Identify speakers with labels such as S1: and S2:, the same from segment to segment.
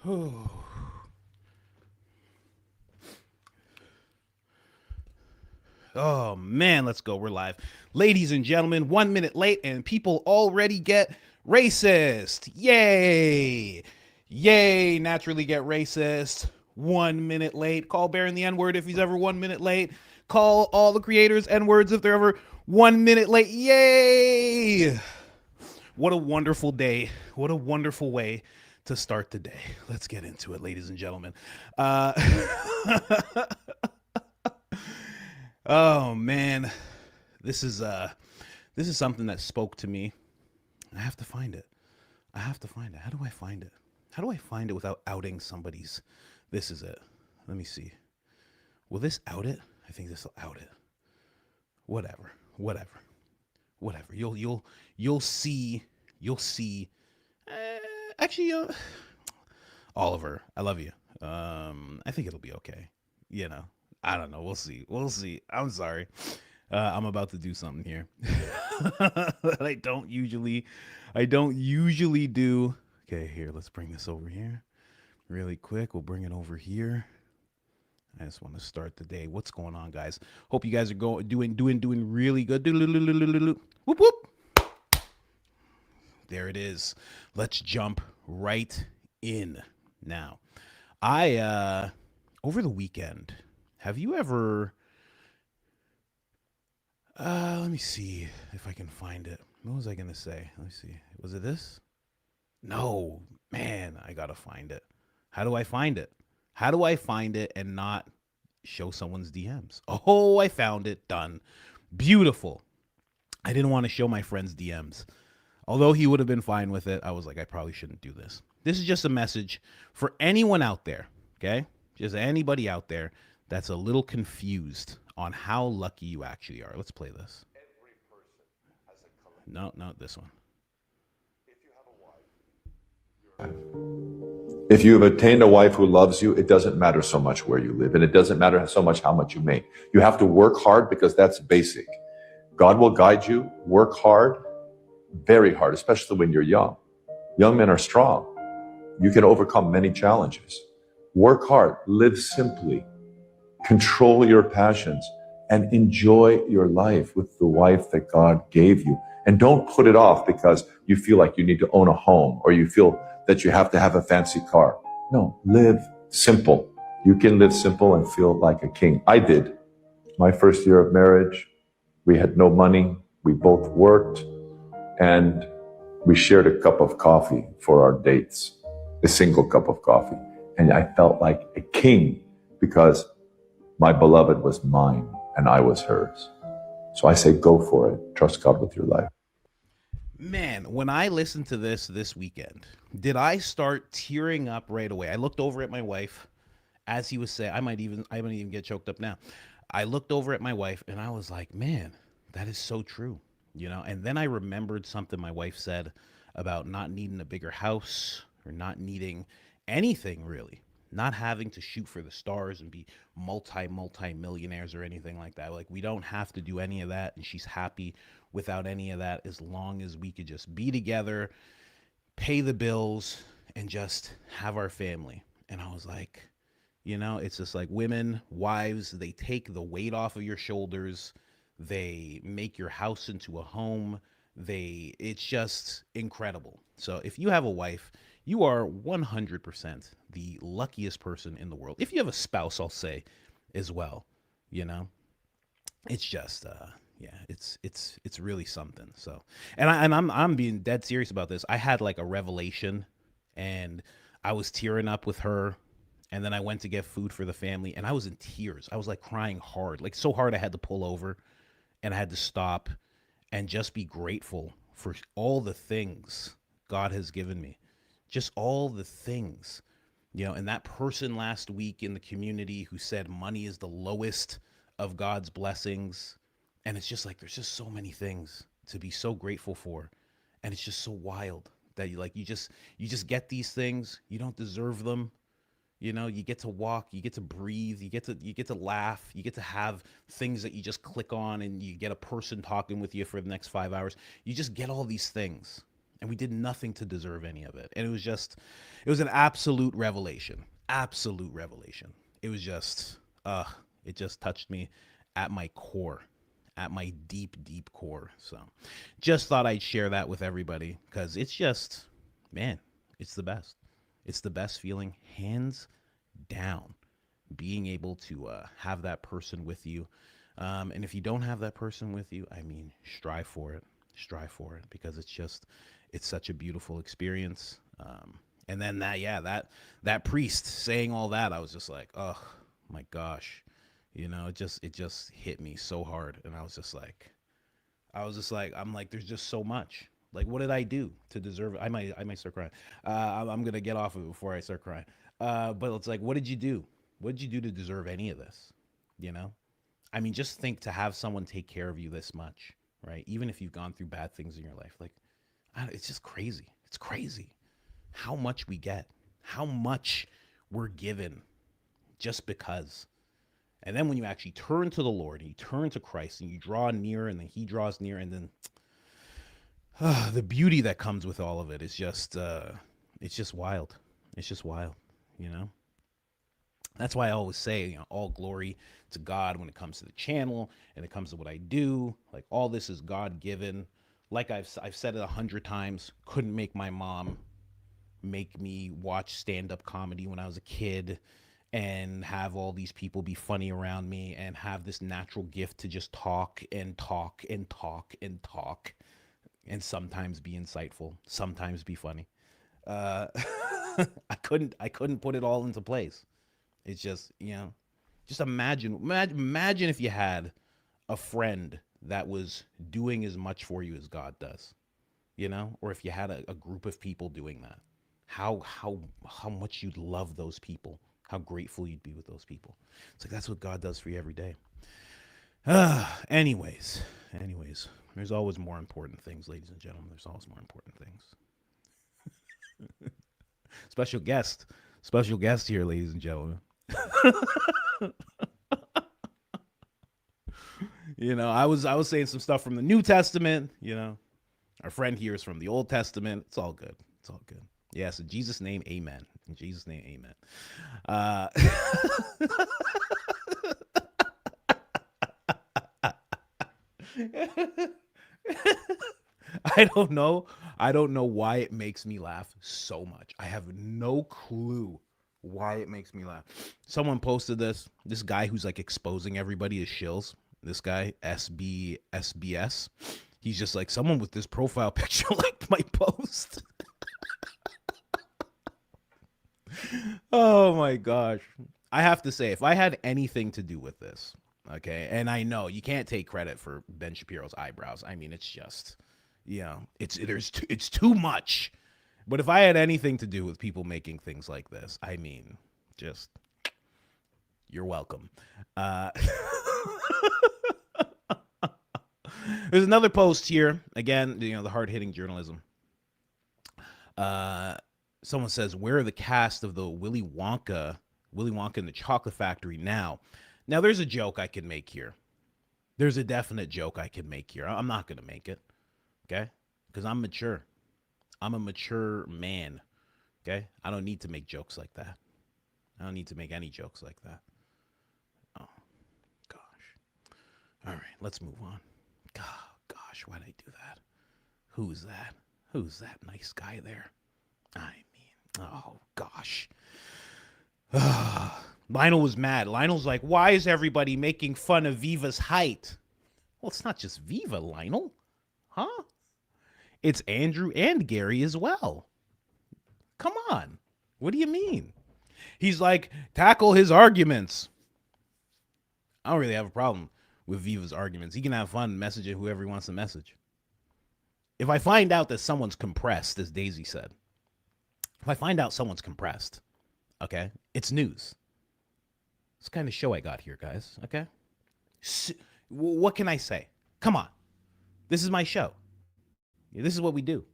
S1: Oh man, let's go. We're live. Ladies and gentlemen, 1 minute late and people already get racist. Yay! Yay, naturally get racist. 1 minute late. Call Baron the N-word if he's ever 1 minute late. Call all the creators N-words if they're ever 1 minute late. Yay! What a wonderful day. What a wonderful way to start the day. Let's get into it, ladies and gentlemen. Uh, oh man, this is something that spoke to me. I have to find it. I have to find it. How do I find it? How do I find it without outing somebody's? This is it. Let me see. Will this out it? I think this will out it. Whatever. Whatever. Whatever. You'll see. You'll see. Actually, Oliver, I love you. I think it'll be okay. You know, I don't know. We'll see. We'll see. I'm sorry. I'm about to do something here that I don't usually do. Okay, here, let's bring this over here really quick. We'll bring it over here. I just want to start the day. What's going on, guys? Hope you guys are doing really good. Whoop whoop. There it is. Let's jump right in now. I over the weekend, have you ever let me see if I can find it. What was I gonna say? Let me see. Was it this? No, man, I gotta find it. How do I find it? How do I find it and not show someone's DMs? Oh, I found it. Done. Beautiful. I didn't want to show my friend's DMs. Although he would have been fine with it, I was like, I probably shouldn't do this. This is just a message for anyone out there, okay? Just anybody out there that's a little confused on how lucky you actually are. Let's play this. Every person has a color. No, this one.
S2: If you have attained a wife who loves you, it doesn't matter so much where you live, and it doesn't matter so much how much you make. You have to work hard because that's basic. God will guide you. Work hard, very hard, especially when you're young. Young men are strong. You can overcome many challenges. Work hard, live simply, control your passions, and enjoy your life with the wife that God gave you. And don't put it off because you feel like you need to own a home or you feel that you have to have a fancy car. No, live simple. You can live simple and feel like a king. I did. My first year of marriage, we had no money. We both worked and we shared a cup of coffee for our dates, a single cup of coffee. And I felt like a king because my beloved was mine and I was hers. So I say, go for it. Trust God with your life.
S1: Man, when I listened to this weekend, did I start tearing up right away? I looked over at my wife as he was saying, I might even get choked up now. I looked over at my wife and I was like, man, that is so true, you know? And then I remembered something my wife said about not needing a bigger house or not needing anything really, not having to shoot for the stars and be multi millionaires or anything like that. Like we don't have to do any of that. And she's happy without any of that as long as we could just be together, pay the bills, and just have our family. And I was like, you know, it's just like women, wives, they take the weight off of your shoulders. They make your house into a home. It's just incredible. So if you have a wife, you are 100% the luckiest person in the world. If you have a spouse, I'll say as well, you know, it's just, yeah, it's really something. So, and I'm being dead serious about this. I had like a revelation and I was tearing up with her. And then I went to get food for the family and I was in tears. I was like crying hard, like so hard I had to pull over and I had to stop and just be grateful for all the things God has given me. Just all the things, you know, and that person last week in the community who said money is the lowest of God's blessings. And it's just like, there's just so many things to be so grateful for. And it's just so wild that you just get these things. You don't deserve them. You know, you get to walk, you get to breathe, you get to laugh, you get to have things that you just click on and you get a person talking with you for the next 5 hours. You just get all these things. and we did nothing to deserve any of it. And it was an absolute revelation. Absolute revelation. It was just, it just touched me at my core, at my deep, deep core. So just thought I'd share that with everybody because it's just, man, it's the best. It's the best feeling, hands down, being able to have that person with you. And if you don't have that person with you, I mean, strive for it. Strive for it because it's such a beautiful experience. And then that priest saying all that, I was just like, oh my gosh, it just hit me so hard. And I'm like, there's just so much. Like, what did I do to deserve it? I might start crying. I'm gonna get off of it before I start crying. But it's like, what did you do? What did you do to deserve any of this? You know, I mean, just think to have someone take care of you this much, right? Even if you've gone through bad things in your life, like, it's just crazy. It's crazy how much we get, how much we're given just because. And then when you actually turn to the Lord and you turn to Christ and you draw near and then he draws near and then the beauty that comes with all of it is just, it's just wild. It's just wild, you know? That's why I always say, all glory to God when it comes to the channel and it comes to what I do. Like, all this is God given. Like I've said it 100 times, couldn't make my mom make me watch stand-up comedy when I was a kid and have all these people be funny around me and have this natural gift to just talk and talk and talk and talk and sometimes be insightful, sometimes be funny. I couldn't put it all into place. It's just, just imagine if you had a friend that was doing as much for you as God does, or if you had a group of people doing that, how much you'd love those people, how grateful you'd be with those people. It's like, that's what God does for you every day. Anyways, there's always more important things, ladies and gentlemen. There's always more important things. Special guest here, ladies and gentlemen. I was saying some stuff from the New Testament. Our friend here is from the Old Testament. It's all good. It's all good. Yes, in Jesus' name, amen. In Jesus' name, amen. I don't know. I don't know why it makes me laugh so much. I have no clue why it makes me laugh. Someone posted this guy who's like exposing everybody as shills. This guy, SBS. He's just like, someone with this profile picture liked my post. Oh my gosh. I have to say, if I had anything to do with this, okay, and I know you can't take credit for Ben Shapiro's eyebrows. I mean, it's just, it's too much. But if I had anything to do with people making things like this, I mean, just, you're welcome. There's another post here. Again, the hard-hitting journalism. Someone says, where are the cast of the Willy Wonka and the Chocolate Factory now? Now, there's a joke I can make here. There's a definite joke I can make here. I'm not going to make it, okay? Because I'm mature. I'm a mature man, okay? I don't need to make jokes like that. I don't need to make any jokes like that. Oh, gosh. All right, let's move on. Gosh, why did I do that? Who's that? Who's that nice guy there? I mean, oh, gosh. Lionel was mad. Lionel's like, why is everybody making fun of Viva's height? Well, it's not just Viva, Lionel. Huh? It's Andrew and Gary as well. Come on. What do you mean? He's like, tackle his arguments. I don't really have a problem with Viva's arguments. He can have fun messaging whoever he wants to message. If I find out that someone's compressed, as Daisy said, if I find out someone's compressed, okay, it's news. It's the kind of show I got here, guys, okay? What can I say? Come on. This is my show. This is what we do.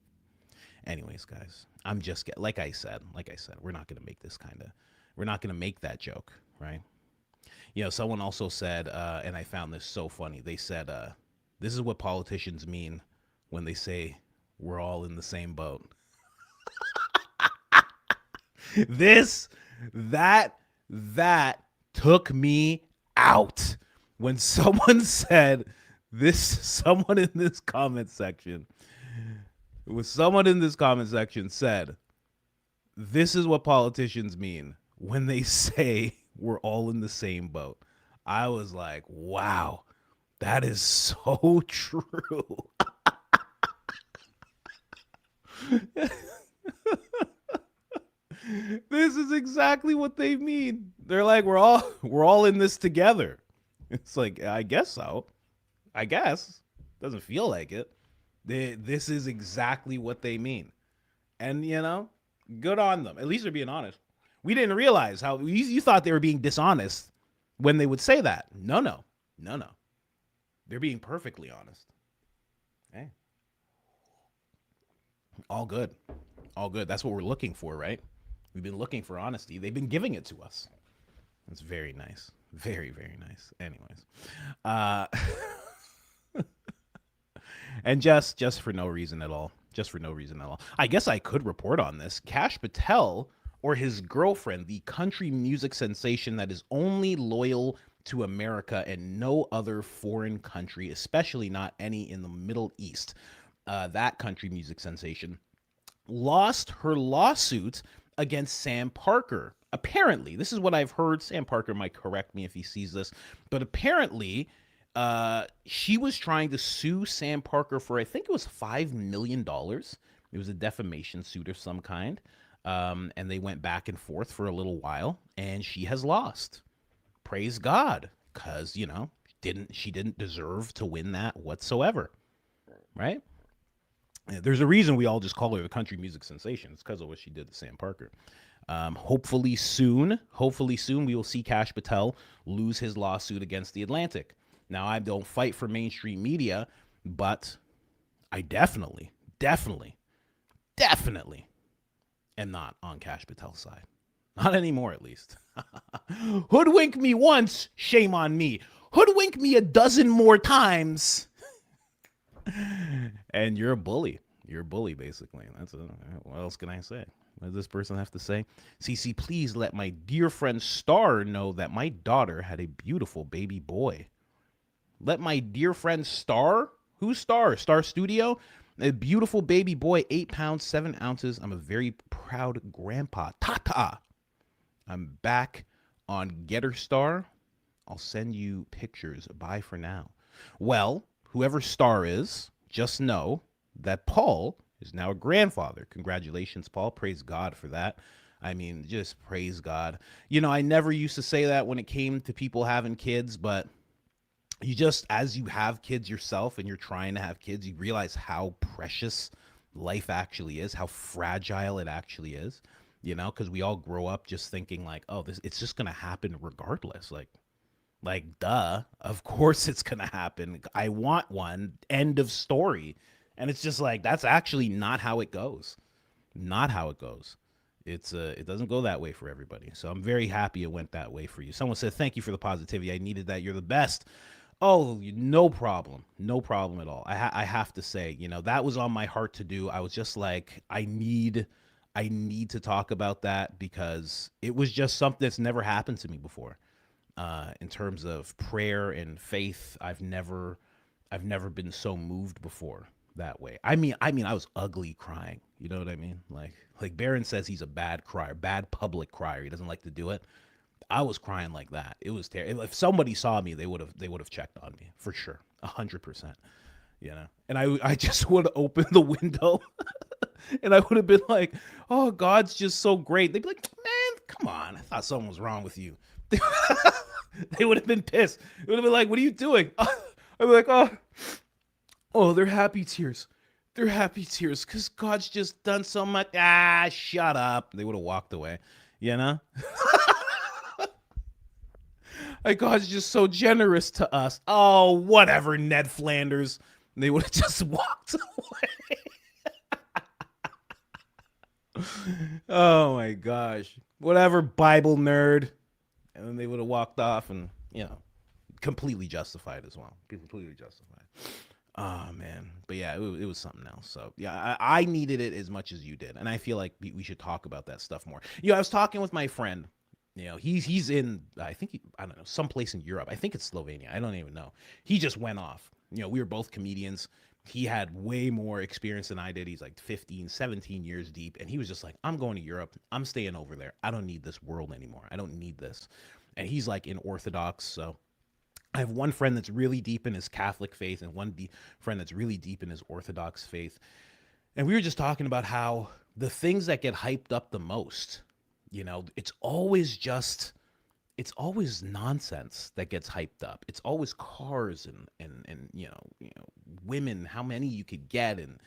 S1: Anyways, guys, I'm just, like I said, we're not going to make we're not going to make that joke, right? Someone also said, and I found this so funny. They said, this is what politicians mean when they say we're all in the same boat. That took me out when someone said this. Someone in this comment section said, this is what politicians mean when they say we're all in the same boat. I was like, wow, that is so true. This is exactly what they mean. They're like, we're all in this together. It's like, I guess so. I guess. Doesn't feel like it. This is exactly what they mean. And, good on them. At least they're being honest. We didn't realize how you thought they were being dishonest when they would say that. No. They're being perfectly honest. Hey. All good. All good. That's what we're looking for, right? We've been looking for honesty. They've been giving it to us. It's very nice. Very, very nice. Anyways. And just for no reason at all. I guess I could report on this. Kash Patel, or his girlfriend, the country music sensation that is only loyal to America and no other foreign country, especially not any in the Middle East, that country music sensation, lost her lawsuit against Sam Parker. Apparently, this is what I've heard. Sam Parker might correct me if he sees this, but apparently she was trying to sue Sam Parker for, I think it was $5 million. It was a defamation suit of some kind. And they went back and forth for a little while, and she has lost. Praise God, because, she didn't deserve to win that whatsoever, right? There's a reason we all just call her the country music sensation. It's because of what she did to Sam Parker. Hopefully soon, we will see Kash Patel lose his lawsuit against The Atlantic. Now, I don't fight for mainstream media, but I definitely am not on Kash Patel's side. Not anymore, at least. Hoodwink me once, shame on me. Hoodwink me a dozen more times, and you're a bully. You're a bully, basically. What else can I say? What does this person have to say? CC, please let my dear friend Star know that my daughter had a beautiful baby boy. Let my dear friend Star? Who's Star? Star Studio? A beautiful baby boy, 8 pounds, 7 ounces. I'm a very proud grandpa. Tata. I'm back on Getter Star. I'll send you pictures. Bye for now. Well, whoever Star is, just know that Paul is now a grandfather. Congratulations, Paul. Praise God for that. I mean, just praise God. I never used to say that when it came to people having kids, but you just, as you have kids yourself and you're trying to have kids, you realize how precious life actually is, how fragile it actually is, because we all grow up just thinking like, oh, it's just going to happen regardless. Like, duh, of course it's going to happen. I want one, end of story. And it's just like, that's actually not how it goes. Not how it goes. It doesn't go that way for everybody. So I'm very happy it went that way for you. Someone said, thank you for the positivity. I needed that. You're the best. Oh, no problem. No problem at all. I have to say, that was on my heart to do. I was just like, I need to talk about that because it was just something that's never happened to me before. In terms of prayer and faith, I've never been so moved before that way. I mean, I was ugly crying. You know what I mean? Like Barron says, he's a bad crier, bad public crier. He doesn't like to do it. I was crying like that. It was terrible. If somebody saw me, they would have checked on me for sure, 100%. And I just would have opened the window, and I would have been like, "Oh, God's just so great." They'd be like, "Man, come on! I thought something was wrong with you." They would have been pissed. It would have been like, "What are you doing?" I'd be like, "Oh, they're happy tears. They're happy tears because God's just done so much." Shut up. They would have walked away. Like, God's just so generous to us. Oh, whatever, Ned Flanders. And they would have just walked away. Oh, my gosh. Whatever, Bible nerd. And then they would have walked off and, completely justified as well. Completely justified. Oh man, but yeah, it was something else. So yeah, I needed it as much as you did, and I feel like we should talk about that stuff more. I was talking with my friend. He's in I think I don't know, someplace in Europe. I think it's Slovenia. I don't even know. He just went off. We were both comedians. He had way more experience than I did. He's like 15, 17 years deep, and he was just like, I'm going to Europe. I'm staying over there. I don't need this world anymore. I don't need this. And he's like in Orthodox, so I have one friend that's really deep in his Catholic faith and one friend that's really deep in his Orthodox faith. And we were just talking about how the things that get hyped up the most, it's always nonsense that gets hyped up. It's always cars and women, how many you could get and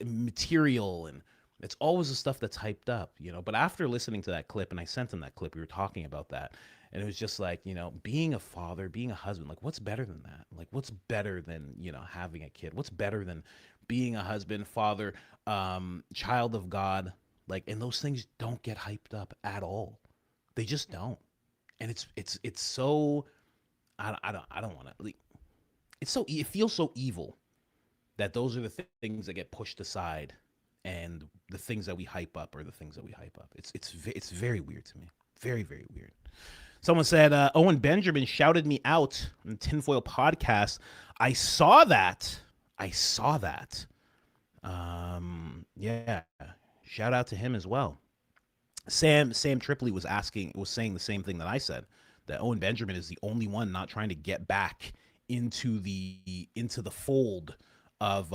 S1: material, and it's always the stuff that's hyped up. But after listening to that clip, and I sent him that clip, we were talking about that, and it was just like, being a father, being a husband, like what's better than that? Like what's better than having a kid? What's better than being a husband, father, child of God? Like, and those things don't get hyped up at all. They just don't. And it's so I don't want to like, it feels so evil that those are the things that get pushed aside, and the things that we hype up are the things that we hype up. It's very weird to me. Very, very weird. Someone said, Owen Benjamin shouted me out in Tinfoil Podcast. I saw that. Yeah. Shout out to him as well. Sam Tripoli was saying the same thing that I said, that Owen Benjamin is the only one not trying to get back into the fold of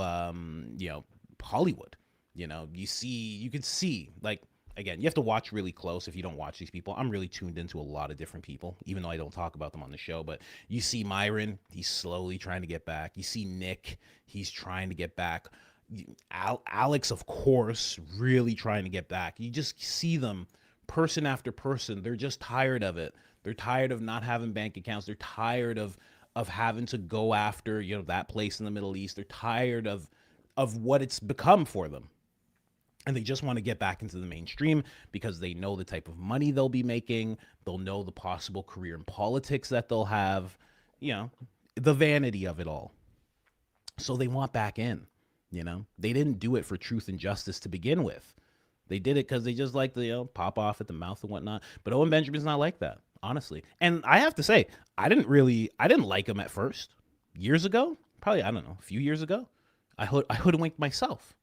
S1: Hollywood. You can see, like, again, you have to watch really close if you don't watch these people. I'm really tuned into a lot of different people, even though I don't talk about them on the show. But you see Myron, he's slowly trying to get back. You see Nick, he's trying to get back. Alex, of course, really trying to get back. You just see them, person after person. They're just tired of it. They're tired of not having bank accounts. They're tired of having to go after that place in the Middle East. They're tired of what it's become for them. And they just want to get back into the mainstream because they know the type of money they'll be making. They'll know the possible career in politics that they'll have, the vanity of it all. So they want back in. They didn't do it for truth and justice to begin with. They did it because they just like to pop off at the mouth and whatnot. But Owen Benjamin's not like that, honestly. And I have to say, I didn't like him at first. Years ago, probably, I don't know, a few years ago, I hoodwinked myself.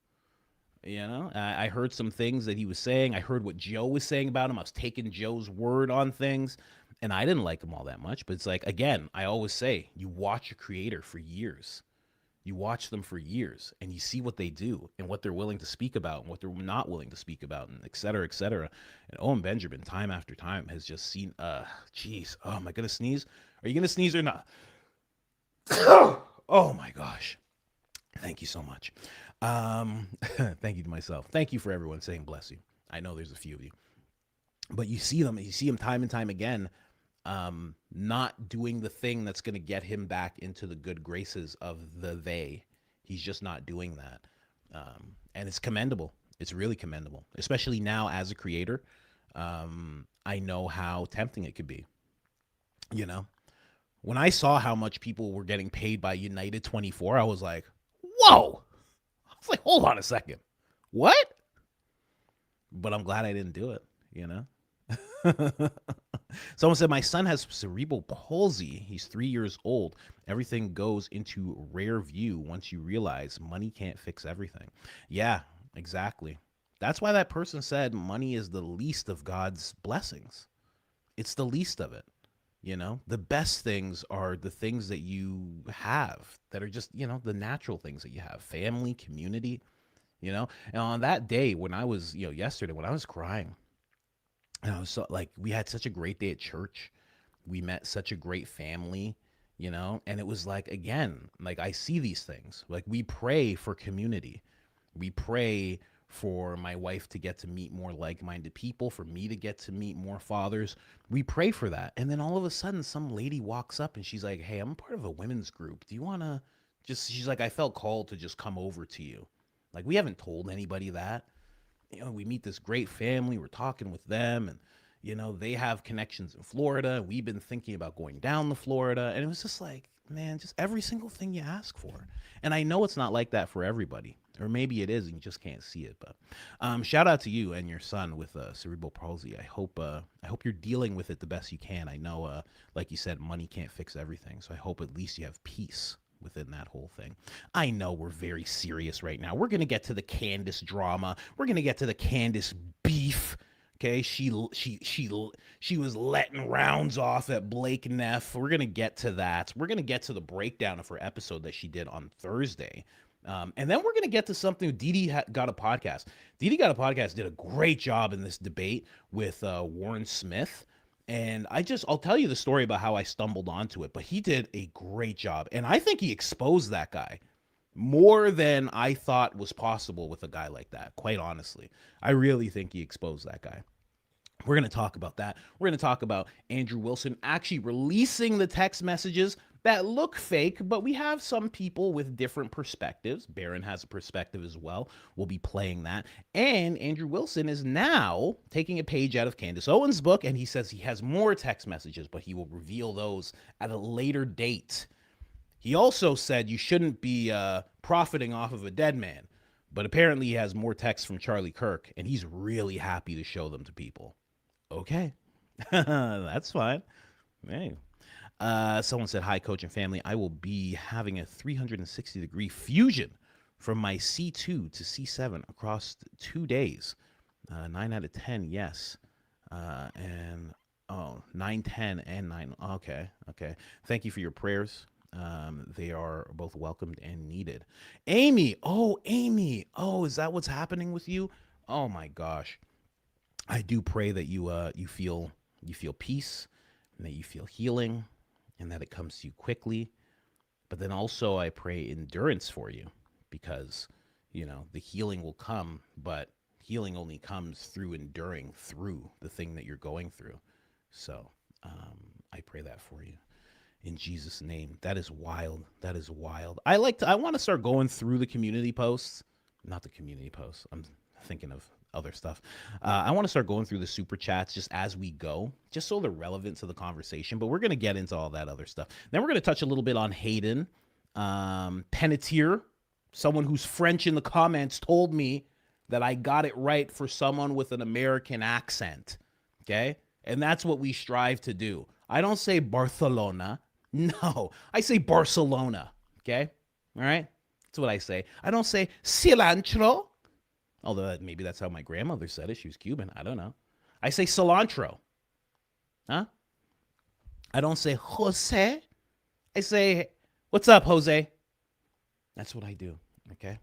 S1: I heard some things that he was saying. I heard what Joe was saying about him. I was taking Joe's word on things, and I didn't like him all that much. But it's like, again, I always say, you watch a creator for years. You watch them for years, and you see what they do and what they're willing to speak about and what they're not willing to speak about, and et cetera, et cetera. And Owen Benjamin, time after time, has just seen, geez, oh, am I going to sneeze? Are you going to sneeze or not? Oh, my gosh. Thank you so much. Thank you to myself. Thank you for everyone saying bless you. I know there's a few of you, but you see them time and time again, not doing the thing that's going to get him back into the good graces of the they. He's just not doing that. And it's commendable. It's really commendable, especially now as a creator. I know how tempting it could be. When I saw how much people were getting paid by United 24, I was like, whoa. I was like, hold on a second. What? But I'm glad I didn't do it. Someone said, my son has cerebral palsy. He's 3 years old. Everything goes into rare view once you realize money can't fix everything. Yeah, exactly. That's why that person said money is the least of God's blessings. It's the least of it. The best things are the things that you have that are just, the natural things that you have: family, community, and on that day when I was, yesterday, when I was crying, and I was so, like, we had such a great day at church. We met such a great family, and it was like, again, like, I see these things. Like, we pray for community. We pray for my wife to get to meet more like-minded people, for me to get to meet more fathers. We pray for that. And then all of a sudden, some lady walks up and she's like, hey, I'm part of a women's group. Do you want to she's like, I felt called to just come over to you. Like, we haven't told anybody that. We meet this great family. We're talking with them, and, They have connections in Florida. We've been thinking about going down to Florida. And it was just like, man, just every single thing you ask for. And I know it's not like that for everybody. Or maybe it is and you just can't see it. But shout out to you and your son with cerebral palsy. I hope you're dealing with it the best you can. I know, like you said, money can't fix everything. So I hope at least you have peace within that whole thing. I know we're very serious right now. We're going to get to the Candace drama. We're going to get to the Candace beef. Okay, she was letting rounds off at Blake Neff. We're gonna get to that. We're gonna get to the breakdown of her episode that she did on Thursday, and then we're gonna get to something. Didi got a podcast. Didi got a podcast. Did a great job in this debate with Warren Smith, and I'll tell you the story about how I stumbled onto it. But he did a great job, and I think he exposed that guy more than I thought was possible with a guy like that. Quite honestly, I really think he exposed that guy. We're going to talk about that. We're going to talk about Andrew Wilson actually releasing the text messages that look fake, but we have some people with different perspectives. Barron has a perspective as well. We'll be playing that. And Andrew Wilson is now taking a page out of Candace Owens' book, and he says he has more text messages, but he will reveal those at a later date. He also said you shouldn't be profiting off of a dead man, but apparently he has more texts from Charlie Kirk, and he's really happy to show them to people. Okay, that's fine. Hey. Someone said, hi, coach and family. I will be having a 360-degree fusion from my C2 to C7 across 2 days. 9 out of 10, yes. And 9, 10, and 9. Okay. Thank you for your prayers. They are both welcomed and needed. Amy. Oh, is that what's happening with you? Oh my gosh. I do pray that you feel peace and that you feel healing and that it comes to you quickly. But then also I pray endurance for you because, the healing will come, but healing only comes through enduring through the thing that you're going through. So I pray that for you. In Jesus' name. That is wild. I want to start going through the community posts. Not the community posts. I'm thinking of other stuff. I want to start going through the super chats just as we go, just so they're relevant to the conversation. But we're going to get into all that other stuff. Then we're going to touch a little bit on Hayden Panettiere. Someone who's French in the comments told me that I got it right for someone with an American accent. Okay? And that's what we strive to do. I don't say Barcelona. No, I say Barcelona, okay? All right? That's what I say. I don't say cilantro, although maybe that's how my grandmother said it. She was Cuban. I don't know. I say cilantro. Huh? I don't say Jose. I say, what's up, Jose? That's what I do, okay?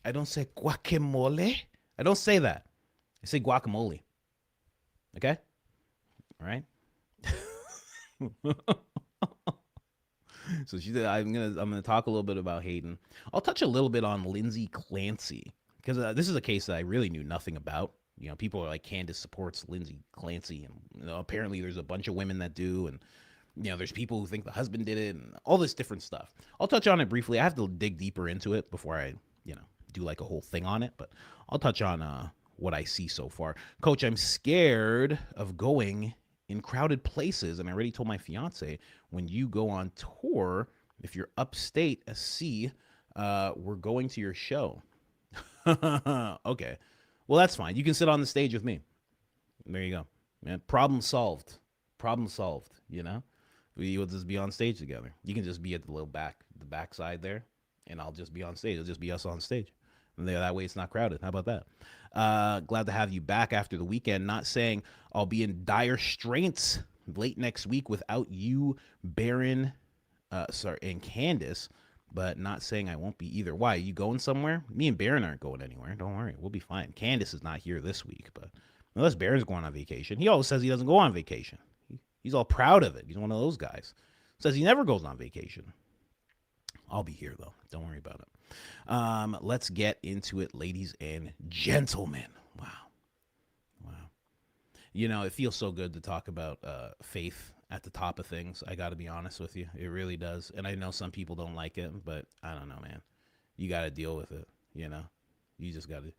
S1: I don't say guacamole. I don't say that. I say guacamole, okay? All right? So I'm gonna talk a little bit about Hayden. I'll touch a little bit on Lindsay Clancy because this is a case that I really knew nothing about. People are like, Candace supports Lindsay Clancy, and apparently there's a bunch of women that do, and there's people who think the husband did it, and all this different stuff. I'll touch on it briefly. I have to dig deeper into it before I do like a whole thing on it, but I'll touch on what I see so far. Coach, I'm scared of going in crowded places, and I already told my fiance, when you go on tour, if you're upstate SC, we're going to your show. Okay, well, that's fine. You can sit on the stage with me. There you go, man. Problem solved. We'll just be on stage together. You can just be at the back side there, and I'll just be on stage. It'll just be us on stage. And that way it's not crowded. How about that? Glad to have you back after the weekend. Not saying I'll be in dire straits late next week without you, Barron, and Candace, but not saying I won't be either. Why? Are you going somewhere? Me and Barron aren't going anywhere. Don't worry. We'll be fine. Candace is not here this week, but unless Barron's going on vacation. He always says he doesn't go on vacation. He's all proud of it. He's one of those guys. Says he never goes on vacation. I'll be here, though. Don't worry about it. Let's get into it, ladies and gentlemen. Wow. It feels so good to talk about faith at the top of things. I got to be honest with you. It really does. And I know some people don't like it, but I don't know, man. You got to deal with it, You just got to.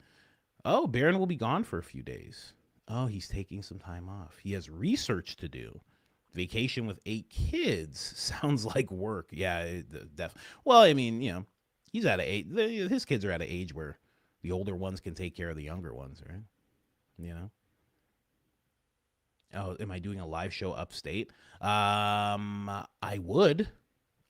S1: Oh, Barron will be gone for a few days. Oh, he's taking some time off. He has research to do. Vacation with 8 kids sounds like work. Yeah, well, I mean, he's at a age. His kids are at an age where the older ones can take care of the younger ones, right? You know. Oh, am I doing a live show upstate? I would.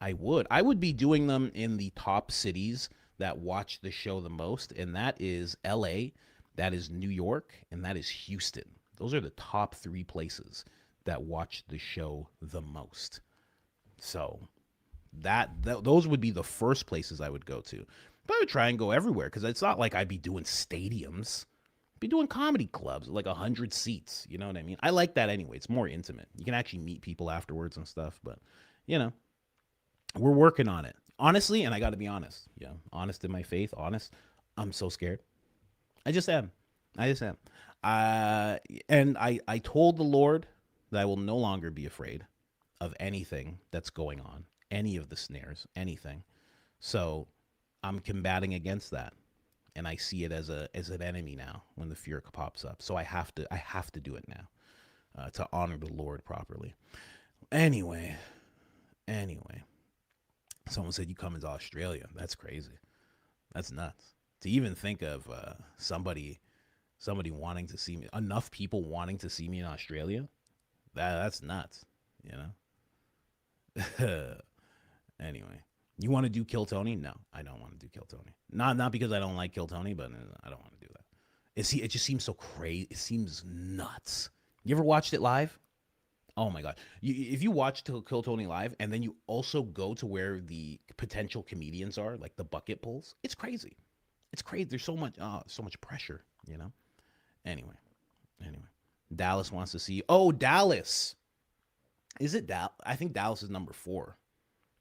S1: I would be doing them in the top cities that watch the show the most, and that is LA, that is New York, and that is Houston. Those are the top 3 places that watch the show the most. So those would be the first places I would go to. But I would try and go everywhere because it's not like I'd be doing stadiums. I'd be doing comedy clubs, like 100 seats. You know what I mean? I like that anyway. It's more intimate. You can actually meet people afterwards and stuff. But you know, we're working on it. Honestly, and I got to be honest. Yeah, honest in my faith. Honest. I'm so scared. I just am. I just am. And I told the Lord that I will no longer be afraid of anything that's going on, any of the snares, anything. So I'm combating against that, and I see it as an enemy now when the fear pops up. So I have to do it now to honor the Lord properly. Anyway, anyway, someone said you come into Australia. That's crazy. That's nuts. To even think of somebody wanting to see me, enough people wanting to see me in Australia, that's nuts, you know. Anyway, you want to do Kill Tony? No, I don't want to do Kill Tony. Not because I don't like Kill Tony, but I don't want to do that. It just seems so crazy. It seems nuts. You ever watched it live? Oh my god! If you watch Kill Tony live and then you also go to where the potential comedians are, like the bucket pulls, it's crazy. It's crazy. There's so much pressure, you know. Anyway, anyway, Dallas wants to see. Oh, Dallas. Is it Dallas? I think Dallas is number 4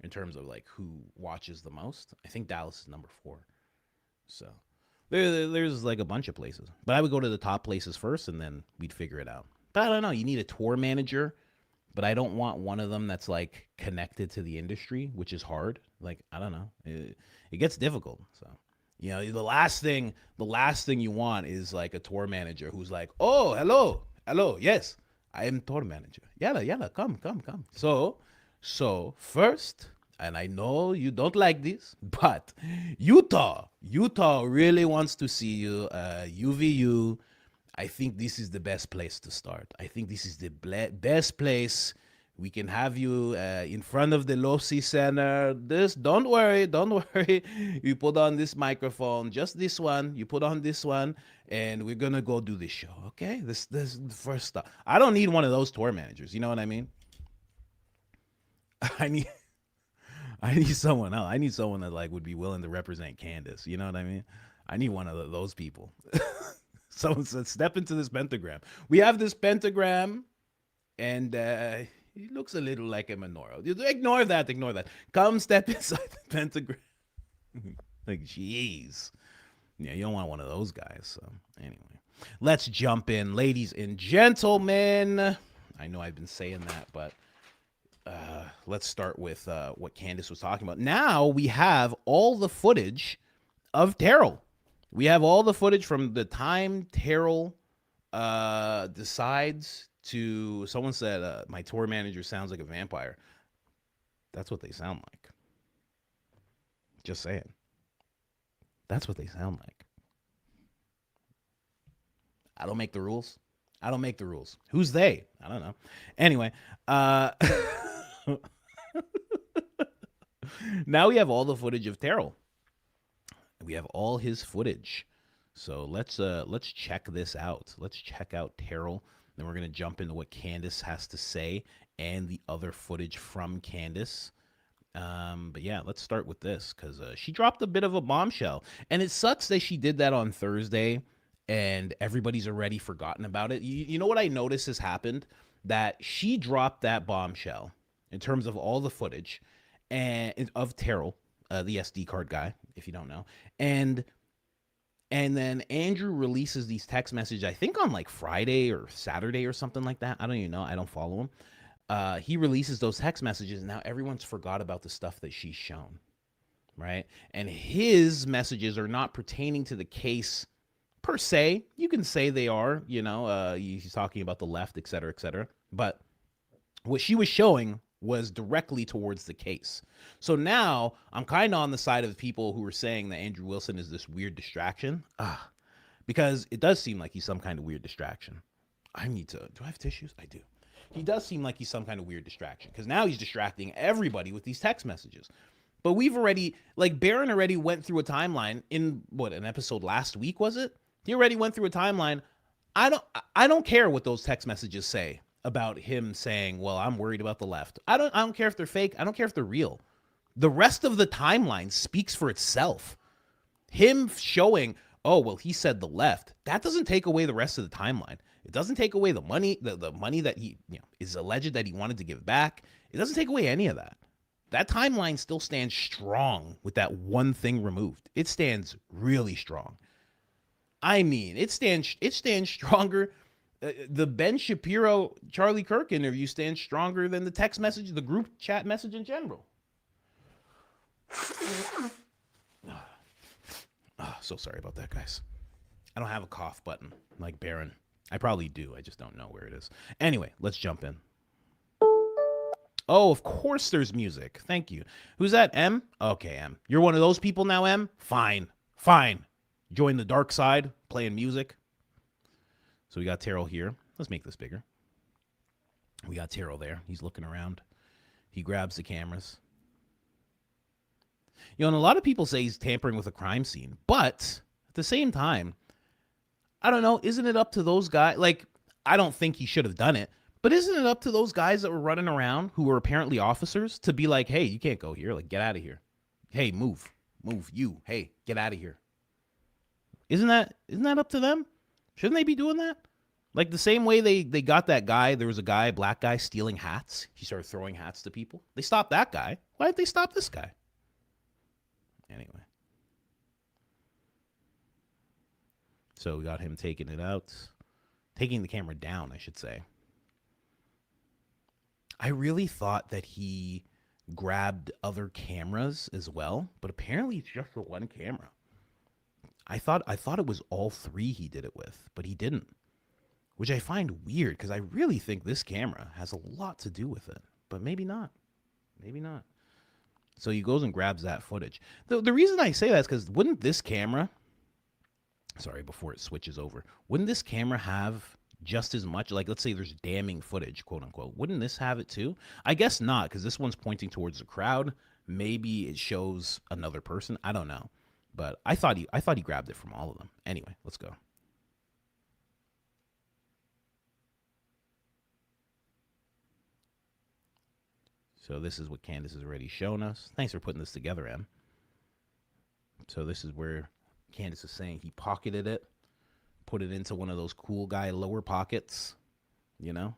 S1: in terms of like who watches the most. I think Dallas is number 4. So there's like a bunch of places, but I would go to the top places first, and then we'd figure it out. But I don't know. You need a tour manager, but I don't want one of them that's like connected to the industry, which is hard. Like I don't know. It gets difficult. So the last thing you want is like a tour manager who's like, oh, hello, yes, I am tour manager. Yalla, yalla, come. So first, and I know you don't like this, but Utah really wants to see you. UVU, I think this is the best place to start. I think this is the best place. We can have you in front of the Losi Center. Don't worry, don't worry. You put on this microphone, just this one. You put on this one, and we're gonna go do this show. Okay, this is the first stuff. I don't need one of those tour managers. You know what I mean? I need I need someone else. I need someone that like would be willing to represent Candace. You know what I mean? I need one of those people. Someone said, "Step into this pentagram." We have this pentagram, and it looks a little like a menorah. Ignore that. Ignore that. Come step inside the pentagram. Like, jeez. Yeah, you don't want one of those guys. So, anyway, let's jump in, ladies and gentlemen. I know I've been saying that, but let's start with what Candace was talking about. Now we have all the footage of Terrell. We have all the footage from the time Terrell decides to. Someone said my tour manager sounds like a vampire. That's what they sound like. Just saying. That's what they sound like. I don't make the rules. I don't make the rules. Who's they? I don't know. Anyway, now we have all the footage of Terrell. We have all his footage. So let's check this out. Let's check out Terrell. Then we're gonna jump into what Candace has to say and the other footage from Candace. But yeah, let's start with this because she dropped a bit of a bombshell, and it sucks that she did that on Thursday, and everybody's already forgotten about it. You know what I noticed has happened? That she dropped that bombshell in terms of all the footage and of Terrell, the SD card guy, if you don't know, and then Andrew releases these text messages, I think on like Friday or Saturday or something like that. I don't even know. I don't follow him. He releases those text messages, and now everyone's forgot about the stuff that she's shown, right? And his messages are not pertaining to the case per se. You can say they are, he's talking about the left, et cetera, et cetera. But what she was showing was directly towards the case. So now I'm kind of on the side of the people who are saying that Andrew Wilson is this weird distraction. Because it does seem like he's some kind of weird distraction. Do I have tissues? I do. He does seem like he's some kind of weird distraction because now he's distracting everybody with these text messages. But we've already, like, Barron already went through a timeline in an episode last week, was it? He already went through a timeline. I don't care what those text messages say about him saying, well, I'm worried about the left. I don't care if they're fake. I don't care if they're real. The rest of the timeline speaks for itself. Him showing, oh, well, he said the left. That doesn't take away the rest of the timeline. It doesn't take away the money, the money that he is alleged that he wanted to give back. It doesn't take away any of that. That timeline still stands strong with that one thing removed. It stands really strong. I mean, it stands stronger. The Ben Shapiro Charlie Kirk interview stands stronger than the text message, the group chat message in general. So sorry about that, guys. I don't have a cough button like Barron. I probably do. I just don't know where it is. Anyway, let's jump in. Oh, of course there's music. Thank you. Who's that, M? Okay, M. You're one of those people now, M? Fine. Join the dark side, playing music. So we got Terrell here. Let's make this bigger. We got Terrell there. He's looking around. He grabs the cameras. And a lot of people say he's tampering with a crime scene. But at the same time, I don't know. Isn't it up to those guys? Like, I don't think he should have done it. But isn't it up to those guys that were running around who were apparently officers to be like, hey, you can't go here. Like, get out of here. Hey, move. You. Hey, get out of here. Isn't that up to them? Shouldn't they be doing that? Like the same way they got that guy. There was a guy, black guy, stealing hats. He started throwing hats to people. They stopped that guy. Why didn't they stop this guy? Anyway. So we got him taking the camera down, I should say. I really thought that he grabbed other cameras as well, but apparently it's just the one camera. I thought it was all three he did it with, but he didn't, which I find weird because I really think this camera has a lot to do with it, but maybe not. So he goes and grabs that footage. The reason I say that is because wouldn't this camera, before it switches over, wouldn't this camera have just as much, like, let's say there's damning footage, quote unquote, wouldn't this have it too? I guess not, because this one's pointing towards the crowd. Maybe it shows another person. I don't know. But I thought he grabbed it from all of them. Anyway, let's go. So this is what Candace has already shown us. Thanks for putting this together, Em. So this is where Candace is saying he pocketed it, put it into one of those cool guy lower pockets, those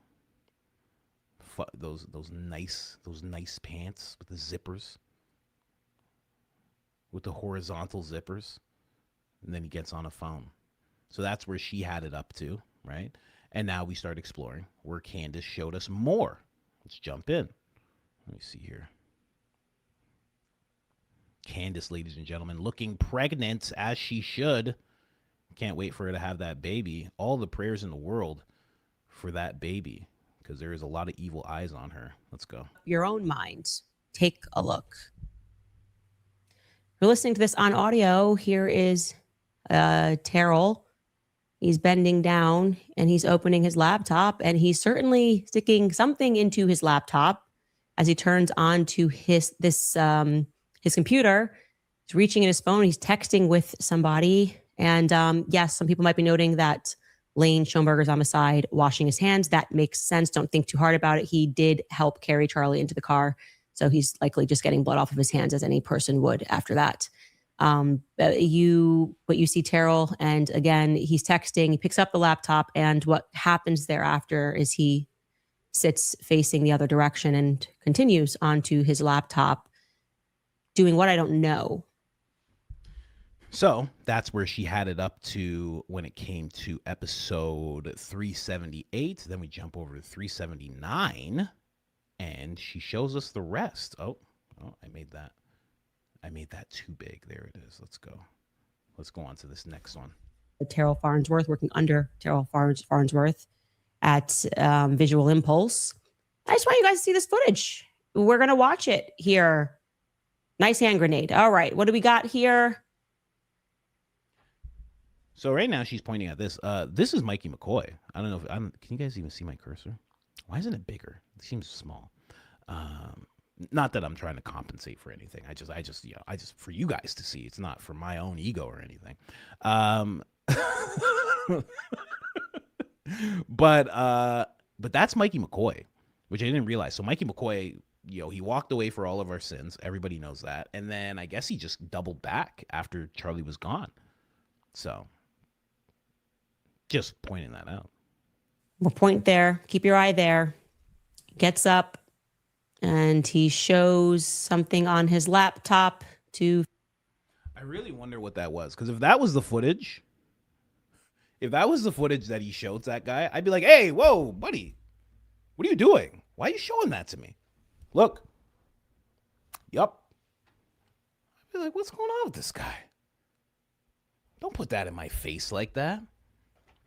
S1: nice pants with the zippers. With the horizontal zippers, and then he gets on a phone. So that's where she had it up to, right? And now we start exploring where Candace showed us more. Let's jump in. Let me see here. Candace, ladies and gentlemen, looking pregnant as she should. Can't wait for her to have that baby. All the prayers in the world for that baby, because there is a lot of evil eyes on her. Let's go.
S3: Your own mind. Take a look. If you're listening to this on audio, here is Terrell. He's bending down and he's opening his laptop, and he's certainly sticking something into his laptop as he turns on to his computer. He's reaching in his phone. He's texting with somebody. And yes, some people might be noting that Lane Schoenberger's on the side washing his hands. That makes sense. Don't think too hard about it. He did help carry Charlie into the car. So he's likely just getting blood off of his hands, as any person would after that. But you see Terrell, and again, he's texting, he picks up the laptop, and what happens thereafter is he sits facing the other direction and continues onto his laptop, doing what I don't know.
S1: So that's where she had it up to when it came to episode 378. Then we jump over to 379. And she shows us the rest. Oh, I made that too big. There it is. Let's go on to this next one.
S3: Terrell Farnsworth, working under Terrell Farnsworth at Visual Impulse. I just want you guys to see this footage. We're going to watch it here. Nice hand grenade. All right. What do we got here?
S1: So right now she's pointing at this. This is Mikey McCoy. I don't know if can you guys even see my cursor? Why isn't it bigger? It seems small. Not that I'm trying to compensate for anything. I just for you guys to see. It's not for my own ego or anything. But that's Mikey McCoy, which I didn't realize. So Mikey McCoy, he walked away for all of our sins. Everybody knows that. And then I guess he just doubled back after Charlie was gone. So just pointing that out.
S3: We'll point there. Keep your eye there. Gets up and he shows something on his laptop to.
S1: I really wonder what that was. Because if that was the footage that he showed that guy, I'd be like, hey, whoa, buddy, what are you doing? Why are you showing that to me? Look. Yup. I'd be like, what's going on with this guy? Don't put that in my face like that.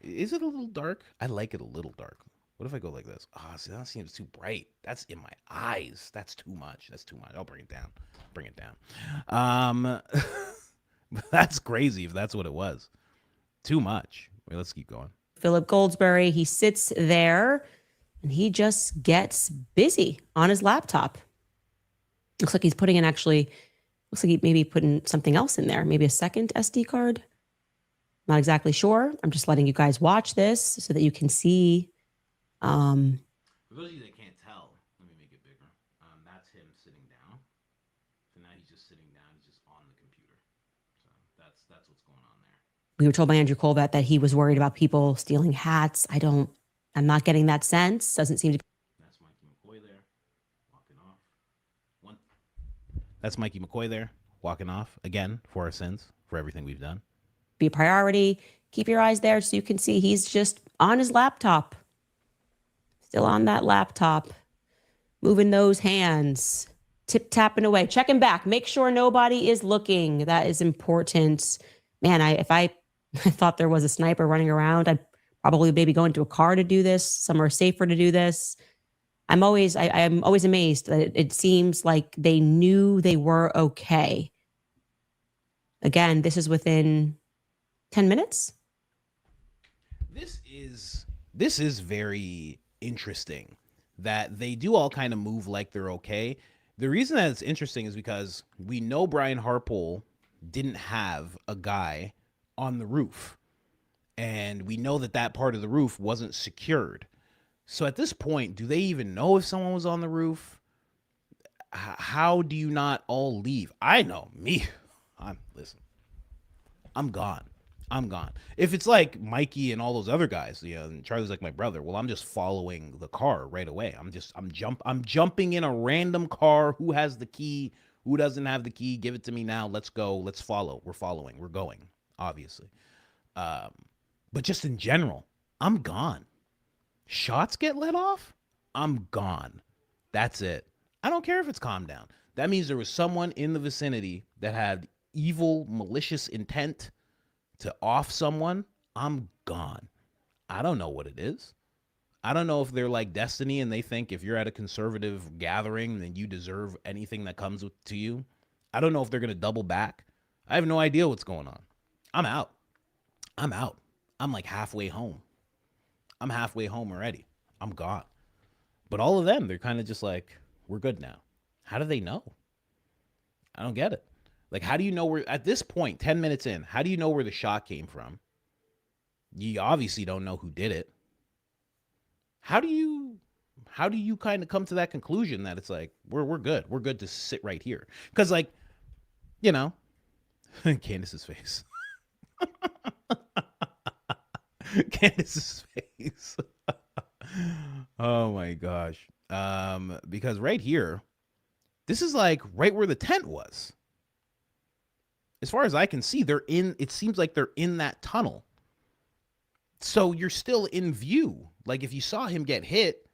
S1: Is it a little dark? I like it a little dark. What if I go like this? See, that seems too bright. That's in my eyes. That's too much. I'll bring it down. That's crazy if that's what it was. Too much. Wait, let's keep going.
S3: Philip Goldsberry, he sits there and he just gets busy on his laptop. Looks like he's putting in looks like he maybe putting something else in there. Maybe a second SD card. Not exactly sure. I'm just letting you guys watch this so that you can see.
S1: For those of you that can't tell, let me make it bigger. That's him sitting down. So now he's just sitting down. He's just on the computer. So that's what's going on there.
S3: We were told by Andrew Colvat that he was worried about people stealing hats. I'm not getting that sense. Doesn't seem to be.
S1: That's Mikey McCoy there, walking off. That's Mikey McCoy there, walking off again for our sins, for everything we've done.
S3: Be a priority. Keep your eyes there so you can see he's just on his laptop. Still on that laptop. Moving those hands. Tip-tapping away. Checking back. Make sure nobody is looking. That is important. Man, if I thought there was a sniper running around, I'd probably maybe go into a car to do this, somewhere safer to do this. I'm always amazed that it seems like they knew they were okay. Again, this is within 10 minutes.
S1: This is very interesting that they do all kind of move like they're okay. The reason that it's interesting is because we know Brian Harpole didn't have a guy on the roof. And we know that part of the roof wasn't secured. So at this point, do they even know if someone was on the roof? How do you not all leave? I know me. Listen, I'm gone. If it's like Mikey and all those other guys, and Charlie's like my brother, well, I'm just following the car right away. I'm jumping in a random car. Who has the key? Who doesn't have the key? Give it to me now. Let's go. Let's follow. We're following. We're going, obviously. But just in general, I'm gone. Shots get let off, I'm gone. That's it. I don't care if it's calmed down. That means there was someone in the vicinity that had evil, malicious intent to off someone. I'm gone. I don't know what it is. I don't know if they're like Destiny and they think if you're at a conservative gathering, then you deserve anything that comes to you. I don't know if they're going to double back. I have no idea what's going on. I'm out. I'm like halfway home. I'm halfway home already. I'm gone. But all of them, they're kind of just like, we're good now. How do they know? I don't get it. Like, how do you know where, at this point, 10 minutes in, how do you know where the shot came from? You obviously don't know who did it. How do you kind of come to that conclusion that it's like, we're good. We're good to sit right here? Because, like, Candace's face. Candace's face. Oh my gosh. Because right here, this is like right where the tent was. As far as I can see, it seems like they're in that tunnel. So you're still in view. Like if you saw him get hit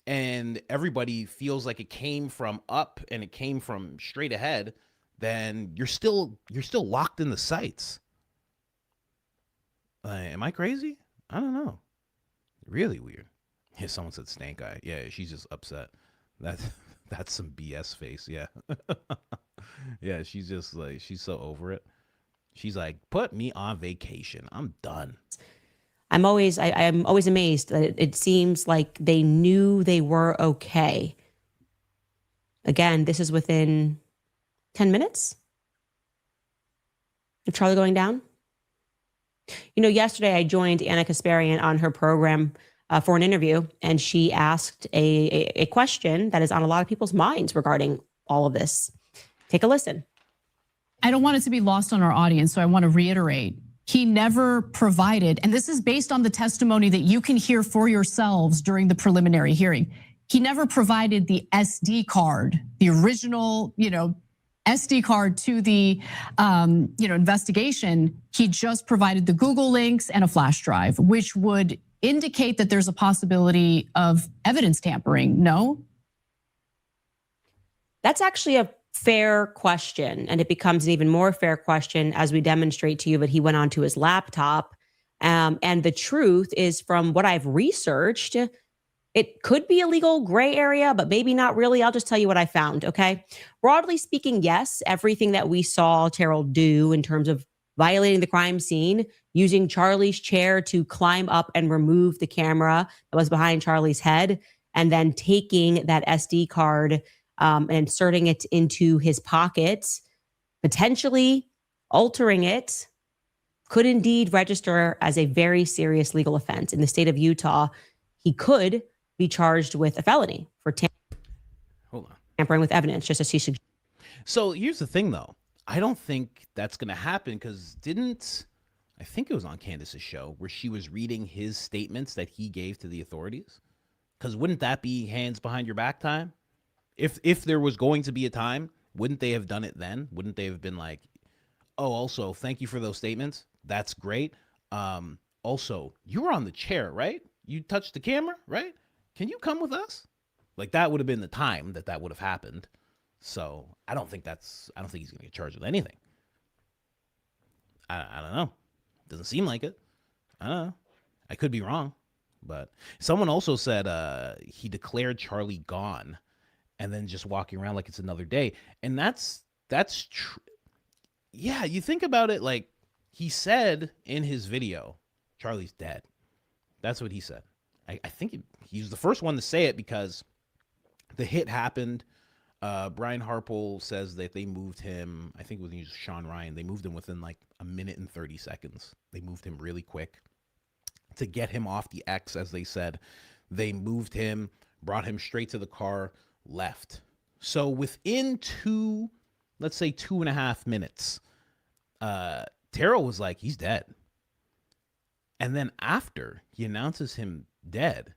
S1: and everybody feels like it came from up and it came from straight ahead, then you're still locked in the sights. Am I crazy? I don't know. Really weird. Yeah, someone said stank eye. Yeah, she's just upset. That's that's some BS face. Yeah. Yeah, she's just like she's so over it. She's like, put me on vacation. I'm done.
S3: I'm always amazed that it seems like they knew they were okay. Again, this is within 10 minutes of Charlie going down. You know, yesterday I joined Anna Kasparian on her program for an interview, and she asked a question that is on a lot of people's minds regarding all of this. Take a listen.
S4: I don't want it to be lost on our audience, so I want to reiterate. He never provided, and this is based on the testimony that you can hear for yourselves during the preliminary hearing. He never provided the SD card, the original, SD card to the, investigation. He just provided the Google links and a flash drive, which would indicate that there's a possibility of evidence tampering. No?
S3: That's actually a fair question, and it becomes an even more fair question as we demonstrate to you that he went onto his laptop. And the truth is, from what I've researched, it could be a legal gray area, but maybe not really. I'll just tell you what I found, okay? Broadly speaking, yes, everything that we saw Terrell do in terms of violating the crime scene, using Charlie's chair to climb up and remove the camera that was behind Charlie's head, and then taking that SD card and inserting it into his pocket, potentially altering it, could indeed register as a very serious legal offense. In the state of Utah, he could be charged with a felony for tampering with evidence, just as he suggested.
S1: So here's the thing, though. I don't think that's going to happen because I think it was on Candace's show where she was reading his statements that he gave to the authorities? Because wouldn't that be hands behind your back time? If there was going to be a time, wouldn't they have done it then? Wouldn't they have been like, oh, also, thank you for those statements. That's great. Also, you were on the chair, right? You touched the camera, right? Can you come with us? Like, that would have been the time that would have happened. So I don't think he's going to get charged with anything. I don't know. Doesn't seem like it. I don't know. I could be wrong. But someone also said he declared Charlie gone and then just walking around like it's another day. And that's true. Yeah, you think about it, like he said in his video, Charlie's dead. That's what he said. I think he was the first one to say it because the hit happened. Brian Harple says that they moved him, I think it was Sean Ryan, they moved him within like a minute and 30 seconds. They moved him really quick to get him off the X, as they said. They moved him, brought him straight to the car, left. So within 2.5 minutes, Terrell was like, he's dead. And then after he announces him dead,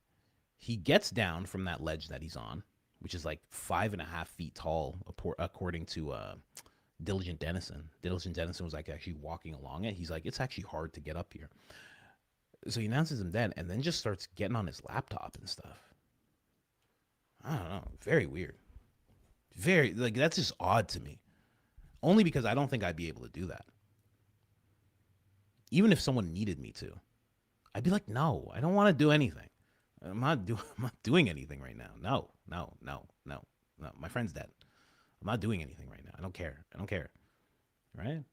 S1: he gets down from that ledge that he's on, which is like 5.5 feet tall, according to Diligent Dennison. Diligent Dennison was like actually walking along it. He's like, it's actually hard to get up here. So he announces him dead and then just starts getting on his laptop and stuff. I don't know. Very weird. Very, like, that's just odd to me. Only because I don't think I'd be able to do that. Even if someone needed me to. I'd be like, no, I don't want to do anything. I'm not doing anything right now. No. My friend's dead. I'm not doing anything right now. I don't care. Right?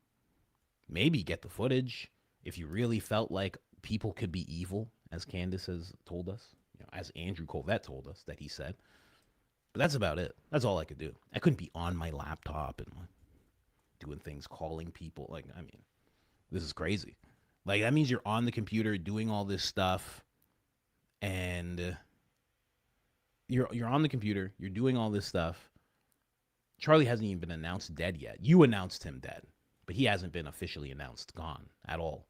S1: Maybe get the footage if you really felt like people could be evil, as Candace has told us, as Andrew Colvett told us that he said. But that's about it. That's all I could do. I couldn't be on my laptop and doing things, calling people. Like, I mean, this is crazy. Like, that means you're on the computer doing all this stuff, and you're on the computer, you're doing all this stuff. Charlie hasn't even been announced dead yet. You announced him dead, but he hasn't been officially announced gone at all.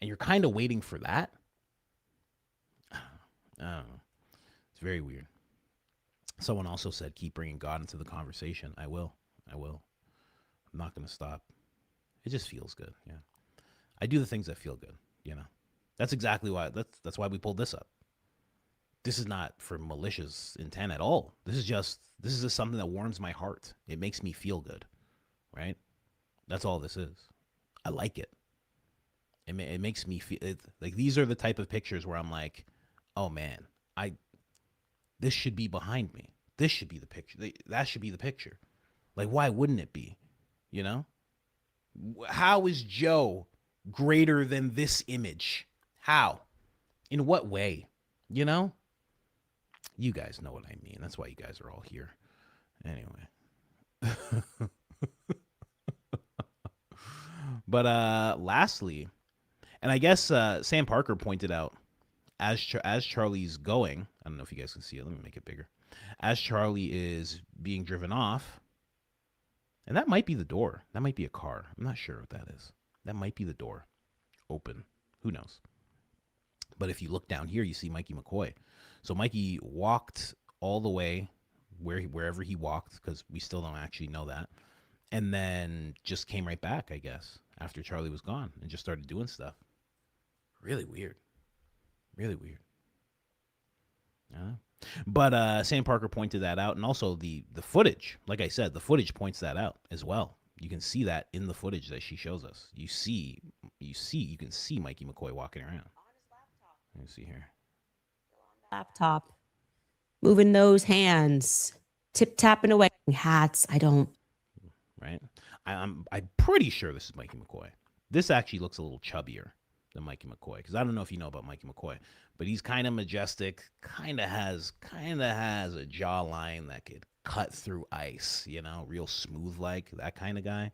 S1: And you're kind of waiting for that. I don't know. It's very weird. Someone also said, keep bringing God into the conversation. I will. I'm not going to stop. It just feels good. Yeah. I do the things that feel good, That's exactly why. That's why we pulled this up. This is not for malicious intent at all. This is just something that warms my heart. It makes me feel good, right? That's all this is. I like it. It makes me feel like these are the type of pictures where I'm like, oh man, this should be behind me. This should be the picture. That should be the picture. Like, why wouldn't it be? You know? How is Joe greater than this image? How? In what way? You know? You guys know what I mean. That's why you guys are all here. Anyway. But lastly, and I guess Sam Parker pointed out as Charlie's going, I don't know if you guys can see it. Let me make it bigger. As Charlie is being driven off, and that might be the door. That might be a car. I'm not sure what that is. That might be the door. Open. Who knows? But if you look down here, you see Mikey McCoy. So Mikey walked all the way wherever he walked, because we still don't actually know that. And then just came right back, I guess, after Charlie was gone, and just started doing stuff. Really weird. Really weird. But Sam Parker pointed that out, and also the footage. Like I said, the footage points that out as well. You can see that in the footage that she shows us. You can see Mikey McCoy walking around. Let me see here.
S3: Laptop, moving those hands, tip tapping away hats. I don't.
S1: Right. I'm pretty sure this is Mikey McCoy. This actually looks a little chubbier than Mikey McCoy, because I don't know if you know about Mikey McCoy, but he's kind of majestic, kind of has a jawline that could cut through ice, you know, real smooth, like that kind of guy.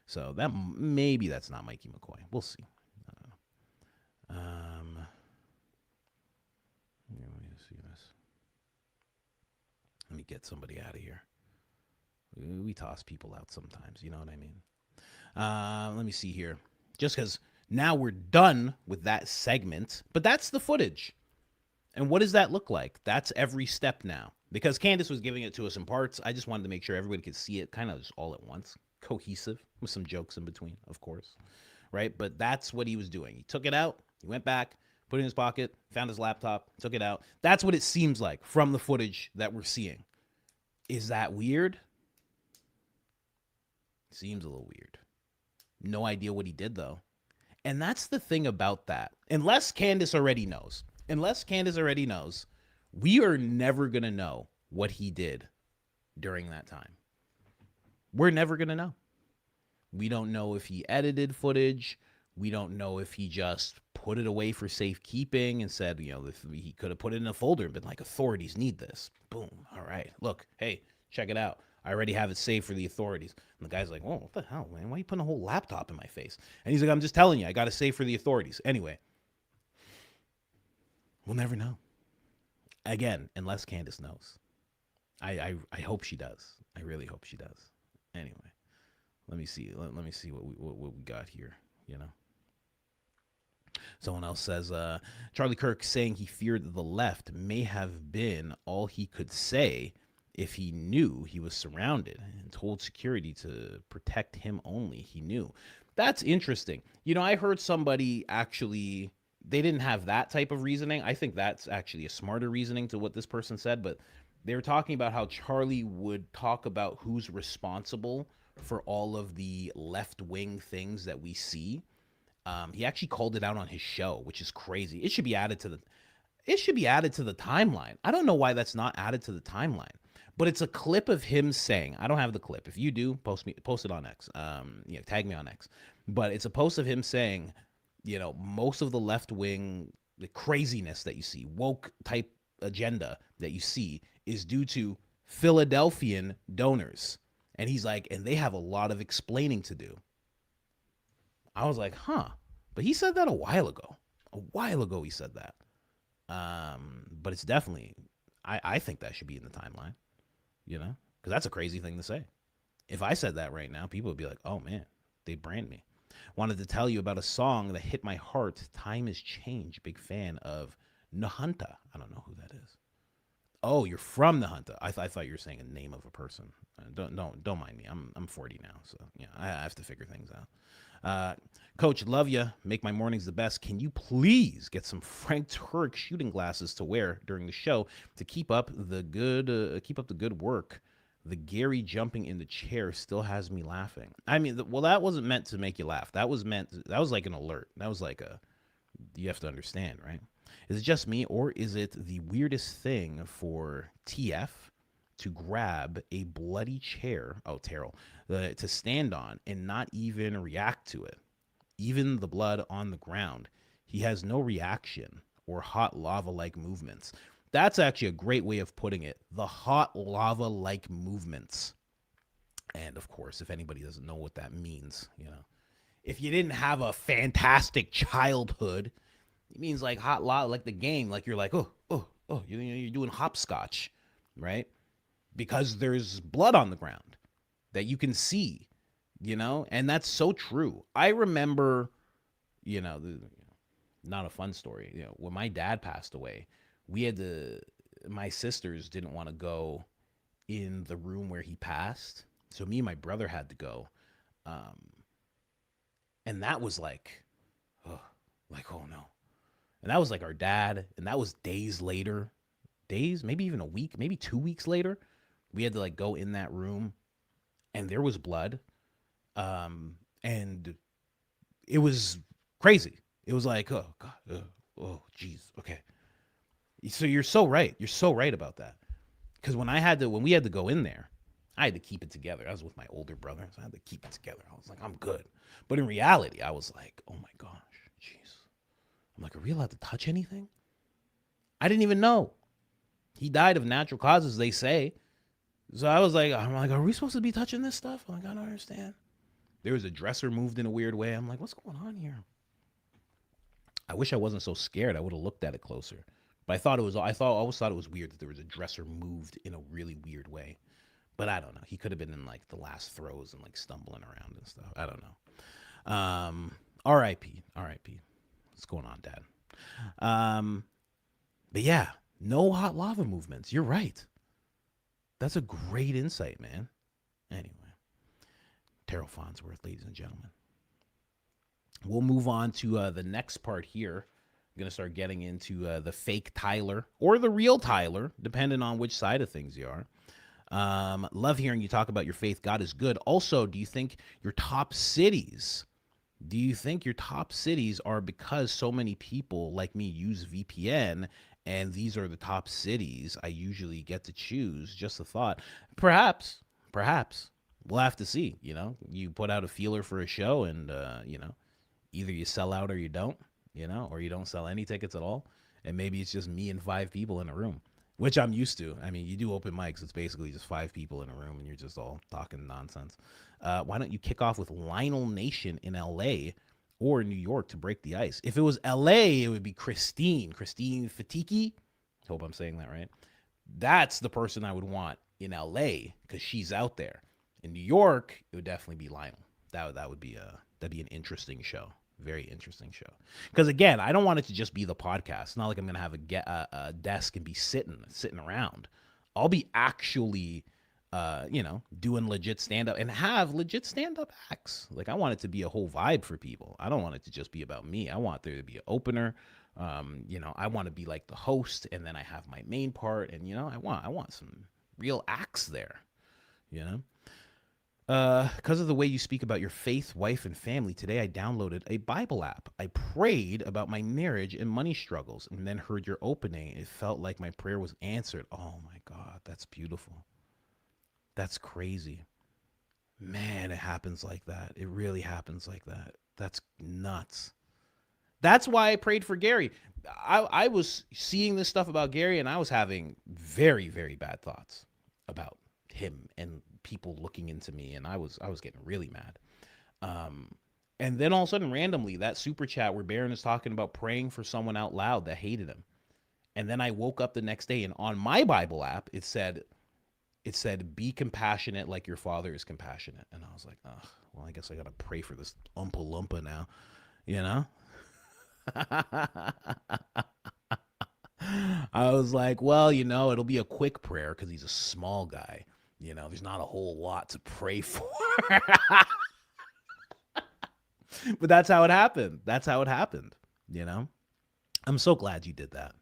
S1: So that maybe that's not Mikey McCoy. We'll see. Let me see this. Let me get somebody out of here. We toss people out sometimes, you know what I mean? Let me see here. Just because now we're done with that segment, but that's the footage. And what does that look like? That's every step now. Because Candace was giving it to us in parts, I just wanted to make sure everybody could see it kind of just all at once. Cohesive, with some jokes in between, of course. Right? But that's what he was doing. He took it out, he went back, put it in his pocket, found his laptop, took it out. That's what it seems like from the footage that we're seeing. Is that weird? Seems a little weird. No idea what he did, though. And that's the thing about that. Unless Candace already knows, we are never going to know what he did during that time. We're never going to know. We don't know if he edited footage. We don't know if he just put it away for safekeeping and said, you know, he could have put it in a folder and been like, authorities need this. Boom. All right. Look, hey, check it out. I already have it saved for the authorities. And the guy's like, whoa, what the hell, man? Why are you putting a whole laptop in my face? And he's like, I'm just telling you, I got to save for the authorities. Anyway, we'll never know. Again, unless Candace knows. I hope she does. I really hope she does. Anyway, let me see. Let me see what we got here, you know. Someone else says, Charlie Kirk saying he feared the left may have been all he could say if he knew he was surrounded and told security to protect him only. He knew. That's interesting. You know, I heard somebody actually, they didn't have that type of reasoning. I think that's actually a smarter reasoning to what this person said, but they were talking about how Charlie would talk about who's responsible for all of the left-wing things that we see. He actually called it out on his show, which is crazy. It should be added to the timeline. I don't know why that's not added to the timeline. But it's a clip of him saying, I don't have the clip. If you do, post it on X. Tag me on X. But it's a post of him saying, you know, most of the left wing, the craziness that you see, woke type agenda that you see is due to Philadelphian donors. And he's like, and they have a lot of explaining to do. I was like, huh. But he said that a while ago. A while ago he said that. But it's definitely, I think that should be in the timeline. You know, because that's a crazy thing to say. If I said that right now, people would be like, oh, man, they'd brand me. Wanted to tell you about a song that hit my heart. Time has changed. Big fan of Nahunta. I don't know who that is. Oh, you're from Nahunta. I thought you were saying a name of a person. Don't mind me. I'm 40 now, so yeah, I have to figure things out. Coach, love ya. Make my mornings the best. Can you please get some Frank Turk shooting glasses to wear during the show to keep up the good work The Gary jumping in the chair still has me laughing. I mean, well, that wasn't meant to make you laugh. That was like an alert. That was like you have to understand, right? Is it just me, or is it the weirdest thing for TF to grab a bloody chair, Terrell, to stand on and not even react to it? Even the blood on the ground, he has no reaction or hot lava-like movements. That's actually a great way of putting it. The hot lava-like movements. And of course, if anybody doesn't know what that means, if you didn't have a fantastic childhood, it means like hot lava, like the game, like you're like, you're doing hopscotch, right? Because there's blood on the ground that you can see, and that's so true. I remember, not a fun story, when my dad passed away, my sisters didn't want to go in the room where he passed. So me and my brother had to go. And that was like, oh no. And that was like our dad. And that was days later, maybe even a week, maybe 2 weeks later, we had to like go in that room and there was blood. And it was crazy. It was like, oh God, oh geez. Okay. So you're so right. You're so right about that. Because when we had to go in there, I had to keep it together. I was with my older brother, so I had to keep it together. I was like, I'm good. But in reality, I was like, oh my gosh, jeez. I'm like, are we allowed to touch anything? I didn't even know. He died of natural causes, they say. So I'm like, are we supposed to be touching this stuff? I'm like, I don't understand. There was a dresser moved in a weird way. I'm like, what's going on here? I wish I wasn't so scared. I would have looked at it closer. But I always thought it was weird that there was a dresser moved in a really weird way. But I don't know. He could have been in like the last throes and like stumbling around and stuff. I don't know. R.I.P. What's going on, Dad? But yeah, no hot lava movements. You're right. That's a great insight, man. Anyway, Terrell Farnsworth, ladies and gentlemen. We'll move on to the next part here. I'm going to start getting into the fake Tyler or the real Tyler, depending on which side of things you are. Love hearing you talk about your faith. God is good. Also, do you think your top cities are because so many people like me use VPN and these are the top cities I usually get to choose? Just a thought. Perhaps. We'll have to see. You put out a feeler for a show and, either you sell out or you don't, or you don't sell any tickets at all. And maybe it's just me and 5 people in a room, which I'm used to. I mean, you do open mics, it's basically just 5 people in a room and you're just all talking nonsense. Why don't you kick off with Lionel Nation in LA or New York to break the ice? If it was LA, it would be Christine Fatiki. Hope I'm saying that right. That's the person I would want in LA because she's out there. In New York, it would definitely be Lionel. That'd be an interesting show. Very interesting show. Because again, I don't want it to just be the podcast. It's not like I'm gonna have a desk and be sitting around. I'll be actually, doing legit stand up and have legit stand up acts. Like I want it to be a whole vibe for people. I don't want it to just be about me. I want there to be an opener. I want to be like the host, and then I have my main part, and I want some real acts there. Because of the way you speak about your faith, wife, and family, today I downloaded a Bible app. I prayed about my marriage and money struggles and then heard your opening. It felt like my prayer was answered. Oh my God, that's beautiful. That's crazy. Man, it happens like that. It really happens like that. That's nuts. That's why I prayed for Gary. I was seeing this stuff about Gary and I was having very, very bad thoughts about him and people looking into me, and I was getting really mad. And then all of a sudden, randomly, that super chat where Barron is talking about praying for someone out loud that hated him. And then I woke up the next day, and on my Bible app, it said, be compassionate like your father is compassionate. And I was like, oh, well, I guess I got to pray for this Oompa Loompa now, I was like, well, it'll be a quick prayer because he's a small guy. There's not a whole lot to pray for. But that's how it happened. I'm so glad you did that.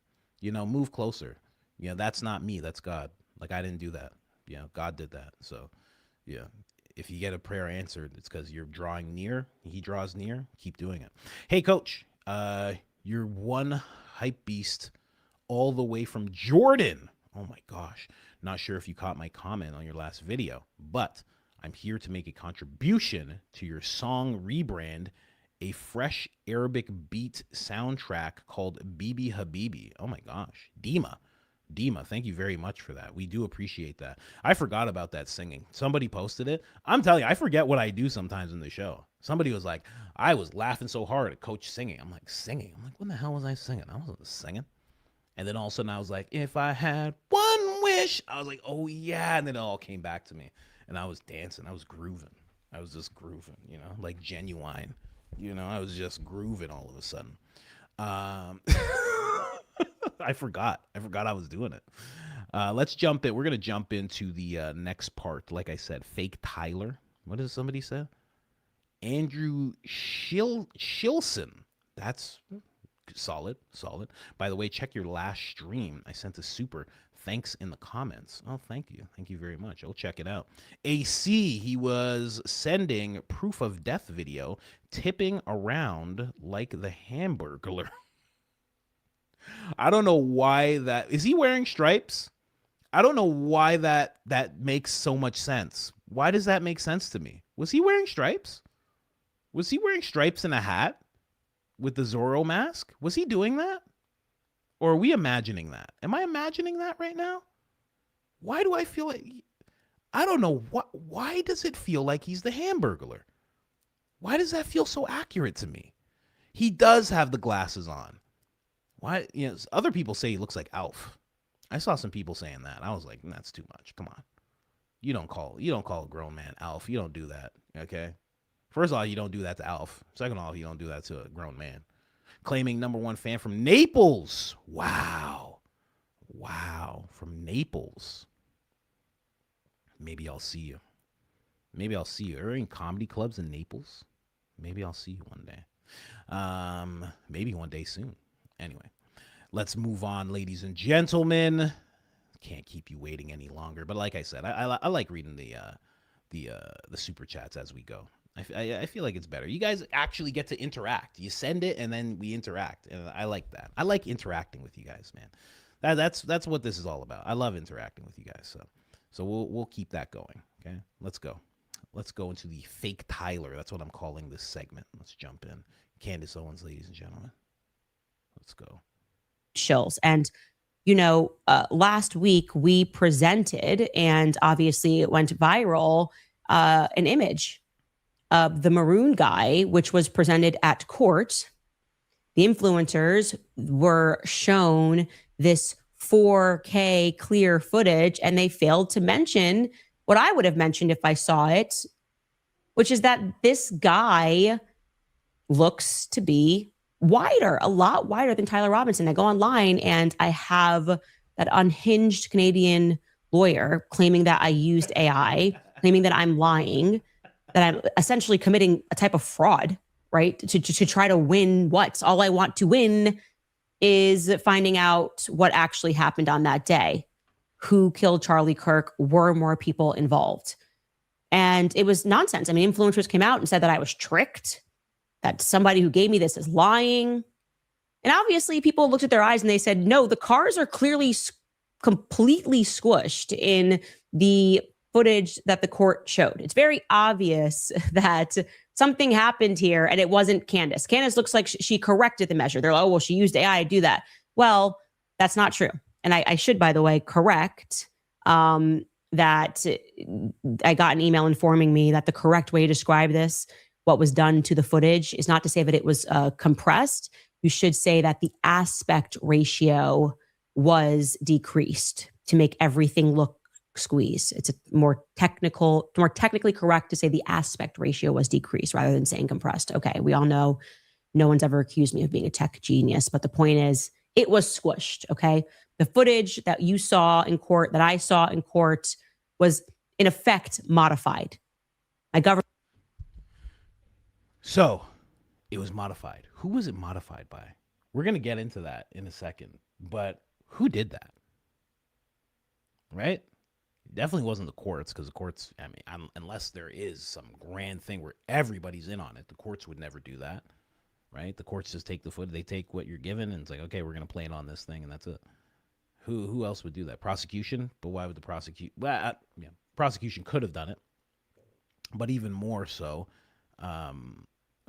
S1: Move closer. That's not me. That's God. Like, I didn't do that. Yeah, God did that. So, yeah, if you get a prayer answered, it's because you're drawing near. He draws near. Keep doing it. Hey, Coach, you're one hype beast all the way from Jordan. Oh my gosh. Not sure if you caught my comment on your last video, but I'm here to make a contribution to your song rebrand, a fresh Arabic beat soundtrack called Bibi Habibi. Oh my gosh. Dima, thank you very much for that. We do appreciate that. I forgot about that singing. Somebody posted it. I'm telling you, I forget what I do sometimes in the show. Somebody was like, I was laughing so hard at Coach singing. I'm like, singing? I'm like, what the hell was I singing? I wasn't singing. And then all of a sudden I was like, if I had one wish, I was like, oh yeah. And then it all came back to me. And I was dancing. I was grooving. I was just grooving, like Genuine. I was just grooving all of a sudden. I forgot I was doing it. Let's jump in. We're going to jump into the next part. Like I said, fake Tyler. What does somebody say? Andrew Shilson. That's solid. By the way, check your last stream. I sent a super thanks in the comments. Oh, thank you. Thank you very much. I'll check it out. AC, he was sending proof of death video, tipping around like the Hamburglar. I don't know why that is. He wearing stripes? I don't know why that makes so much sense. Why does that make sense to me? Was he wearing stripes? Was he wearing stripes and a hat with the Zorro mask? Was he doing that? Or are we imagining that? Am I imagining that right now? Why do I feel like, I don't know why does it feel like he's the Hamburglar? Why does that feel so accurate to me? He does have the glasses on. Why? Other people say he looks like Alf. I saw some people saying that. I was like, that's too much. Come on. You don't call a grown man Alf. You don't do that. Okay. First of all, you don't do that to Alf. Second of all, you don't do that to a grown man. Claiming -- fan from Naples. Wow. From Naples. Maybe I'll see you. Are there any comedy clubs in Naples? Maybe I'll see you one day. Maybe one day soon. Anyway, let's move on, ladies and gentlemen. Can't keep you waiting any longer. But like I said, I like reading the super chats as we go. I feel like it's better. You guys actually get to interact. You send it and then we interact, and I like that. I like interacting with you guys, man. That's what this is all about. I love interacting with you guys. So we'll keep that going. Okay, let's go. Let's go into the fake Tyler. That's what I'm calling this segment. Let's jump in. Candace Owens, ladies and gentlemen. Let's go.
S3: Chills. And, last week we presented, and obviously it went viral, an image of the maroon guy, which was presented at court. The influencers were shown this 4K clear footage, and they failed to mention what I would have mentioned if I saw it, which is that this guy looks to be a lot wider than Tyler Robinson. I go online and I have that unhinged Canadian lawyer claiming that I used AI, claiming that I'm lying, that I'm essentially committing a type of fraud, right? To try to win what? All I want to win is finding out what actually happened on that day. Who killed Charlie Kirk? Were more people involved? And it was nonsense. I mean, influencers came out and said that I was tricked, that somebody who gave me this is lying. And obviously people looked at their eyes and they said, no, the cars are clearly completely squished in the footage that the court showed. It's very obvious that something happened here and it wasn't Candace. Candace looks like she corrected the measure. They're like, oh, well, she used AI to do that. Well, that's not true. And I should, by the way, correct that I got an email informing me that the correct way to describe this, what was done to the footage, is not to say that it was compressed. You should say that the aspect ratio was decreased to make everything look squeezed. It's a more technically correct to say the aspect ratio was decreased rather than saying compressed. Okay, we all know no one's ever accused me of being a tech genius, but the point is it was squished, okay? The footage that you saw in court, that I saw in court, was in effect modified. My government.
S1: So it was modified. Who was it modified by? We're going to get into that in a second, but who did that? Right? Definitely wasn't the courts, because the courts, I mean, unless there is some grand thing where everybody's in on it, the courts would never do that, right? The courts just take the footage, they take what you're given, and it's like, okay, we're gonna play it on this thing, and that's it. Who else would do that? Prosecution, but why would the prosecution could have done it, but even more so,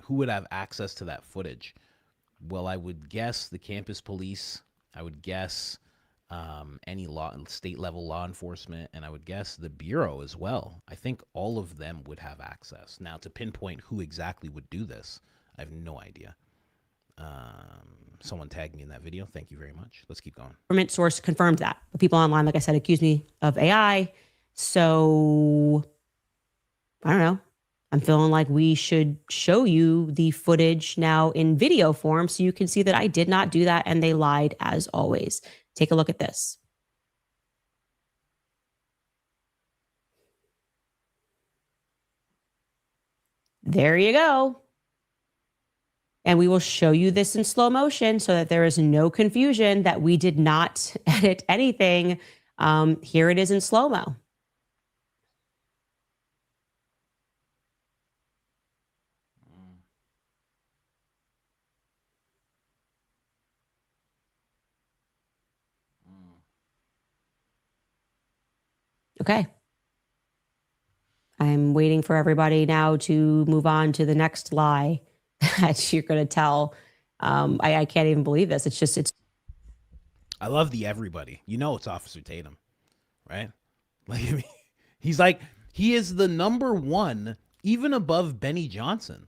S1: who would have access to that footage? Well, I would guess the campus police. I would guess any state level law enforcement, and I would guess the bureau as well. I think all of them would have access. Now, to pinpoint who exactly would do this, I have no idea. Someone tagged me in that video. Thank you very much. Let's keep going.
S3: Government source confirmed that. But people online, like I said, accuse me of AI. So I don't know. I'm feeling like we should show you the footage now in video form so you can see that I did not do that and they lied as always. Take a look at this. There you go. And we will show you this in slow motion so that there is no confusion that we did not edit anything. Here it is in slow-mo. Okay. I'm waiting for everybody now to move on to the next lie that you're going to tell. I can't even believe this. It's.
S1: I love the everybody. You know, it's Officer Tatum, right? Like, I mean, he's like, he is the number one, even above Benny Johnson.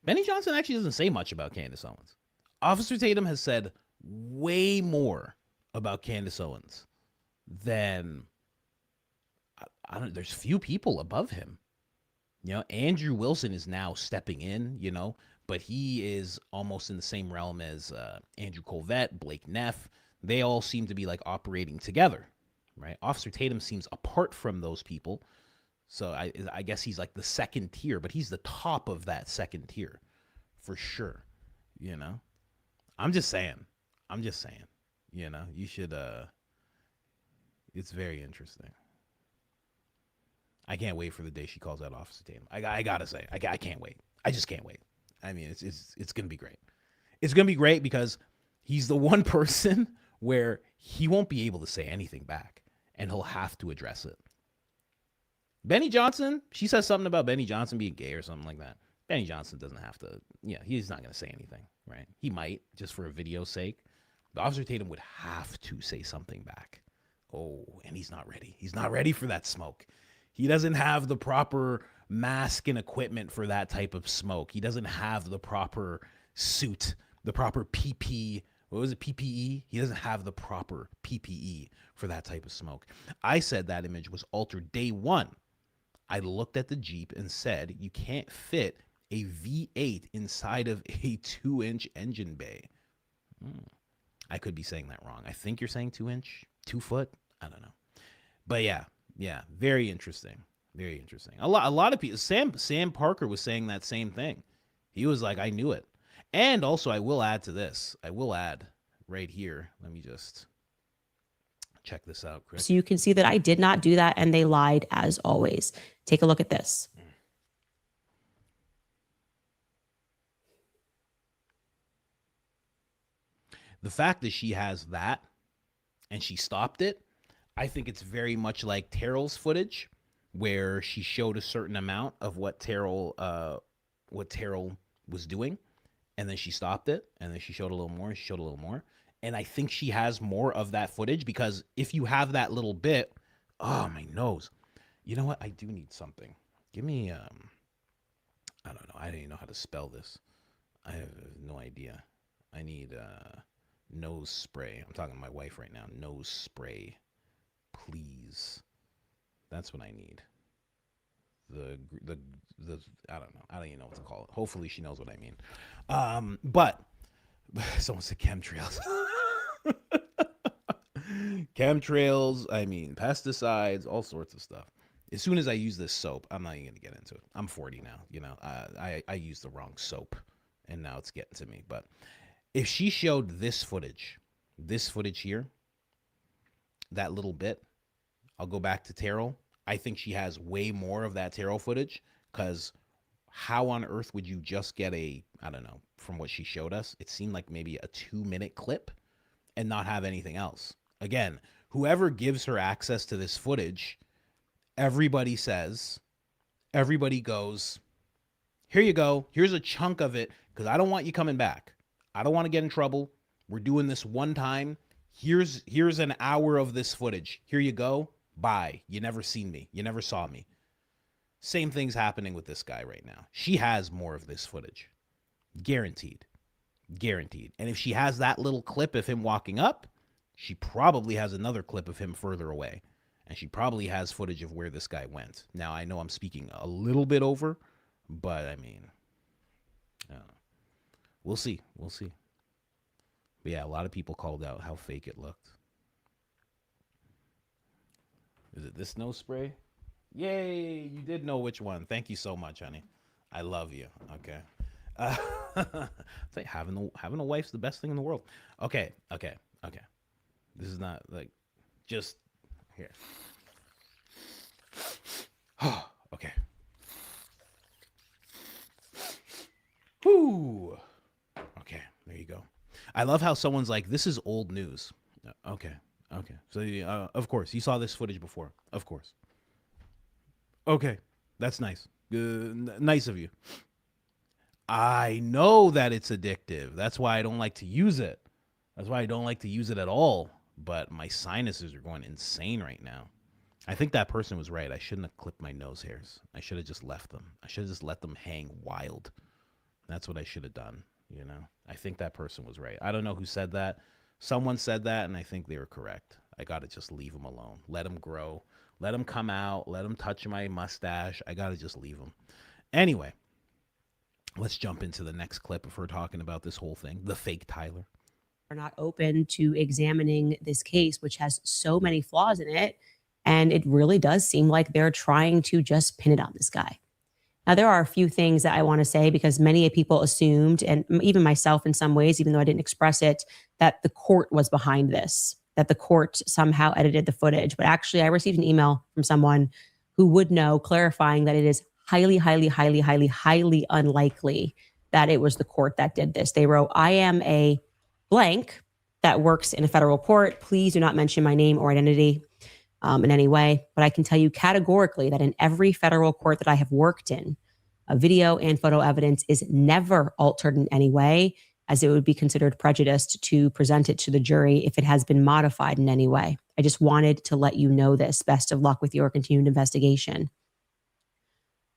S1: Benny Johnson actually doesn't say much about Candace Owens. Officer Tatum has said way more about Candace Owens than I don't. There's few people above him. You know, Andrew Wilson is now stepping in, you know, but he is almost in the same realm as Andrew Colvette, Blake Neff. They all seem to be like operating together, right? Officer Tatum seems apart from those people. So I guess he's like the second tier, but he's the top of that second tier for sure. You know, I'm just saying, you know, you should, it's very interesting. I can't wait for the day she calls out Officer Tatum. I gotta say, I can't wait. I just can't wait. I mean, it's gonna be great. It's gonna be great because he's the one person where he won't be able to say anything back, and he'll have to address it. Benny Johnson, she says something about Benny Johnson being gay or something like that. Benny Johnson doesn't have to. Yeah, he's not gonna say anything, right? He might just for a video's sake. But Officer Tatum would have to say something back. Oh, and he's not ready. He's not ready for that smoke. He doesn't have the proper mask and equipment for that type of smoke. He doesn't have the proper suit, the proper PP. What was it? PPE? He doesn't have the proper PPE for that type of smoke. I said that image was altered day one. I looked at the Jeep and said, you can't fit a V8 inside of a 2-inch engine bay. I could be saying that wrong. I think you're saying 2-inch, 2 foot. I don't know. But yeah, very interesting. Very interesting. A lot of people. Sam Parker was saying that same thing. He was like, I knew it. And also, I will add to this. I will add right here. Let me just check this out, Chris.
S3: So you can see that I did not do that, and they lied as always. Take a look at this.
S1: The fact that she has that and she stopped it, I think it's very much like Terrell's footage, where she showed a certain amount of what Terrell was doing, and then she stopped it, and then she showed a little more, and she showed a little more. And I think she has more of that footage, because if you have that little bit, oh, my nose. You know what? I do need something. Give me, I don't know. I don't even know how to spell this. I have no idea. I need nose spray. I'm talking to my wife right now. Nose spray, please. That's what I need. The I don't know. I don't even know what to call it. Hopefully she knows what I mean. But someone said chemtrails. Chemtrails, I mean, pesticides, all sorts of stuff. As soon as I use this soap, I'm not even going to get into it. I'm 40 now, you know. I used the wrong soap, and now it's getting to me. But if she showed this footage here, that little bit, I'll go back to Terrell. I think she has way more of that Terrell footage, because how on earth would you just get I don't know, from what she showed us, it seemed like maybe a 2-minute clip and not have anything else. Again, whoever gives her access to this footage, everybody goes, here you go. Here's a chunk of it, because I don't want you coming back. I don't want to get in trouble. We're doing this one time. Here's an hour of this footage. Here you go. Bye. You never seen me. You never saw me. Same thing's happening with this guy right now. She has more of this footage. Guaranteed. Guaranteed. And if she has that little clip of him walking up, she probably has another clip of him further away. And she probably has footage of where this guy went. Now, I know I'm speaking a little bit over, but I mean, I don't know. We'll see. We'll see. But yeah, a lot of people called out how fake it looked. Is it this nose spray? Yay, you did know which one. Thank you so much, honey. I love you. Okay. It's like having a wife's the best thing in the world. Okay. This is not like just here. Okay. Whoo. Okay, there you go. I love how someone's like, this is old news. Okay. So, of course, you saw this footage before. Of course. Okay, that's nice. Nice of you. I know that it's addictive. That's why I don't like to use it. That's why I don't like to use it at all. But my sinuses are going insane right now. I think that person was right. I shouldn't have clipped my nose hairs. I should have just left them. I should have just let them hang wild. That's what I should have done, you know? I think that person was right. I don't know who said that. Someone said that, and I think they were correct. I got to just leave them alone. Let them grow. Let them come out. Let them touch my mustache. I got to just leave them. Anyway, let's jump into the next clip if we're talking about this whole thing. The fake Tyler.
S3: Are not open to examining this case, which has so many flaws in it. And it really does seem like they're trying to just pin it on this guy. Now, there are a few things that I want to say, because many people assumed, and even myself in some ways, even though I didn't express it, that the court was behind this, that the court somehow edited the footage. But actually, I received an email from someone who would know, clarifying that it is highly, highly, highly, highly, highly unlikely that it was the court that did this. They wrote, I am a blank that works in a federal court. Please do not mention my name or identity in any way. But I can tell you categorically that in every federal court that I have worked in, video and photo evidence is never altered in any way, as it would be considered prejudiced to present it to the jury if it has been modified in any way. I just wanted to let you know this. Best of luck with your continued investigation.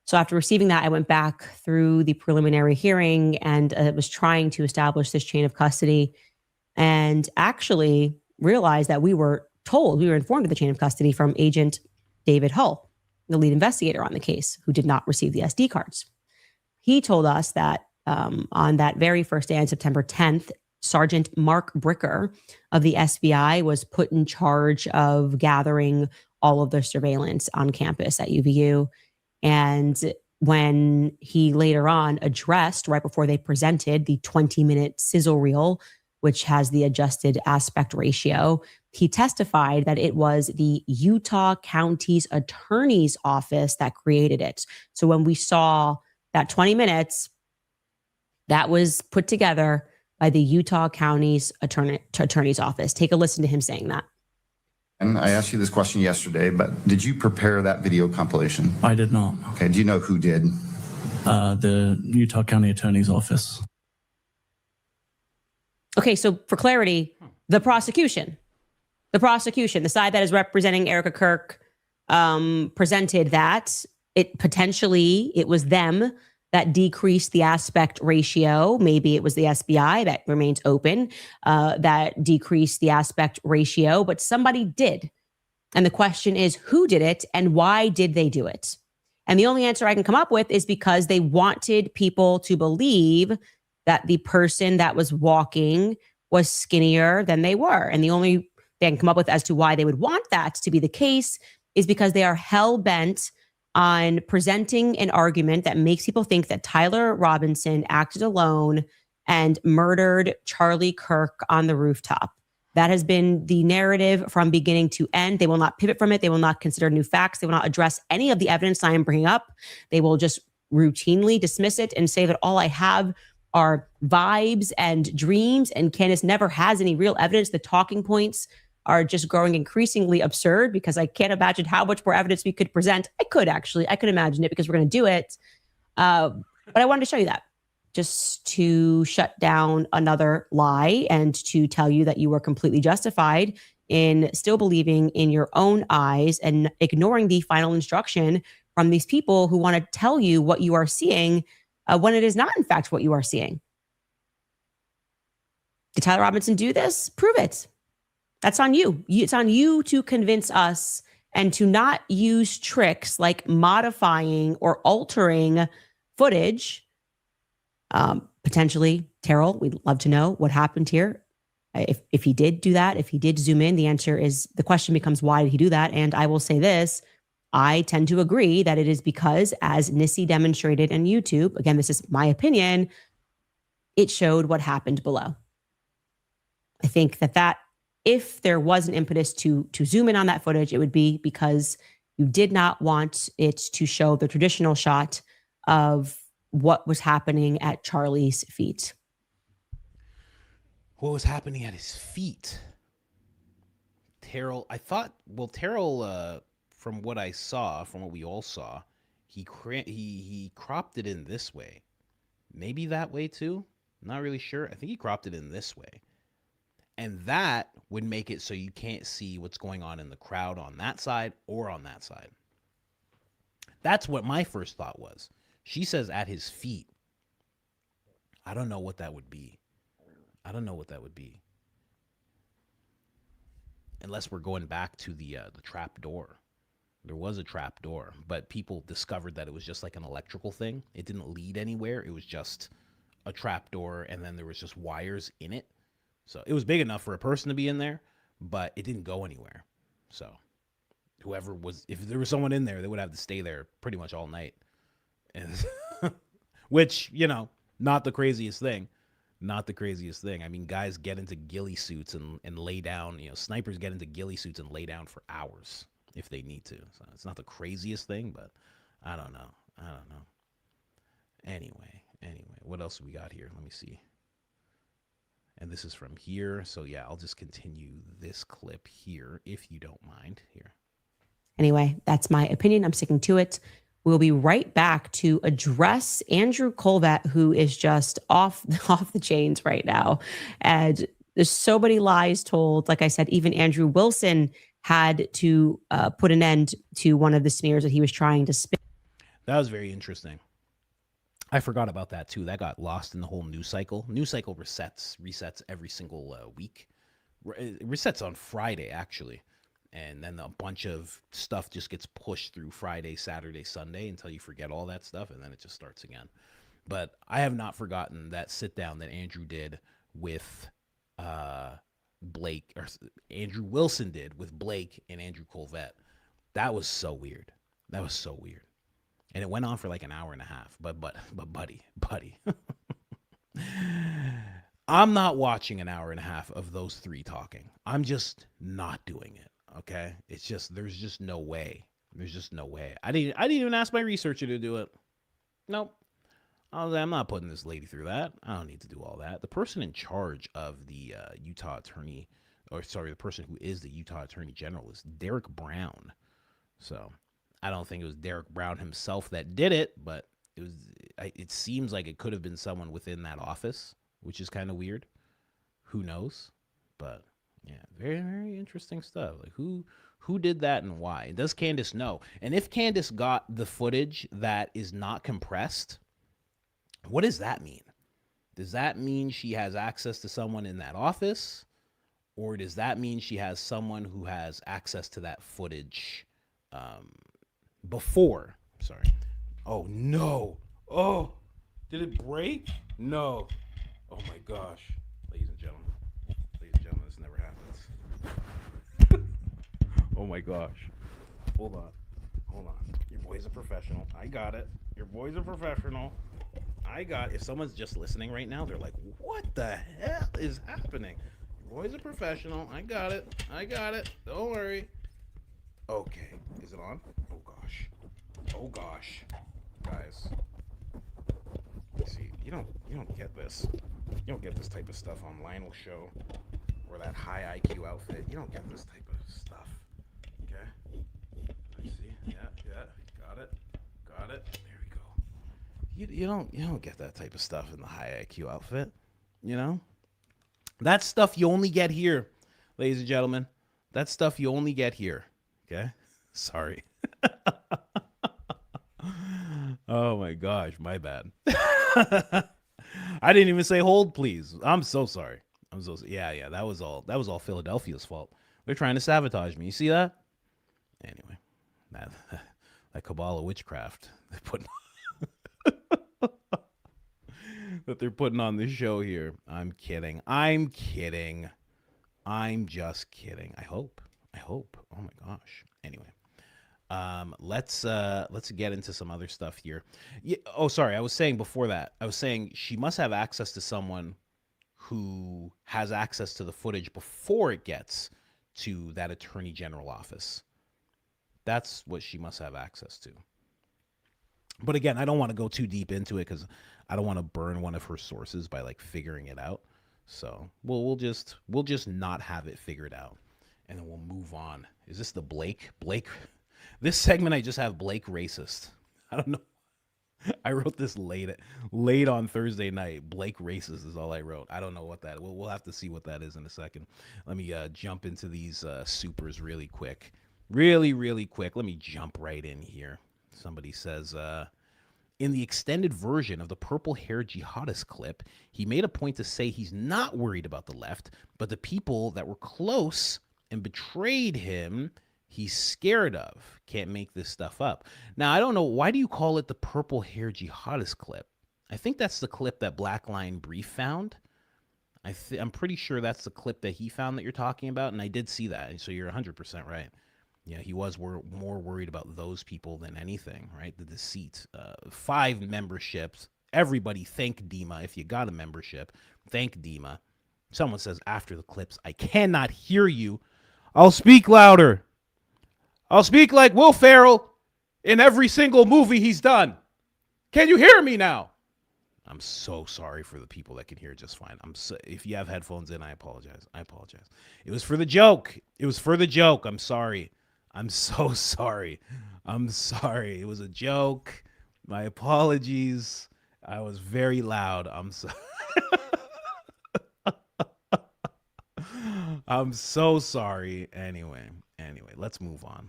S3: So after receiving that, I went back through the preliminary hearing and was trying to establish this chain of custody, and actually realized that we were informed of the chain of custody from Agent David Hull, the lead investigator on the case, who did not receive the SD cards. He told us that on that very first day, on September 10th, Sergeant Mark Bricker of the SBI was put in charge of gathering all of the surveillance on campus at UVU. And when he later on addressed, right before they presented the 20-minute sizzle reel, which has the adjusted aspect ratio, he testified that it was the Utah County's Attorney's Office that created it. So when we saw that 20 minutes, that was put together by the Utah County's Attorney's Office. Take a listen to him saying that.
S5: And I asked you this question yesterday, but did you prepare that video compilation?
S6: I did not.
S5: Okay, do you know who did?
S6: The Utah County Attorney's Office.
S3: Okay, so for clarity, the prosecution, the side that is representing Erica Kirk, presented that it was them that decreased the aspect ratio. Maybe it was the SBI that remains open, that decreased the aspect ratio, but somebody did. And the question is, who did it and why did they do it? And the only answer I can come up with is because they wanted people to believe that the person that was walking was skinnier than they were. And the only thing I can come up with as to why they would want that to be the case is because they are hell-bent on presenting an argument that makes people think that Tyler Robinson acted alone and murdered Charlie Kirk on the rooftop. That has been the narrative from beginning to end. They will not pivot from it. They will not consider new facts. They will not address any of the evidence I am bringing up. They will just routinely dismiss it and say that all I have are vibes and dreams, and Candace never has any real evidence. The talking points are just growing increasingly absurd because I can't imagine how much more evidence we could present. I could imagine it because we're going to do it. But I wanted to show you that just to shut down another lie and to tell you that you were completely justified in still believing in your own eyes and ignoring the final instruction from these people who want to tell you what you are seeing when it is not, in fact, what you are seeing. Did Tyler Robinson do this? Prove it. That's on you. It's on you to convince us and to not use tricks like modifying or altering footage. Potentially, Terrell, we'd love to know what happened here. If he did do that, if he did zoom in, the question becomes, why did he do that? And I will say this, I tend to agree that it is because, as Nissi demonstrated in YouTube, again, this is my opinion, it showed what happened below. I think that if there was an impetus to zoom in on that footage, it would be because you did not want it to show the traditional shot of what was happening at Charlie's feet.
S1: What was happening at his feet? Terrell, from what I saw, from what we all saw, he cropped it in this way. Maybe that way too? Not really sure. I think he cropped it in this way. And that would make it so you can't see what's going on in the crowd on that side or on that side. That's what my first thought was. She says at his feet. I don't know what that would be. Unless we're going back to the trap door. There was a trap door, but people discovered that it was just like an electrical thing. It didn't lead anywhere. It was just a trap door, and then there was just wires in it. So it was big enough for a person to be in there, but it didn't go anywhere. So if there was someone in there, they would have to stay there pretty much all night. And which, not the craziest thing. I mean, guys get into ghillie suits and lay down, snipers get into ghillie suits and lay down for hours if they need to. So it's not the craziest thing, but I don't know. Anyway, what else we got here? Let me see. And this is from here. So yeah, I'll just continue this clip here if you don't mind here.
S3: Anyway, that's my opinion. I'm sticking to it. We'll be right back to address Andrew Colvett, who is just off the chains right now. And there's so many lies told. Like I said, even Andrew Wilson had to put an end to one of the smears that he was trying to spin.
S1: That was very interesting. I forgot about that too. That got lost in the whole news cycle. News cycle resets every single week. It resets on Friday, actually. And then a bunch of stuff just gets pushed through Friday, Saturday, Sunday until you forget all that stuff, and then it just starts again. But I have not forgotten that sit down that Andrew did with Blake, or Andrew Wilson did with Blake and Andrew Colvett. That was so weird. And it went on for like an hour and a half. But buddy. I'm not watching an hour and a half of those three talking. I'm just not doing it. Okay, it's just there's just no way. I didn't even ask my researcher to do it. Nope. I'm not putting this lady through that. I don't need to do all that. The person in charge of the the person who is the Utah Attorney General is Derek Brown. So I don't think it was Derek Brown himself that did it, but it seems like it could have been someone within that office, which is kind of weird. Who knows? But yeah, very, very interesting stuff. Like who did that and why? Does Candace know? And if Candace got the footage that is not compressed, what does that mean? Does that mean she has access to someone in that office? Or does that mean she has someone who has access to that footage before? Sorry. Oh, no. Oh, did it break? No. Oh, my gosh. Ladies and gentlemen, this never happens. Oh, my gosh. Hold on. Your boy's a professional. I got it. If someone's just listening right now, they're like, what the hell is happening? Boy's a professional. I got it. Don't worry. Okay. Is it on? Oh gosh. Guys. See, you don't get this. You don't get this type of stuff on Lionel's show or that high IQ outfit. You don't get this type of stuff. Okay? Let's see. Yeah. Got it. There we go. You don't get that type of stuff in the high IQ outfit. You know? That stuff you only get here, ladies and gentlemen. That stuff you only get here. Okay? Sorry. Oh my gosh, my bad. I didn't even say hold, please. I'm so sorry. Yeah. That was all Philadelphia's fault. They're trying to sabotage me. You see that? Anyway, that Kabbalah witchcraft that they're putting on this show here. I'm kidding. I'm just kidding. I hope. Oh my gosh. Anyway. Let's get into some other stuff here. Yeah, sorry. I was saying before that, she must have access to someone who has access to the footage before it gets to that attorney general office. That's what she must have access to. But again, I don't want to go too deep into it because I don't want to burn one of her sources by like figuring it out. So we'll just not have it figured out, and then we'll move on. Is this the Blake? This segment, I just have Blake racist. I don't know. I wrote this late on Thursday night. Blake racist is all I wrote. I don't know what that. We'll have to see what that is in a second. Let me jump into these supers really quick. Really quick. Let me jump right in here. Somebody says, in the extended version of the purple-haired jihadist clip, he made a point to say he's not worried about the left, but the people that were close and betrayed him, he's scared of. Can't make this stuff up. Now, I don't know. Why do you call it the purple-haired jihadist clip? I think that's the clip that Black Line Brief found. I'm pretty sure that's the clip that he found that you're talking about, and I did see that, so you're 100% right. Yeah, he was more worried about those people than anything, right? The deceit. 5 memberships. Everybody thank Dima. If you got a membership, thank Dima. Someone says after the clips, I cannot hear you. I'll speak louder. I'll speak like Will Ferrell in every single movie he's done. Can you hear me now? I'm so sorry for the people that can hear just fine. If you have headphones in, I apologize. It was for the joke. I'm sorry. I'm so sorry. It was a joke. My apologies. I was very loud. I'm so I'm so sorry. Anyway, let's move on.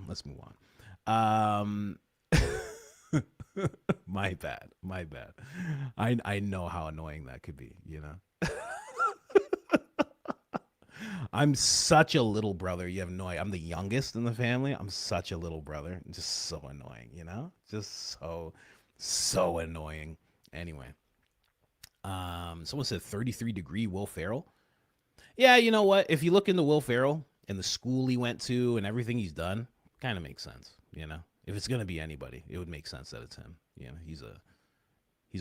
S1: My bad. I know how annoying that could be, you know. I'm such a little brother. You have no idea. I'm the youngest in the family. I'm such a little brother. Just so annoying, you know? Just so annoying. Anyway. Someone said 33-degree Will Ferrell. Yeah, you know what? If you look into Will Ferrell and the school he went to and everything he's done, kind of makes sense, you know? If it's going to be anybody, it would make sense that it's him. You know, he's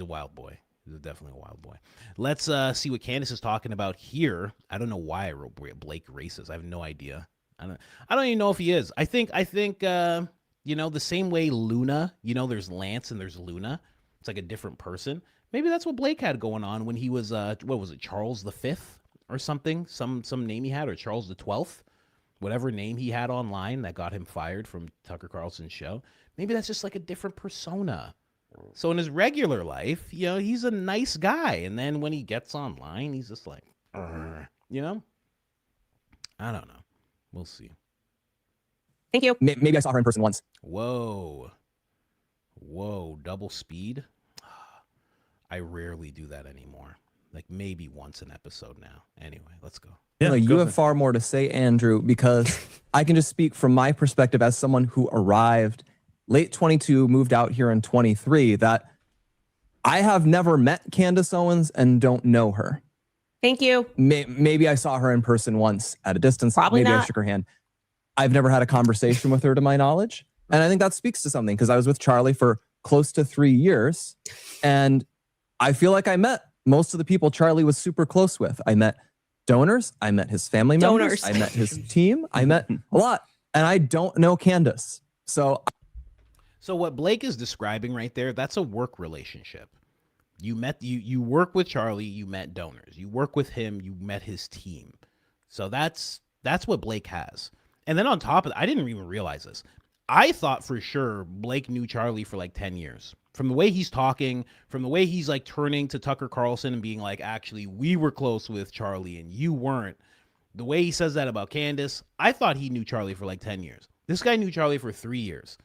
S1: a wild boy. He's definitely a wild boy. Let's see what Candace is talking about here. I don't know why I wrote Blake racist. I have no idea. I don't even know if he is. I think you know, the same way Luna, you know, there's Lance and there's Luna. It's like a different person. Maybe that's what Blake had going on when he was what was it, Charles V or something? Some name he had, or Charles XII, whatever name he had online that got him fired from Tucker Carlson's show. Maybe that's just like a different persona. So in his regular life, you know, he's a nice guy. And then when he gets online, he's just like, you know? I don't know. We'll see.
S3: Thank you.
S7: Maybe I saw her in person once.
S1: Whoa. Double speed? I rarely do that anymore. Like maybe once an episode now. Anyway, let's go.
S7: Yeah, you have far more to say, Andrew, because I can just speak from my perspective as someone who arrived late 22, moved out here in 23, that I have never met Candace Owens and don't know her.
S3: Thank you.
S7: Maybe I saw her in person once at a distance.
S3: Probably
S7: maybe
S3: not.
S7: I shook her hand. I've never had a conversation with her to my knowledge. And I think that speaks to something, because I was with Charlie for close to 3 years. And I feel like I met most of the people Charlie was super close with. I met donors. I met his family members.
S3: Donors.
S7: I met his team. I met a lot. And I don't know Candace. So
S1: what Blake is describing right there, that's a work relationship. You work with Charlie, you met donors. You work with him, you met his team. So that's what Blake has. And then on top of that, I didn't even realize this. I thought for sure Blake knew Charlie for like 10 years. From the way he's talking, from the way he's like turning to Tucker Carlson and being like, actually, we were close with Charlie and you weren't. The way he says that about Candace, I thought he knew Charlie for like 10 years. This guy knew Charlie for 3 years.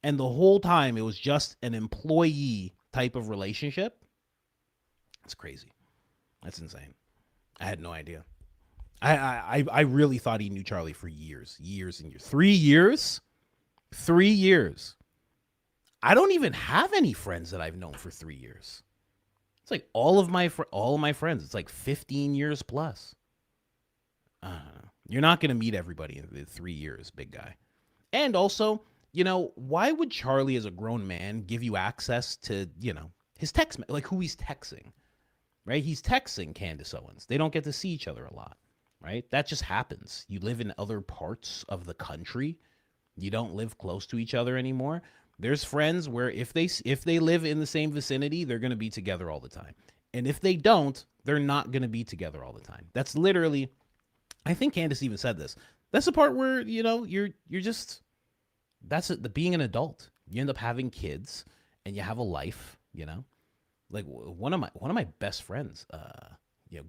S1: And the whole time it was just an employee type of relationship. It's crazy. That's insane. I had no idea. I really thought he knew Charlie for years and years. 3 years? 3 years. I don't even have any friends that I've known for 3 years. It's like all of my friends. It's like 15 years plus. I don't know. You're not going to meet everybody in 3 years, big guy. And also, why would Charlie as a grown man give you access to, his text, like who he's texting, right? He's texting Candace Owens. They don't get to see each other a lot, right? That just happens. You live in other parts of the country. You don't live close to each other anymore. There's friends where if they live in the same vicinity, they're going to be together all the time. And if they don't, they're not going to be together all the time. That's literally, I think Candace even said this. That's the part where, you're just, that's the being an adult. You end up having kids and you have a life, like one of my best friends,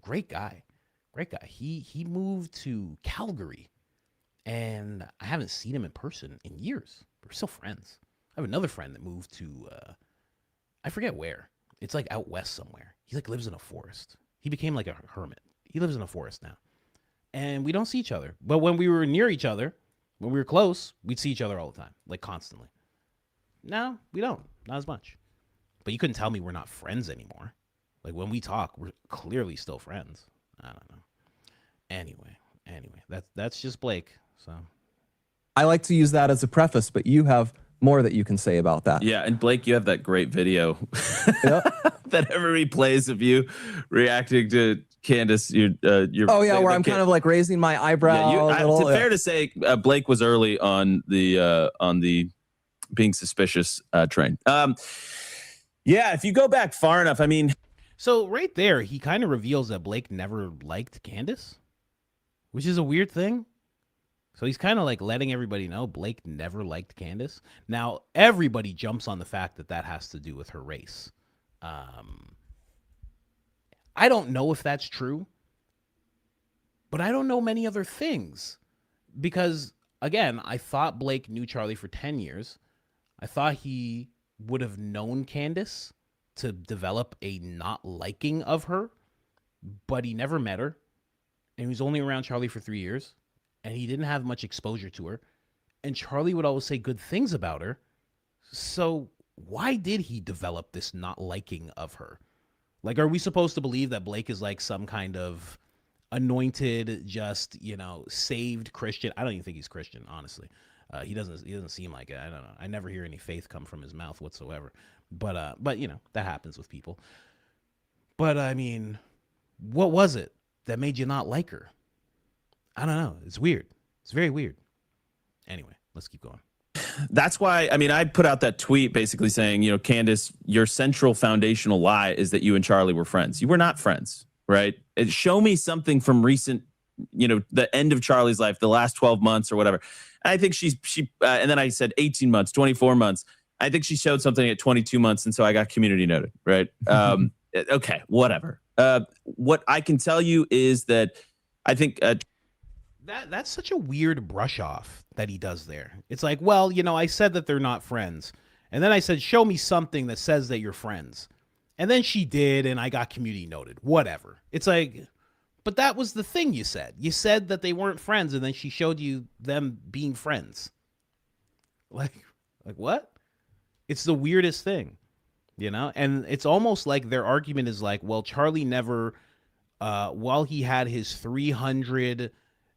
S1: great guy. He moved to Calgary and I haven't seen him in person in years. We're still friends. I have another friend that moved to, I forget where. It's like out west somewhere. He like lives in a forest. He became like a hermit. He lives in a forest now. And we don't see each other. But when we were near each other, when we were close, we'd see each other all the time, like constantly. Now, we don't. Not as much. But you couldn't tell me we're not friends anymore. Like when we talk, we're clearly still friends. I don't know. Anyway, that's just Blake. So
S7: I like to use that as a preface, but you have more that you can say about that.
S8: Yeah, and Blake, you have that great video that everybody plays of you reacting to Candace. Your
S7: oh yeah, where I'm kind of like raising my eyebrow.
S8: It's fair to say Blake was early on the being suspicious train. Yeah, if you go back far enough, I mean.
S1: So right there, he kind of reveals that Blake never liked Candace, which is a weird thing. So he's kind of like letting everybody know Blake never liked Candace. Now, everybody jumps on the fact that has to do with her race. I don't know if that's true, but I don't know many other things. Because, again, I thought Blake knew Charlie for 10 years. I thought he would have known Candace to develop a not liking of her, but he never met her. And he was only around Charlie for 3 years. And he didn't have much exposure to her. And Charlie would always say good things about her. So why did he develop this not liking of her? Like, are we supposed to believe that Blake is like some kind of anointed, just, saved Christian? I don't even think he's Christian, honestly. He doesn't seem like it. I don't know. I never hear any faith come from his mouth whatsoever. But that happens with people. But I mean, what was it that made you not like her? I don't know. It's weird. It's very weird. Anyway, let's keep going.
S8: That's why, I mean, I put out that tweet basically saying, Candace, your central foundational lie is that you and Charlie were friends. You were not friends, right? Show me something from recent, the end of Charlie's life, the last 12 months or whatever. I think she and then I said 18 months, 24 months. I think she showed something at 22 months. And so I got community noted, right? Okay, whatever. What I can tell you is that I think...
S1: That's such a weird brush off that he does there. It's like, well, I said that they're not friends. And then I said, show me something that says that you're friends. And then she did, and I got community noted. Whatever. It's like, but that was the thing you said. You said that they weren't friends, and then she showed you them being friends. Like what? It's the weirdest thing, And it's almost like their argument is like, well, Charlie never, while he had his 300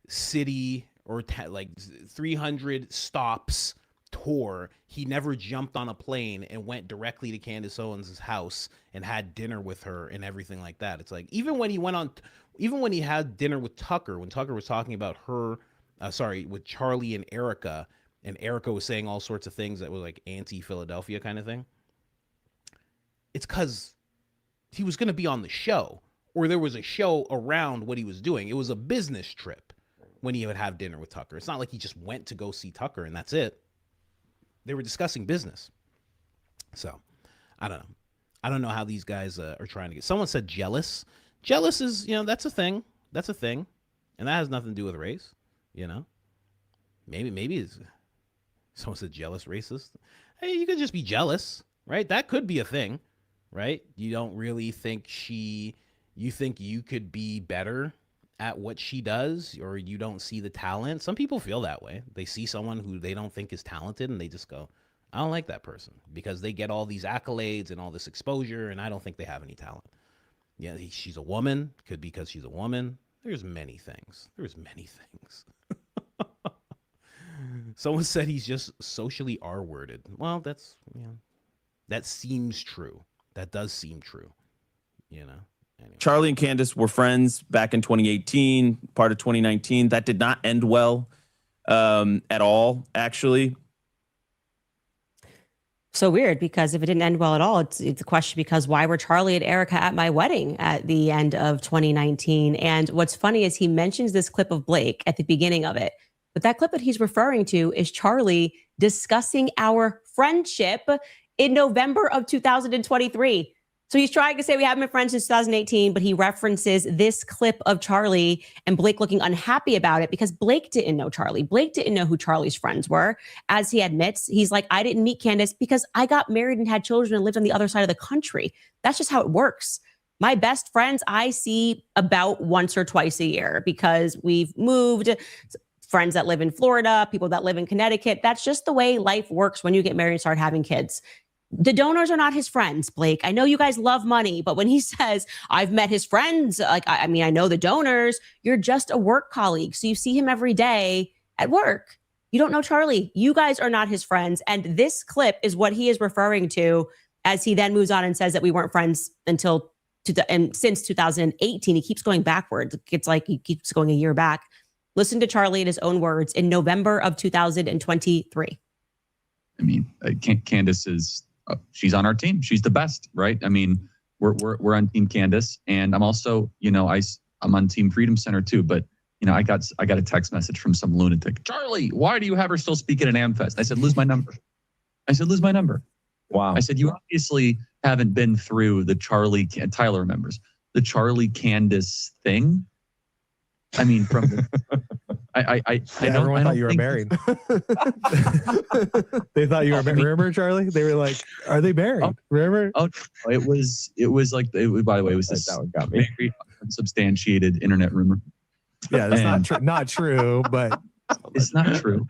S1: city or 300 stops tour, he never jumped on a plane and went directly to Candace Owens' house and had dinner with her and everything like that. It's like, even when he had dinner with Tucker, when Tucker was talking about her, with Charlie and Erica was saying all sorts of things that were like anti-Philadelphia kind of thing. It's because he was going to be on the show, or there was a show around what he was doing. It was a business trip when he would have dinner with Tucker. It's not like he just went to go see Tucker and that's it. They were discussing business. So, I don't know. I don't know how these guys are trying to get. Someone said jealous. Jealous is, that's a thing. That's a thing. And that has nothing to do with race, Maybe it's, someone said jealous racist. Hey, you could just be jealous, right? That could be a thing, right? You don't really think you think you could be better at what she does, or you don't see the talent. Some people feel that way. They see someone who they don't think is talented and they just go, I don't like that person because they get all these accolades and all this exposure and I don't think they have any talent. Yeah, she's a woman. Could be because she's a woman. There's many things. Someone said he's just socially R-worded. Well, that's, that seems true. That does seem true, Anyway.
S8: Charlie and Candace were friends back in 2018, part of 2019. That did not end well at all, actually.
S3: So weird, because if it didn't end well at all, it's a question, because why were Charlie and Erica at my wedding at the end of 2019? And what's funny is he mentions this clip of Blake at the beginning of it. But that clip that he's referring to is Charlie discussing our friendship in November of 2023. So he's trying to say we haven't been friends since 2018, but he references this clip of Charlie and Blake looking unhappy about it because Blake didn't know Charlie. Blake didn't know who Charlie's friends were. As he admits, he's like, I didn't meet Candace because I got married and had children and lived on the other side of the country. That's just how it works. My best friends I see about once or twice a year because we've moved. Friends that live in Florida, people that live in Connecticut. That's just the way life works when you get married and start having kids. The donors are not his friends, Blake. I know you guys love money, but when he says, I've met his friends, I know the donors, you're just a work colleague. So you see him every day at work. You don't know Charlie. You guys are not his friends. And this clip is what he is referring to as he then moves on and says that we weren't friends since 2018. He keeps going backwards. It's like he keeps going a year back. Listen to Charlie in his own words in November of 2023.
S9: Candace is, she's on our team. She's the best, right? We're on Team Candace, and I'm also, I'm on Team Freedom Center too. But I got a text message from some lunatic. Charlie, why do you have her still speaking at AmFest? I said, lose my number. Wow. I said, you obviously haven't been through the Charlie. Tyler remembers the Charlie Candace thing. From the,
S10: everyone thought you were married. They thought you were married. Remember, Charlie? They were like, "Are they married?" Remember?
S9: Oh, it was like. By the way, it was this very unsubstantiated internet rumor.
S10: Yeah, that's not true, but
S9: it's not true.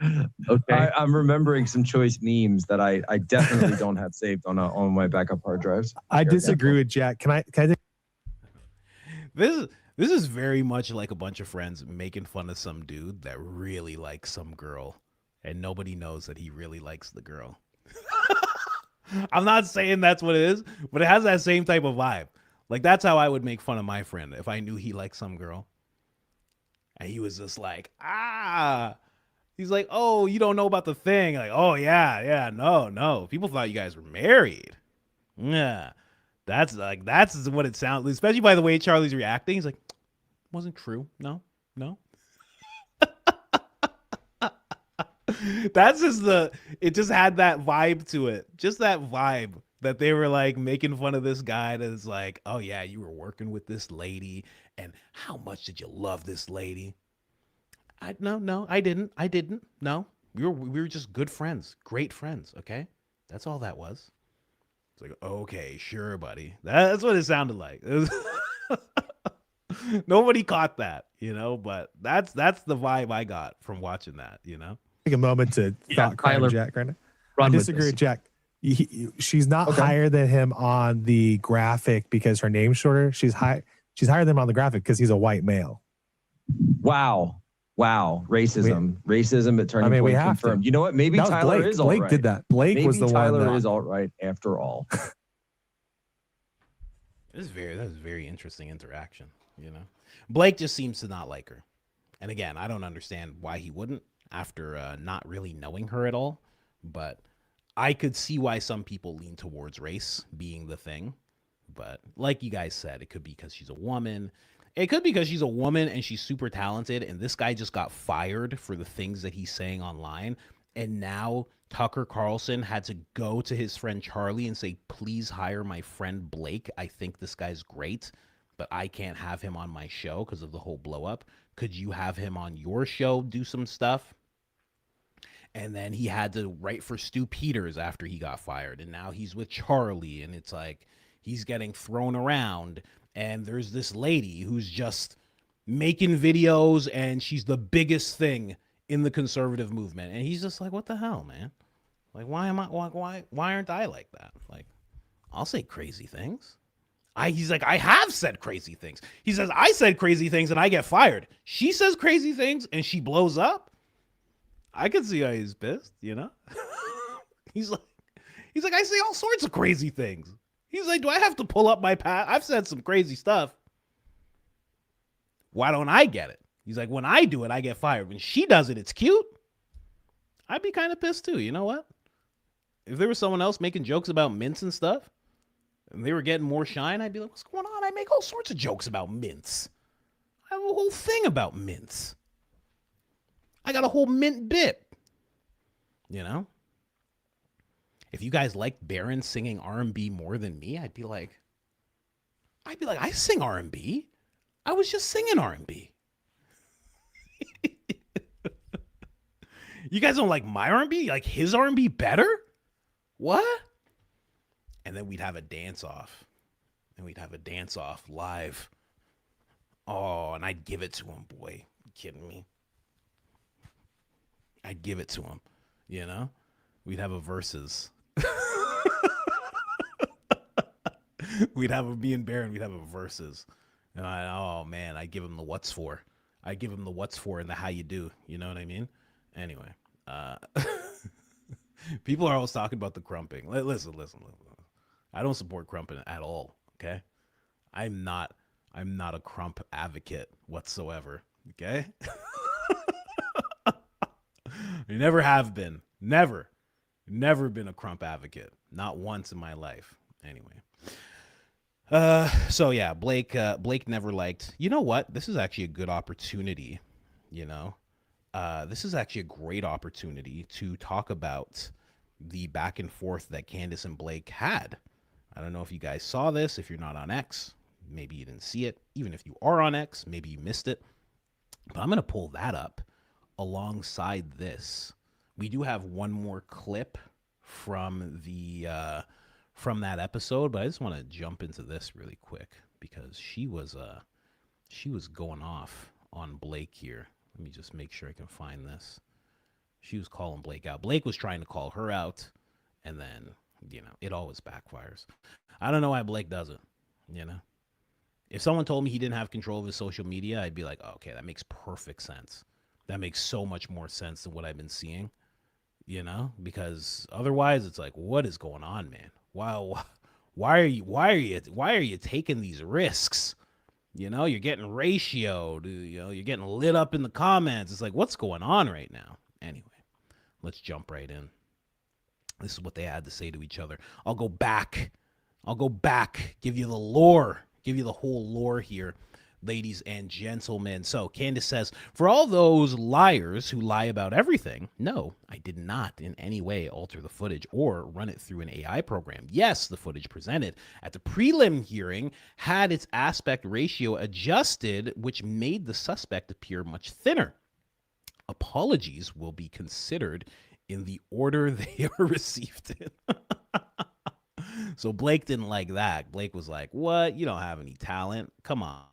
S9: Okay,
S11: I'm remembering some choice memes that I definitely don't have saved on my backup hard drives.
S10: I disagree with Jack. Can I
S1: This is very much like a bunch of friends making fun of some dude that really likes some girl, and nobody knows that he really likes the girl. I'm not saying that's what it is, but it has that same type of vibe. Like, that's how I would make fun of my friend if I knew he liked some girl. And he was just like, He's like, oh, you don't know about the thing. Like, oh, yeah, no. People thought you guys were married. Yeah. That's what it sounds, especially by the way Charlie's reacting. He's like, wasn't true. No. That's just it just had that vibe to it. Just that vibe that they were like making fun of this guy that's like, oh yeah, you were working with this lady, and how much did you love this lady? No, I didn't. No, we were just good friends, great friends. Okay, that's all that was. It's like, okay, sure, buddy. That's what it sounded like. Nobody caught that, but that's the vibe I got from watching that,
S10: Take a moment to thought crime Jack right now. I disagree with Jack. She's not higher than him on the graphic because her name's shorter. She's higher than him on the graphic because he's a white male.
S11: Wow. Wow, racism. It turned
S10: I mean,
S11: into
S10: we
S11: a
S10: have
S11: confirmed.
S10: to.
S11: You know what? Maybe
S10: That was
S11: Tyler
S10: Blake.
S11: is all
S10: Blake
S11: right.
S10: did that. Blake
S11: Maybe
S10: was the
S11: Tyler
S10: one that
S11: is all right after all.
S1: That's very interesting interaction, you know. Blake just seems to not like her. And again, I don't understand why he wouldn't after not really knowing her at all, but I could see why some people lean towards race being the thing. But like you guys said, it could be because she's a woman. It could be because she's a woman and she's super talented, and this guy just got fired for the things that he's saying online. And now Tucker Carlson had to go to his friend Charlie and say, please hire my friend Blake. I think this guy's great, but I can't have him on my show because of the whole blow up. Could you have him on your show, do some stuff? And then he had to write for Stu Peters after he got fired. And now he's with Charlie, and it's like he's getting thrown around. And there's this lady who's just making videos, and she's the biggest thing in the conservative movement. And he's just like, what the hell, man? Like, why aren't I like that? Like, I'll say crazy things. He's like, I have said crazy things. He says, I said crazy things and I get fired. She says crazy things and she blows up. I can see how he's pissed, you know? He's like, I say all sorts of crazy things. He's like, do I have to pull up my past? I've said some crazy stuff. Why don't I get it? He's like, when I do it, I get fired. When she does it, it's cute. I'd be kind of pissed too. You know what? If there was someone else making jokes about mints and stuff, and they were getting more shine, I'd be like, what's going on? I make all sorts of jokes about mints. I have a whole thing about mints. I got a whole mint bit. You know? If you guys like Baron singing R&B more than me, I'd be like, I sing R&B. I was just singing R&B. You guys don't like my R&B? You like his R&B better? What? And then we'd have a dance off. And we'd have a dance off live. Oh, and I'd give it to him, boy. You kidding me? I'd give it to him. You know? We'd have a versus. Me and Baron, we'd have a versus. And oh man, I'd give him the what's for. I'd give him the what's for and the how you do. You know what I mean? Anyway, people are always talking about the crumping. Listen. I don't support crumping at all. Okay, I'm not a crump advocate whatsoever. Okay, I never have been. Never been a crump advocate. Not once in my life. Anyway. So yeah, Blake never liked, you know what? This is actually a good opportunity, you know? This is actually a great opportunity to talk about the back and forth that Candace and Blake had. I don't know if you guys saw this. If you're not on X, maybe you didn't see it. Even if you are on X, maybe you missed it. But I'm going to pull that up alongside this. We do have one more clip from that episode, but I just want to jump into this really quick because she was going off on Blake here. Let me just make sure I can find this. She was calling Blake out. Blake was trying to call her out, and then, you know, it always backfires. I don't know why Blake does it, you know? If someone told me he didn't have control of his social media, I'd be like, oh, okay, that makes perfect sense. That makes so much more sense than what I've been seeing, you know? Because otherwise, it's like, what is going on, man? Wow, why are you taking these risks? You know, you're getting ratioed, you know, you're getting lit up in the comments. It's like, what's going on right now? Anyway, let's jump right in. This is what they had to say to each other. I'll go back, give you the lore, give you the whole lore here, ladies and gentlemen. So Candace says, for all those liars who lie about everything, no, I did not in any way alter the footage or run it through an AI program. Yes, the footage presented at the prelim hearing had its aspect ratio adjusted, which made the suspect appear much thinner. Apologies will be considered in the order they are received in. So Blake didn't like that. Blake was like, what? You don't have any talent. Come on.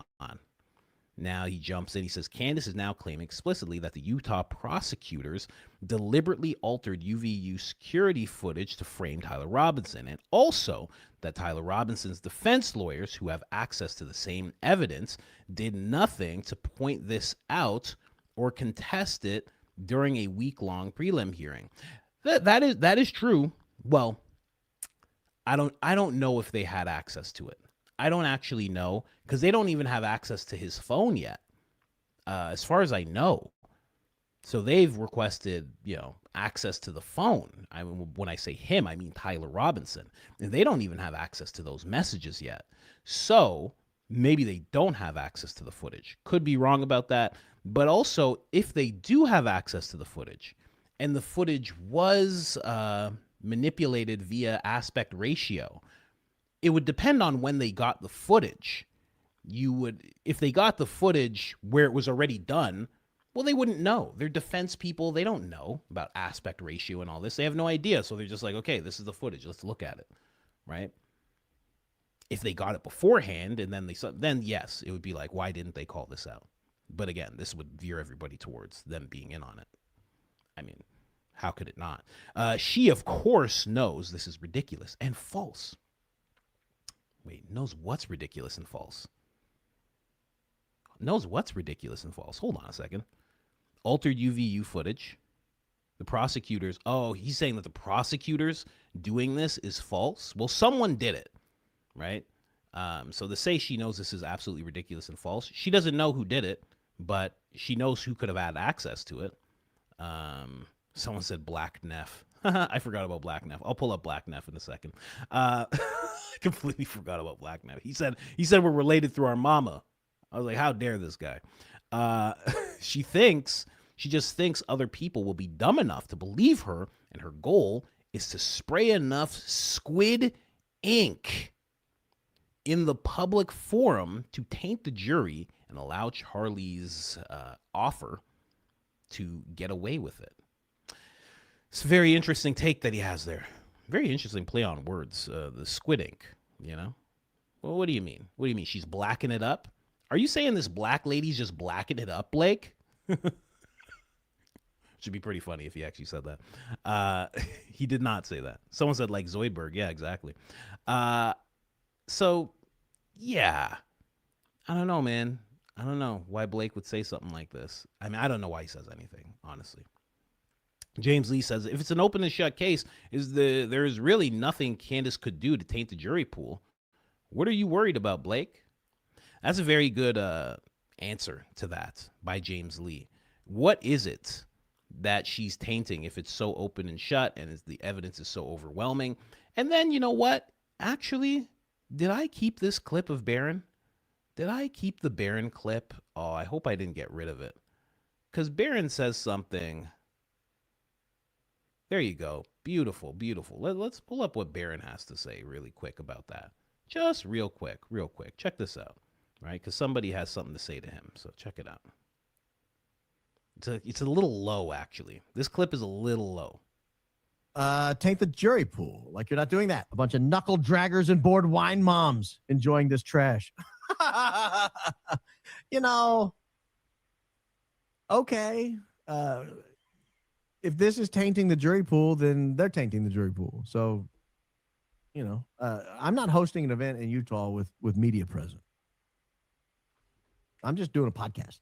S1: Now he jumps in. He says, Candace is now claiming explicitly that the Utah prosecutors deliberately altered UVU security footage to frame Tyler Robinson, and also that Tyler Robinson's defense lawyers, who have access to the same evidence, did nothing to point this out or contest it during a week-long prelim hearing. That is true. Well, I don't know if they had access to it. I don't actually know because they don't even have access to his phone yet, as far as I know. So they've requested, access to the phone. When I say him, I mean Tyler Robinson. And they don't even have access to those messages yet. So maybe they don't have access to the footage. Could be wrong about that. But also, if they do have access to the footage, and the footage was manipulated via aspect ratio, it would depend on when they got the footage. If they got the footage where it was already done, well, they wouldn't know. They're defense people. They don't know about aspect ratio and all this. They have no idea. So they're just like, okay, this is the footage. Let's look at it, right? If they got it beforehand and then yes, it would be like, why didn't they call this out? But again, this would veer everybody towards them being in on it. I mean, how could it not? She, of course, knows this is ridiculous and false. Wait, knows what's ridiculous and false? Knows what's ridiculous and false. Hold on a second. Altered UVU footage. The prosecutors. Oh, he's saying that the prosecutors doing this is false. Well, someone did it, right? So to say she knows this is absolutely ridiculous and false, she doesn't know who did it, but she knows who could have had access to it. Someone said Black Neff. I forgot about Black Neff. I'll pull up Black Neff in a second. I completely forgot about Black Neff. He said we're related through our mama. I was like, how dare this guy? She just thinks other people will be dumb enough to believe her, and her goal is to spray enough squid ink in the public forum to taint the jury and allow Charlie's offer to get away with it. It's a very interesting take that he has there. Very interesting play on words, the squid ink, Well, what do you mean? What do you mean? She's blacking it up? Are you saying this black lady's just blacking it up, Blake? Should be pretty funny if he actually said that. He did not say that. Someone said like Zoidberg. Yeah, exactly. So, yeah. I don't know, man. I don't know why Blake would say something like this. I mean, I don't know why he says anything, honestly. James Lee says, if it's an open and shut case, there is really nothing Candace could do to taint the jury pool. What are you worried about, Blake? That's a very good answer to that by James Lee. What is it that she's tainting if it's so open and shut and the evidence is so overwhelming? And then, you know what? Actually, did I keep this clip of Barron? Did I keep the Barron clip? Oh, I hope I didn't get rid of it. Because Barron says something. There you go. Beautiful, beautiful. Let's pull up what Barron has to say really quick about that. Just real quick. Check this out. Right? Because somebody has something to say to him. So check it out. It's a little low, actually. This clip is a little low.
S12: Taint the jury pool. Like you're not doing that. A bunch of knuckle draggers and bored wine moms enjoying this trash. Okay. If this is tainting the jury pool, then they're tainting the jury pool. So, I'm not hosting an event in Utah with media present. I'm just doing a podcast.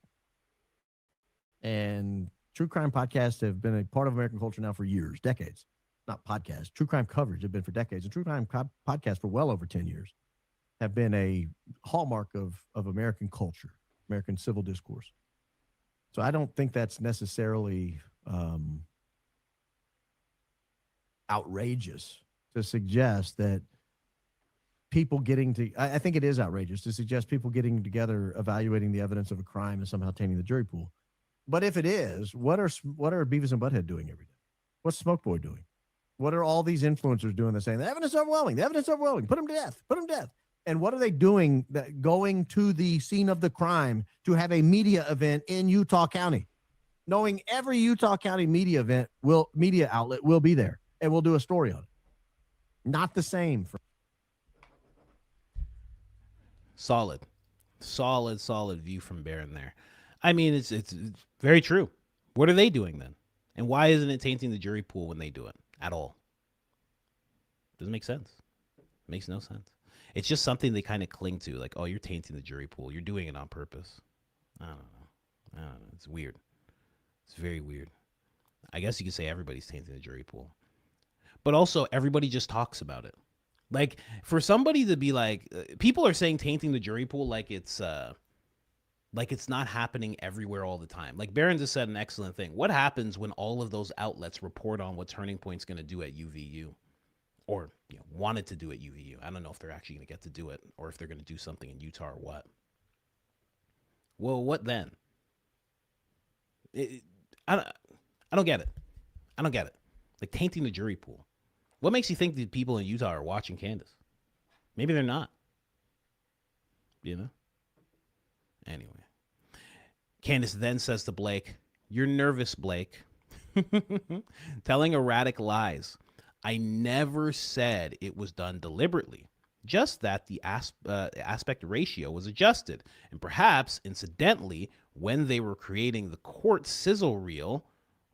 S12: And true crime podcasts have been a part of American culture now for years, decades. Not podcasts. True crime coverage have been for decades. And true crime podcasts for well over 10 years have been a hallmark of American culture, American civil discourse. So I don't think that's necessarily outrageous to suggest that I think it is outrageous to suggest people getting together, evaluating the evidence of a crime and somehow tainting the jury pool. But if it is, what are Beavis and Butthead doing every day? What's Smoke Boy doing? What are all these influencers doing? They're saying the evidence is overwhelming. The evidence is overwhelming. Put him to death. Put him to death. And what are they doing? Going to the scene of the crime to have a media event in Utah County, knowing every Utah County media outlet will be there and we'll do a story on it. Not the same.
S1: Solid view from Barron there. I mean, it's very true. What are they doing then? And why isn't it tainting the jury pool when they do it at all? Doesn't make sense. Makes no sense. It's just something they kind of cling to, like, oh, you're tainting the jury pool. You're doing it on purpose. I don't know. It's weird. It's very weird. I guess you could say everybody's tainting the jury pool. But also, everybody just talks about it. Like, for somebody to be like, people are saying tainting the jury pool like it's not happening everywhere all the time. Like, Barron just said an excellent thing. What happens when all of those outlets report on what Turning Point's going to do at UVU? Or, wanted to do at UVU. I don't know if they're actually going to get to do it, or if they're going to do something in Utah or what. Well, what then? I don't get it. I don't get it. Like, tainting the jury pool. What makes you think that people in Utah are watching Candace? Maybe they're not. Anyway. Candace then says to Blake, "You're nervous, Blake." Telling erratic lies. "I never said it was done deliberately. Just that the aspect ratio was adjusted. And perhaps, incidentally, when they were creating the court sizzle reel,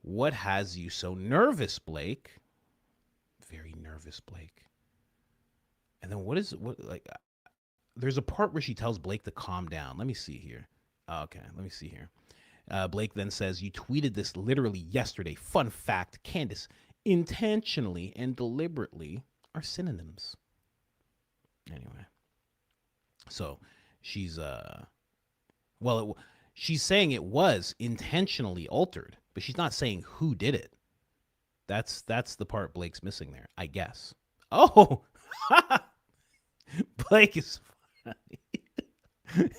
S1: what has you so nervous, Blake?" Very nervous, Blake. And then there's a part where she tells Blake to calm down. Let me see here. Okay, let me see here. Blake then says, "You tweeted this literally yesterday. Fun fact, Candace, intentionally and deliberately are synonyms." Anyway. So she's she's saying it was intentionally altered, but she's not saying who did it. That's the part Blake's missing there, I guess. Oh, Blake is funny.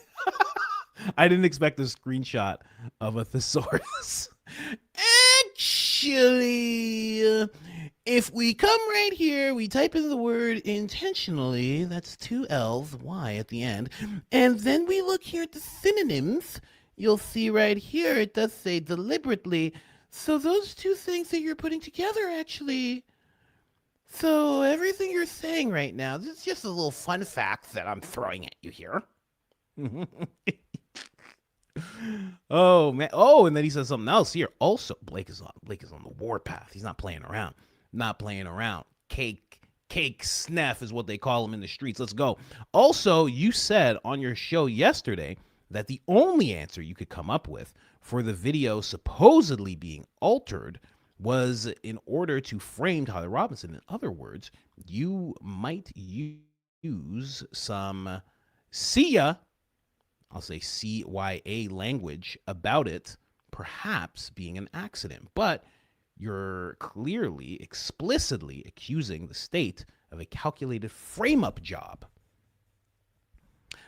S1: I didn't expect a screenshot of a thesaurus. Actually, if we come right here, we type in the word intentionally, that's 2 L's, Y at the end, and then we look here at the synonyms, you'll see right here it does say deliberately. So those two things that you're putting together, actually. So everything you're saying right now, this is just a little fun fact that I'm throwing at you here. Oh, man. Oh, and then he says something else here. Also, Blake is on the warpath. He's not playing around. Not playing around. Cake sniff is what they call him in the streets. Let's go. Also, you said on your show yesterday that the only answer you could come up with for the video supposedly being altered was in order to frame Tyler Robinson. In other words, you might use some I'll say CYA language about it, perhaps being an accident. But you're clearly, explicitly accusing the state of a calculated frame-up job.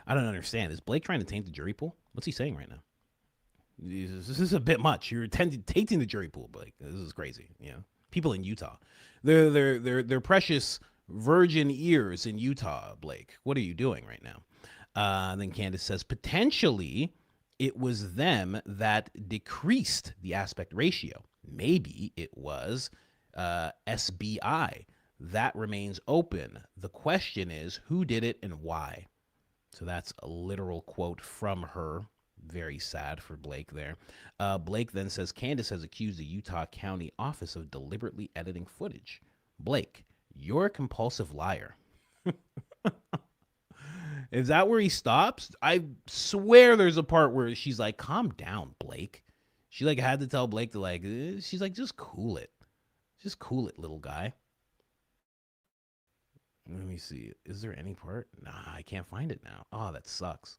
S1: I don't understand. Is Blake trying to taint the jury pool? What's he saying right now? This is a bit much. You're tainting the jury pool, Blake. This is crazy. People in Utah, they're precious virgin ears in Utah, Blake. What are you doing right now? Then Candace says, potentially it was them that decreased the aspect ratio. Maybe it was SBI. That remains open. The question is, who did it and why? So that's a literal quote from her. Very sad for Blake there. Blake then says, Candace has accused the Utah County Office of deliberately editing footage. Blake, you're a compulsive liar. Is that where he stops? I swear there's a part where she's like, calm down, Blake. She had to tell Blake to she's like, just cool it. Just cool it, little guy. Let me see. Is there any part? Nah, I can't find it now. Oh, that sucks.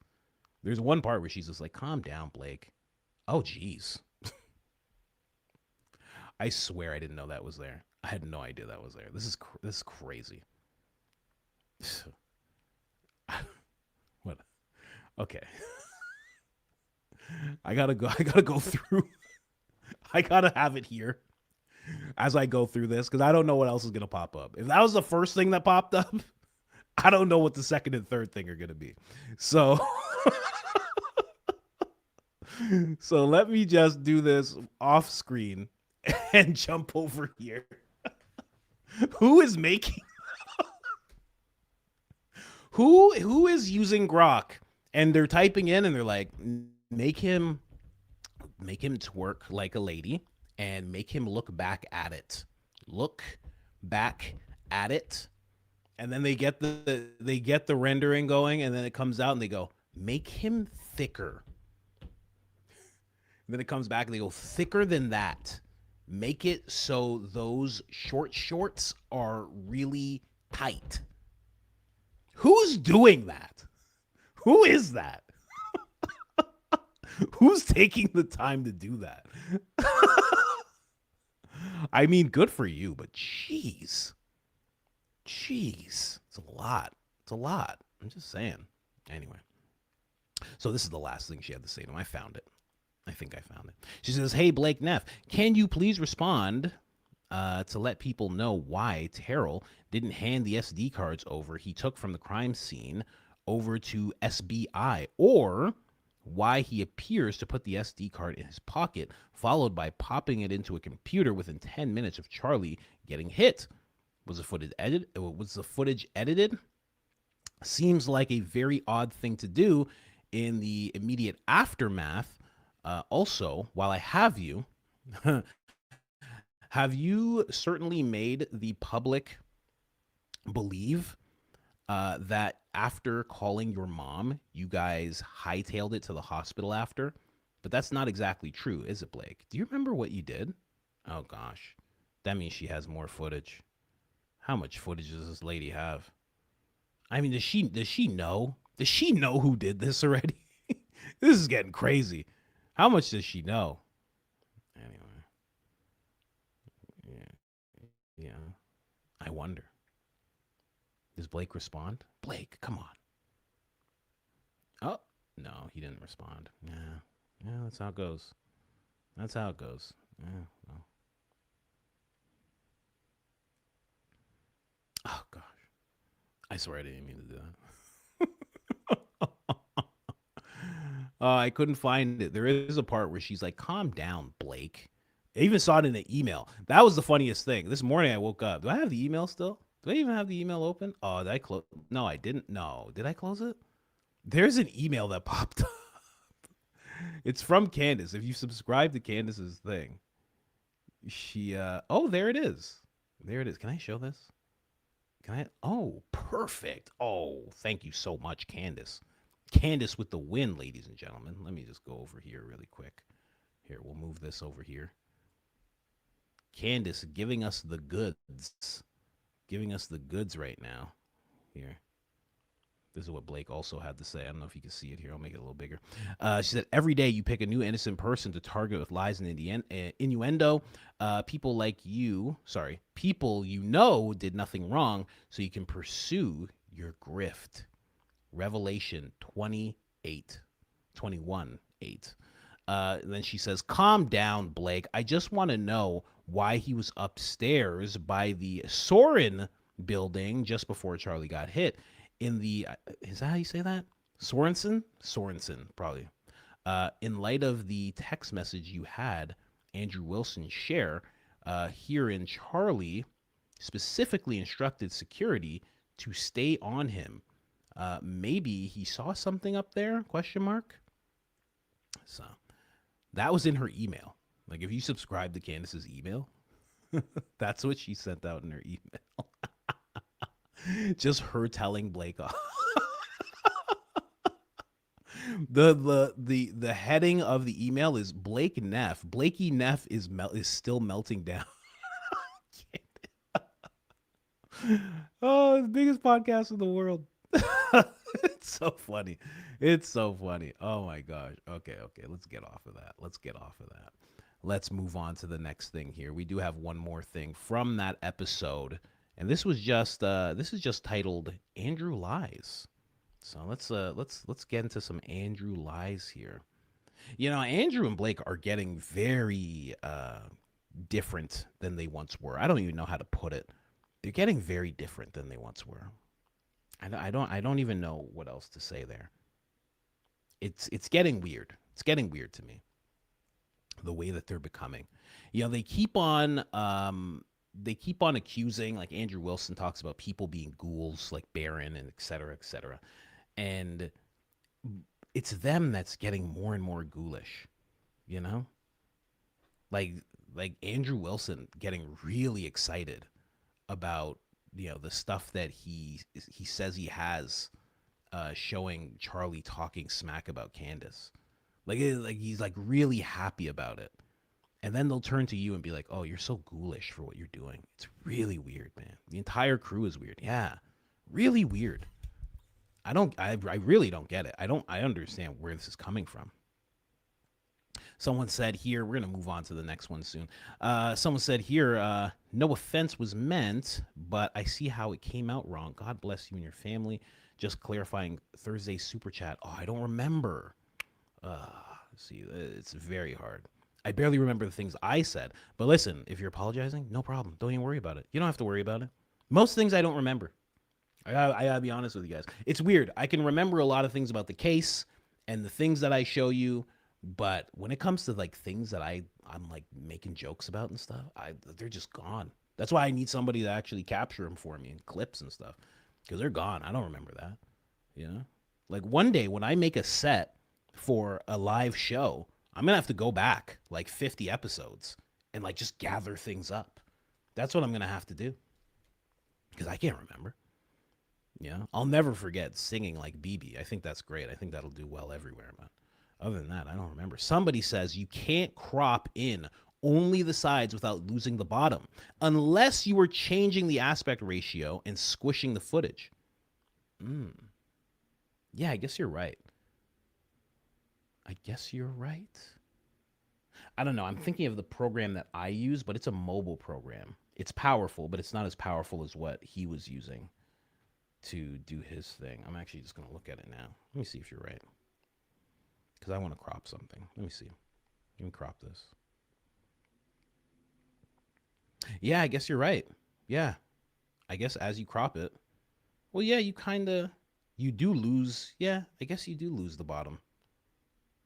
S1: There's one part where she's just like, calm down, Blake. Oh, geez. I swear I didn't know that was there. I had no idea that was there. This is crazy. What? Okay. I gotta go through. I gotta have it here as I go through this because I don't know what else is gonna pop up. If that was the first thing that popped up, I don't know what the second and third thing are gonna be. So, so let me just do this off screen and jump over here. Who is making? Who is using Grok and they're typing in and they're like, make him twerk like a lady and make him look back at it. Look back at it. And then they get the rendering going and then it comes out and they go, make him thicker. then it comes back and they go thicker than that. Make it so those short shorts are really tight. Who's doing that? Who is that? Who's taking the time to do that? I mean, good for you, but jeez. Jeez. It's a lot. It's a lot. I'm just saying. Anyway. So this is the last thing she had to say to him. I found it. I think I found it. She says, hey, Blake Neff, can you please respond to let people know why Terrell didn't hand the SD cards over he took from the crime scene over to SBI, or why he appears to put the SD card in his pocket, followed by popping it into a computer within 10 minutes of Charlie getting hit? Was the footage edited? Seems like a very odd thing to do in the immediate aftermath. Also, while I have you, have you certainly made the public believe that after calling your mom, you guys hightailed it to the hospital after? But that's not exactly true, is it, Blake? Do you remember what you did? Oh, gosh. That means she has more footage. How much footage does this lady have? I mean, does she know? Does she know who did this already? This is getting crazy. How much does she know? Anyway. Yeah. I wonder. Does Blake respond? Blake, come on. Oh, no, he didn't respond. Yeah, that's how it goes. That's how it goes. Yeah, well. Oh, gosh. I swear I didn't mean to do that. I couldn't find it. There is a part where she's like, calm down, Blake. I even saw it in the email. That was the funniest thing. This morning I woke up. Do I have the email still? Do I even have the email open? Oh, did I close? No, I didn't. No. Did I close it? There's an email that popped up. It's from Candace. If you subscribe to Candace's thing, she, oh, there it is. There it is. Can I show this? Can I? Oh, perfect. Oh, thank you so much, Candace. Candace with the win, ladies and gentlemen. Let me just go over here really quick. Here, we'll move this over here. Candace giving us the goods. Giving us the goods right now. Here. This is what Blake also had to say. I don't know if you can see it here. I'll make it a little bigger. She said, every day you pick a new innocent person to target with lies and innuendo. People you know did nothing wrong, so you can pursue your grift. Revelation 21:8. Then she says, calm down, Blake. I just want to know why he was upstairs by the Soren building just before Charlie got hit. In the, is that how you say that? Sorensen, probably. In light of the text message you had Andrew Wilson share, herein Charlie specifically instructed security to stay on him. Maybe he saw something up there, ? So that was in her email. Like if you subscribe to Candace's email, that's what she sent out in her email. Just her telling Blake off. The heading of the email is Blake Neff. Blakey Neff is still melting down. Oh, the biggest podcast in the world. It's so funny. It's so funny. Oh my gosh. Okay. Let's get off of that. Let's move on to the next thing here. We do have one more thing from that episode. And this is just titled Andrew Lies. So let's get into some Andrew Lies here. You know, Andrew and Blake are getting very different than they once were. I don't even know how to put it. They're getting very different than they once were. I don't even know what else to say there. It's getting weird. It's getting weird to me. The way that they're becoming. You know, they keep on accusing, like Andrew Wilson talks about people being ghouls, like Baron and et cetera, et cetera. And it's them that's getting more and more ghoulish, you know? Like Andrew Wilson getting really excited about, you know, the stuff that he says he has, showing Charlie talking smack about Candace. Like he's like really happy about it. And then they'll turn to you and be like, "Oh, you're so ghoulish for what you're doing." It's really weird, man. The entire crew is weird. Yeah, really weird. I really don't get it. I understand where this is coming from. Someone said here, we're going to move on to the next one soon. Someone said here, no offense was meant, but I see how it came out wrong. God bless you and your family. Just clarifying Thursday super chat. Oh, I don't remember. See, it's very hard. I barely remember the things I said. But listen, if you're apologizing, no problem. Don't even worry about it. You don't have to worry about it. Most things I don't remember. I gotta be honest with you guys. It's weird. I can remember a lot of things about the case and the things that I show you, but when it comes to like things that I'm like making jokes about and stuff, they're just gone. That's why I need somebody to actually capture them for me in clips and stuff, because they're gone. I don't remember that. You know, like one day when I make a set for a live show, I'm gonna have to go back like 50 episodes and like just gather things up. That's what I'm gonna have to do, because I can't remember. Yeah, I'll never forget singing like BB. I think that's great. I think that'll do well everywhere. But other than that, I don't remember. Somebody says you can't crop in only the sides without losing the bottom, unless you were changing the aspect ratio and squishing the footage. Yeah, I guess you're right. I don't know. I'm thinking of the program that I use, but it's a mobile program. It's powerful, but it's not as powerful as what he was using to do his thing. I'm actually just going to look at it now. Let me see if you're right, because I want to crop something. Let me see. Let me crop this. Yeah, I guess you're right. Yeah, I guess as you crop it, well, yeah, you do lose. Yeah, I guess you do lose the bottom.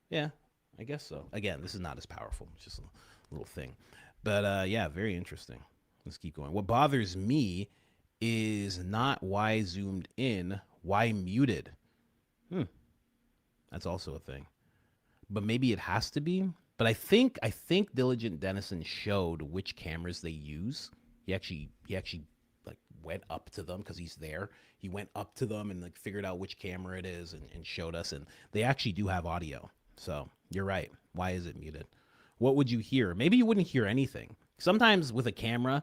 S1: Yeah, I guess so. Again, this is not as powerful. It's just a little thing. But yeah, very interesting. Let's keep going. What bothers me is not why zoomed in, why muted. That's also a thing. But maybe it has to be. But I think Diligent Dennison showed which cameras they use. He actually like went up to them because he's there. He went up to them and like figured out which camera it is and showed us. And they actually do have audio. So you're right. Why is it muted? What would you hear? Maybe you wouldn't hear anything. Sometimes with a camera,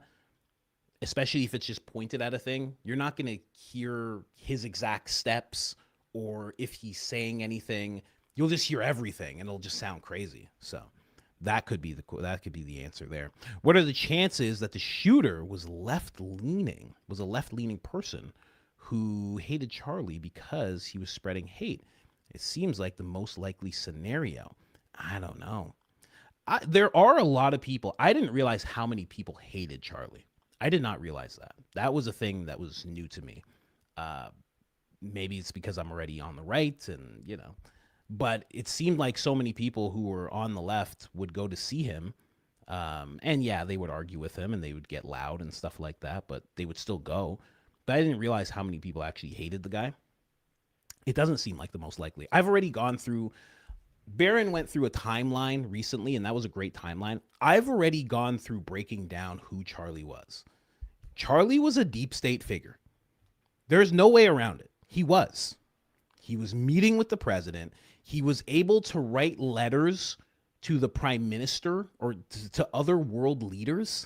S1: especially if it's just pointed at a thing, you're not going to hear his exact steps, or if he's saying anything, you'll just hear everything and it'll just sound crazy. So that could be the answer there. What are the chances that the shooter was a left-leaning person who hated Charlie because he was spreading hate? It seems like the most likely scenario. I don't know. There are a lot of people. I didn't realize how many people hated Charlie. I did not realize that. That was a thing that was new to me. Maybe it's because I'm already on the right and, you know. But it seemed like so many people who were on the left would go to see him. And, yeah, they would argue with him and they would get loud and stuff like that. But they would still go. But I didn't realize how many people actually hated the guy. It doesn't seem like the most likely. I've already gone through... Barron went through a timeline recently, and that was a great timeline. I've already gone through breaking down who Charlie was. Charlie was a deep state figure. There's no way around it. He was. He was meeting with the president. He was able to write letters to the prime minister or to other world leaders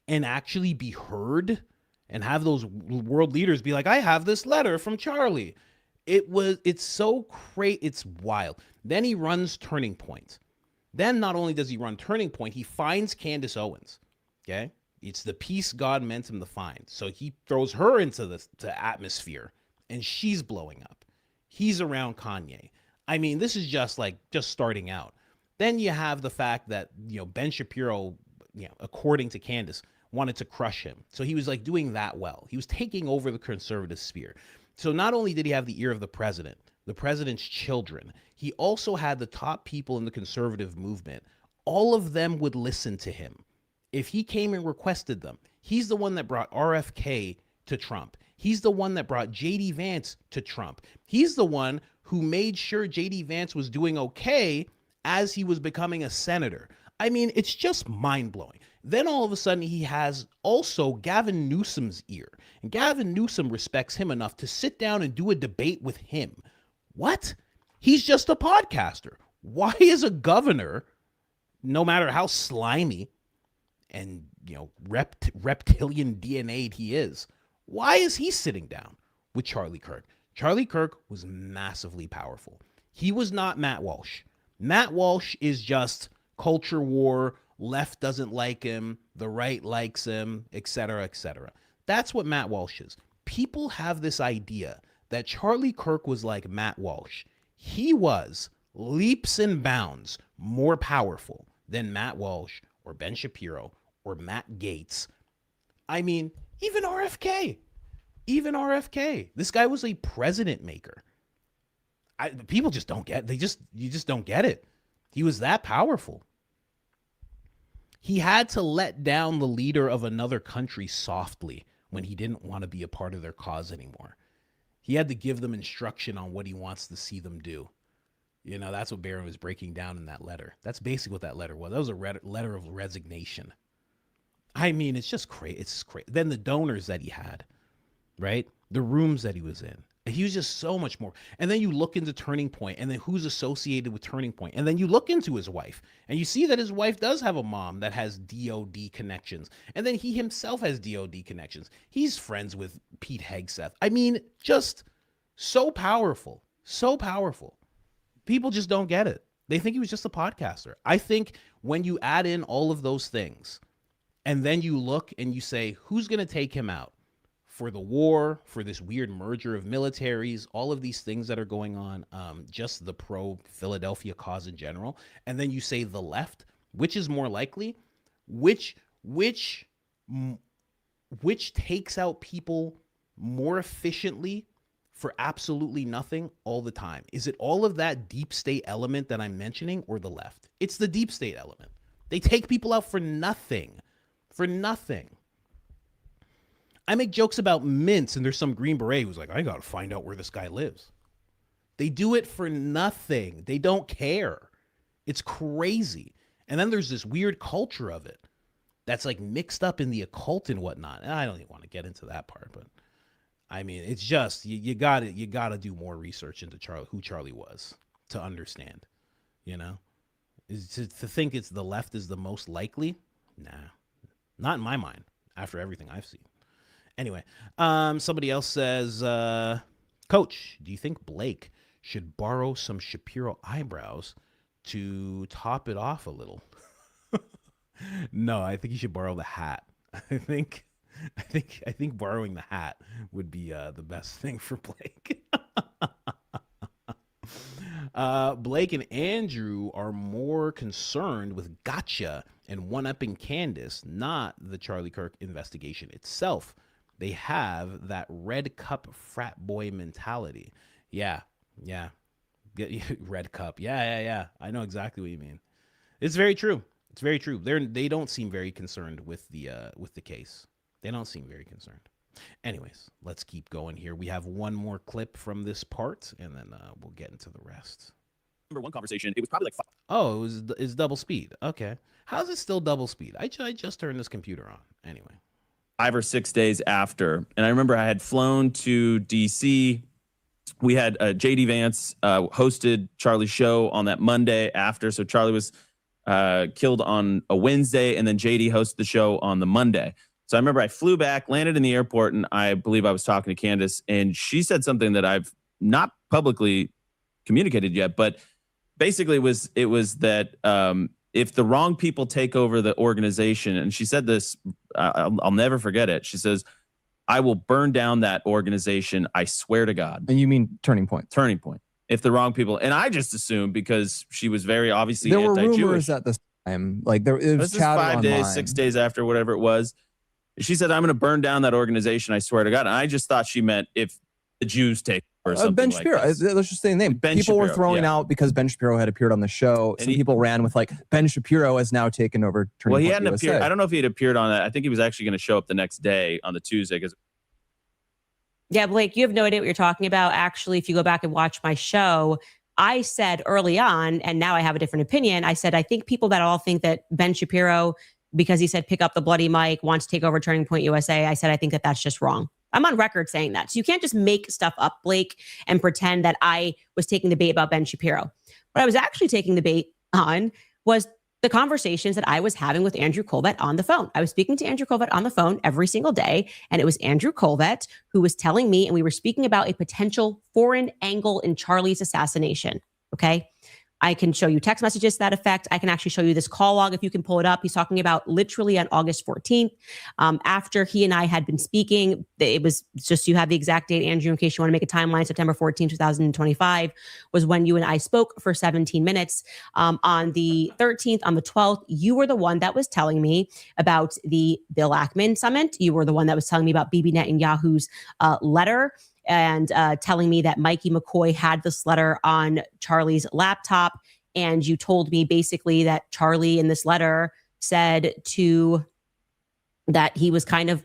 S1: and actually be heard and have those world leaders be like, I have this letter from Charlie. It's so great. It's wild. Then he runs Turning Point. Then not only does he run Turning Point, he finds Candace Owens. Okay. It's the piece God meant him to find. So he throws her into the atmosphere and she's blowing up. He's around Kanye. I mean, this is just starting out. Then you have the fact that, Ben Shapiro, according to Candace, wanted to crush him. So he was like doing that well. He was taking over the conservative sphere. So not only did he have the ear of the president's children, he also had the top people in the conservative movement. All of them would listen to him. If he came and requested them, he's the one that brought RFK to Trump. He's the one that brought J.D. Vance to Trump. He's the one who made sure J.D. Vance was doing okay as he was becoming a senator. I mean, it's just mind-blowing. Then all of a sudden he has also Gavin Newsom's ear. And Gavin Newsom respects him enough to sit down and do a debate with him. What? He's just a podcaster. Why is a governor, no matter how slimy and reptilian DNA'd he is, why is he sitting down with Charlie Kirk? Charlie Kirk was massively powerful. He was not Matt Walsh. Matt Walsh is just culture war, left doesn't like him, the right likes him, etc., etc. That's what Matt Walsh is. People have this idea that Charlie Kirk was like Matt Walsh. He was leaps and bounds more powerful than Matt Walsh or Ben Shapiro or Matt Gaetz. I mean, even RFK. This guy was a president maker. People just don't get, you just don't get it. He was that powerful. He had to let down the leader of another country softly when he didn't want to be a part of their cause anymore. He had to give them instruction on what he wants to see them do. That's what Barron was breaking down in that letter. That's basically what that letter was. That was a letter of resignation. I mean, it's just crazy. It's crazy. Then the donors that he had, right? The rooms that he was in. He was just so much more. And then you look into Turning Point, and then who's associated with Turning Point. And then you look into his wife, and you see that his wife does have a mom that has DOD connections. And then he himself has DOD connections. He's friends with Pete Hegseth. I mean, just so powerful. So powerful. People just don't get it. They think he was just a podcaster. I think when you add in all of those things, and then you look and you say, who's going to take him out? For the war, for this weird merger of militaries, all of these things that are going on, just the pro-Philadelphia cause in general. And then you say the left, which is more likely, which takes out people more efficiently for absolutely nothing all the time? Is it all of that deep state element that I'm mentioning, or the left? It's the deep state element. They take people out for nothing. For nothing. I make jokes about mints, and there's some Green Beret who's like, I got to find out where this guy lives. They do it for nothing. They don't care. It's crazy. And then there's this weird culture of it that's like mixed up in the occult and whatnot. And I don't even want to get into that part, but I mean, it's just, you got to do more research into who Charlie was to understand, to think it's the left is the most likely. Nah, not in my mind after everything I've seen. Anyway, somebody else says, Coach, do you think Blake should borrow some Shapiro eyebrows to top it off a little? No, I think he should borrow the hat. I think borrowing the hat would be the best thing for Blake. Blake and Andrew are more concerned with gotcha and one-upping Candace, not the Charlie Kirk investigation itself. They have that red cup frat boy mentality. Yeah. Red cup. Yeah. I know exactly what you mean. It's very true. They don't seem very concerned with the case. They don't seem very concerned. Anyways, let's keep going here. We have one more clip from this part, and then we'll get into the rest.
S8: Number one conversation, it was probably like 5.
S1: Oh, it's double speed. Okay. How's it still double speed? I just turned this computer on. Anyway.
S8: 5 or 6 days after. And I remember I had flown to DC. We had JD Vance hosted Charlie's show on that Monday after. So Charlie was killed on a Wednesday, and then JD hosted the show on the Monday. So I remember I flew back, landed in the airport, and I believe I was talking to Candace, and she said something that I've not publicly communicated yet, but basically it was that if the wrong people take over the organization, and she said this, I'll never forget it. She says, I will burn down that organization. I swear to God.
S7: And you mean Turning Point?
S8: Turning Point. If the wrong people, and I just assumed because she was very obviously
S7: there were
S8: anti-Jewish.
S7: rumors at this time, like it was
S8: this is 5 days,
S7: online.
S8: 6 days after, whatever it was. She said, I'm going to burn down that organization. I swear to God. And I just thought she meant if the Jews take or something
S7: Ben
S8: like
S7: Shapiro.
S8: this.
S7: Let's just say the name. People
S8: Shapiro,
S7: were throwing out because Ben Shapiro had appeared on the show.
S8: And
S7: Some people ran with like Ben Shapiro has now taken over Turning
S8: Well, he
S7: Point
S8: hadn't
S7: USA.
S8: appeared. I don't know if he had appeared on that. I think he was actually going to show up the next day on the Tuesday because
S3: Yeah, Blake, you have no idea what you're talking about. Actually, if you go back and watch my show, I said early on, and now I have a different opinion. I said, I think people that all think that Ben Shapiro, because he said pick up the bloody mic, wants to take over Turning Point USA. I said, I think that that's just wrong. I'm on record saying that. So you can't just make stuff up, Blake, and pretend that I was taking the bait about Ben Shapiro. What I was actually taking the bait on was the conversations that I was having with Andrew Colvett on the phone. I was speaking to Andrew Colvett on the phone every single day, and it was Andrew Colvett who was telling me, and we were speaking about a potential foreign angle in Charlie's assassination. Okay. I can show you text messages to that effect. I can actually show you this call log if you can pull it up. He's talking about literally on August 14th, after he and I had been speaking. It was just, you have the exact date, Andrew, in case you want to make a timeline. September 14th, 2025 was when you and I spoke for 17 minutes. On the 13th, on the 12th, you were the one that was telling me about the Bill Ackman summit. You were the one that was telling me about Bibi Netanyahu's letter, and telling me that Mikey McCoy had this letter on Charlie's laptop. And you told me basically that Charlie in this letter said that he was kind of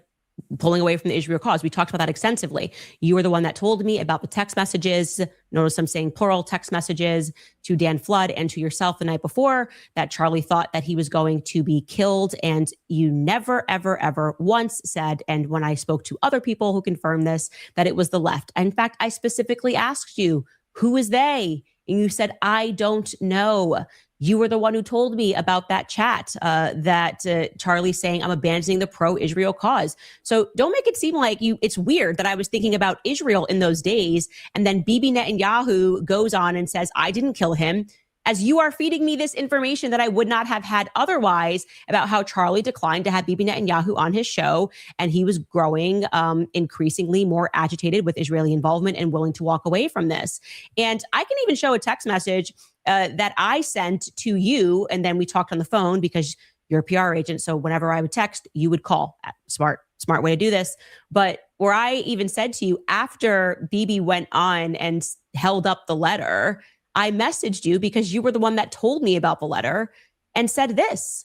S3: pulling away from the Israel cause. We talked about that extensively. You were the one that told me about the text messages. Notice I'm saying plural text messages to Dan Flood and to yourself the night before, that Charlie thought that he was going to be killed. And you never, ever, ever once said, and when I spoke to other people who confirmed this, that it was the left. In fact, I specifically asked you, who is they? And you said, I don't know. You were the one who told me about that chat, that Charlie's saying I'm abandoning the pro-Israel cause. So don't make it seem like it's weird that I was thinking about Israel in those days. And then Bibi Netanyahu goes on and says, I didn't kill him, as you are feeding me this information that I would not have had otherwise about how Charlie declined to have Bibi Netanyahu on his show. And he was growing increasingly more agitated with Israeli involvement and willing to walk away from this. And I can even show a text message that I sent to you. And then we talked on the phone because you're a PR agent. So whenever I would text, you would call. Smart way to do this. But where I even said to you, after Bibi went on and held up the letter, I messaged you because you were the one that told me about the letter and said this.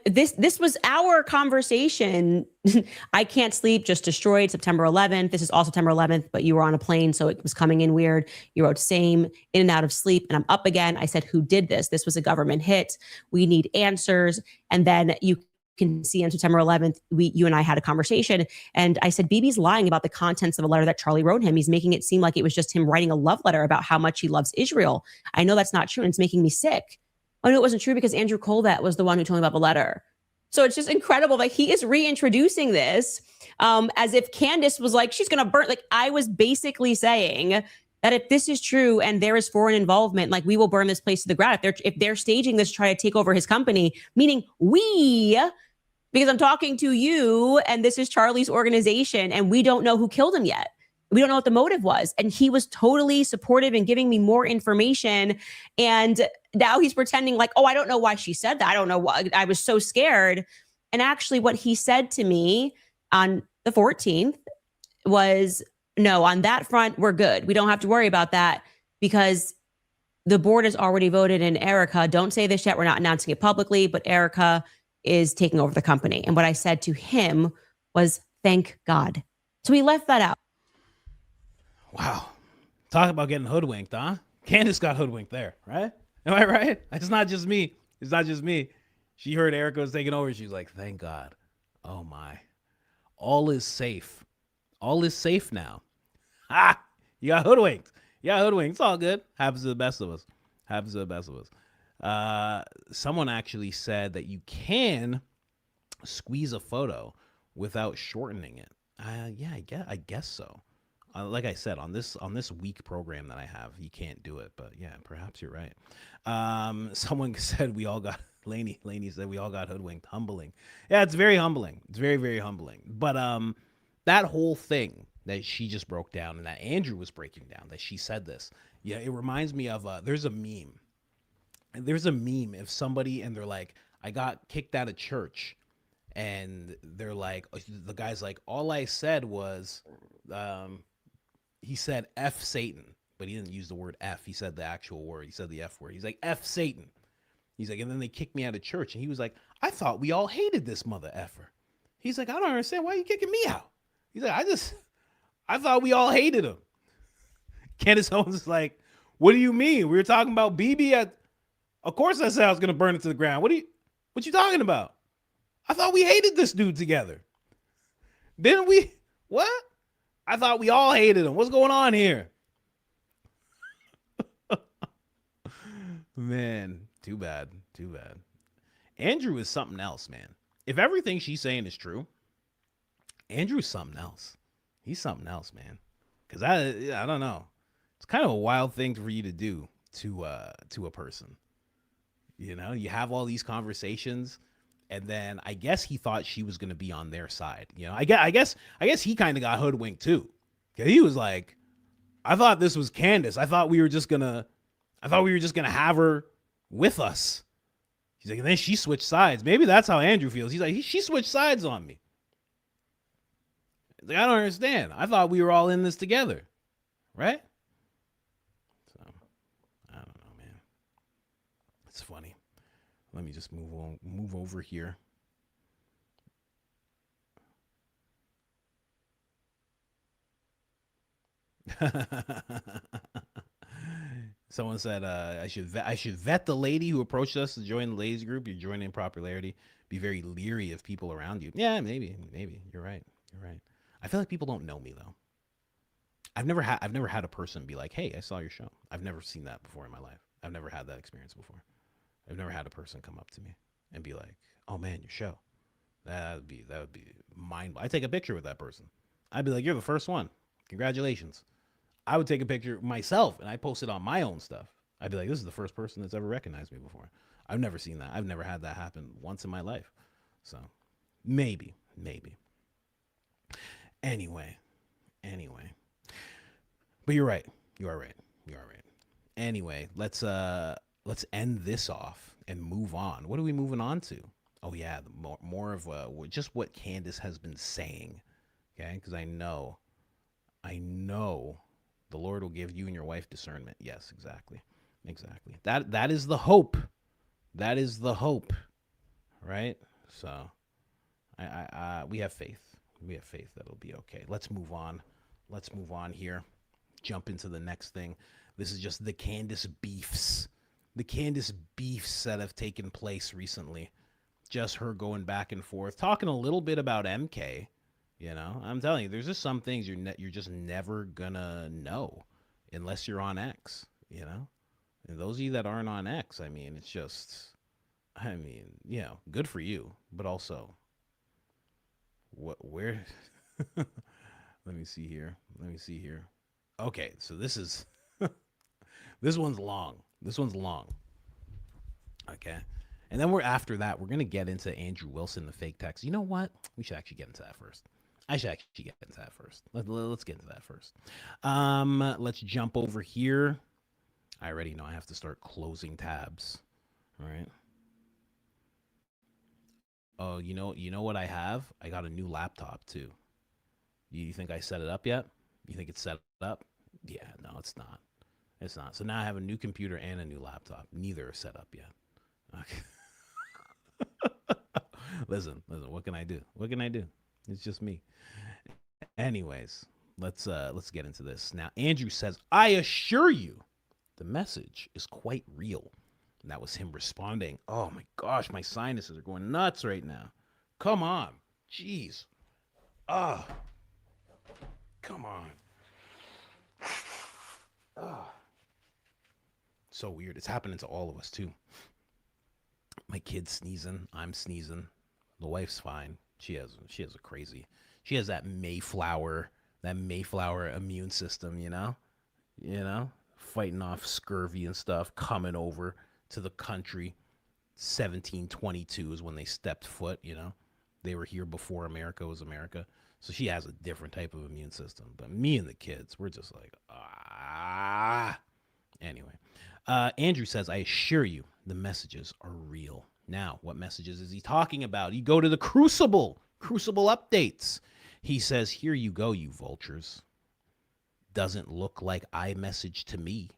S3: This was our conversation. I can't sleep, just destroyed, September 11th. This is all September 11th, but you were on a plane, so it was coming in weird. You wrote same, in and out of sleep, and I'm up again. I said, who did this? This was a government hit. We need answers. And then you can see on September 11th, you and I had a conversation, and I said, Bibi's lying about the contents of a letter that Charlie wrote him. He's making it seem like it was just him writing a love letter about how much he loves Israel. I know that's not true, and it's making me sick. Oh, no, it wasn't true because Andrew Colvett was the one who told me about the letter. So it's just incredible. Like, he is reintroducing this as if Candace was like, she's going to burn. Like, I was basically saying that if this is true and there is foreign involvement, like, we will burn this place to the ground. If they're staging this to try to take over his company, meaning we, because I'm talking to you and this is Charlie's organization and we don't know who killed him yet. We don't know what the motive was. And he was totally supportive and giving me more information. And now he's pretending like, oh, I don't know why she said that. I don't know why. I was so scared. And actually what he said to me on the 14th was, no, on that front, we're good. We don't have to worry about that because the board has already voted and Erica, don't say this yet, we're not announcing it publicly, but Erica is taking over the company. And what I said to him was, thank God. So he left that out.
S1: Wow. Talk about getting hoodwinked, huh? Candace got hoodwinked there, right? Am I right? It's not just me. It's not just me. She heard Erica was taking over. She's like, thank God. Oh my. All is safe. All is safe now. Ah, you got hoodwinked. Yeah, hoodwinked. It's all good. Happens to the best of us. Happens to the best of us. Someone actually said that you can squeeze a photo without shortening it. Yeah, I guess so. Like I said, on this week program that I have, you can't do it. But yeah, perhaps you're right. Someone said we all got Laney said we all got hoodwinked. Humbling. Yeah, it's very humbling. It's very, very humbling. But that whole thing that she just broke down and that Andrew was breaking down, that she said this. Yeah, it reminds me of there's a meme. There's a meme if somebody and they're like, I got kicked out of church, and they're like, the guy's like, all I said was, he said F Satan, but he didn't use the word F. He said the actual word. He said the F word. He's like, F Satan. He's like, and then they kicked me out of church. And he was like, I thought we all hated this mother effer. He's like, I don't understand. Why are you kicking me out? He's like, I thought we all hated him. Candace Owens is like, what do you mean? We were talking about Bibi of course I said I was going to burn it to the ground. What you talking about? I thought we hated this dude together. Didn't we? What? I thought we all hated him. What's going on here? Man, too bad. Too bad. Andrew is something else, man. If everything she's saying is true, Andrew's something else. He's something else, man. Because I don't know. It's kind of a wild thing for you to do to a person. You know, you have all these conversations, and then I guess he thought she was going to be on their side. You know, I guess he kind of got hoodwinked too. He was like, I thought this was Candace. I thought we were just gonna have her with us. He's like, and then she switched sides. Maybe that's how Andrew feels. He's like, she switched sides on me. He's like, I don't understand. I thought we were all in this together, right? So, I don't know, man. It's funny. Let me just move over here. Someone said I should vet the lady who approached us to join the ladies group. You're joining in popularity. Be very leery of people around you. Yeah, maybe. You're right. I feel like people don't know me though. I've never had a person be like, "Hey, I saw your show." I've never seen that before in my life. I've never had that experience before. I've never had a person come up to me and be like, "Oh man, your show." That would be mind. I take a picture with that person. I'd be like, "You're the first one. Congratulations." I would take a picture myself and I post it on my own stuff. I'd be like, this is the first person that's ever recognized me before. I've never seen that. I've never had that happen once in my life. So maybe. Anyway. But you're right. You are right. Anyway, let's end this off and move on. What are we moving on to? Oh yeah, more of just what Candace has been saying. Okay, because I know the Lord will give you and your wife discernment. Yes, exactly. That is the hope. That is the hope, right? So, we have faith. We have faith that it'll be okay. Let's move on. Here. Jump into the next thing. This is just the Candace beefs. The Candace beefs that have taken place recently. Just her going back and forth, talking a little bit about MK. You know, I'm telling you, there's just some things you're just never gonna know unless you're on X, you know? And those of you that aren't on X, I mean, it's just, you know, good for you, but also, where, let me see here. Okay, so this is, this one's long. Okay. And then after that, we're going to get into Andrew Wilson, the fake text. You know what? We should actually get into that first. Let's get into that first. Let's jump over here. I already know I have to start closing tabs. All right. Oh, you know what I have? I got a new laptop too. You think I set it up yet? You think it's set up? Yeah, no, it's not. So now I have a new computer and a new laptop. Neither are set up yet. Okay. Listen, what can I do? It's just me. Anyways, let's get into this. Now, Andrew says, I assure you the message is quite real. And that was him responding. Oh my gosh, my sinuses are going nuts right now. Come on. Jeez. Oh. Come on. Oh. So weird. It's happening to all of us too. My kid's sneezing. I'm sneezing. The wife's fine. She has that Mayflower immune system, you know, fighting off scurvy and stuff, coming over to the country. 1722 is when they stepped foot, you know, they were here before America was America. So she has a different type of immune system, but me and the kids, we're just like, Anyway, Andrew says, I assure you the messages are real. Now, what messages is he talking about? You go to the Crucible updates. He says, here you go, you vultures. Doesn't look like iMessage to me.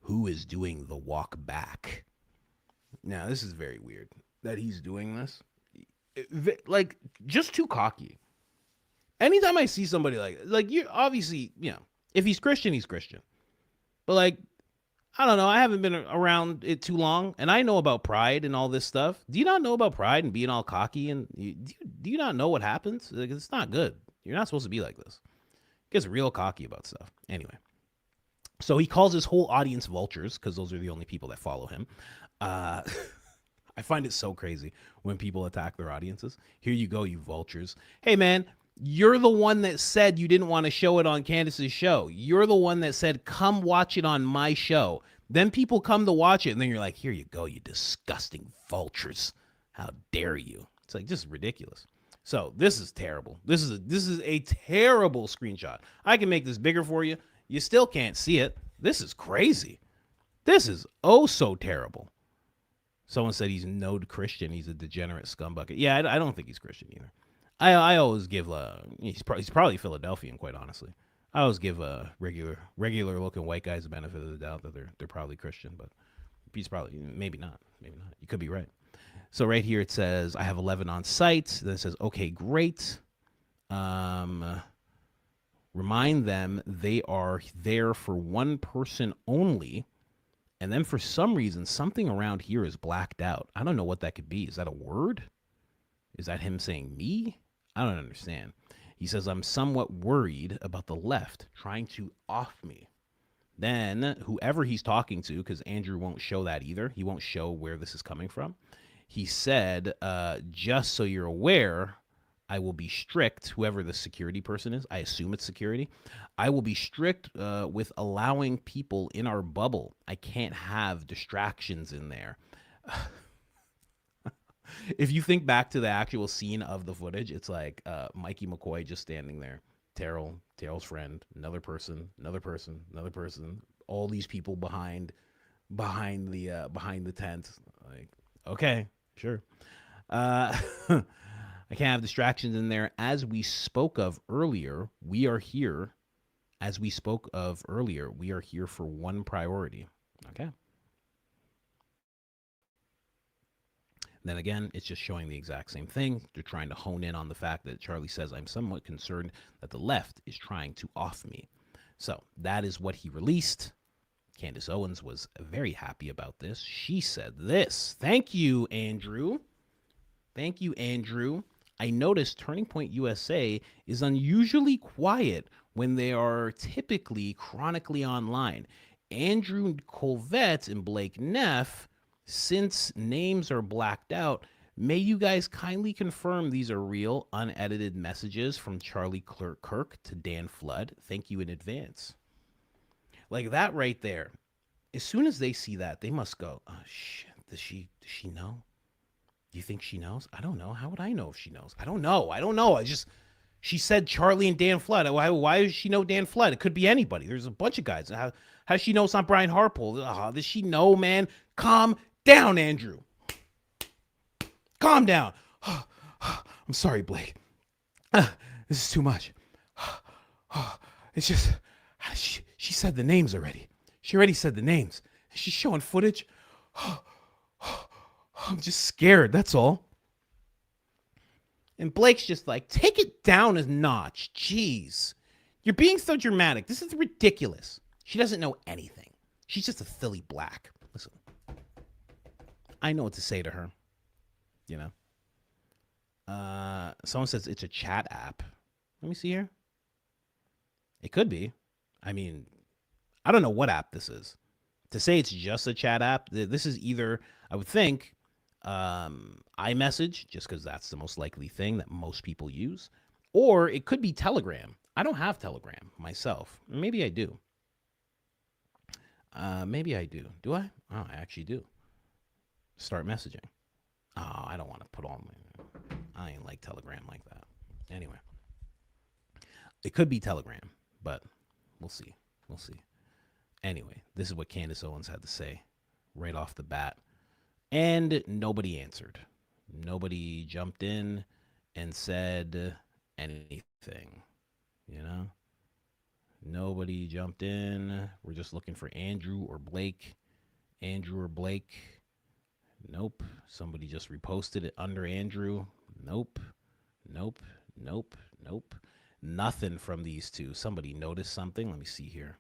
S1: Who is doing the walk back? Now, this is very weird that he's doing this. Like, just too cocky. Anytime I see somebody like you, obviously, you know, if he's Christian, he's Christian. But like, I don't know. I haven't been around it too long, and I know about pride and all this stuff. Do you not know about pride and being all cocky? And do you not know what happens? Like, it's not good. You're not supposed to be like this. He gets real cocky about stuff. Anyway, so he calls his whole audience vultures because those are the only people that follow him. I find it so crazy when people attack their audiences. Here you go, you vultures. Hey, man, you're the one that said you didn't want to show it on Candace's show. You're the one that said, come watch it on my show. Then people come to watch it, and then you're like, here you go, you disgusting vultures. How dare you? It's like just ridiculous. So this is terrible. This is a terrible screenshot. I can make this bigger for you. You still can't see it. This is crazy. This is oh so terrible. Someone said he's no Christian. He's a degenerate scumbucket. Yeah, I don't think he's Christian either. I always give he's probably Philadelphian, quite honestly. I always give regular looking white guys the benefit of the doubt that they're probably Christian, but he's probably maybe not. You could be right. So right here it says I have 11 on site. Then it says okay, great. Remind them they are there for one person only. And then for some reason, something around here is blacked out. I don't know what that could be. Is that a word? Is that him saying me? I don't understand. He says, I'm somewhat worried about the left trying to off me. Then whoever he's talking to, because Andrew won't show that either. He won't show where this is coming from. He said, just so you're aware, I will be strict, whoever the security person is. I assume it's security. I will be strict with allowing people in our bubble. I can't have distractions in there. If you think back to the actual scene of the footage, it's like Mikey McCoy just standing there. Terrell's friend, another person, all these people behind the tent. Like, okay, sure. I can't have distractions in there. As we spoke of earlier, we are here for one priority. Okay. Then again, it's just showing the exact same thing. They're trying to hone in on the fact that Charlie says, I'm somewhat concerned that the left is trying to off me. So that is what he released. Candace Owens was very happy about this. She said this. Thank you, Andrew. Thank you, Andrew. I noticed Turning Point USA is unusually quiet when they are typically chronically online. Andrew Colvette and Blake Neff, since names are blacked out, may you guys kindly confirm these are real, unedited messages from Charlie Kirk to Dan Flood. Thank you in advance. Like that right there. As soon as they see that, they must go, oh, shit, does she know? Do you think she knows? I don't know. How would I know if she knows? I don't know. She said Charlie and Dan Flood. Why does she know Dan Flood? It could be anybody. There's a bunch of guys. How does she know it's not Brian Harpole? Does she know, man? Calm down, Andrew. Calm down. I'm sorry, Blake. This is too much. It's just, she said the names already. She already said the names. She's showing footage. I'm just scared, that's all. And Blake's just like, take it down a notch. Jeez. You're being so dramatic. This is ridiculous. She doesn't know anything. She's just a Philly black. Listen. I know what to say to her. You know? Someone says it's a chat app. Let me see here. It could be. I mean, I don't know what app this is. To say it's just a chat app, this is either, I would think, iMessage, just because that's the most likely thing that most people use, or it could be Telegram. I don't have Telegram myself. Maybe I do. Do I? Oh, I actually do. Start messaging. Oh, I don't want to put all my... I ain't like Telegram like that. Anyway. It could be Telegram, but we'll see. Anyway, this is what Candace Owens had to say right off the bat. And nobody answered. Nobody jumped in and said anything, you know? Nobody jumped in. We're just looking for Andrew or Blake. Nope. Somebody just reposted it under Andrew. Nope. Nothing from these two. Somebody noticed something. Let me see here.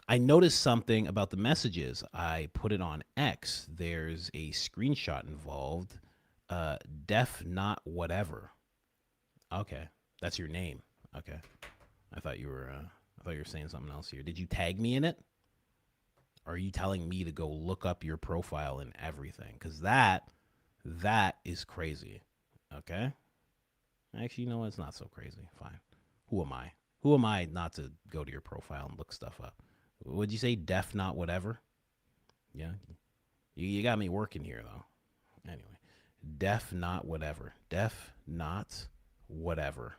S1: I noticed something about the messages. I put it on X. There's a screenshot involved. Def not whatever. Okay, that's your name. Okay, I thought you were saying something else here. Did you tag me in it? Or are you telling me to go look up your profile and everything? Because that is crazy. Okay. Actually, you know what? It's not so crazy. Fine. Who am I? Who am I not to go to your profile and look stuff up? Would you say def not whatever? Yeah. You got me working here, though. Anyway, def not whatever. Def not whatever.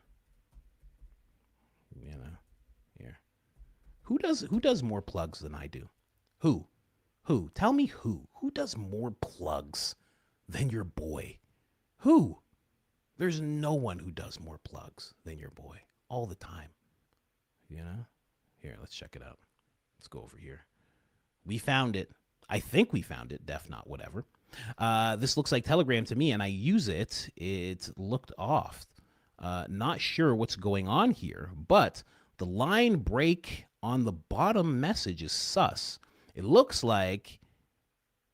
S1: You know, here. Who does more plugs than I do? Who? Tell me who. Who does more plugs than your boy? Who? There's no one who does more plugs than your boy all the time. You know? Here, let's check it out. Let's go over here. We found it. I think we found it. Def not whatever. This looks like Telegram to me, and I use it. It looked off. Not sure what's going on here, but the line break on the bottom message is sus. It looks like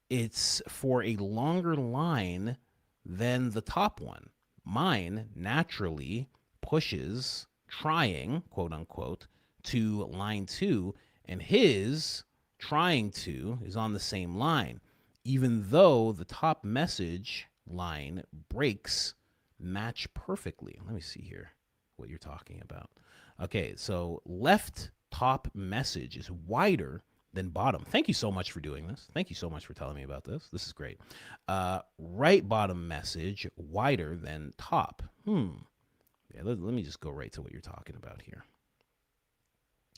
S1: it's for a longer line than the top one. Mine naturally pushes trying, quote unquote, to line 2, and his trying to is on the same line, even though the top message line breaks match perfectly. Let me see here what you're talking about. Okay, so left top message is wider than bottom. Thank you so much for doing this. Thank you so much for telling me about this. This is great. Right bottom message wider than top. Yeah, let me just go right to what you're talking about here.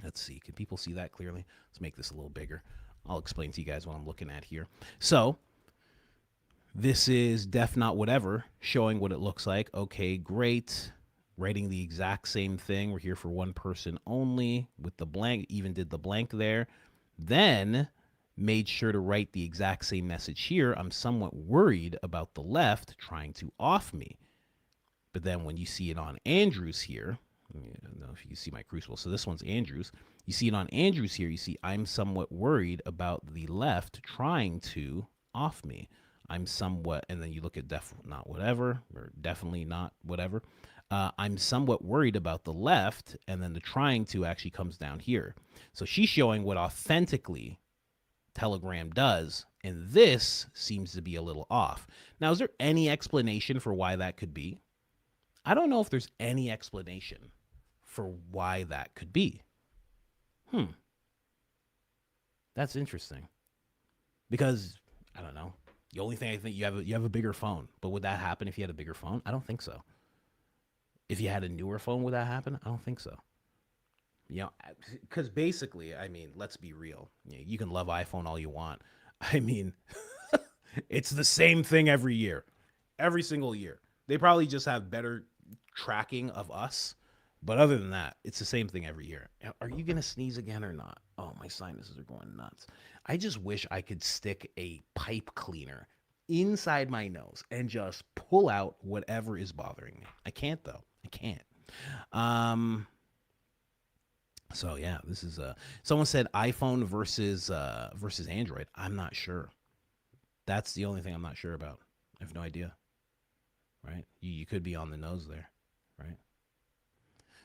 S1: Let's see. Can people see that clearly? Let's make this a little bigger. I'll explain to you guys what I'm looking at here. So this is def not whatever, showing what it looks like. Okay, great. Writing the exact same thing. We're here for one person only with the blank. Even did the blank there. Then made sure to write the exact same message here. I'm somewhat worried about the left trying to off me. But then when you see it on Andrews here, I don't know if you can see my crucible. So this one's Andrews. You see it on Andrews here. You see I'm somewhat worried about the left trying to off me. I'm somewhat, and then you look at def not whatever, or definitely not whatever. I'm somewhat worried about the left, and then the trying to actually comes down here. So she's showing what authentically Telegram does, and this seems to be a little off. Now, is there any explanation for why that could be? I don't know if there's any explanation for why that could be. That's interesting. Because, I don't know. The only thing I think you have a bigger phone. But would that happen if you had a bigger phone? I don't think so. If you had a newer phone, would that happen? I don't think so. You know, because basically, I mean, let's be real. You can love iPhone all you want. I mean, it's the same thing every year. Every single year. They probably just have better tracking of us. But other than that, it's the same thing every year. Are you going to sneeze again or not? Oh, my sinuses are going nuts. I just wish I could stick a pipe cleaner inside my nose and just pull out whatever is bothering me. I can't, though. I can't. So, yeah, this is someone said iPhone versus Android. I'm not sure. That's the only thing I'm not sure about. I have no idea. Right? You could be on the nose there, right?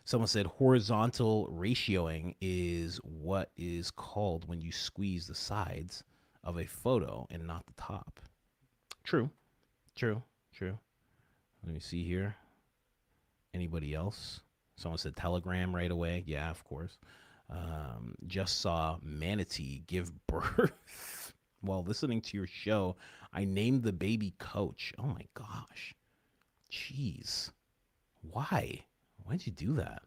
S1: Someone said horizontal ratioing is what is called when you squeeze the sides of a photo and not the top. True. Let me see here. Anybody else? Someone said Telegram right away. Yeah, of course. Just saw Manatee give birth while listening to your show. I named the baby Coach. Oh my gosh. Jeez. Why? Why'd you do that?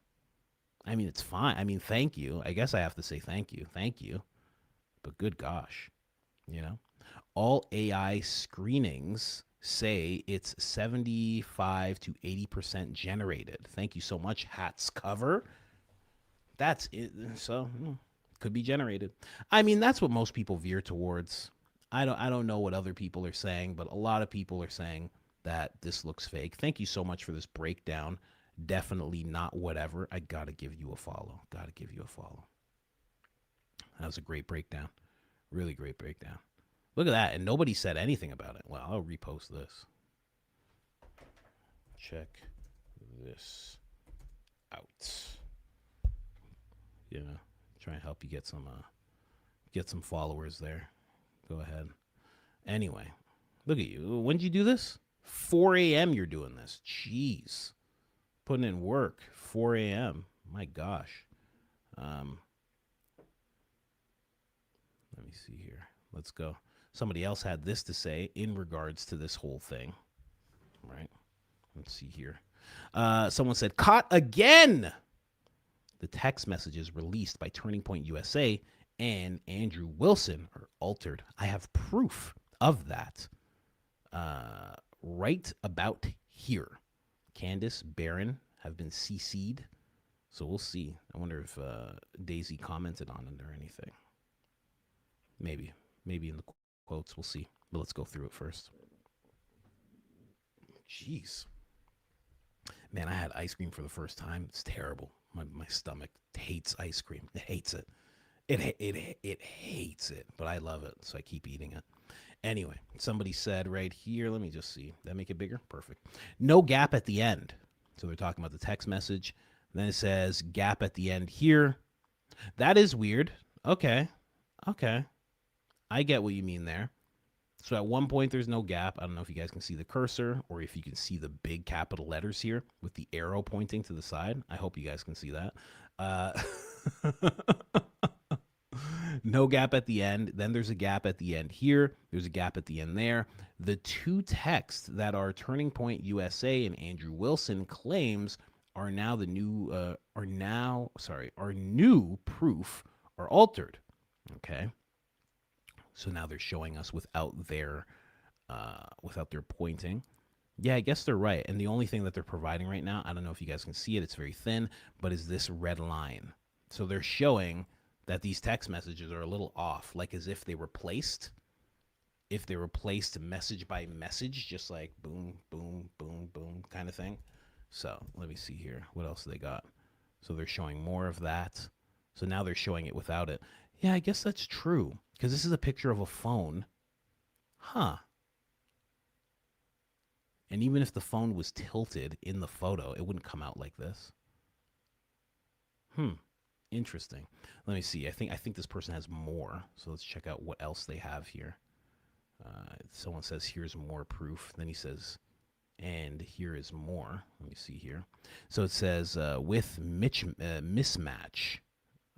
S1: I mean, it's fine. I mean, thank you. I guess I have to say thank you. Thank you. But good gosh. You know? All AI screenings say it's 75 to 80% generated. Thank you so much, Hats Cover. That's it. So, could be generated. I mean, that's what most people veer towards. I don't know what other people are saying, but a lot of people are saying that this looks fake. Thank you so much for this breakdown. Definitely not whatever. I gotta give you a follow. That was a great breakdown. Really great breakdown. Look at that. And nobody said anything about it. Well, I'll repost this. Check this out. Yeah. Try and help you get some followers there. Go ahead. Anyway, look at you. When did you do this? 4 a.m. you're doing this. Jeez. Putting in work. 4 a.m. My gosh. Let me see here. Let's go. Somebody else had this to say in regards to this whole thing. Right. Let's see here. Someone said, caught again. The text messages released by Turning Point USA and Andrew Wilson are altered. I have proof of that. Right about here. Candace, Barron have been CC'd. So we'll see. I wonder if Daisy commented on it or anything. Maybe in the quotes. We'll see. But let's go through it first. Jeez. Man, I had ice cream for the first time. It's terrible. My stomach hates ice cream. It hates it. It hates it, but I love it, so I keep eating it. Anyway, somebody said right here, let me just see. Did that make it bigger? Perfect. No gap at the end. So they're talking about the text message. Then it says gap at the end here. That is weird. Okay. I get what you mean there. So at one point, there's no gap. I don't know if you guys can see the cursor or if you can see the big capital letters here with the arrow pointing to the side. I hope you guys can see that. No gap at the end. Then there's a gap at the end here. There's a gap at the end there. The two texts that are Turning Point USA and Andrew Wilson claims are now the new are new proof are altered. Okay. So now they're showing us without their pointing. Yeah, I guess they're right. And the only thing that they're providing right now, I don't know if you guys can see it, it's very thin, but is this red line. So they're showing that these text messages are a little off, like as if they were placed. If they were placed message by message, just like boom, boom, boom, boom kind of thing. So let me see here. What else they got? So they're showing more of that. So now they're showing it without it. Yeah, I guess that's true. Because this is a picture of a phone. Huh. And even if the phone was tilted in the photo, it wouldn't come out like this. Interesting. Let me see. I think this person has more. So let's check out what else they have here. Someone says, here's more proof. Then he says, and here is more. Let me see here. So it says, with mismatch.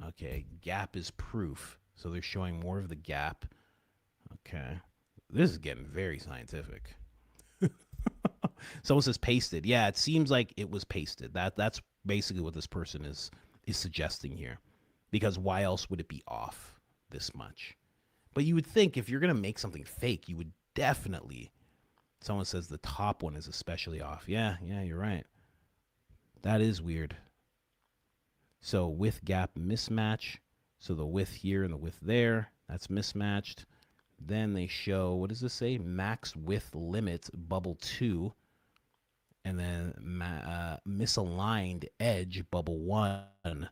S1: Okay, gap is proof. So they're showing more of the gap. Okay. This is getting very scientific. Someone says pasted. Yeah, it seems like it was pasted. That's basically what this person is suggesting here. Because why else would it be off this much? But you would think if you're going to make something fake, you would definitely. Someone says the top one is especially off. Yeah, you're right. That is weird. So with gap mismatch. So the width here and the width there, that's mismatched. Then they show, what does this say? Max width limit bubble 2. And then misaligned edge bubble 1.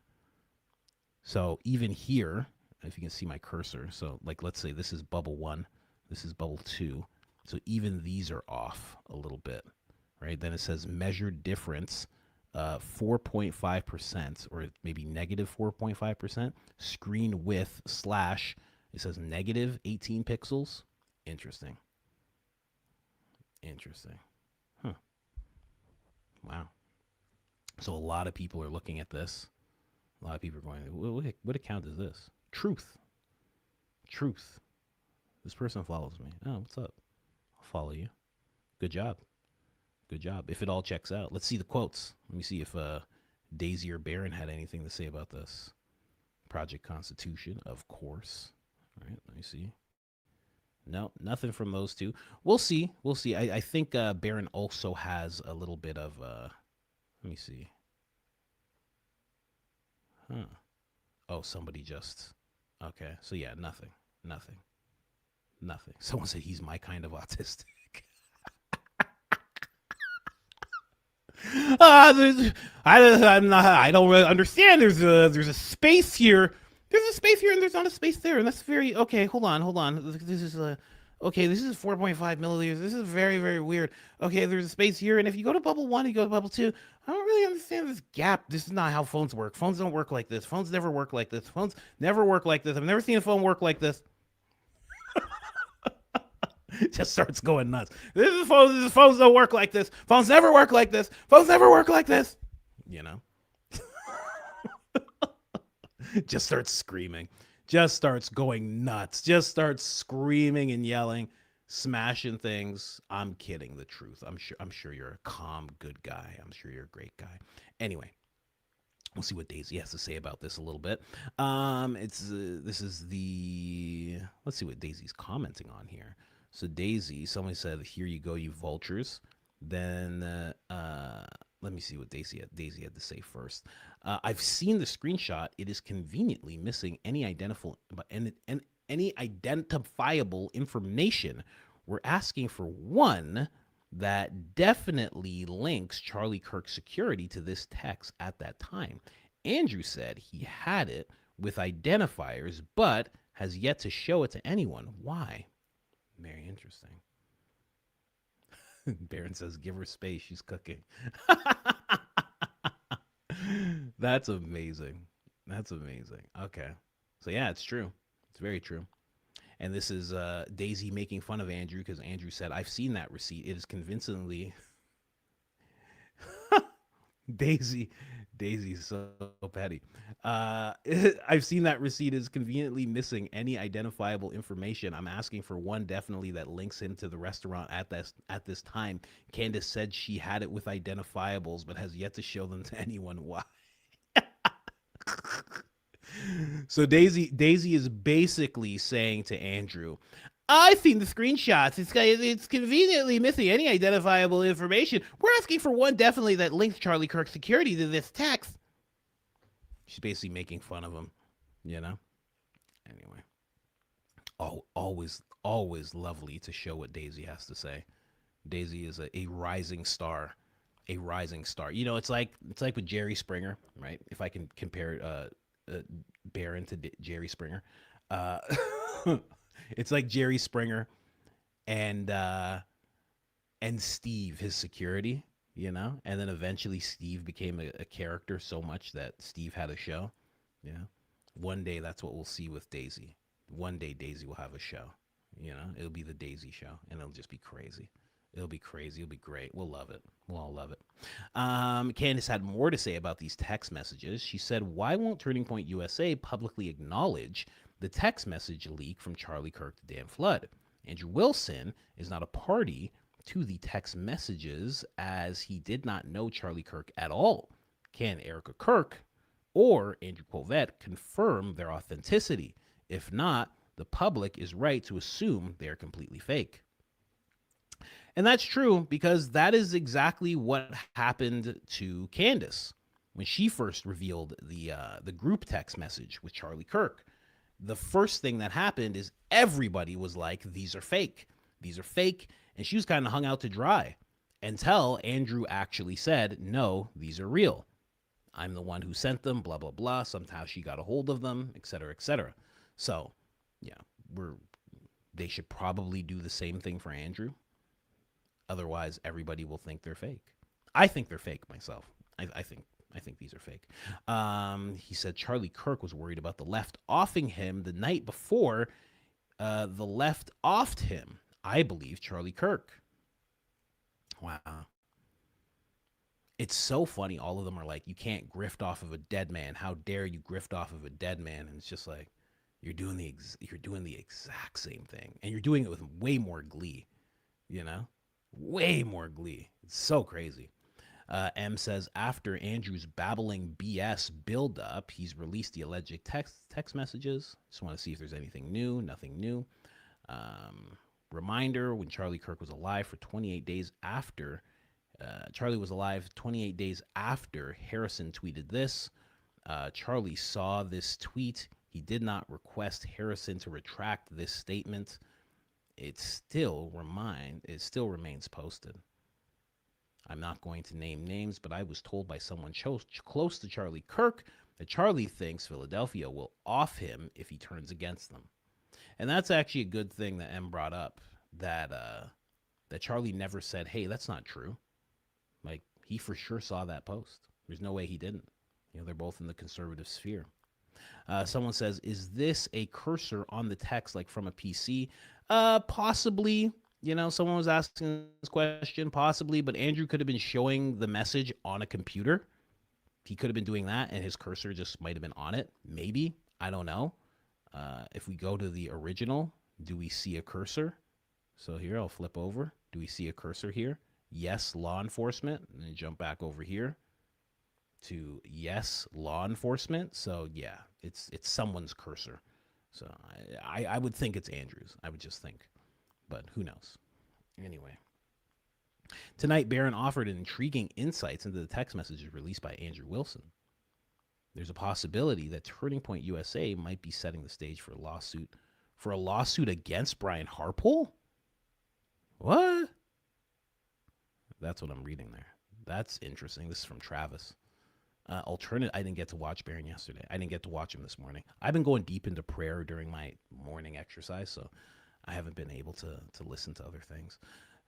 S1: So even here, if you can see my cursor. So like, let's say this is bubble 1. This is bubble 2. So even these are off a little bit, right? Then it says measured difference. 4.5% or maybe negative 4.5% screen width / it says negative 18 pixels. Interesting. Wow. So a lot of people are looking at this. A lot of people are going, what account is this? Truth. This person follows me. Oh, what's up? I'll follow you. Good job. If it all checks out. Let's see the quotes. Let me see if Daisy or Barron had anything to say about this. Project Constitution, of course. All right, let me see. No, nothing from those two. We'll see. I think Barron also has a little bit of, let me see. Oh, somebody just, okay. So yeah, nothing. Someone said he's my kind of autistic. I don't really understand. There's a space here There's a space here and there's not a space there, and that's very okay. Hold on. This is okay. This is 4.5 milliliters. This is very, very weird. Okay, there's a space here, and if you go to bubble 1, you go to bubble 2. I don't really understand this gap. This is not how phones work. Phones don't work like this. Phones never work like this. Phones never work like this. I've never seen a phone work like this. Just starts going nuts. Phones don't work like this. Phones never work like this. Phones never work like this. You know. Just starts screaming, just starts going nuts, just starts screaming and yelling, smashing things. I'm kidding. The truth. I'm sure you're a calm, good guy. I'm sure you're a great guy. Anyway, we'll see what Daisy has to say about this a little bit. Let's see what Daisy's commenting on here. So Daisy, somebody said, "Here you go, you vultures." Then let me see what Daisy had to say first. I've seen the screenshot. It is conveniently missing any identifiable information. We're asking for one that definitely links Charlie Kirk's security to this text at that time. Andrew said he had it with identifiers, but has yet to show it to anyone. Why? Very interesting. Baron says, give her space. She's cooking. That's amazing. That's amazing. Okay. So, yeah, it's true. It's very true. And this is Daisy making fun of Andrew because Andrew said, I've seen that receipt. It is convincingly... Daisy's so petty. I've seen that receipt is conveniently missing any identifiable information. I'm asking for one definitely that links him to the restaurant at this time. Candace said she had it with identifiables, but has yet to show them to anyone. Why? So Daisy is basically saying to Andrew, I've seen the screenshots. It's conveniently missing any identifiable information. We're asking for one definitely that links Charlie Kirk's security to this text. She's basically making fun of him, you know? Anyway. Always lovely to show what Daisy has to say. Daisy is a rising star. A rising star. You know, it's like with Jerry Springer, right? If I can compare Barron to Jerry Springer. It's like Jerry Springer and Steve, his security, you know? And then eventually Steve became a character so much that Steve had a show, you know? One day that's what we'll see with Daisy. One day Daisy will have a show, you know? It'll be the Daisy show, and it'll just be crazy. It'll be crazy. It'll be great. We'll love it. We'll all love it. Candace had more to say about these text messages. She said, why won't Turning Point USA publicly acknowledge the text message leak from Charlie Kirk to Dan Flood? Andrew Wilson is not a party to the text messages as he did not know Charlie Kirk at all. Can Erica Kirk or Andrew Colvett confirm their authenticity? If not, the public is right to assume they're completely fake. And that's true because that is exactly what happened to Candace when she first revealed the group text message with Charlie Kirk. The first thing that happened is everybody was like, these are fake. These are fake. And she was kind of hung out to dry until Andrew actually said, no, these are real. I'm the one who sent them, blah, blah, blah. Somehow she got a hold of them, et cetera, et cetera. So, yeah, they should probably do the same thing for Andrew. Otherwise, everybody will think they're fake. I think they're fake myself. I think these are fake. He said Charlie Kirk was worried about the left offing him the night before the left offed him. I believe Charlie Kirk. Wow. It's so funny. All of them are like, you can't grift off of a dead man. How dare you grift off of a dead man? And it's just like, you're doing the exact same thing. And you're doing it with way more glee, you know? Way more glee. It's so crazy. M says, after Andrew's babbling BS buildup, he's released the alleged text messages. Just want to see if there's anything new. Nothing new. Reminder, when Charlie Kirk was alive for 28 days after, Charlie was alive 28 days after Harrison tweeted this. Charlie saw this tweet. He did not request Harrison to retract this statement. It still remains posted. I'm not going to name names, but I was told by someone close to Charlie Kirk that Charlie thinks Philadelphia will off him if he turns against them. And that's actually a good thing that M brought up, that that Charlie never said, hey, that's not true. Like, he for sure saw that post. There's no way he didn't. You know, they're both in the conservative sphere. Someone says, is this a cursor on the text like from a PC? Possibly. You know, someone was asking this question, possibly, but Andrew could have been showing the message on a computer. He could have been doing that, and his cursor just might have been on it. Maybe. I don't know. If we go to the original, do we see a cursor? So here, I'll flip over. Do we see a cursor here? Yes, law enforcement. And then jump back over here to yes, law enforcement. So yeah, it's someone's cursor. So I would think it's Andrew's. I would just think. But who knows? Anyway. Tonight, Barron offered intriguing insights into the text messages released by Andrew Wilson. There's a possibility that Turning Point USA might be setting the stage for a lawsuit against Brian Harpole? What? That's what I'm reading there. That's interesting. This is from Travis. Alternate, I didn't get to watch Barron yesterday. I didn't get to watch him this morning. I've been going deep into prayer during my morning exercise, so I haven't been able to listen to other things.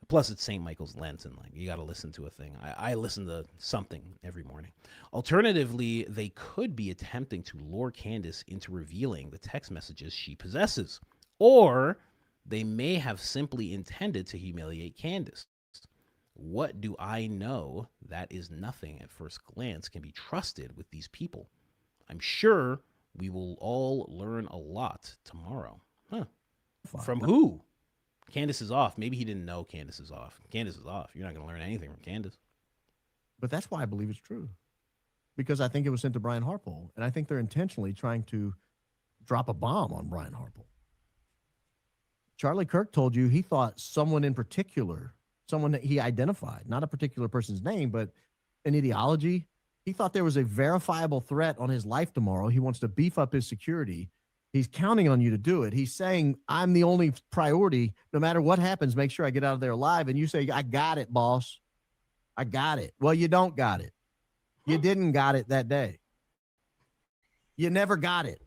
S1: Plus, it's St. Michael's Lenten. Like, you got to listen to a thing. I listen to something every morning. Alternatively, they could be attempting to lure Candace into revealing the text messages she possesses. Or they may have simply intended to humiliate Candace. What do I know that is nothing at first glance can be trusted with these people? I'm sure we will all learn a lot tomorrow. Huh. From who? Candace is off. Maybe he didn't know Candace is off. Candace is off. You're not going to learn anything from Candace.
S12: But that's why I believe it's true. Because I think it was sent to Brian Harpole. And I think they're intentionally trying to drop a bomb on Brian Harpole. Charlie Kirk told you he thought someone in particular, someone that he identified, not a particular person's name, but an ideology. He thought there was a verifiable threat on his life tomorrow. He wants to beef up his security. He's counting on you to do it. He's saying, I'm the only priority. No matter what happens, make sure I get out of there alive. And you say, I got it, boss. I got it. Well, you don't got it. You didn't got it that day. You never got it.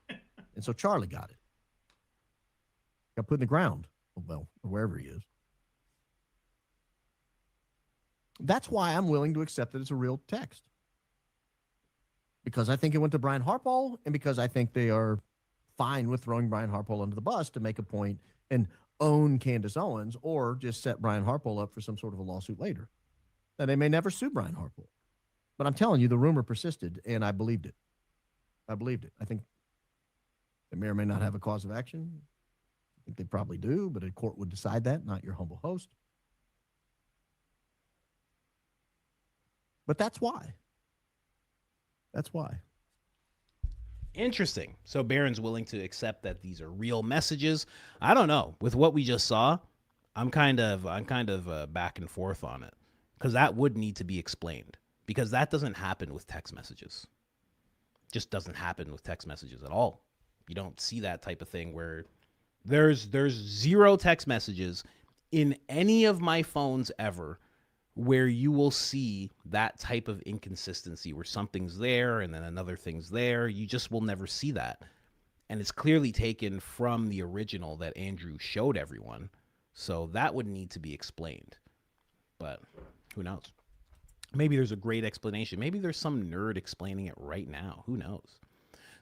S12: And so Charlie got it. Got put in the ground. Well, wherever he is. That's why I'm willing to accept that it's a real text. Because I think it went to Brian Harpole, and because I think they are fine with throwing Brian Harpole under the bus to make a point and own Candace Owens, or just set Brian Harpole up for some sort of a lawsuit later. Now, they may never sue Brian Harpole. But I'm telling you, the rumor persisted, and I believed it. I believed it. I think they may or may not have a cause of action. I think they probably do, but a court would decide that, not your humble host. But that's why. That's why.
S1: Interesting. So Barron's willing to accept that these are real messages. I don't know. With what we just saw, I'm kind of back and forth on it, because that would need to be explained, because that doesn't happen with text messages. Just doesn't happen with text messages at all. You don't see that type of thing where there's zero text messages in any of my phones ever where you will see that type of inconsistency where something's there and then another thing's there. You just will never see that. And it's clearly taken from the original that Andrew showed everyone. So that would need to be explained. But who knows? Maybe there's a great explanation. Maybe there's some nerd explaining it right now. Who knows?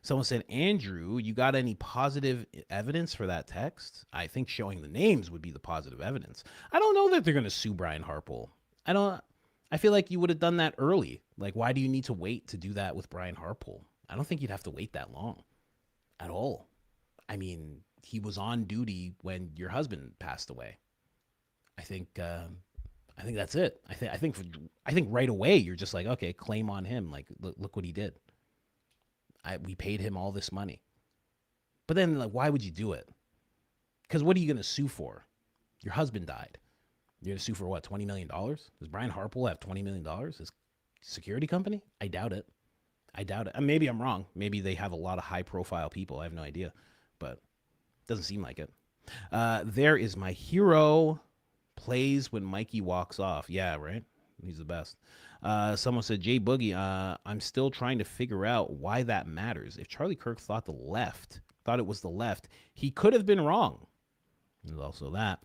S1: Someone said, Andrew, you got any positive evidence for that text? I think showing the names would be the positive evidence. I don't know that they're going to sue Brian Harpole. I feel like you would have done that early. Like, why do you need to wait to do that with Brian Harpole? I don't think you'd have to wait that long at all. I mean, he was on duty when your husband passed away. I think that's it. I think right away you're just like, okay, claim on him. Like, look what he did. We paid him all this money. But then, like, why would you do it? Because what are you going to sue for? Your husband died. You're going to sue for what, $20 million? Does Brian Harpole have $20 million? His security company? I doubt it. Maybe I'm wrong. Maybe they have a lot of high-profile people. I have no idea. But it doesn't seem like it. There is my hero plays when Mikey walks off. Yeah, right? He's the best. Someone said, Jay Boogie, I'm still trying to figure out why that matters. If Charlie Kirk thought it was the left, he could have been wrong. There's also that.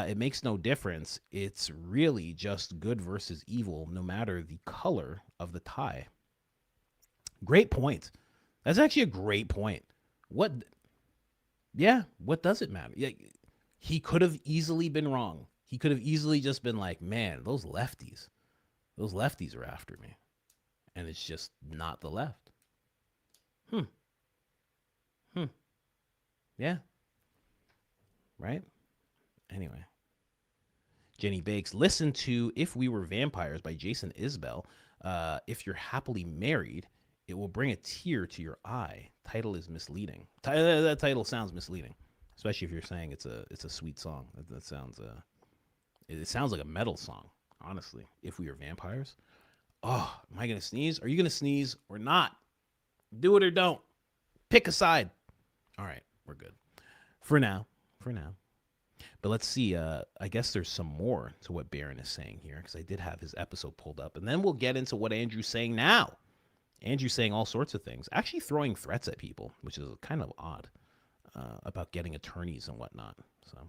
S1: It makes no difference. It's really just good versus evil, no matter the color of the tie. Great point. That's actually a great point. What does it matter? Yeah, he could have easily been wrong. He could have easily just been like, man, those lefties are after me. And it's just not the left. Yeah. Right? Anyway. Jenny Bakes, listen to If We Were Vampires by Jason Isbell. If you're happily married, it will bring a tear to your eye. Title is misleading. That title sounds misleading, especially if you're saying it's a sweet song. That sounds it sounds like a metal song, honestly. If We Were Vampires. Oh, am I gonna sneeze? Are you gonna sneeze or not? Do it or don't. Pick a side. All right, we're good. For now. But let's see. I guess there's some more to what Baron is saying here, because I did have his episode pulled up. And then we'll get into what Andrew's saying now. Andrew's saying all sorts of things, actually throwing threats at people, which is kind of odd, about getting attorneys and whatnot. So,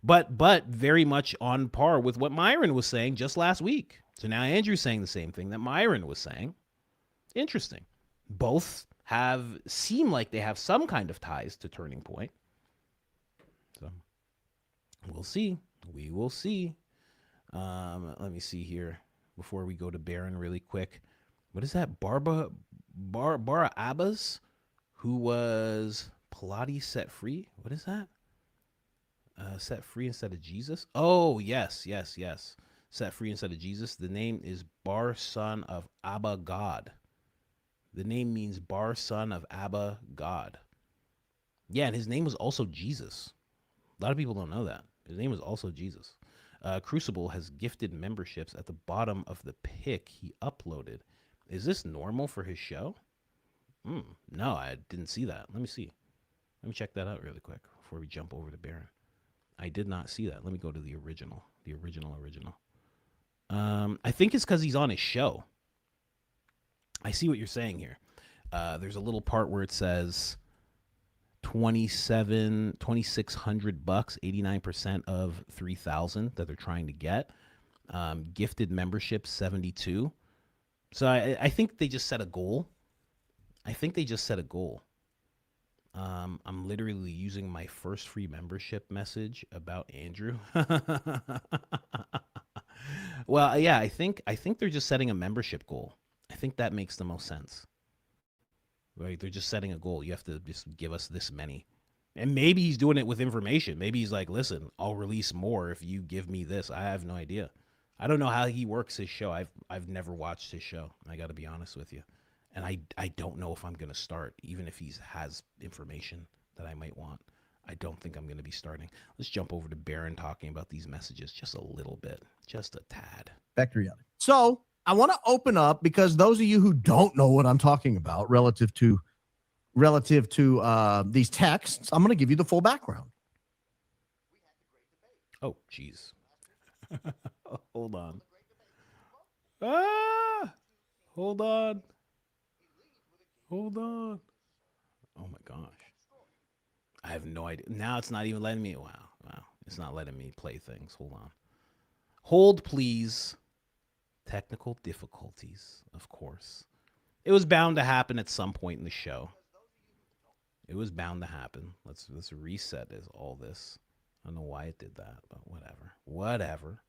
S1: but very much on par with what Myron was saying just last week. So now Andrew's saying the same thing that Myron was saying. Interesting. Both seem like they have some kind of ties to Turning Point. So we'll see. We will see. Let me see here before we go to Baron really quick. What is that? Bara Abbas, who was Pilates set free. What is that? Set free instead of Jesus. Oh, yes. Set free instead of Jesus. The name is Bar, son of Abba, God. The name means Bar, son of Abba, God. Yeah, and his name was also Jesus. A lot of people don't know that. His name was also Jesus. Crucible has gifted memberships at the bottom of the pic he uploaded. Is this normal for his show? No, I didn't see that. Let me see. Let me check that out really quick before we jump over to Baron. I did not see that. Let me go to the original. The original. I think it's because he's on his show. I see what you're saying here. There's a little part where it says $2,600, 89% of 3,000 that they're trying to get. Gifted membership 72. So I think they just set a goal. I'm literally using my first free membership message about Andrew. Well, yeah, I think they're just setting a membership goal. I think that makes the most sense. Right? They're just setting a goal. You have to just give us this many. And maybe he's doing it with information. Maybe he's like, listen, I'll release more if you give me this. I have no idea. I don't know how he works his show. I've never watched his show. I got to be honest with you. And I don't know if I'm going to start, even if he has information that I might want. I don't think I'm going to be starting. Let's jump over to Baron talking about these messages just a little bit, just a tad.
S12: Back to reality. So I want to open up, because those of you who don't know what I'm talking about relative to these texts, I'm going to give you the full background.
S1: Oh, geez. Hold on. Hold on. Oh my gosh. I have no idea. Now it's not even letting me. Wow. It's not letting me play things. Hold on. Hold, please. Technical difficulties, of course. It was bound to happen at some point in the show. It was bound to happen. Let's reset all this. I don't know why it did that, but whatever.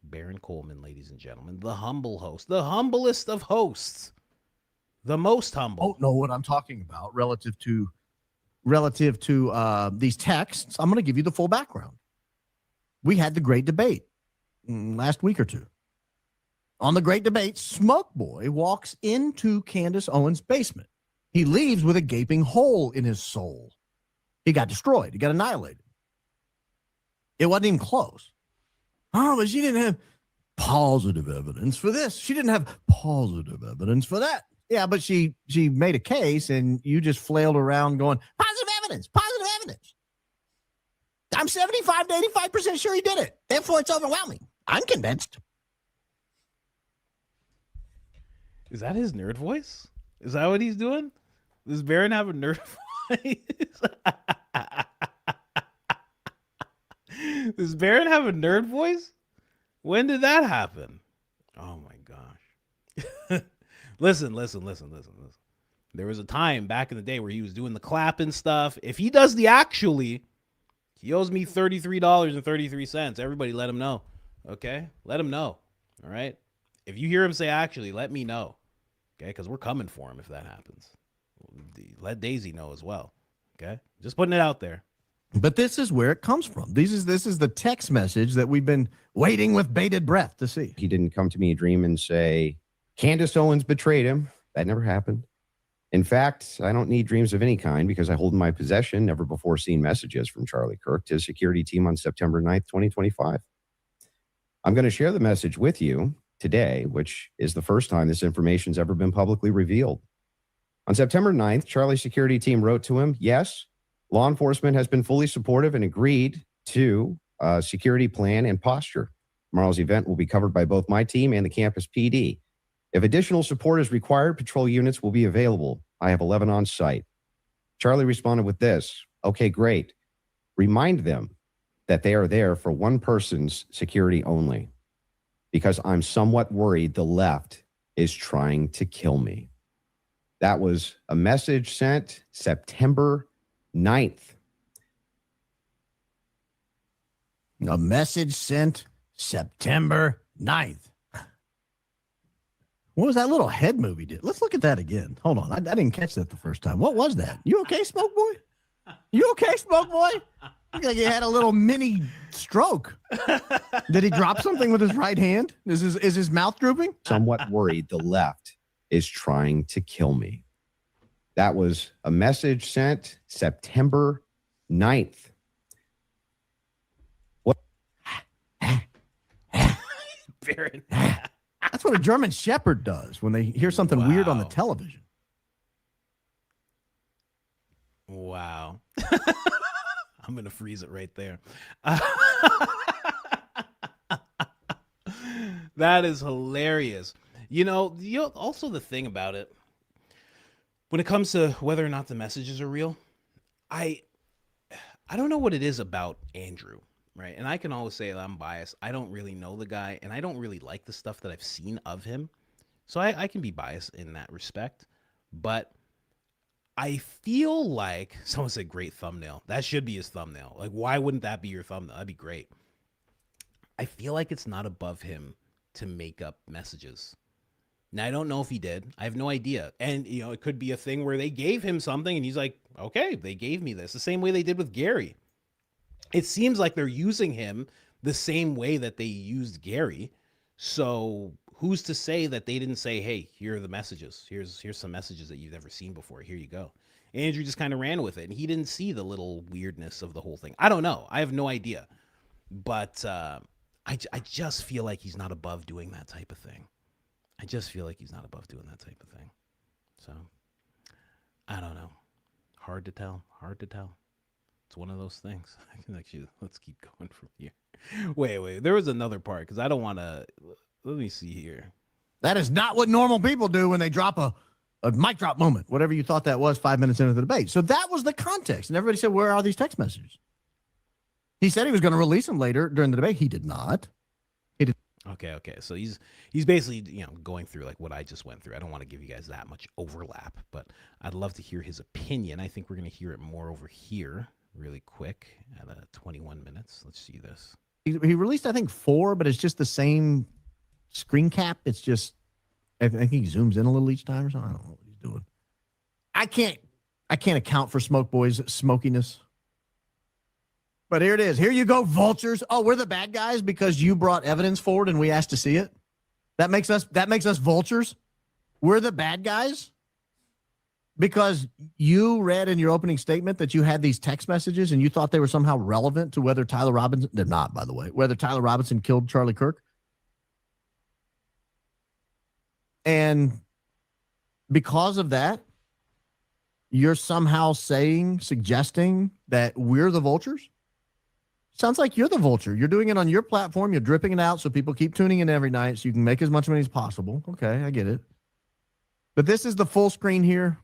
S1: Baron Coleman, ladies and gentlemen, the humble host, the humblest of hosts, the most humble.
S12: Don't know what I'm talking about relative to these texts. I'm going to give you the full background. We had the great debate last week or two. On the great debate, Smoke Boy walks into Candace Owens' basement. He leaves with a gaping hole in his soul. He got destroyed. He got annihilated. It wasn't even close. Oh, but she didn't have positive evidence for this. She didn't have positive evidence for that. Yeah, but she made a case, and you just flailed around going, positive evidence. I'm 75 to 85% sure he did it. Therefore, it's overwhelming. I'm convinced.
S1: Is that his nerd voice? Is that what he's doing? Does Baron have a nerd voice? Does Baron have a nerd voice? When did that happen? Oh my gosh. Listen. There was a time back in the day where he was doing the clapping stuff. If he does the actually, he owes me $33.33. Everybody let him know. Okay? Let him know. All right? If you hear him say actually, let me know. Okay? Because we're coming for him if that happens. Let Daisy know as well. Okay? Just putting it out there.
S12: But this is where it comes from. This is the text message that we've been waiting with bated breath to see.
S13: He didn't come to me in a dream and say, Candace Owens betrayed him. That never happened. In fact, I don't need dreams of any kind because I hold in my possession never before seen messages from Charlie Kirk to his security team on September 9th, 2025. I'm going to share the message with you today, which is the first time this information's ever been publicly revealed. On September 9th, Charlie's security team wrote to him, yes, law enforcement has been fully supportive and agreed to a security plan and posture. Tomorrow's event will be covered by both my team and the campus PD. If additional support is required, patrol units will be available. I have 11 on site. Charlie responded with this, okay, great. Remind them that they are there for one person's security only because I'm somewhat worried the left is trying to kill me. That was a message sent September 9th.
S12: A message sent September 9th. What was that little head movie did? Let's look at that again. Hold on. I didn't catch that the first time. What was that? You okay, Smoke Boy? You okay, Smoke Boy? Look like he had a little mini stroke. Did he drop something with his right hand? Is his mouth drooping?
S13: Somewhat worried the left is trying to kill me. That was a message sent September 9th. What?
S1: Baron.
S12: That's what a German Shepherd does when they hear something weird on the television.
S1: Wow. I'm going to freeze it right there. That is hilarious. You know, also the thing about it, when it comes to whether or not the messages are real, I don't know what it is about Andrew, right? And I can always say that I'm biased. I don't really know the guy, and I don't really like the stuff that I've seen of him. So I can be biased in that respect. But I feel like someone said great thumbnail. That should be his thumbnail. Like, why wouldn't that be your thumbnail? That'd be great. I feel like it's not above him to make up messages. Now, I don't know if he did. I have no idea. And, you know, it could be a thing where they gave him something and he's like, okay, they gave me this. The same way they did with Gary. It seems like they're using him the same way that they used Gary. So who's to say that they didn't say, hey, here are the messages. Here's some messages that you've never seen before. Here you go. Andrew just kind of ran with it, and he didn't see the little weirdness of the whole thing. I don't know. I have no idea. But I just feel like he's not above doing that type of thing. I just feel like he's not above doing that type of thing. So, I don't know. Hard to tell. It's one of those things. Actually, let's keep going from here. Wait. There was another part because I don't want to. Let me see here.
S12: That is not what normal people do when they drop a mic drop moment, whatever you thought that was 5 minutes into the debate. So that was the context. And everybody said, where are these text messages? He said he was going to release them later during the debate. He did not. He did.
S1: Okay. So he's basically, going through like what I just went through. I don't want to give you guys that much overlap, but I'd love to hear his opinion. I think we're going to hear it more over here really quick at 21 minutes. Let's see this.
S12: He released, I think, 4, but it's just the same screen cap. It's just, I think he zooms in a little each time or something. I don't know what he's doing. I can't account for Smoke Boy's smokiness. But here it is. Here you go, vultures. Oh, we're the bad guys because you brought evidence forward and we asked to see it. That makes us vultures. We're the bad guys because you read in your opening statement that you had these text messages and you thought they were somehow relevant to whether Tyler Robinson, they're not, by the way, whether Tyler Robinson killed Charlie Kirk. And because of that, you're somehow suggesting that we're the vultures? Sounds like you're the vulture. You're doing it on your platform. You're dripping it out so people keep tuning in every night so you can make as much money as possible. Okay, I get it. But this is the full screen here.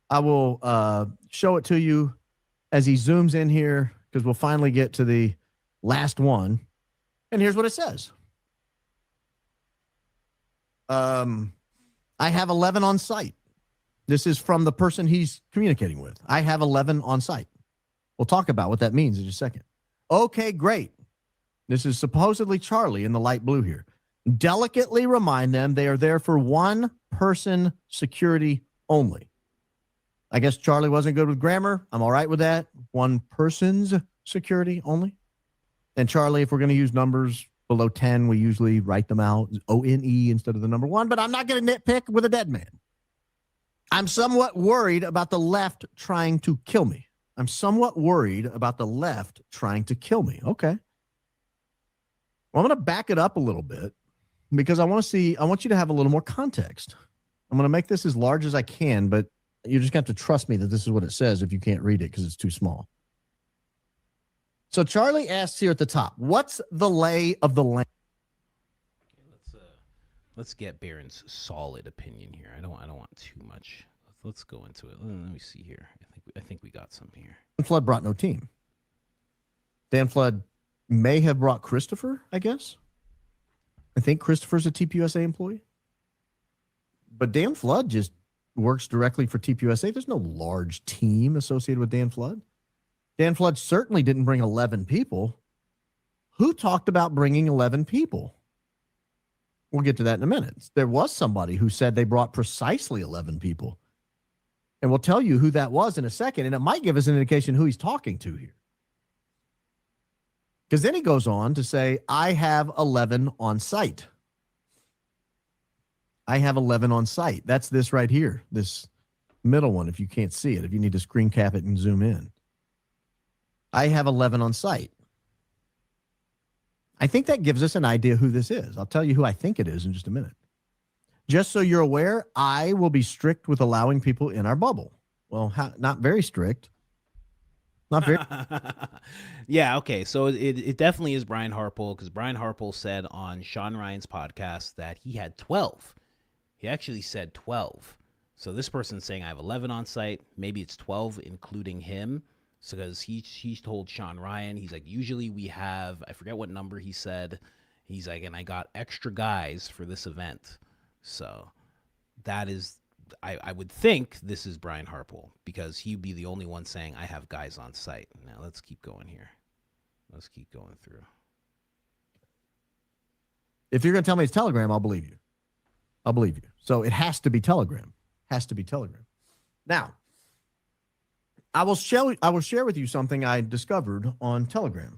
S12: I will show it to you as he zooms in here because we'll finally get to the last one. And here's what it says. I have 11 on site. This is from the person he's communicating with. I have 11 on site. We'll talk about what that means in just a second. Okay, great. This is supposedly Charlie in the light blue here. Delicately remind them they are there for one person security only. I guess Charlie wasn't good with grammar. I'm all right with that. One person's security only. And Charlie, if we're going to use numbers below 10, we usually write them out O-N-E instead of the number 1, but I'm not going to nitpick with a dead man. I'm somewhat worried about the left trying to kill me. I'm somewhat worried about the left trying to kill me. Okay. Well, I'm going to back it up a little bit because I want you to have a little more context. I'm going to make this as large as I can, but you're just going to have to trust me that this is what it says if you can't read it because it's too small. So Charlie asks here at the top, what's the lay of the land?
S1: Let's get Barron's solid opinion here. I don't want too much. Let's go into it. Let me see here. I think we got some here.
S12: Dan Flood brought no team. Dan Flood may have brought Christopher, I guess. I think Christopher's a TPUSA employee. But Dan Flood just works directly for TPUSA. There's no large team associated with Dan Flood. Dan Flood certainly didn't bring 11 people. Who talked about bringing 11 people? We'll get to that in a minute. There was somebody who said they brought precisely 11 people. And we'll tell you who that was in a second, and it might give us an indication who he's talking to here. Because then he goes on to say, I have 11 on site. I have 11 on site. That's this right here, this middle one, if you can't see it, if you need to screen cap it and zoom in. I have 11 on site. I think that gives us an idea who this is. I'll tell you who I think it is in just a minute. Just so you're aware, I will be strict with allowing people in our bubble. Well, not very strict. Not very.
S1: Yeah, okay. So it definitely is Brian Harpole because Brian Harpole said on Sean Ryan's podcast that he had 12. He actually said 12. So this person's saying I have 11 on site. Maybe it's 12, including him. So because he told Sean Ryan, he's like, usually we have, I forget what number he said. He's like, and I got extra guys for this event. So that is, I would think this is Brian Harpole because he'd be the only one saying I have guys on site. Now let's keep going here. Let's keep going through.
S12: If you're going to tell me it's Telegram, I'll believe you. I'll believe you. So it has to be Telegram. Has to be Telegram. Now, I will share with you something I discovered on Telegram.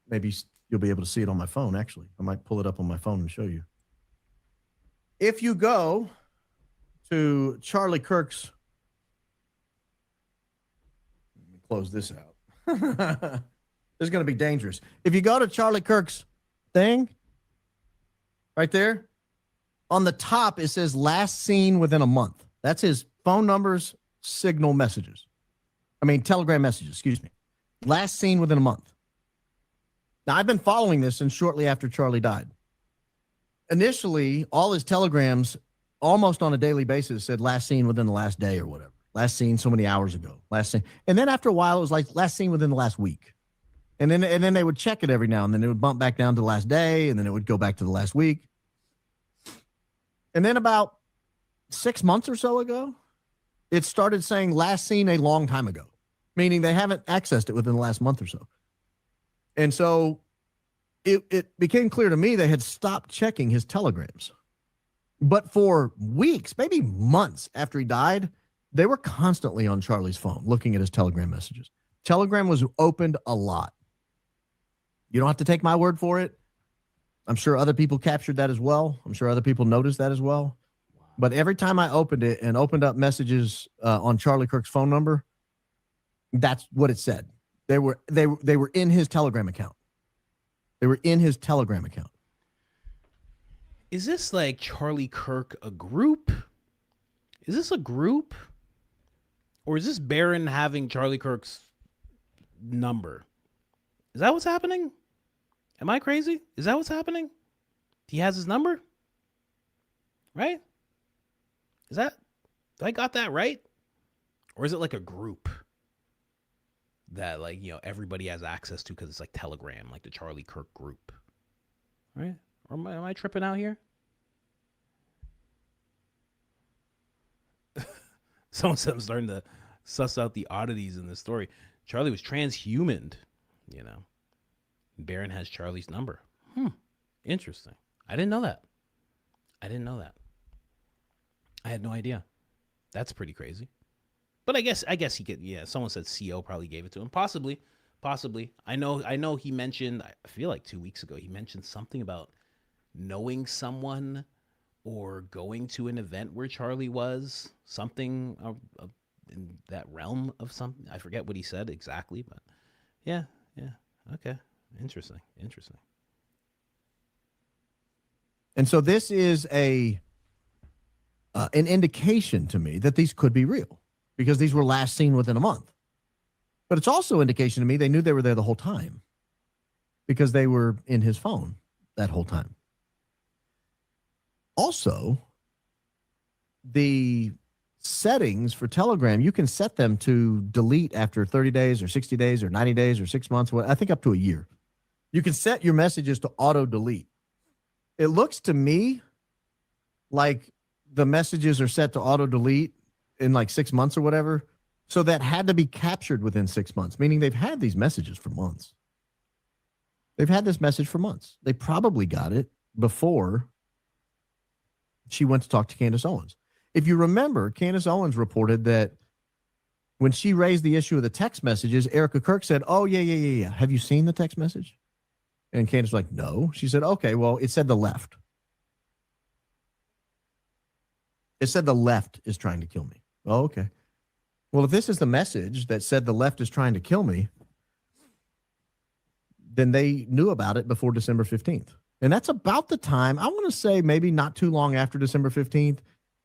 S12: Maybe you'll be able to see it on my phone, actually. I might pull it up on my phone and show you. If you go to Charlie Kirk's, let me close this out. This is going to be dangerous. If you go to Charlie Kirk's thing, right there, on the top, it says last seen within a month. That's his phone numbers, signal messages. Telegram messages, excuse me. Last seen within a month. Now, I've been following this since shortly after Charlie died. Initially, all his telegrams, almost on a daily basis, said last seen within the last day or whatever. Last seen so many hours ago. Last seen. And then after a while, it was like last seen within the last week. And then they would check it every now and then. It would bump back down to the last day, and then it would go back to the last week. And then about 6 months or so ago, it started saying last seen a long time ago, meaning they haven't accessed it within the last month or so. And so it became clear to me they had stopped checking his telegrams. But for weeks, maybe months after he died, they were constantly on Charlie's phone looking at his telegram messages. Telegram was opened a lot. You don't have to take my word for it. I'm sure other people captured that as well. I'm sure other people noticed that as well. But every time I opened it and opened up messages on Charlie Kirk's phone number, that's what it said. They were in his Telegram account. They were in his Telegram account.
S1: Is this like Charlie Kirk a group? Is this a group? Or is this Barron having Charlie Kirk's number? Is that what's happening? Am I crazy? Is that what's happening? He has his number? Right? I got that right? Or is it like a group that like, everybody has access to because it's like Telegram, like the Charlie Kirk group, right? Or am I tripping out here? Someone said I'm starting to suss out the oddities in this story. Charlie was transhumaned, Barron has Charlie's number. Interesting. I didn't know that. I had no idea. That's pretty crazy. But I guess he could. Yeah, someone said CO probably gave it to him. Possibly. I know he mentioned. I feel like 2 weeks ago he mentioned something about knowing someone or going to an event where Charlie was. Something in that realm of something. I forget what he said exactly, but yeah. Okay, interesting.
S12: And so this is an indication to me that these could be real, because these were last seen within a month. But it's also indication to me they knew they were there the whole time, because they were in his phone that whole time. Also, the settings for Telegram, you can set them to delete after 30 days or 60 days or 90 days or 6 months, I think up to a year. You can set your messages to auto delete. It looks to me like the messages are set to auto delete in like 6 months or whatever. So that had to be captured within 6 months, meaning they've had these messages for months. They've had this message for months. They probably got it before she went to talk to Candace Owens. If you remember, Candace Owens reported that when she raised the issue of the text messages, Erica Kirk said, "Oh, yeah. Have you seen the text message?" And Candace was like, "No." She said, "Okay, well, it said the left. It said the left is trying to kill me." "Oh, okay. Well, if this is the message that said the left is trying to kill me, then they knew about it before December 15th. And that's about the time, I want to say maybe not too long after December 15th,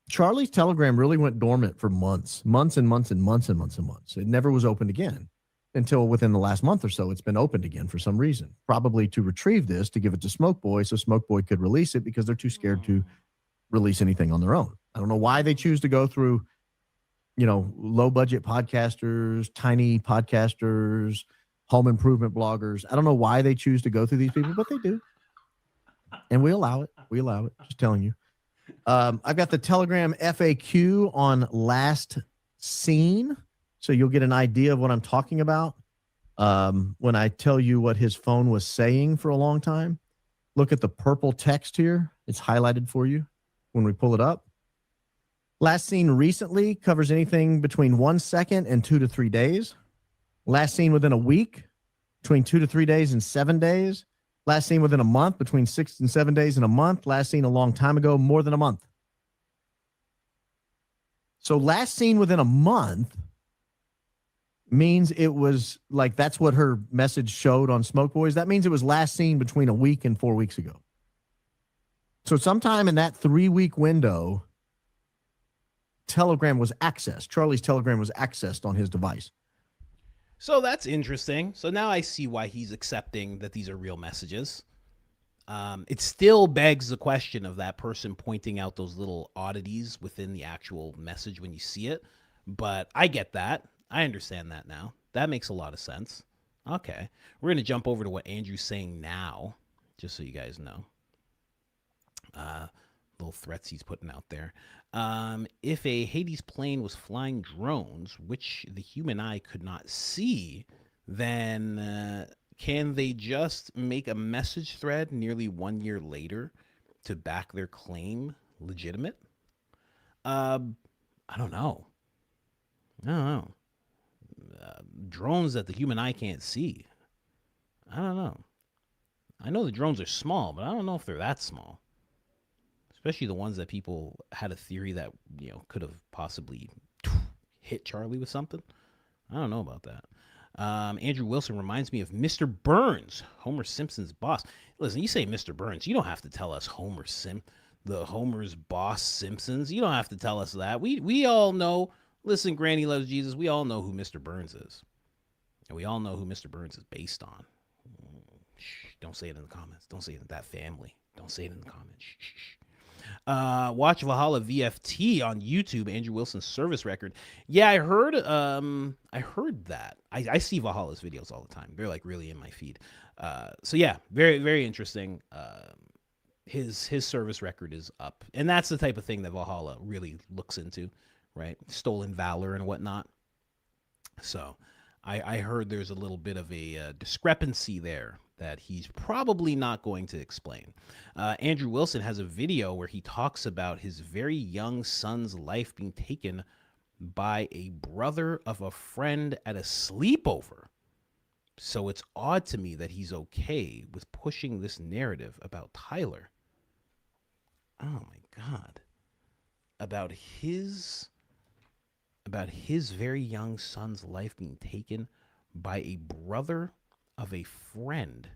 S12: Charlie's Telegram really went dormant for months. It never was opened again until within the last month or so. It's been opened again for some reason, probably to retrieve this, to give it to Smoke Boy so Smoke Boy could release it, because they're too scared to release anything on their own. I don't know why they choose to go through, low budget podcasters, tiny podcasters, home improvement bloggers. I don't know why they choose to go through these people, but they do. And we allow it. Just telling you. I've got the Telegram FAQ on last seen, so you'll get an idea of what I'm talking about when I tell you what his phone was saying for a long time. Look at the purple text here. It's highlighted for you when we pull it up. Last seen recently covers anything between 1 second and 2 to 3 days. Last seen within a week, between 2 to 3 days and 7 days. Last seen within a month, between 6 and 7 days and a month. Last seen a long time ago, more than a month. So last seen within a month means it was like, that's what her message showed on Smoke Boys. That means it was last seen between a week and 4 weeks ago. So sometime in that 3-week window, Telegram was accessed. Charlie's Telegram was accessed on his device.
S1: So that's interesting. So now I see why he's accepting that these are real messages. It still begs the question of that person pointing out those little oddities within the actual message when you see it. But I get that. I understand that now. That makes a lot of sense. Okay. We're going to jump over to what Andrew's saying now, just so you guys know. Little threats he's putting out there. If a Hades plane was flying drones, which the human eye could not see, then can they just make a message thread nearly 1 year later to back their claim legitimate? I don't know. Drones that the human eye can't see. I don't know. I know the drones are small, but I don't know if they're that small. Especially the ones that people had a theory that, could have possibly hit Charlie with something. I don't know about that. Andrew Wilson reminds me of Mr. Burns, Homer Simpson's boss. Listen, you say Mr. Burns, you don't have to tell us Homer's boss Simpsons. You don't have to tell us that. We all know. Listen, Granny Loves Jesus. We all know who Mr. Burns is. And we all know who Mr. Burns is based on. Shh, don't say it in the comments. Don't say it in that family. Don't say it in the comments. Shh. Watch Valhalla VFT on YouTube, Andrew Wilson's service record. Yeah, I heard that. I see Valhalla's videos all the time. They're like really in my feed. So yeah, very, very interesting. His service record is up. And that's the type of thing that Valhalla really looks into, right? Stolen valor and whatnot. So I heard there's a little bit of a discrepancy there that he's probably not going to explain. Andrew Wilson has a video where he talks about his very young son's life being taken by a brother of a friend at a sleepover. So it's odd to me that he's okay with pushing this narrative about Tyler. Oh my God. About his very young son's life being taken by a brother of a friend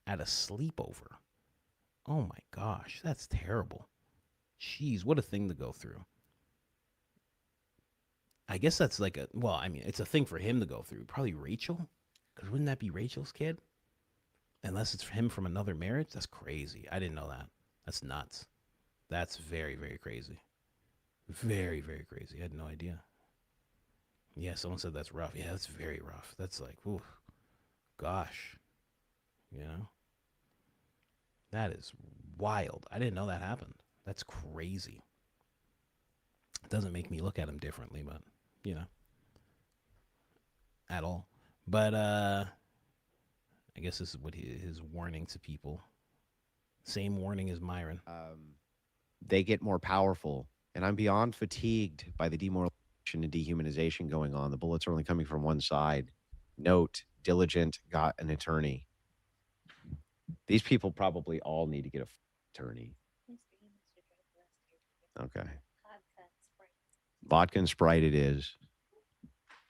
S1: at a sleepover. Oh my gosh, that's terrible. Jeez, what a thing to go through. I guess that's like it's a thing for him to go through. Probably Rachel, because wouldn't that be Rachel's kid? Unless it's him from another marriage? That's crazy. I didn't know that. That's nuts. That's very, very crazy. Very, very crazy. I had no idea. Yeah, someone said that's rough. Yeah, that's very rough. That's like, ooh, gosh. You know? That is wild. I didn't know that happened. That's crazy. It doesn't make me look at him differently, but, you know, at all. But I guess this is what his warning to people. Same warning as Myron.
S14: They get more powerful, and I'm beyond fatigued by the demoralization and dehumanization going on. The bullets are only coming from one side. Note, Diligent got an attorney. These people probably all need to get an attorney. Okay. Vodka and Sprite it is.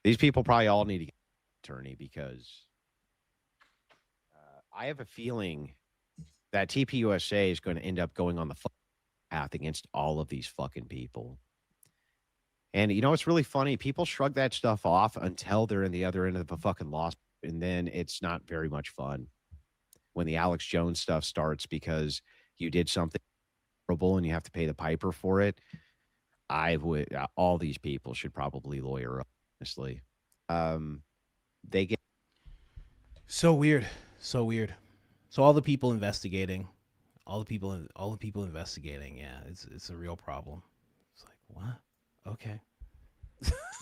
S14: These people probably all need to get an attorney because I have a feeling that TPUSA is going to end up going on the path against all of these fucking people. And you know, it's really funny. People shrug that stuff off until they're in the other end of a fucking lawsuit. And then it's not very much fun when the Alex Jones stuff starts because you did something horrible and you have to pay the piper for it. All these people should probably lawyer up, honestly. They get
S1: so weird. So weird. So all the people investigating, yeah, it's a real problem. It's like, what? Okay.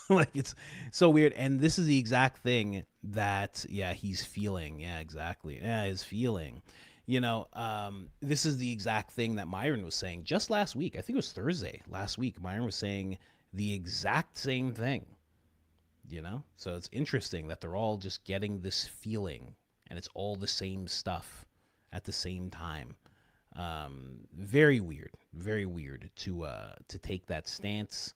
S1: Like, it's so weird. And this is the exact thing that, yeah, he's feeling. Yeah, exactly. Yeah, he's feeling. You know, this is the exact thing that Myron was saying just last week. I think it was Thursday last week. Myron was saying the exact same thing, you know? So it's interesting that they're all just getting this feeling and it's all the same stuff at the same time. Very weird to take that stance.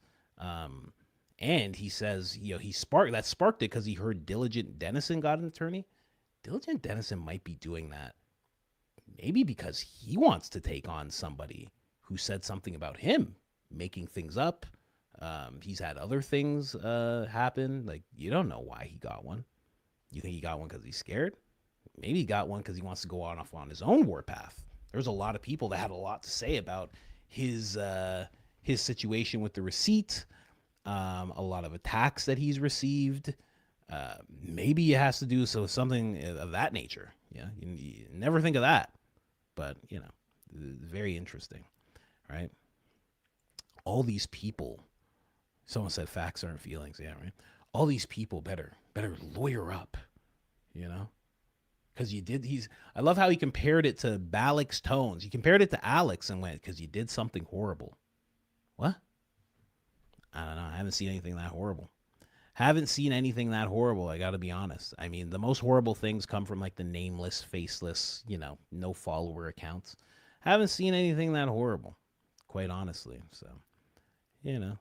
S1: And he says, you know, that sparked it because he heard Diligent Dennison got an attorney. Diligent Dennison might be doing that maybe because he wants to take on somebody who said something about him making things up. He's had other things happen. Like, you don't know why he got one. You think he got one because he's scared? Maybe he got one because he wants to go off on his own warpath. There's a lot of people that had a lot to say about his situation with the receipt. A lot of attacks that he's received. Maybe it has to do with something of that nature. Yeah, you never think of that, but you know, very interesting, right? All these people. Someone said facts aren't feelings. Yeah, right. All these people better lawyer up, you know, because you did. I love how he compared it to Balak's tones. He compared it to Alex and went, because you did something horrible. What? I don't know. I haven't seen anything that horrible. I got to be honest. I mean, the most horrible things come from like the nameless, faceless, you know, no follower accounts. Haven't seen anything that horrible, quite honestly. So, you know,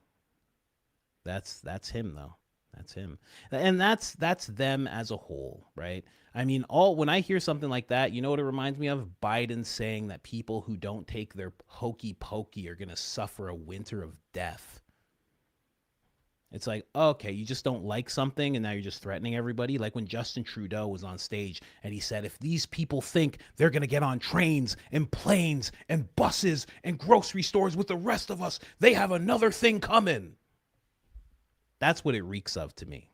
S1: that's him though. That's him. And that's them as a whole, right? I mean, when I hear something like that, you know what it reminds me of? Biden saying that people who don't take their hokey pokey are going to suffer a winter of death. It's like, okay, you just don't like something and now you're just threatening everybody. Like when Justin Trudeau was on stage and he said, if these people think they're going to get on trains and planes and buses and grocery stores with the rest of us, they have another thing coming. That's what it reeks of to me.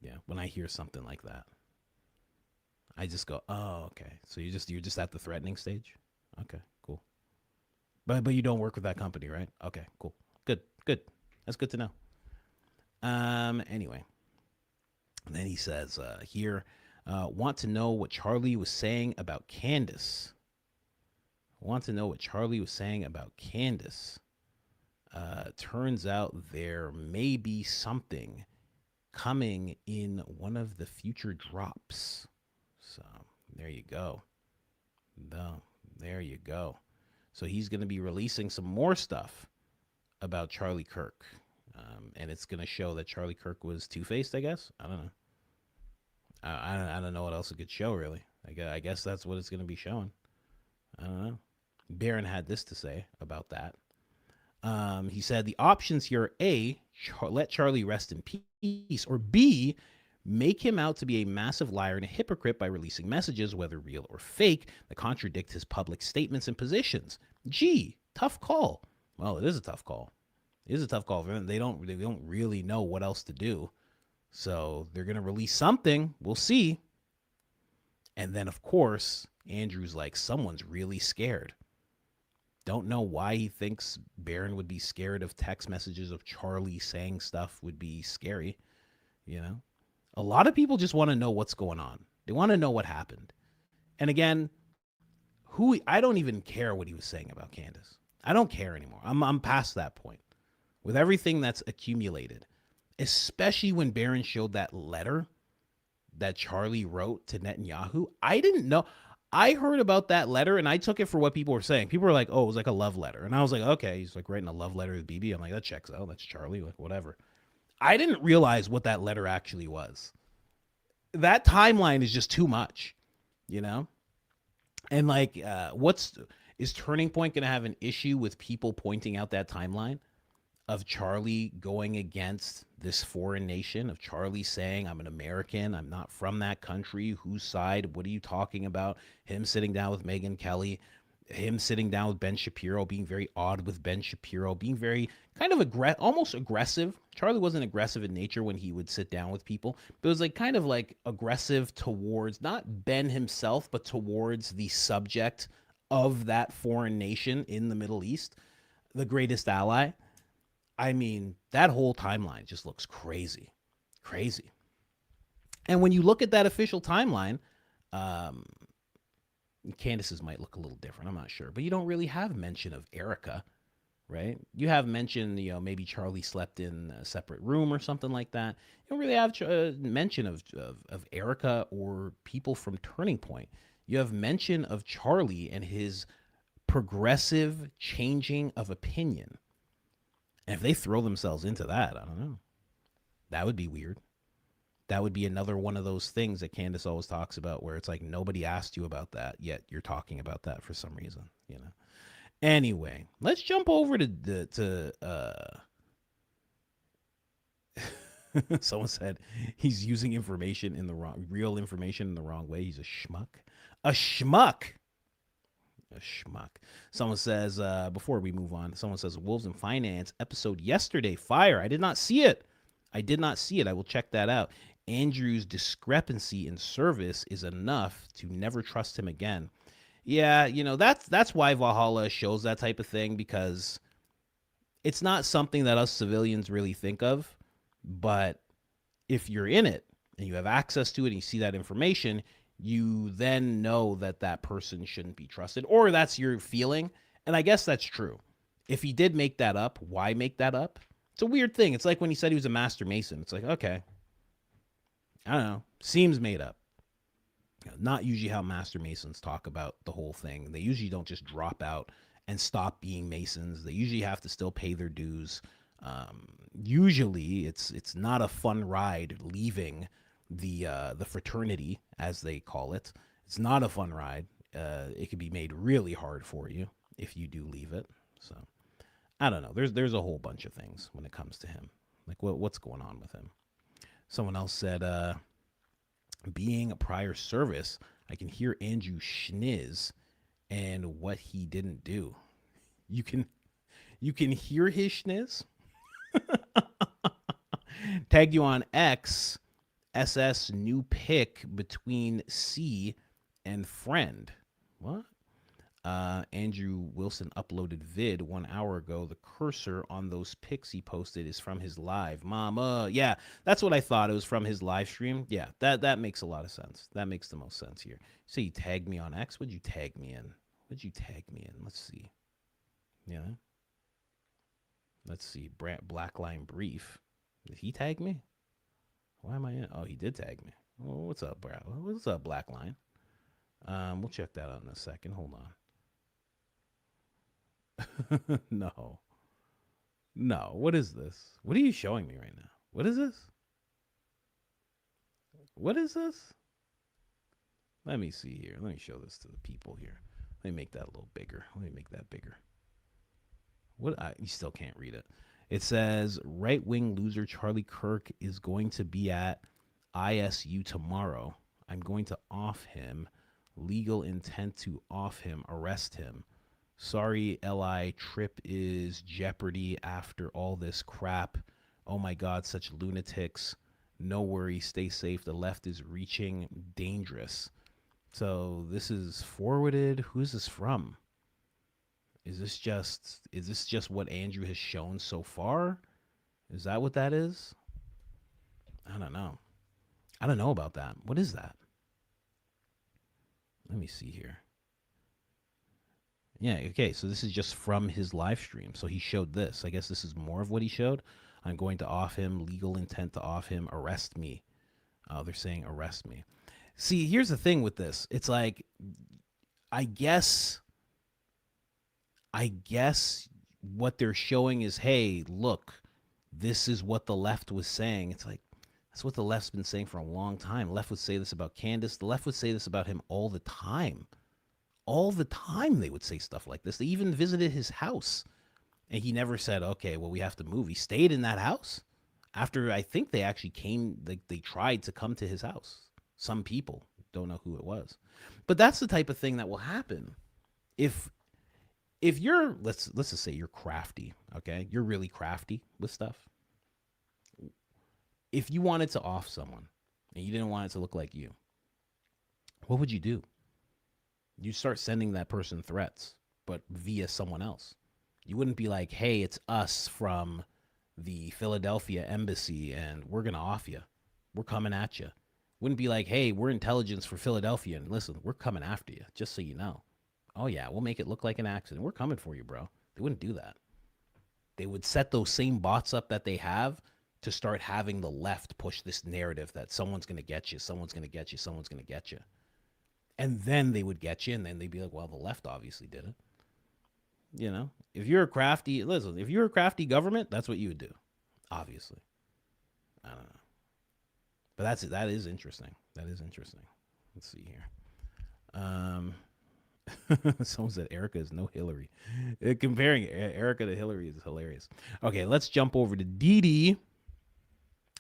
S1: Yeah, when I hear something like that, I just go, oh, okay. So you're just at the threatening stage? Okay, cool. But you don't work with that company, right? Okay, cool. Good. That's good to know. Anyway, and then he says here, want to know what Charlie was saying about Candace. Turns out there may be something coming in one of the future drops. So there you go. There you go. So he's going to be releasing some more stuff about Charlie Kirk. And it's going to show that Charlie Kirk was two-faced, I guess. I don't know. I don't know what else it could show, really. I guess that's what it's going to be showing. I don't know. Barron had this to say about that. He said the options here are A, let Charlie rest in peace, or B, make him out to be a massive liar and a hypocrite by releasing messages, whether real or fake, that contradict his public statements and positions. G, tough call. Well, it is a tough call. It is a tough call for them. They don't really know what else to do. So they're going to release something. We'll see. And then, of course, Andrew's like, someone's really scared. Don't know why he thinks Barron would be scared of text messages of Charlie saying stuff would be scary. You know, a lot of people just want to know what's going on. They want to know what happened. And again, I don't even care what he was saying about Candace. I don't care anymore. I'm past that point. With everything that's accumulated, especially when Barron showed that letter that Charlie wrote to Netanyahu, I didn't know. I heard about that letter and I took it for what people were saying. People were like, oh, it was like a love letter. And I was like, okay, he's like writing a love letter to BB. I'm like, that checks out. That's Charlie, like whatever. I didn't realize what that letter actually was. That timeline is just too much, you know? And like, is Turning Point going to have an issue with people pointing out that timeline of Charlie going against this foreign nation, of Charlie saying, I'm an American, I'm not from that country, whose side, what are you talking about? Him sitting down with Megyn Kelly, him sitting down with Ben Shapiro, being very odd with Ben Shapiro, being very kind of almost aggressive. Charlie wasn't aggressive in nature when he would sit down with people, but it was like kind of like aggressive towards not Ben himself, but towards the subject of that foreign nation in the Middle East, the greatest ally. I mean, that whole timeline just looks crazy. And when you look at that official timeline, Candace's might look a little different. I'm not sure. But you don't really have mention of Erica, right? You have mention, maybe Charlie slept in a separate room or something like that. You don't really have mention of Erica or people from Turning Point. You have mention of Charlie and his progressive changing of opinion. And if they throw themselves into that, I don't know. That would be weird. That would be another one of those things that Candace always talks about where it's like nobody asked you about that, yet you're talking about that for some reason, Anyway, let's jump over to someone said he's using real information in the wrong way. He's a schmuck. A schmuck. Someone says, before we move on, someone says Wolves and Finance episode yesterday, fire. I did not see it. I will check that out. Andrew's discrepancy in service is enough to never trust him again. Yeah, that's why Valhalla shows that type of thing, because it's not something that us civilians really think of. But if you're in it and you have access to it and you see that information, you then know that person shouldn't be trusted, or that's your feeling. And I guess that's true. If he did make that up, why make that up? It's a weird thing. It's like when he said he was a master mason. It's like, okay, I don't know. Seems made up. Not usually how master masons talk about the whole thing. They usually don't just drop out and stop being masons. They usually have to still pay their dues. Usually it's not a fun ride leaving the fraternity, as they call it. It's not a fun ride. It can be made really hard for you if you do leave it. So I don't know. There's a whole bunch of things when it comes to him. Like, what's going on with him? Someone else said, being a prior service, I can hear Andrew schniz and what he didn't do. You can hear his schniz? Tagged you on X, SS new pick between C and friend. What? Andrew Wilson uploaded vid 1 hour ago. The cursor on those pics he posted is from his live. Mama. Yeah, that's what I thought. It was from his live stream. Yeah, that makes a lot of sense. That makes the most sense here. So you tagged me on X. What'd you tag me in? Let's see. Yeah. Let's see. Blackline Brief. Did he tag me? Why am I in? Oh, he did tag me. Oh, what's up, bro? What's up, Blackline? We'll check that out in a second. Hold on. No. What is this? What are you showing me right now? What is this? Let me see here. Let me show this to the people here. Let me make that a little bigger. You still can't read it. It says right-wing loser Charlie Kirk is going to be at ISU tomorrow. I'm going to off him. Legal intent to off him. Arrest him. Sorry, LI. Trip is jeopardy after all this crap. Oh my God, such lunatics. No worry. Stay safe. The left is reaching dangerous. So this is forwarded. Who's this from? Is this just what Andrew has shown so far? Is that what that is? I don't know. I don't know about that. What is that? Let me see here. Yeah, okay, so this is just from his live stream. So he showed this. I guess this is more of what he showed. I'm going to off him, legal intent to off him, arrest me. Oh, they're saying arrest me. See, here's the thing with this. It's like, I guess what they're showing is, hey, look, this is what the left was saying. It's like, that's what the left's been saying for a long time. The left would say this about Candace. The left would say this about him all the time. All the time they would say stuff like this. They even visited his house. And he never said, okay, well, we have to move. He stayed in that house. After I think they actually came, they tried to come to his house. Some people, don't know who it was. But that's the type of thing that will happen. If you're, let's just say you're crafty, okay? You're really crafty with stuff. If you wanted to off someone and you didn't want it to look like you, what would you do? You start sending that person threats, but via someone else. You wouldn't be like, hey, it's us from the Philadelphia embassy and we're going to off you. We're coming at you. Wouldn't be like, hey, we're intelligence for Philadelphia and listen, we're coming after you, just so you know. Oh, yeah, we'll make it look like an accident. We're coming for you, bro. They wouldn't do that. They would set those same bots up that they have to start having the left push this narrative that someone's going to get you, someone's going to get you, someone's going to get you. And then they would get you, and then they'd be like, well, the left obviously did it. You know, if you're a crafty government, that's what you would do, obviously. I don't know. But that is interesting. Let's see here. Someone said Erica is no Hillary. Comparing Erica to Hillary is hilarious. Okay, let's jump over to Dee Dee.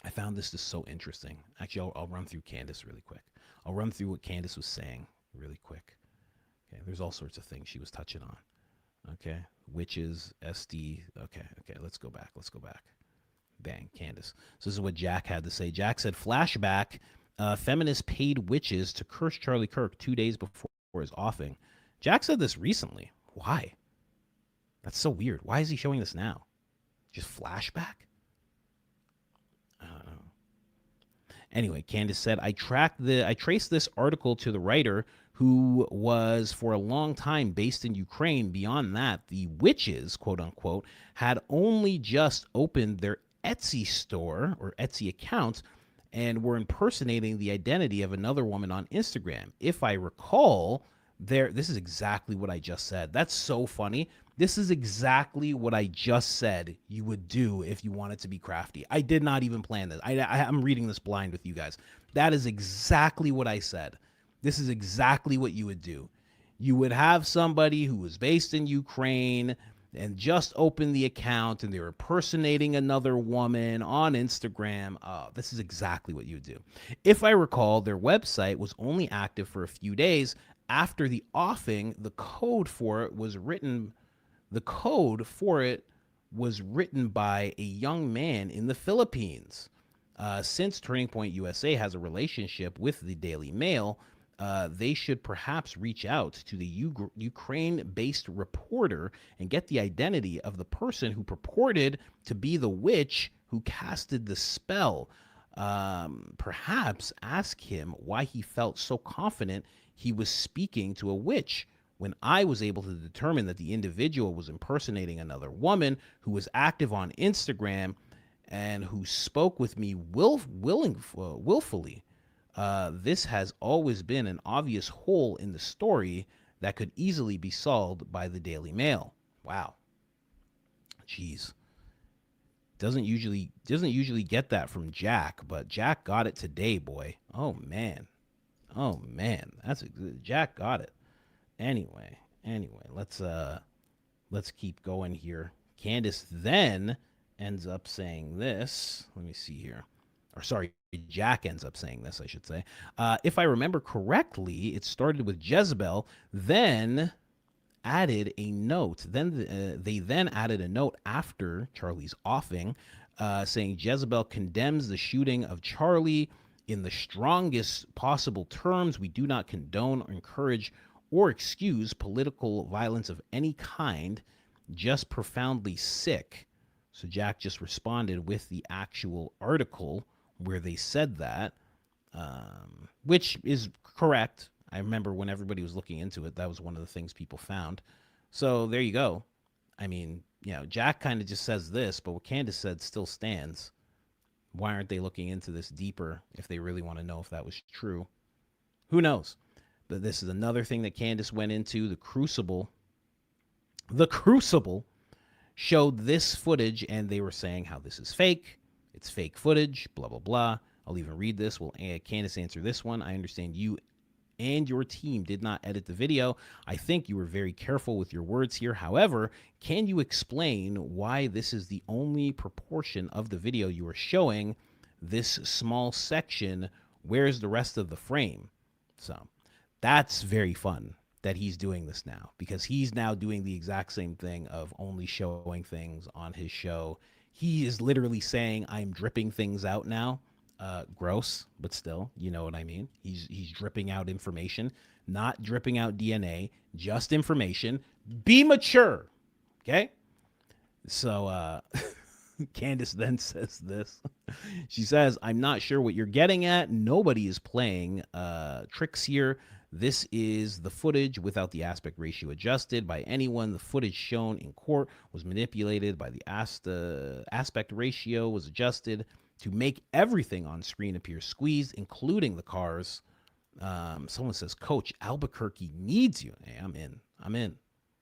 S1: I found this is so interesting. Actually, I'll run through Candace really quick. I'll run through what Candace was saying really quick. Okay, there's all sorts of things she was touching on. Okay, witches, SD. Okay, let's go back. Bang, Candace. So this is what Jack had to say. Jack said, flashback, feminists paid witches to curse Charlie Kirk 2 days before his offing. Jack said this recently. Why? That's so weird. Why is he showing this now? Just flashback? I don't know. Anyway, Candace said, I traced this article to the writer who was for a long time based in Ukraine. Beyond that, the witches, quote unquote, had only just opened their Etsy store or Etsy account and were impersonating the identity of another woman on Instagram. If I recall, this is exactly what I just said. That's so funny. This is exactly what I just said you would do if you wanted to be crafty. I did not even plan this. I'm reading this blind with you guys. That is exactly what I said. This is exactly what you would do. You would have somebody who was based in Ukraine. and just opened the account and they were impersonating another woman on Instagram. This is exactly what you would do. If I recall, their website was only active for a few days. After the offing, the code for it was written by a young man in the Philippines. Since Turning Point USA has a relationship with the Daily Mail, they should perhaps reach out to the Ukraine-based reporter and get the identity of the person who purported to be the witch who casted the spell. Perhaps ask him why he felt so confident he was speaking to a witch when I was able to determine that the individual was impersonating another woman who was active on Instagram and who spoke with me willfully. This has always been an obvious hole in the story that could easily be solved by the Daily Mail. Wow. Jeez. Doesn't usually get that from Jack, but Jack got it today, boy. Oh man. Jack got it. Anyway, let's keep going here. Candace then ends up saying this. Let me see here. Or sorry, Jack ends up saying this, I should say. If I remember correctly, it started with Jezebel, then added a note. They then added a note after Charlie's offing, saying Jezebel condemns the shooting of Charlie in the strongest possible terms. We do not condone or encourage or excuse political violence of any kind, just profoundly sick. So Jack just responded with the actual article where they said that, which is correct. I remember when everybody was looking into it, that was one of the things people found. So there you go. I mean, Jack kind of just says this, but what Candace said still stands. Why aren't they looking into this deeper if they really want to know if that was true? Who knows? But this is another thing that Candace went into. The Crucible showed this footage, and they were saying how this is fake. It's fake footage, blah, blah, blah. I'll even read this. Will Candace answer this one? I understand you and your team did not edit the video. I think you were very careful with your words here. However, can you explain why this is the only proportion of the video you are showing? This small section, where's the rest of the frame? So that's very fun that he's doing this now, because he's now doing the exact same thing of only showing things on his show. He is literally saying, I'm dripping things out now. Gross, but still, you know what I mean? He's dripping out information, not dripping out DNA, just information. Be mature, okay? So Candace then says this. She says, I'm not sure what you're getting at. Nobody is playing tricks here. This is the footage without the aspect ratio adjusted by anyone. The footage shown in court was manipulated by the aspect ratio was adjusted to make everything on screen appear squeezed, including the cars. Someone says, Coach, Albuquerque needs you. Hey, I'm in.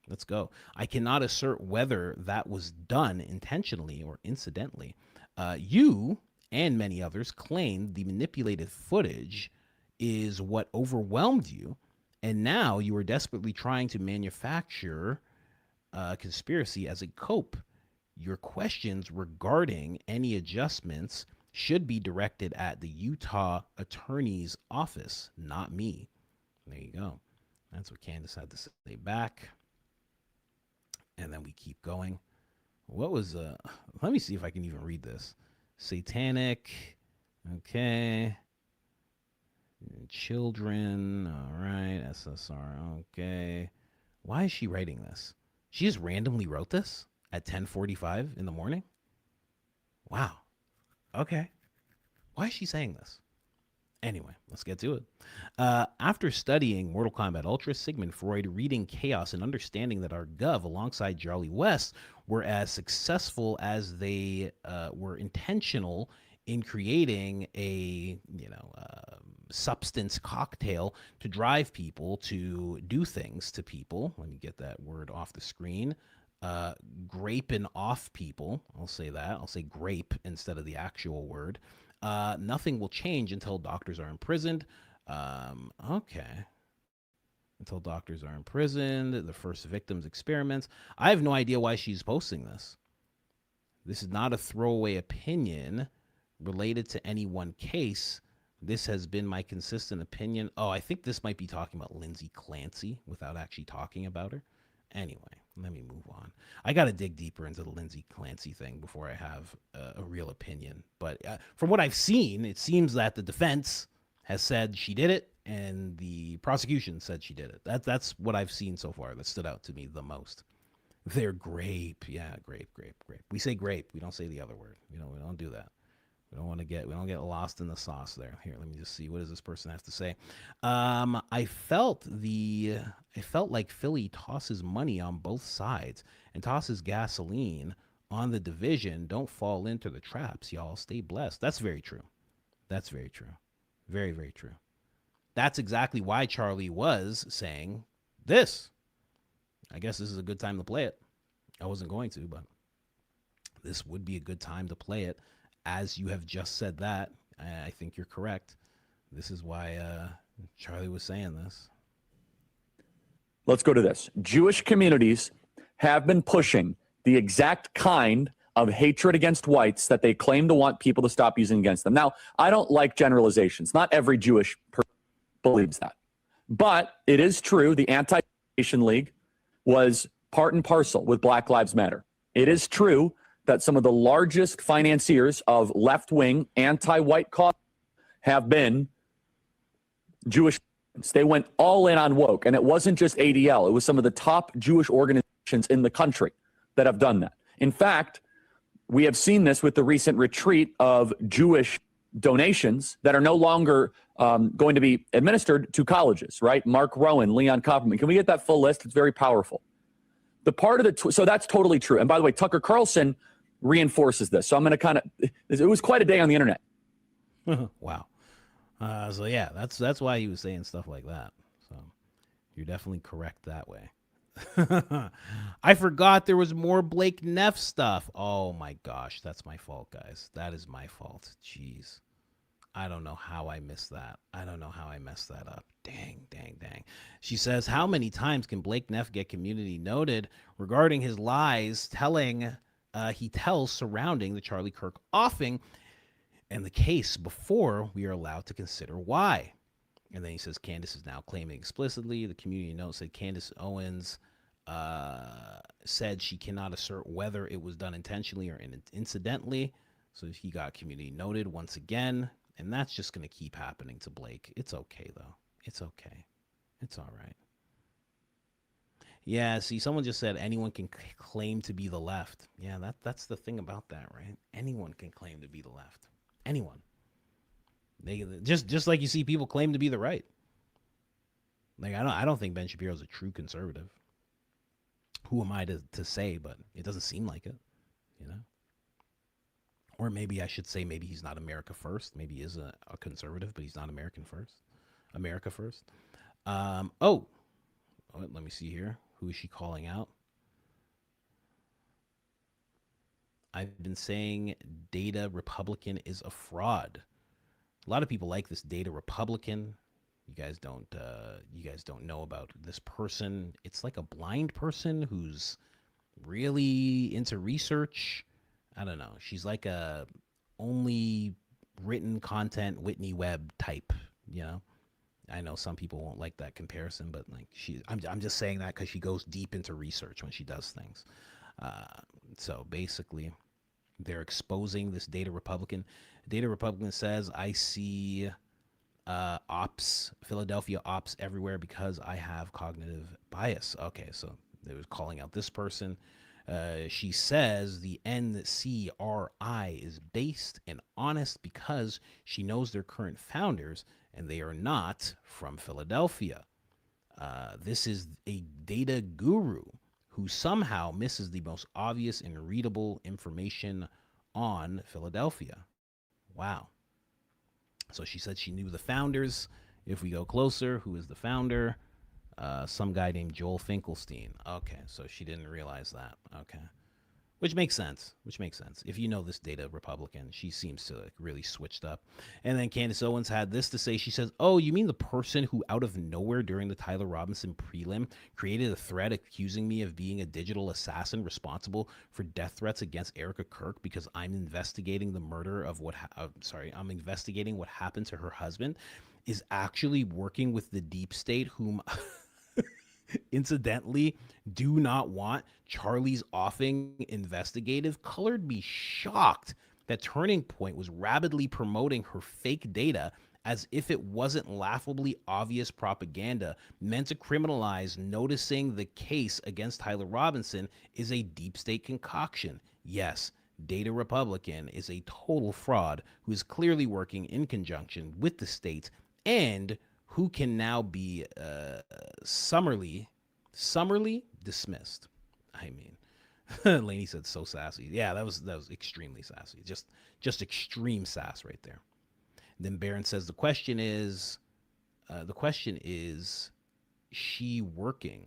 S1: Let's go. I cannot assert whether that was done intentionally or incidentally. You and many others claim the manipulated footage is what overwhelmed you, and now you are desperately trying to manufacture conspiracy as a cope. Your questions regarding any adjustments should be directed at the Utah Attorney's Office, not me. There you go. That's what Candace had to say back. And then we keep going. What was let me see if I can even read this. Satanic. Okay. Children. All right. SSR. Okay. Why is she writing this? She just randomly wrote this at 10:45 in the morning? Wow. Okay. Why is she saying this? Anyway, let's get to it. After studying Mortal Kombat Ultra, Sigmund Freud, reading Chaos, and understanding that our Gov alongside Charlie West were as successful as they were intentional in creating a substance cocktail to drive people to do things to people. Let me get that word off the screen. Graping off people. I'll say that. I'll say grape instead of the actual word. Nothing will change until doctors are imprisoned. Okay. until doctors are imprisoned, the first victims' experiments. I have no idea why she's posting this. This is not a throwaway opinion related to any one case. This has been my consistent opinion. Oh, I think this might be talking about Lindsay Clancy without actually talking about her. Anyway, let me move on. I got to dig deeper into the Lindsay Clancy thing before I have a real opinion. But from what I've seen, it seems that the defense has said she did it, and the prosecution said she did it. That's what I've seen so far that stood out to me the most. They're grape. Yeah, grape. We say grape. We don't say the other word. We don't do that. We don't get lost in the sauce there. Here, let me just see. What does this person have to say? I felt like Philly tosses money on both sides and tosses gasoline on the division. Don't fall into the traps, y'all. Stay blessed. That's very true. That's very true. Very, very true. That's exactly why Charlie was saying this. I guess this is a good time to play it. I wasn't going to, but this would be a good time to play it. As you have just said that, I think you're correct. This is why Charlie was saying this.
S15: Let's go to this. Jewish communities have been pushing the exact kind of hatred against whites that they claim to want people to stop using against them. Now, I don't like generalizations. Not every Jewish person believes that. But it is true the Anti-Nation League was part and parcel with Black Lives Matter. It is true that some of the largest financiers of left-wing anti-white cause have been Jewish. They went all in on woke, and it wasn't just ADL. It was some of the top Jewish organizations in the country that have done that. In fact, we have seen this with the recent retreat of Jewish donations that are no longer going to be administered to colleges, right? Mark Rowan, Leon Kopperman. Can we get that full list? It's very powerful. The part of the, so that's totally true. And by the way, Tucker Carlson reinforces this. So I'm going to it was quite a day on the internet.
S1: Wow. So yeah, that's why he was saying stuff like that. So you're definitely correct that way. I forgot there was more Blake Neff stuff. Oh my gosh, that's my fault, guys. That is my fault. Jeez. I don't know how I missed that. I don't know how I messed that up. Dang. She says, how many times can Blake Neff get community noted regarding his lies he tells surrounding the Charlie Kirk offing and the case before we are allowed to consider why? And then he says, Candace is now claiming explicitly. The community note said Candace Owens said she cannot assert whether it was done intentionally or incidentally. So he got community noted once again. And that's just going to keep happening to Blake. It's okay, though. It's okay. It's all right. Yeah, see, someone just said anyone can claim to be the left. Yeah, that's the thing about that, right? Anyone can claim to be the left. Anyone. They just like you see people claim to be the right. Like I don't think Ben Shapiro's a true conservative. Who am I to say? But it doesn't seem like it, you know. Or maybe I should say maybe he's not America first. Maybe he is a conservative, but he's not American first. America first. Let me see here. Who is she calling out? I've been saying Data Republican is a fraud. A lot of people like this Data Republican. You guys don't know about this person. It's like a blind person who's really into research. I don't know. She's like a only written content Whitney Webb type, you know. I know some people won't like that comparison, but like I'm just saying that because she goes deep into research when she does things. So basically, they're exposing this Data Republican. Data Republican says, I see Philadelphia ops everywhere because I have cognitive bias. Okay, so they was calling out this person. She says the NCRI is based and honest because she knows their current founders and they are not from Philadelphia. This is a data guru who somehow misses the most obvious and readable information on Philadelphia. Wow. So she said she knew the founders. If we go closer, who is the founder? Some guy named Joel Finkelstein. Okay, so she didn't realize that. Okay. Which makes sense. Which makes sense. If you know this data Republican, she seems to like really switched up. And then Candace Owens had this to say. She says, "Oh, you mean the person who out of nowhere during the Tyler Robinson prelim created a thread accusing me of being a digital assassin responsible for death threats against Erica Kirk because I'm investigating the murder of I'm investigating what happened to her husband, is actually working with the deep state, whom incidentally do not want Charlie's offing investigative, colored me shocked that Turning Point was rapidly promoting her fake data as if it wasn't laughably obvious propaganda meant to criminalize noticing the case against Tyler Robinson is a deep state concoction. Yes, Data Republican is a total fraud who is clearly working in conjunction with the state and who can now be summarily dismissed. I mean, Lainey said so sassy. Yeah, that was extremely sassy. Just extreme sass right there. Then Barron says the question is she working?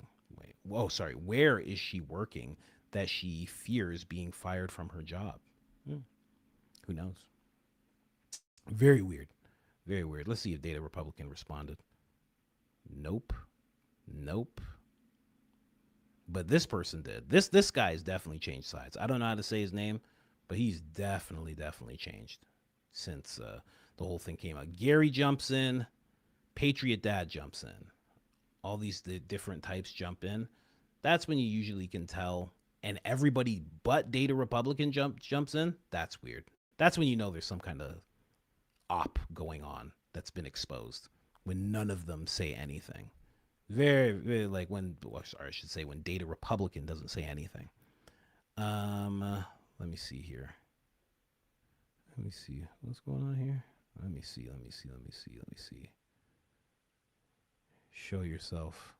S1: Where is she working that she fears being fired from her job? Who knows? Very weird. Very weird. Let's see if Data Republican responded. Nope. But this person did. This guy's definitely changed sides. I don't know how to say his name, but he's definitely changed since the whole thing came out. Gary jumps in. Patriot Dad jumps in. All these different types jump in. That's when you usually can tell. And everybody but Data Republican jumps in. That's weird. That's when you know there's some kind of op going on that's been exposed. When none of them say anything. Very, very like when Data Republican doesn't say anything. Let me see here. Let me see what's going on here. Let me see. Show yourself.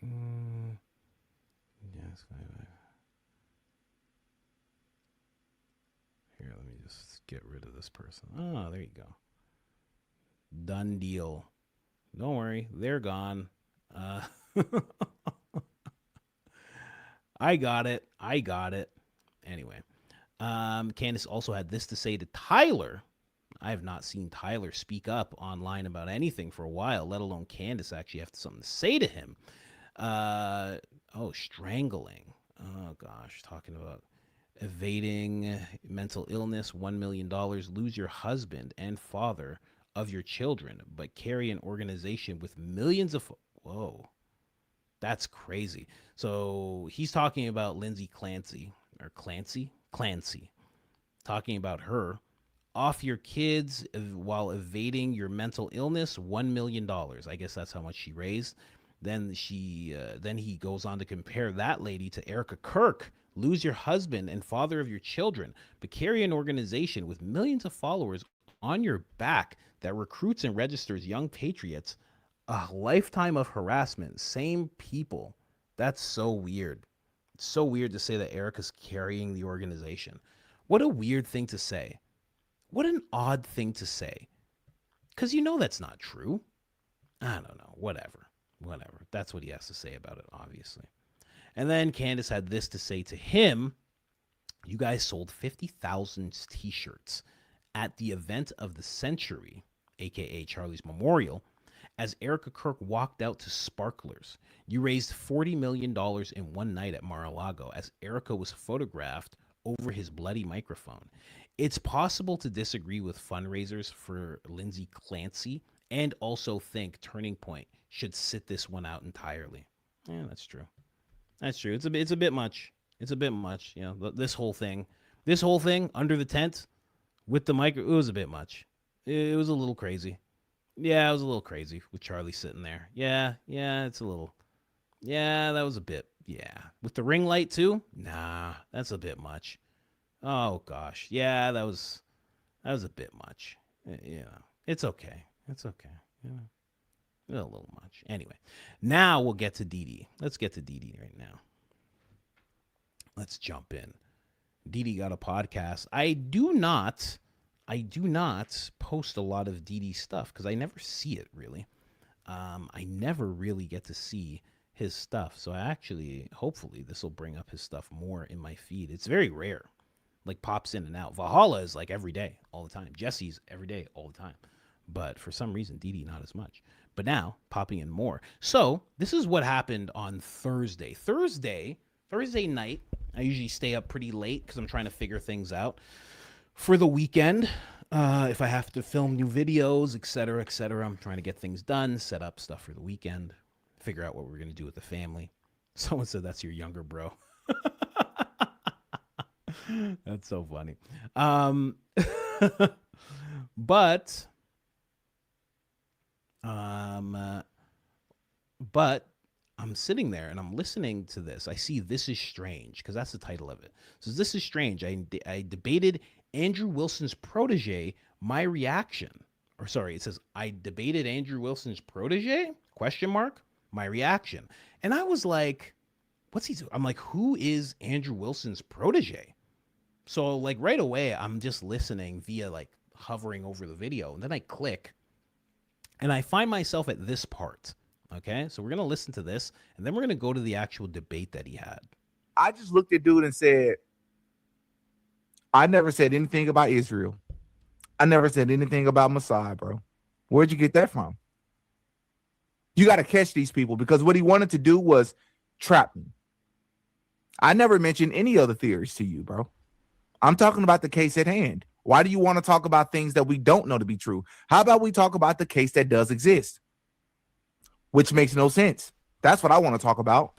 S1: Yes. Here, let me just get rid of this person. Oh, there you go. Done deal. Don't worry, they're gone. I got it. Anyway, Candace also had this to say to Tyler. I have not seen Tyler speak up online about anything for a while, let alone Candace actually have something to say to him. Strangling. Oh, gosh. Talking about evading mental illness, $1 million, lose your husband and father of your children, but carry an organization with millions of... Whoa. That's crazy. So he's talking about Lindsay Clancy. Talking about her. Off your kids while evading your mental illness, $1 million. I guess that's how much she raised. Then he goes on to compare that lady to Erica Kirk. Lose your husband and father of your children, but carry an organization with millions of followers on your back that recruits and registers young patriots. A lifetime of harassment. Same people. That's so weird. It's so weird to say that Erica's carrying the organization. What a weird thing to say. What an odd thing to say. Because you know that's not true. I don't know. Whatever. That's what he has to say about it, obviously. And then Candace had this to say to him. You guys sold 50,000 t-shirts at the event of the century, a.k.a. Charlie's Memorial, as Erica Kirk walked out to Sparklers. You raised $40 million in one night at Mar-a-Lago as Erica was photographed over his bloody microphone. It's possible to disagree with fundraisers for Lindsay Clancy and also think Turning Point should sit this one out entirely. Yeah, that's true. It's a bit much. It's a bit much. You know, this whole thing under the tent with the micro, it was a bit much. It was a little crazy. Yeah, it was a little crazy with Charlie sitting there. Yeah, it's a little. Yeah, that was a bit. Yeah, with the ring light too. Nah, that's a bit much. Oh gosh, yeah, that was a bit much. You know, it's okay. You know, a little much. Anyway, now we'll get to Dee Dee. Let's get to Dee Dee right now. Let's jump in. Dee Dee got a podcast. I do not post a lot of Dee Dee stuff because I never see it really. I never really get to see his stuff. So I actually, hopefully, this will bring up his stuff more in my feed. It's very rare, like pops in and out. Valhalla is like every day, all the time. Jesse's every day, all the time. But for some reason, Didi not as much. But now popping in more. So this is what happened on Thursday. Thursday night. I usually stay up pretty late because I'm trying to figure things out for the weekend. If I have to film new videos, etc., etc., I'm trying to get things done, set up stuff for the weekend, figure out what we're going to do with the family. Someone said that's your younger bro. That's so funny. But I'm sitting there and I'm listening to this. I see This Is Strange, because that's the title of it. So This Is Strange. I debated Andrew Wilson's protege, my reaction. Or sorry, it says, I debated Andrew Wilson's protege? Question mark? My reaction. And I was like, what's he doing? I'm like, who is Andrew Wilson's protege? So like right away, I'm just listening via like hovering over the video. And then I click and I find myself at this part. Okay, so we're going to listen to this, and then we're going to go to the actual debate that he had.
S16: I just looked at dude and said, I never said anything about Israel. I never said anything about Messiah, bro. Where'd you get that from? You got to catch these people, because what he wanted to do was trap me. I never mentioned any other theories to you, bro. I'm talking about the case at hand. Why do you want to talk about things that we don't know to be true? How about we talk about the case that does exist? Which makes no sense. That's what I want to talk about.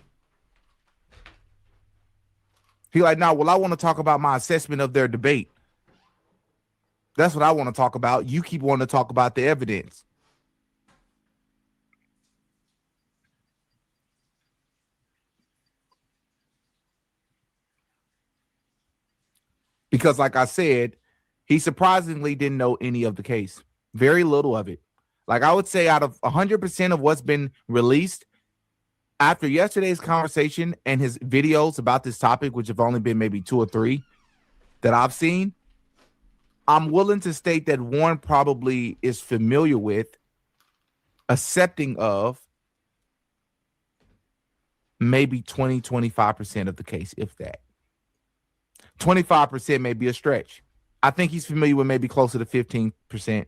S16: He like, nah, well, I want to talk about my assessment of their debate. That's what I want to talk about. You keep wanting to talk about the evidence. Because like I said, he surprisingly didn't know any of the case. Very little of it. Like I would say out of 100% of what's been released after yesterday's conversation and his videos about this topic, which have only been maybe 2 or 3 that I've seen, I'm willing to state that Warren probably is familiar with, accepting of maybe 20, 25% of the case, if that. 25% may be a stretch. I think he's familiar with maybe closer to 15%.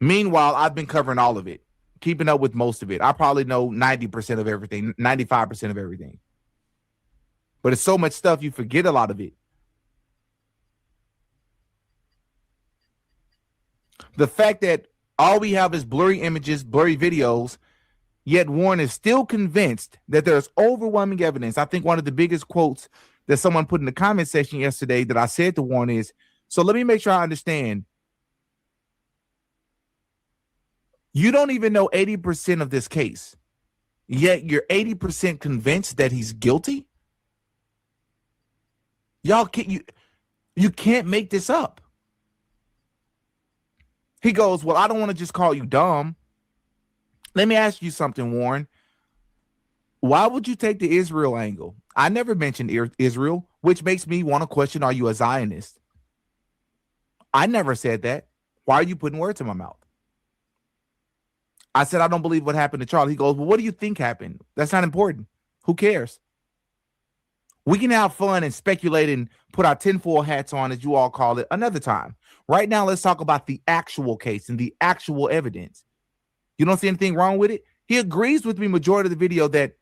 S16: Meanwhile, I've been covering all of it, keeping up with most of it. I probably know 90% of everything, 95% of everything. But it's so much stuff, you forget a lot of it. The fact that all we have is blurry images, blurry videos, yet Warren is still convinced that there's overwhelming evidence. I think one of the biggest quotes that someone put in the comment section yesterday that I said to Warren is, so let me make sure I understand. You don't even know 80% of this case, yet you're 80% convinced that he's guilty? Y'all can't, you can't make this up. He goes, well, I don't want to just call you dumb. Let me ask you something, Warren. Why would you take the Israel angle? I never mentioned Israel, which makes me want to question, are you a Zionist? I never said that. Why are you putting words in my mouth? I said, I don't believe what happened to Charlie. He goes, well, what do you think happened? That's not important. Who cares? We can have fun and speculate and put our tinfoil hats on, as you all call it, another time. Right now, let's talk about the actual case and the actual evidence. You don't see anything wrong with it? He agrees with me majority of the video that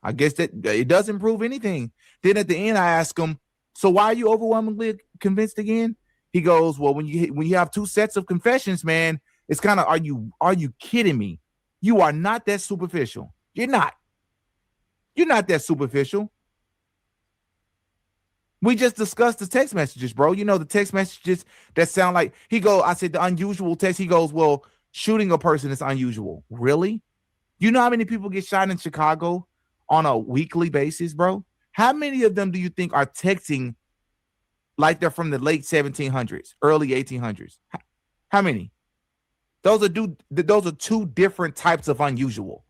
S16: I guess that it doesn't prove anything. Then at the end, I ask him, so why are you overwhelmingly convinced again? He goes, well, when you have 2 sets of confessions, man, it's kind of, are you kidding me? You are not that superficial. You're not. You're not that superficial. We just discussed the text messages, bro. You know, the text messages that sound like, I said the unusual text. He goes, well, shooting a person is unusual. Really? You know how many people get shot in Chicago on a weekly basis, bro? How many of them do you think are texting like they're from the late 1700s, early 1800s? How many? Those are 2 different types of unusual.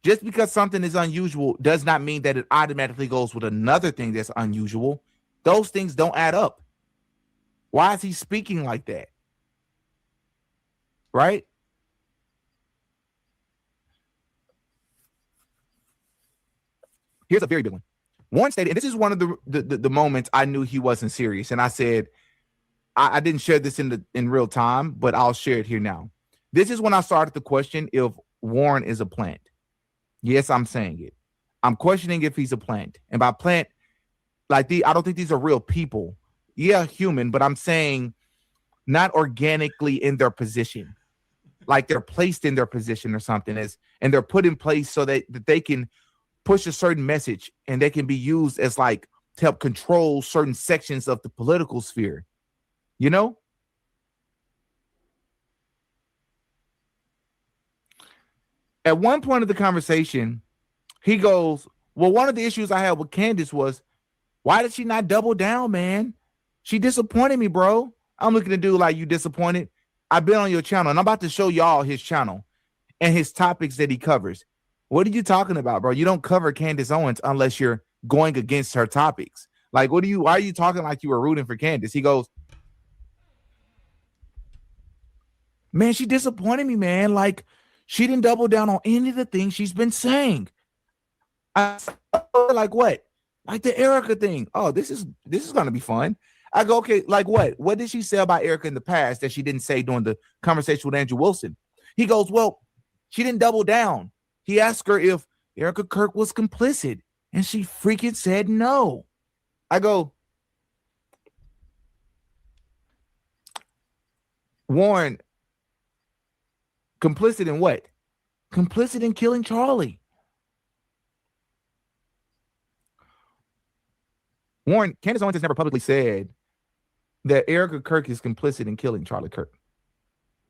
S16: Just because something is unusual does not mean that it automatically goes with another thing that's unusual. Those things don't add up. Why is he speaking like that? Right? Here's a very big one. Warren stated, and this is one of the moments I knew he wasn't serious. And I said, I didn't share this in real time, but I'll share it here now. This is when I started to question if Warren is a plant. Yes, I'm saying it. I'm questioning if he's a plant. And by plant, I don't think these are real people. Yeah, human, but I'm saying not organically in their position. Like they're placed in their position or something, and they're put in place so that they can push a certain message and they can be used as to help control certain sections of the political sphere. You know? At one point of the conversation, he goes, well, one of the issues I had with Candace was, why did she not double down, man? She disappointed me, bro. I'm looking to do like, you disappointed? I've been on your channel, and I'm about to show y'all his channel and his topics that he covers. What are you talking about, bro? You don't cover Candace Owens unless you're going against her topics. Like, why are you talking like you were rooting for Candace? He goes, man, she disappointed me, man. Like, she didn't double down on any of the things she's been saying. Like what? Like the Erica thing. Oh, this is gonna be fun. I go, okay, like what? What did she say about Erica in the past that she didn't say during the conversation with Andrew Wilson? He goes, well, she didn't double down. He asked her if Erica Kirk was complicit, and she freaking said no. I go, Warren, complicit in what? Complicit in killing Charlie. Warren, Candace Owens has never publicly said that Erica Kirk is complicit in killing Charlie Kirk.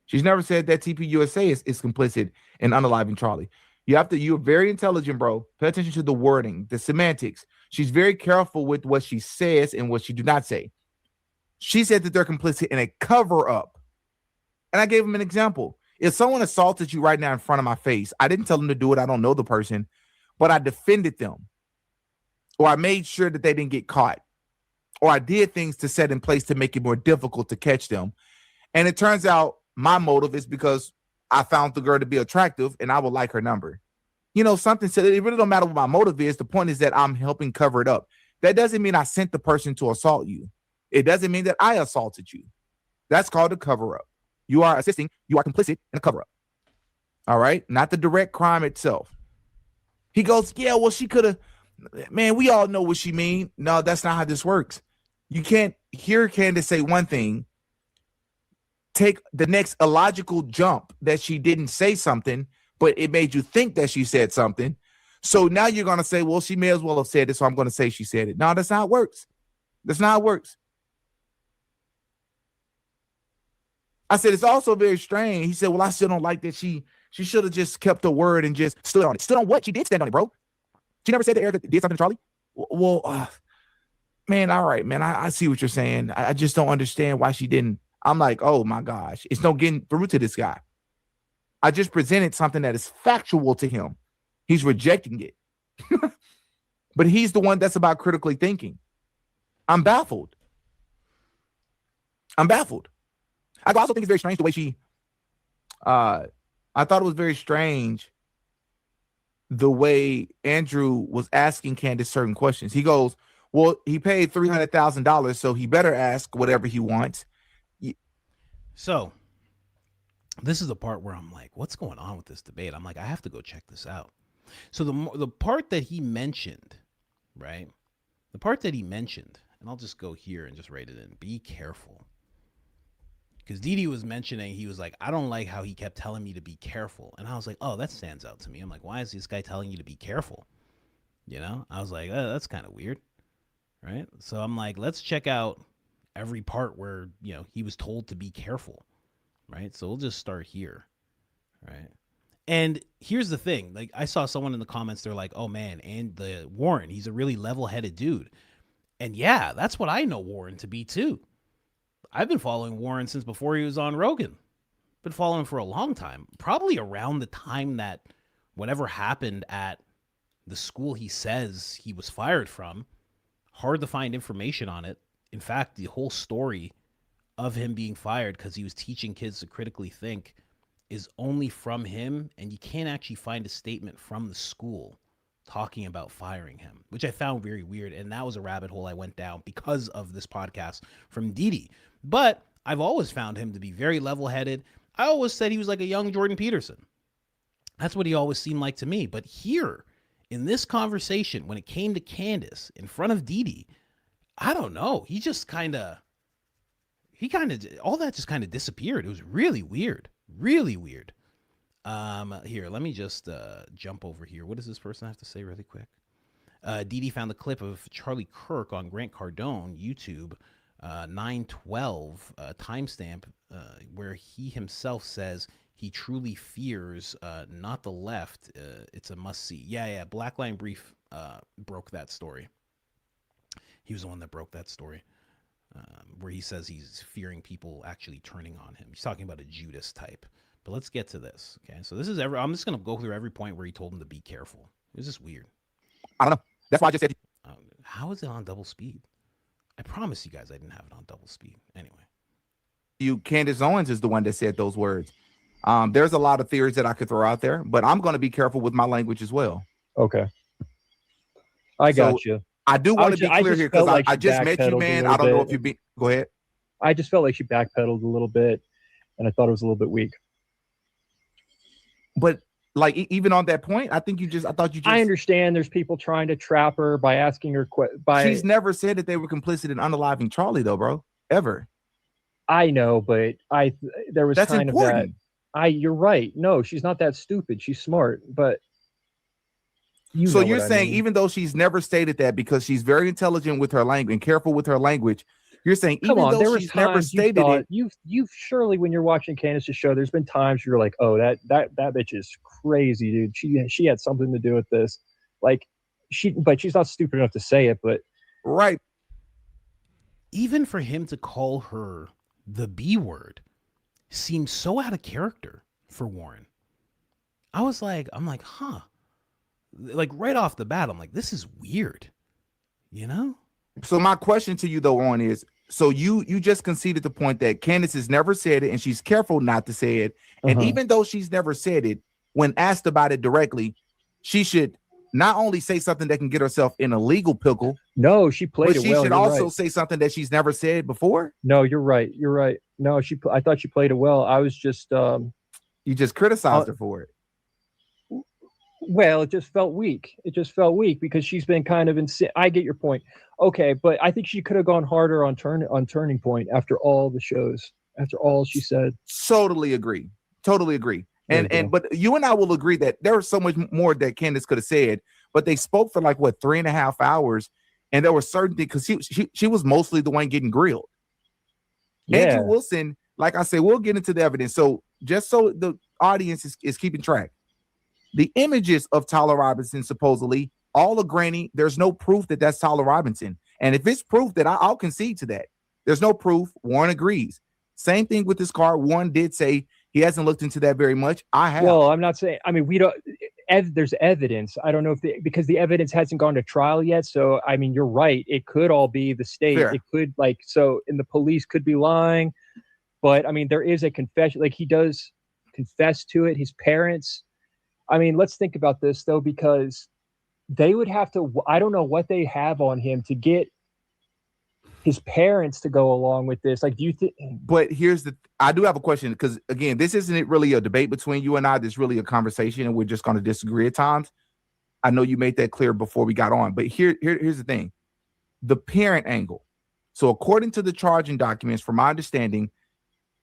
S16: She's never said that TPUSA is complicit in unaliving Charlie. You're very intelligent, bro. Pay attention to the wording, the semantics. She's very careful with what she says and what she do not say. She said that they're complicit in a cover-up. And I gave him an example. If someone assaulted you right now in front of my face, I didn't tell them to do it. I don't know the person, but I defended them. Or I made sure that they didn't get caught. Or I did things to set in place to make it more difficult to catch them. And it turns out my motive is because I found the girl to be attractive and I would like her number. You know, something said it really don't matter what my motive is. The point is that I'm helping cover it up. That doesn't mean I sent the person to assault you. It doesn't mean that I assaulted you. That's called a cover up. You are assisting, you are complicit in a cover up. All right, not the direct crime itself. He goes, yeah, well, she could have, man, we all know what she mean. No, that's not how this works. You can't hear Candace say one thing, take the next illogical jump that she didn't say something, but it made you think that she said something. So now you're going to say, well, she may as well have said it, so I'm going to say she said it. No, that's not how it works. That's not how it works. I said, it's also very strange. He said, well, I still don't like that she should have just kept her word and just stood on it. Stood on what? She did stand on it, bro. She never said that Erica did something to Charlie. Well, man, all right, man. I see what you're saying. I just don't understand why she didn't. I'm like, oh my gosh, it's no getting through to this guy. I just presented something that is factual to him. He's rejecting it. But he's the one that's about critically thinking. I'm baffled. I also think it's very strange the way she, I thought it was very strange the way Andrew was asking Candace certain questions. He goes, well, he paid $300,000, so he better ask whatever he wants.
S1: So this is the part where I'm like, what's going on with this debate? I'm like, I have to go check this out. So the part that he mentioned, right? The part that he mentioned, and I'll just go here and just write it in. Be careful. Because Didi was mentioning, he was like, I don't like how he kept telling me to be careful. And I was like, oh, that stands out to me. I'm like, why is this guy telling you to be careful? You know, I was like, oh, that's kind of weird. Right. So I'm like, let's check out every part where, you know, he was told to be careful. Right. So we'll just start here. Right. And here's the thing. Like, I saw someone in the comments, they're like, oh, man, and the Warren, he's a really level-headed dude. And yeah, that's what I know Warren to be, too. I've been following Warren since before he was on Rogan. Been following him for a long time. Probably around the time that whatever happened at the school he says he was fired from. Hard to find information on it. In fact, the whole story of him being fired because he was teaching kids to critically think is only from him, and you can't actually find a statement from the school talking about firing him, which I found very weird. And that was a rabbit hole I went down because of this podcast from Didi. But I've always found him to be very level-headed. I always said he was like a young Jordan Peterson. That's what he always seemed like to me. But here, in this conversation, when it came to Candace in front of Didi, I don't know. He just kind of, all that just kind of disappeared. It was really weird. Really weird. Here, let me just jump over here. What does this person have to say really quick? Didi found the clip of Charlie Kirk on Grant Cardone, YouTube, 9/12 timestamp, where he himself says he truly fears not the left. It's a must-see. Yeah. Blackline Brief broke that story. He was the one that broke that story, where he says he's fearing people actually turning on him. He's talking about a Judas type. But let's get to this. Okay, so this is I'm just gonna go through every point where he told him to be careful. It was just weird.
S16: I don't know. That's why I just said.
S1: How is it on double speed? I promise you guys I didn't have it on double speed. Anyway.
S16: Candace Owens is the one that said those words. There's a lot of theories that I could throw out there, but I'm going to be careful with my language as well.
S11: Okay. I got you.
S16: I do want to be clear here because I just met you, man. I don't know if you be. Go ahead.
S11: I just felt like she backpedaled a little bit, and I thought it was a little bit weak.
S16: But like even on that point, I thought you just.
S11: I understand there's people trying to trap her by asking her.
S16: She's never said that they were complicit in unaliving Charlie, though, bro. Ever.
S11: I know, but there was
S16: That's
S11: kind
S16: important.
S11: of that. You're right. No, she's not that stupid. She's smart, but.
S16: So you're saying even though she's never stated that, because she's very intelligent with her language and careful with her language, you're saying even though she's never stated it,
S11: you've surely, when you're watching Candace's show, there's been times you're like, oh, that bitch is crazy, dude. She had something to do with this. Like but she's not stupid enough to say it, but
S16: right.
S1: Even for him to call her the B word seems so out of character for Warren. I'm like, huh. Like right off the bat, I'm like, this is weird, you know?
S16: So my question to you though, Warren, is so you just conceded the point that Candace has never said it and she's careful not to say it. And even though she's never said it, when asked about it directly, she should not only say something that can get herself in a legal pickle.
S11: No, she played it well.
S16: She should also say something that she's never said before.
S11: No, you're right. You're right. No, I thought she played it well. I was just
S16: you just criticized her for it.
S11: Well, it just felt weak. It just felt weak because she's been kind of I get your point. Okay, but I think she could have gone harder on Turning Point after all the shows, after all she said.
S16: Totally agree. But you and I will agree that there was so much more that Candace could have said, but they spoke for like 3.5 hours, and there were certain things because she was mostly the one getting grilled. Yeah. Andrew Wilson, like I said, we'll get into the evidence. So just so the audience is keeping track. The images of Tyler Robinson, supposedly, all of Granny, there's no proof that that's Tyler Robinson. And if it's proof, that I'll concede to that. There's no proof. Warren agrees. Same thing with this car. Warren did say he hasn't looked into that very much. I have.
S11: Well, I'm not saying, we don't, there's evidence. I don't know because the evidence hasn't gone to trial yet. So, you're right. It could all be the state. Fair. It could and the police could be lying. But there is a confession. He does confess to it. His parents. Let's think about this, though, because they would have to, I don't know what they have on him to get his parents to go along with this. Do you think?
S16: But I do have a question because, again, this isn't really a debate between you and I. This is really a conversation, and we're just going to disagree at times. I know you made that clear before we got on, but here's the thing. The parent angle. So according to the charging documents, from my understanding,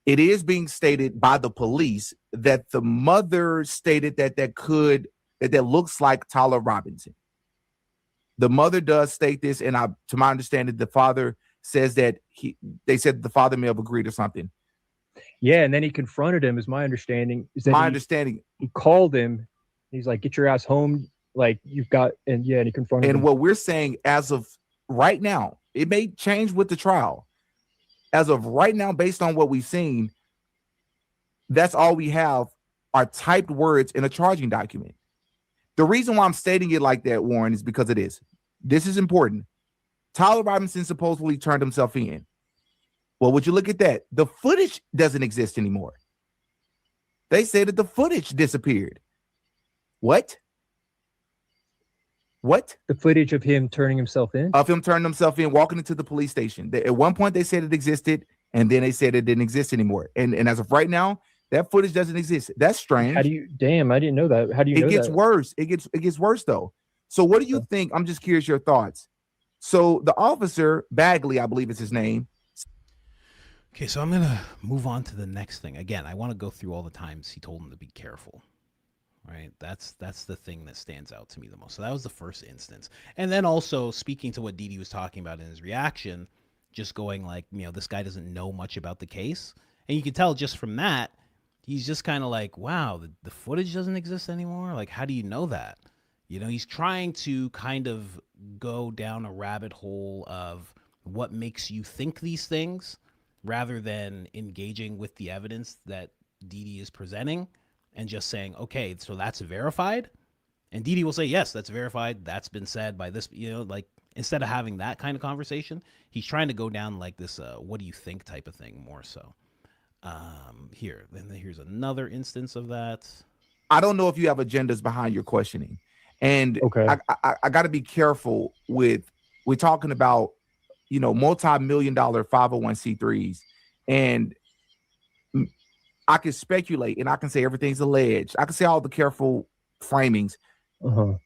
S16: it is being stated by the police that the mother stated that looks like Tyler Robinson. The mother does state this, and to my understanding, the father says that they said the father may have agreed or something.
S11: Yeah, and then he confronted him, is my understanding. He called him. He's like, "Get your ass home!" And he confronted him.
S16: And what we're saying as of right now, it may change with the trial. As of right now, based on what we've seen, that's all we have are typed words in a charging document. The reason why I'm stating it like that, Warren, is because it is. This is important. Tyler Robinson supposedly turned himself in. Well, would you look at that? The footage doesn't exist anymore. They say that the footage disappeared. What? What?
S11: The footage of him turning himself in?
S16: Of him turning himself in, walking into the police station. At one point, they said it existed, and then they said it didn't exist anymore. And as of right now, that footage doesn't exist. That's strange.
S11: How do you? Damn, I didn't know that. How do you know
S16: that? It gets worse. It gets worse though. So what do you think? I'm just curious your thoughts. So the officer Bagley, I believe is his name.
S1: Okay, so I'm gonna move on to the next thing. Again, I want to go through all the times he told him to be careful. Right, that's the thing that stands out to me the most. So that was the first instance, and then also speaking to what Didi was talking about in his reaction, just going like, this guy doesn't know much about the case, and you can tell just from that, he's just kind of like, wow, the footage doesn't exist anymore. Like, how do you know that? He's trying to kind of go down a rabbit hole of what makes you think these things, rather than engaging with the evidence that Didi is presenting. And just saying, okay, so that's verified. And Didi will say, yes, that's verified. That's been said by this, like instead of having that kind of conversation, he's trying to go down like this, what do you think type of thing more so. Here's another instance of that.
S16: I don't know if you have agendas behind your questioning. And okay. I got to be careful we're talking about, multi-million-dollar 501c3s. And I can speculate and I can say everything's alleged. I can say all the careful framings.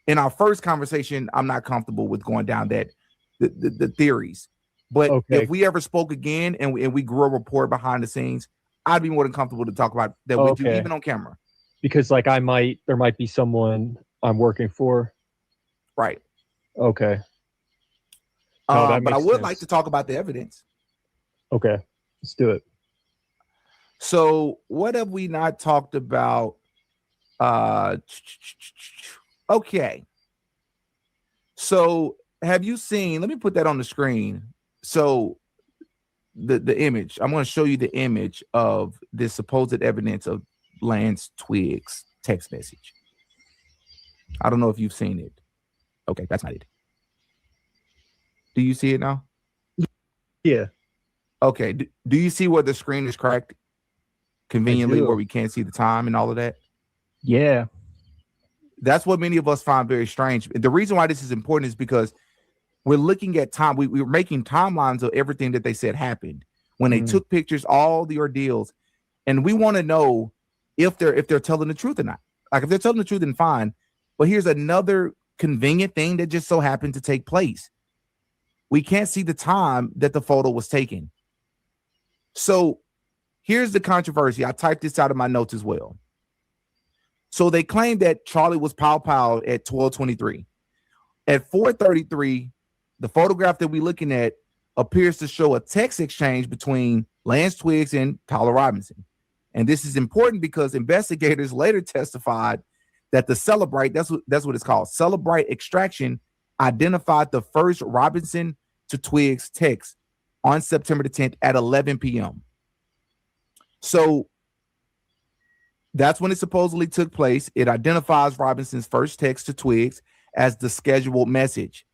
S16: In our first conversation, I'm not comfortable with going down the theories. But if we ever spoke again and we grew a report behind the scenes, I'd be more than comfortable to talk about that with you, even on camera.
S11: Because like there might be someone I'm working for.
S16: Right.
S11: Okay.
S16: But I would like to talk about the evidence.
S11: Okay, let's do it.
S16: So what have we not talked about? Okay. So have you seen, let me put that on the screen. So the image, I'm going to show you the image of this supposed evidence of Lance Twiggs text message. I don't know if you've seen it. Okay, that's not it. Do you see it now?
S11: Yeah.
S16: Okay. Do you see where the screen is cracked? Conveniently, where we can't see the time and all of that.
S11: Yeah,
S16: that's what many of us find very strange. The reason why this is important is because we're looking at time. We're making timelines of everything that they said happened when they took pictures, all the ordeals, and we want to know if they're telling the truth or not. Like if they're telling the truth, then fine. But here's another convenient thing that just so happened to take place. We can't see the time that the photo was taken. So here's the controversy. I typed this out of my notes as well. So they claim that Charlie was pow at 12:23. At 4:33, the photograph that we're looking at appears to show a text exchange between Lance Twiggs and Tyler Robinson. And this is important because investigators later testified that the Celebrite, that's what it's called, Celebrite extraction, identified the first Robinson to Twiggs text on September the 10th at 11 p.m. So that's when it supposedly took place. It identifies Robinson's first text to Twiggs as the scheduled message.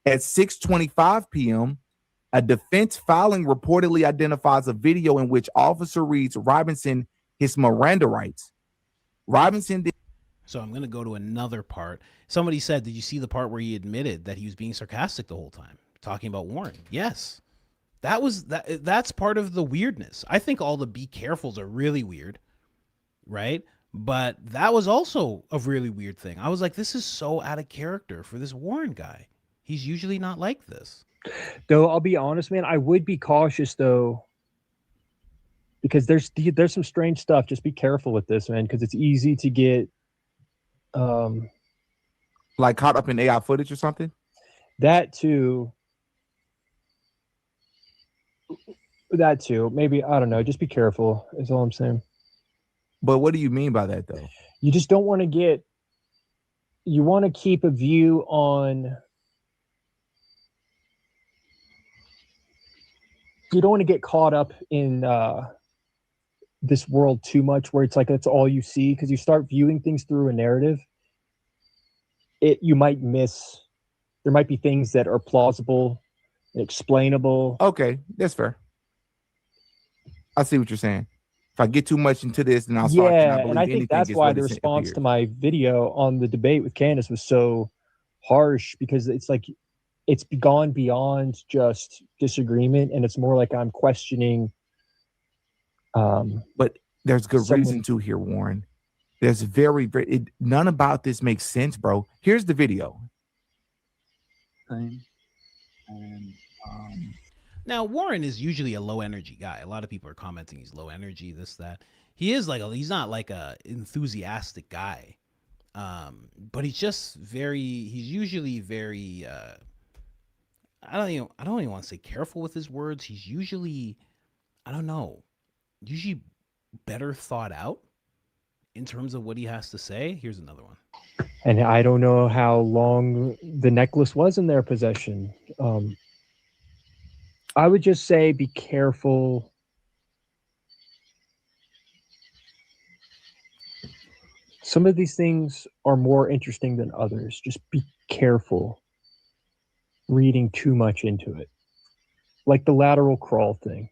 S16: At 6:25 p.m., a defense filing reportedly identifies a video in which officer reads Robinson his Miranda rights. Robinson did.
S1: So I'm going to go to another part. Somebody said, did you see the part where he admitted that he was being sarcastic the whole time, talking about Warren? Yes. That's part of the weirdness. I think all the be carefuls are really weird, right? But that was also a really weird thing. I was like, this is so out of character for this Warren guy. He's usually not like this.
S11: Though I'll be honest, man, I would be cautious though, because there's some strange stuff. Just be careful with this, man, because it's easy to get
S16: like caught up in AI footage or something.
S11: That too. Maybe, I don't know. Just be careful is all I'm saying.
S16: But what do you mean by that though?
S11: You just don't want to you want to keep a view on, you don't want to get caught up in this world too much where it's like that's all you see, because you start viewing things through a narrative. You might miss, there might be things that are plausible, explainable.
S16: Okay, that's fair. I see what you're saying. If I get too much into this, then I'll start.
S11: Yeah, and I think that's why the response to my video on the debate with Candace was so harsh because it's like it's gone beyond just disagreement, and it's more like I'm questioning.
S16: But there's good reason to here, Warren. There's none about this makes sense, bro. Here's the video.
S1: Now, Warren is usually a low energy guy. A lot of people are commenting he's low energy, this, that. He is he's not like a enthusiastic guy. But he's just he's usually very, I don't even want to say careful with his words. He's usually, I don't know, usually better thought out in terms of what he has to say. Here's another one.
S11: And I don't know how long the necklace was in their possession. I would just say be careful. Some of these things are more interesting than others. Just be careful reading too much into it. Like the lateral crawl thing.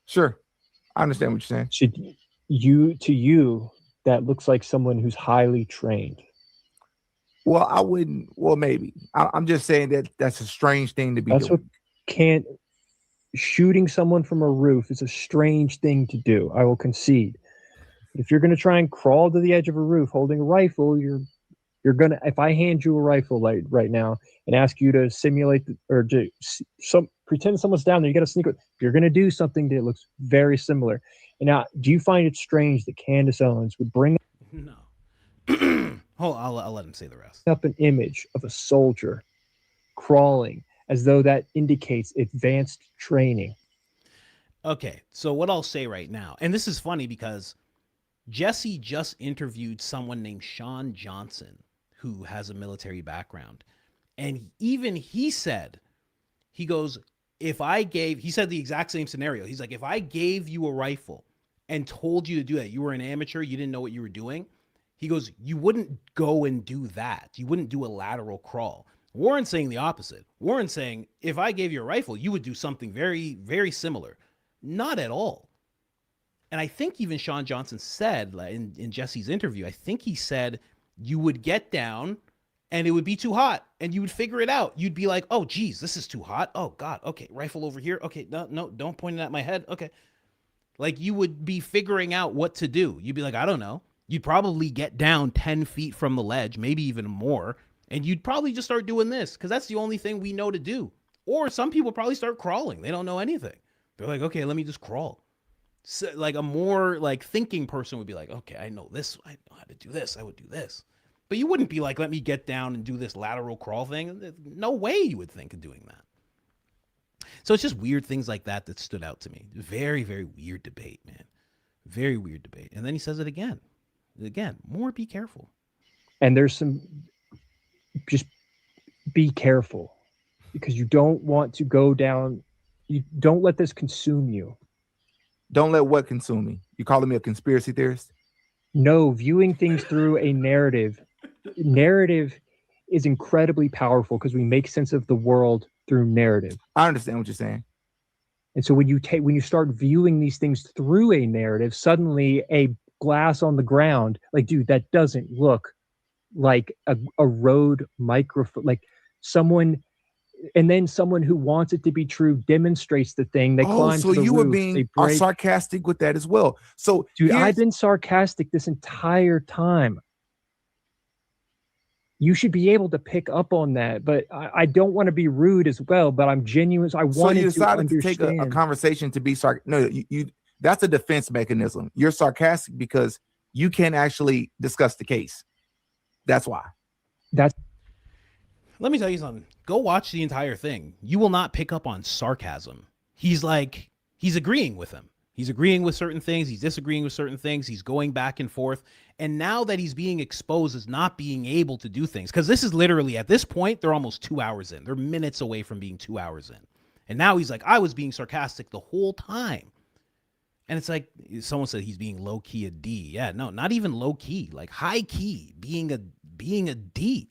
S16: Sure. I understand what you're saying.
S11: To you, that looks like someone who's highly trained.
S16: Well, I wouldn't. Well, maybe. I'm just saying that that's a strange thing to be doing.
S11: Shooting someone from a roof is a strange thing to do. I will concede. But if you're going to try and crawl to the edge of a roof holding a rifle, you're going to, if I hand you a rifle right now and ask you to simulate pretend someone's down there, you got to sneak it. You're going to do something that looks very similar. And now, do you find it strange that Candace Owens would bring
S1: No. Hold on, I'll let him say the rest.
S11: up an image of a soldier crawling as though that indicates advanced training?
S1: Okay, so what I'll say right now, and this is funny because Jesse just interviewed someone named Sean Johnson, who has a military background. And even he said, he goes, he said the exact same scenario. He's like, if I gave you a rifle and told you to do that, you were an amateur, you didn't know what you were doing. He goes, you wouldn't go and do that. You wouldn't do a lateral crawl. Warren's saying the opposite. Warren's saying, if I gave you a rifle, you would do something very, very similar. Not at all. And I think even Sean Johnson said in Jesse's interview, I think he said you would get down and it would be too hot and you would figure it out. You'd be like, oh, geez, this is too hot. Oh, God. Okay, rifle over here. Okay, no, don't point it at my head. Okay. Like you would be figuring out what to do. You'd be like, I don't know. You'd probably get down 10 feet from the ledge, maybe even more. And you'd probably just start doing this because that's the only thing we know to do. Or some people probably start crawling. They don't know anything. They're like, okay, let me just crawl. So, like a more like thinking person would be like, okay, I know this. I know how to do this. I would do this. But you wouldn't be like, let me get down and do this lateral crawl thing. No way you would think of doing that. So it's just weird things like that that stood out to me. Very, very weird debate, man. Very weird debate. And then he says it again. More be careful.
S11: And there's some, just be careful because you don't want to go down. You don't let this consume you.
S16: Don't let what consume me? You calling me a conspiracy theorist?
S11: No, viewing things through a narrative. Narrative is incredibly powerful because we make sense of the world through narrative.
S16: I understand what you're saying.
S11: And so when you start viewing these things through a narrative, suddenly a glass on the ground, like, dude, that doesn't look like a road microphone, like someone. And then someone who wants it to be true demonstrates the thing. They climb to the
S16: you
S11: roof,
S16: were being sarcastic with that as well. So,
S11: dude, I've been sarcastic this entire time. You should be able to pick up on that, but I don't want to be rude as well. But I'm genuine. I wanted
S16: you decided
S11: to
S16: take
S11: understand.
S16: a conversation to be sarcastic. No, you. That's a defense mechanism. You're sarcastic because you can't actually discuss the case. That's why.
S1: Let me tell you something. Go watch the entire thing. You will not pick up on sarcasm. He's agreeing with him. He's agreeing with certain things. He's disagreeing with certain things. He's going back and forth. And now that he's being exposed as not being able to do things, because this is literally, at this point, they're almost 2 hours in. They're minutes away from being 2 hours in. And now he's like, I was being sarcastic the whole time. And it's like, someone said he's being low-key a D. Yeah, no, not even low-key. Like high-key, being a D.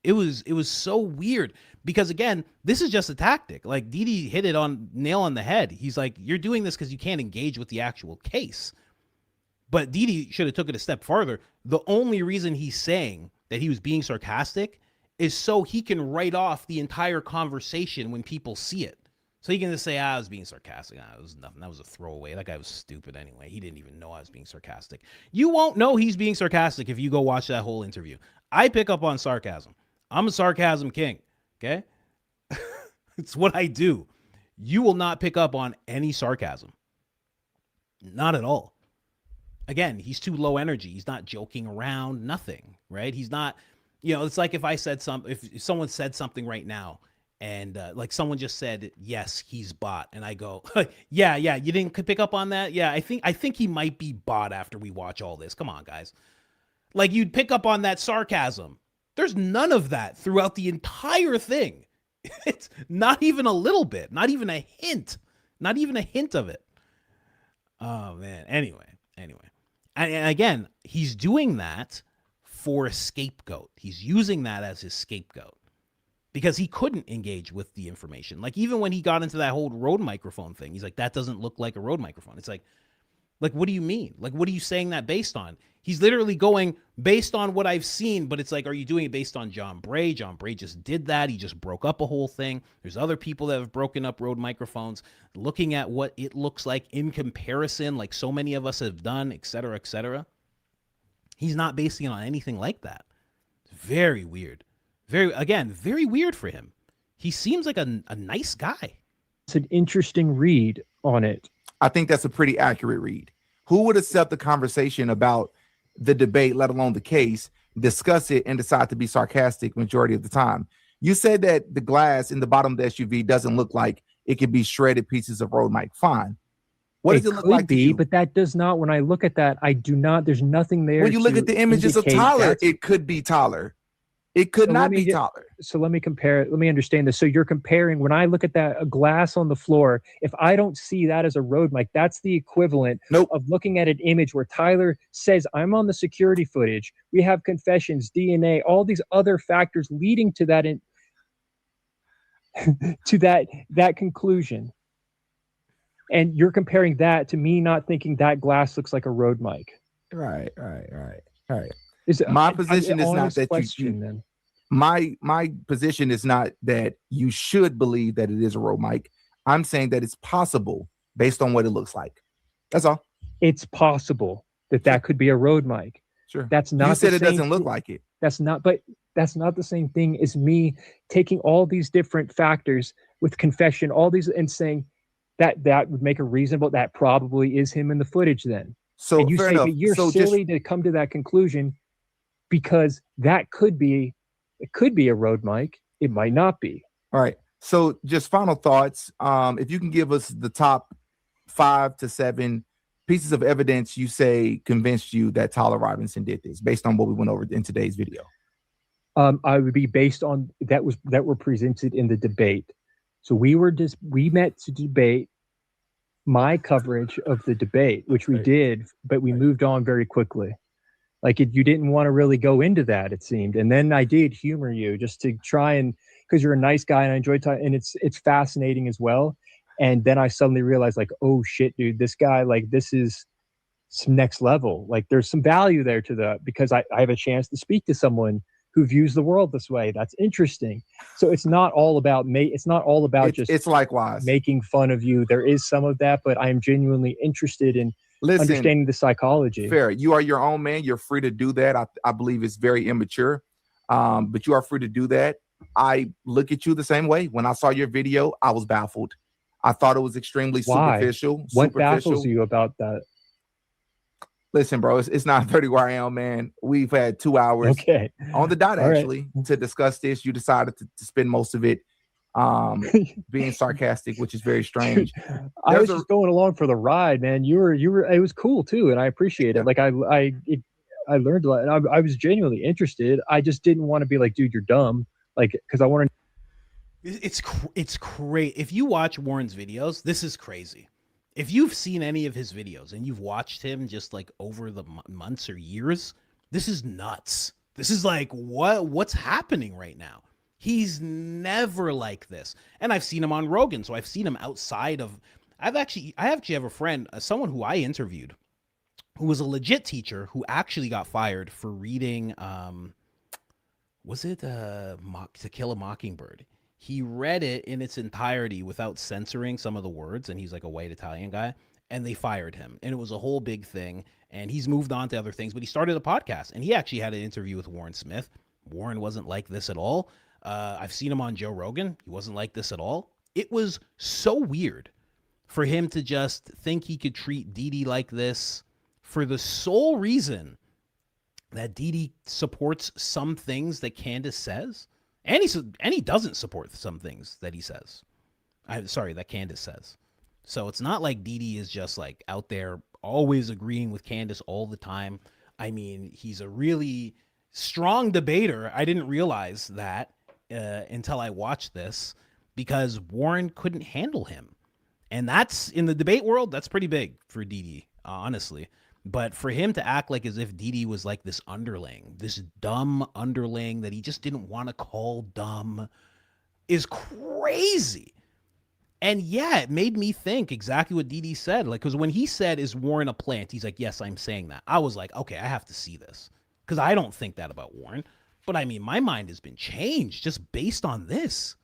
S1: It was so weird because, again, this is just a tactic. Like Didi hit it on nail on the head. He's like, you're doing this because you can't engage with the actual case. But Didi should have took it a step farther. The only reason he's saying that he was being sarcastic is so he can write off the entire conversation when people see it. So he can just say, I was being sarcastic. It was nothing. That was a throwaway. That guy was stupid anyway. He didn't even know I was being sarcastic. You won't know he's being sarcastic if you go watch that whole interview. I pick up on sarcasm. I'm a sarcasm king, okay? It's what I do. You will not pick up on any sarcasm. Not at all. Again, he's too low energy. He's not joking around, nothing, right? He's not, it's like if I said if someone said something right now and like someone just said, yes, he's bot. And I go, yeah, you didn't pick up on that? Yeah, I think he might be bot after we watch all this. Come on, guys. Like you'd pick up on that sarcasm. There's none of that throughout the entire thing. It's not even a little bit, not even a hint of it. Oh man. Anyway. And again, he's doing that for a scapegoat. He's using that as his scapegoat because he couldn't engage with the information. Like even when he got into that whole Rode microphone thing, he's like, that doesn't look like a Rode microphone. It's like, what do you mean? Like, what are you saying that based on? He's literally going based on what I've seen, but it's like, are you doing it based on John Bray? John Bray just did that. He just broke up a whole thing. There's other people that have broken up Rode microphones, looking at what it looks like in comparison, like so many of us have done, et cetera, et cetera. He's not basing it on anything like that. Very weird. Very weird for him. He seems like a nice guy.
S11: It's an interesting read on it.
S16: I think that's a pretty accurate read. Who would accept the conversation about the debate, let alone the case, discuss it, and decide to be sarcastic majority of the time? You said that the glass in the bottom of the SUV doesn't look like it could be shredded pieces of road mic. Fine. What does it look like to you?
S11: But that does not, when I look at that, I do not, there's nothing there.
S16: When you look at the images of Tyler, it could be Tyler. It could not be Tyler.
S11: So let me compare. Let me understand this. So you're comparing, when I look at that glass on the floor, if I don't see that as a road mic, that's the equivalent of looking at an image where Tyler says, I'm on the security footage. We have confessions, DNA, all these other factors leading to that, to that conclusion. And you're comparing that to me not thinking that glass looks like a road mic.
S12: Right.
S16: My position is not that my position is not that you should believe that it is a Rode mic. I'm saying that it's possible based on what it looks like. That's all.
S11: It's possible that could be a Rode mic.
S16: Sure.
S11: That's not.
S16: You said it doesn't look like it.
S11: That's not. But that's not the same thing as me taking all these different factors with confession, all these, and saying that would make a reasonable. That probably is him in the footage. Then.
S16: So
S11: and you
S16: fair
S11: say,
S16: enough.
S11: But you're silly to come to that conclusion. Because it could be a road mic. It might not be.
S16: All right. So just final thoughts. If you can give us the top 5 to 7 pieces of evidence you say convinced you that Tyler Robinson did this based on what we went over in today's video.
S11: I would be based on that were presented in the debate. So we met to debate my coverage of the debate, which we did, but we moved on very quickly. Like you didn't want to really go into that, it seemed. And then I did humor you just to try and, because you're a nice guy and I enjoy talking, and it's fascinating as well. And then I suddenly realized like, oh shit, dude, this guy, like this is some next level. Like there's some value there to that because I have a chance to speak to someone who views the world this way. That's interesting. So it's not all about
S16: it's likewise
S11: making fun of you. There is some of that, but I am genuinely interested in understanding the psychology.
S16: Fair. You are your own man. You're free to do that. I believe it's very immature, but you are free to do that. I look at you the same way. When I saw your video, I was baffled. I thought it was extremely superficial.
S11: What baffles you about that?
S16: Listen, bro, it's not 30 where I am, man. We've had 2 hours on the dot, actually, to discuss this. You decided to spend most of it being sarcastic, which is very strange.
S11: I was just going along for the ride, man. You were it was cool too, and I appreciate it. Like I learned a lot, and I was genuinely interested. I just didn't want to be like, dude, you're dumb, like, because I want to.
S1: It's crazy. If you watch Warren's videos, this is crazy. If you've seen any of his videos and you've watched him just like over the months or years, this is nuts. This is like what's happening right now. He's never like this. And I've seen him on Rogan, so I've seen him outside of. I actually have a friend, someone who I interviewed, who was a legit teacher who actually got fired for reading was it To Kill a Mockingbird? He read it in its entirety without censoring some of the words, and he's like a white Italian guy, and they fired him. And it was a whole big thing, and he's moved on to other things, but he started a podcast, and he actually had an interview with Warren Smith. Warren wasn't like this at all. I've seen him on Joe Rogan. He wasn't like this at all. It was so weird for him to just think he could treat Didi like this for the sole reason that Didi supports some things that Candace says, and he doesn't support some things that he says. That Candace says. So it's not like Didi is just like out there always agreeing with Candace all the time. I mean, he's a really strong debater. I didn't realize that until I watched this, because Warren couldn't handle him. And that's, in the debate world, that's pretty big for Didi, honestly. But for him to act like as if Didi was like this underling, this dumb underling that he just didn't want to call dumb, is crazy. And yeah, it made me think exactly what Didi said. Like, because when he said, "Is Warren a plant?" He's like, "Yes, I'm saying that." I was like, okay, I have to see this, because I don't think that about Warren. But I mean, my mind has been changed just based on this.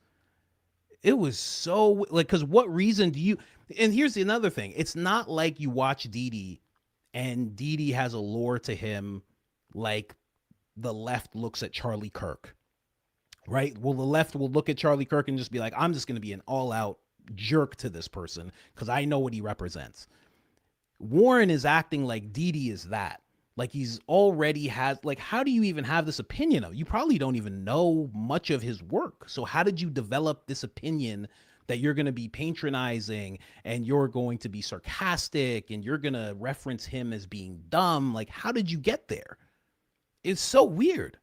S1: It was so, like, because what reason do you, and here's another thing. It's not like you watch Didi and Didi has a lore to him like the left looks at Charlie Kirk, right? Well, the left will look at Charlie Kirk and just be like, I'm just going to be an all-out jerk to this person because I know what he represents. Warren is acting like Didi is that. Like he's already has, like, how do you even have this opinion of? You probably don't even know much of his work. So how did you develop this opinion that you're going to be patronizing and you're going to be sarcastic and you're going to reference him as being dumb? Like, how did you get there? It's so weird.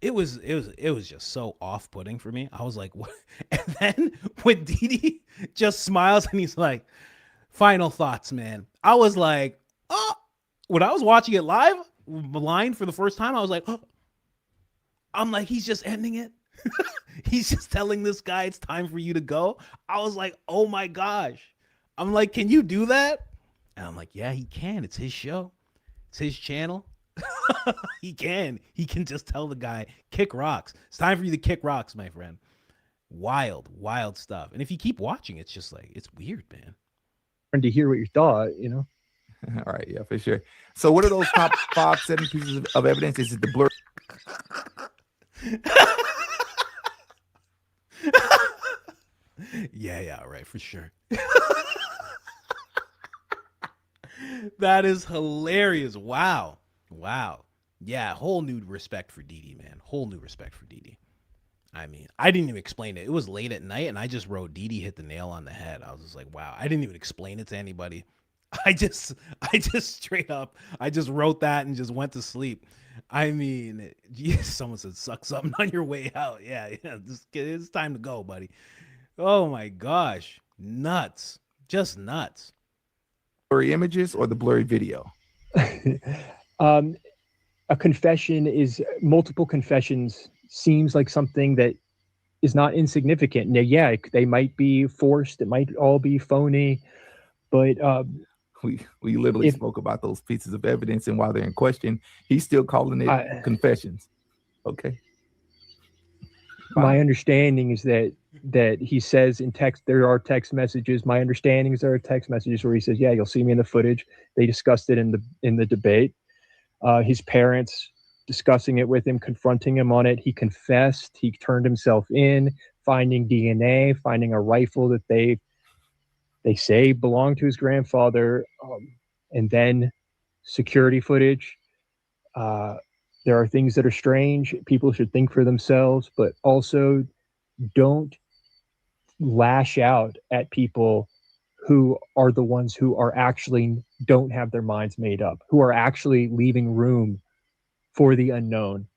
S1: It was just so off-putting for me. I was like, what? And then when Didi just smiles and he's like, final thoughts, man. I was like, oh, when I was watching it live, blind for the first time, I was like, oh. I'm like, he's just ending it. He's just telling this guy it's time for you to go. I was like, oh my gosh. I'm like, can you do that? And I'm like, yeah, he can. It's his show. It's his channel. He can just tell the guy, kick rocks. It's time for you to kick rocks, my friend. Wild, wild stuff. And if you keep watching, it's just like, it's weird, man.
S11: And to hear what you thought, you know.
S16: All right, yeah, for sure. So what are those top 7 pieces of evidence? Is it the blur?
S1: Yeah, right, for sure. That is hilarious. Wow. Yeah, whole new respect for Didi, man. Whole new respect for Didi. I mean, I didn't even explain it. It was late at night, and I just wrote Didi hit the nail on the head. I was just like, wow. I didn't even explain it to anybody. I just straight up, I just wrote that and just went to sleep. I mean, geez, someone said suck something on your way out. Yeah, it's time to go, buddy. Oh my gosh, nuts, just nuts.
S16: Blurry images or the blurry video?
S11: A confession is multiple confessions seems like something that is not insignificant. Now, yeah, they might be forced. It might all be phony, but
S16: we literally spoke about those pieces of evidence, and while they're in question, he's still calling it confessions. Okay.
S11: My understanding is that he says in text, there are text messages. My understanding is there are text messages where he says, yeah, you'll see me in the footage. They discussed it in the debate. His parents discussing it with him, confronting him on it. He confessed. He turned himself in, finding DNA, finding a rifle that they say belonged to his grandfather, and then security footage. There are things that are strange. People should think for themselves, but also don't lash out at people who are the ones who are actually don't have their minds made up, who are actually leaving room for the unknown.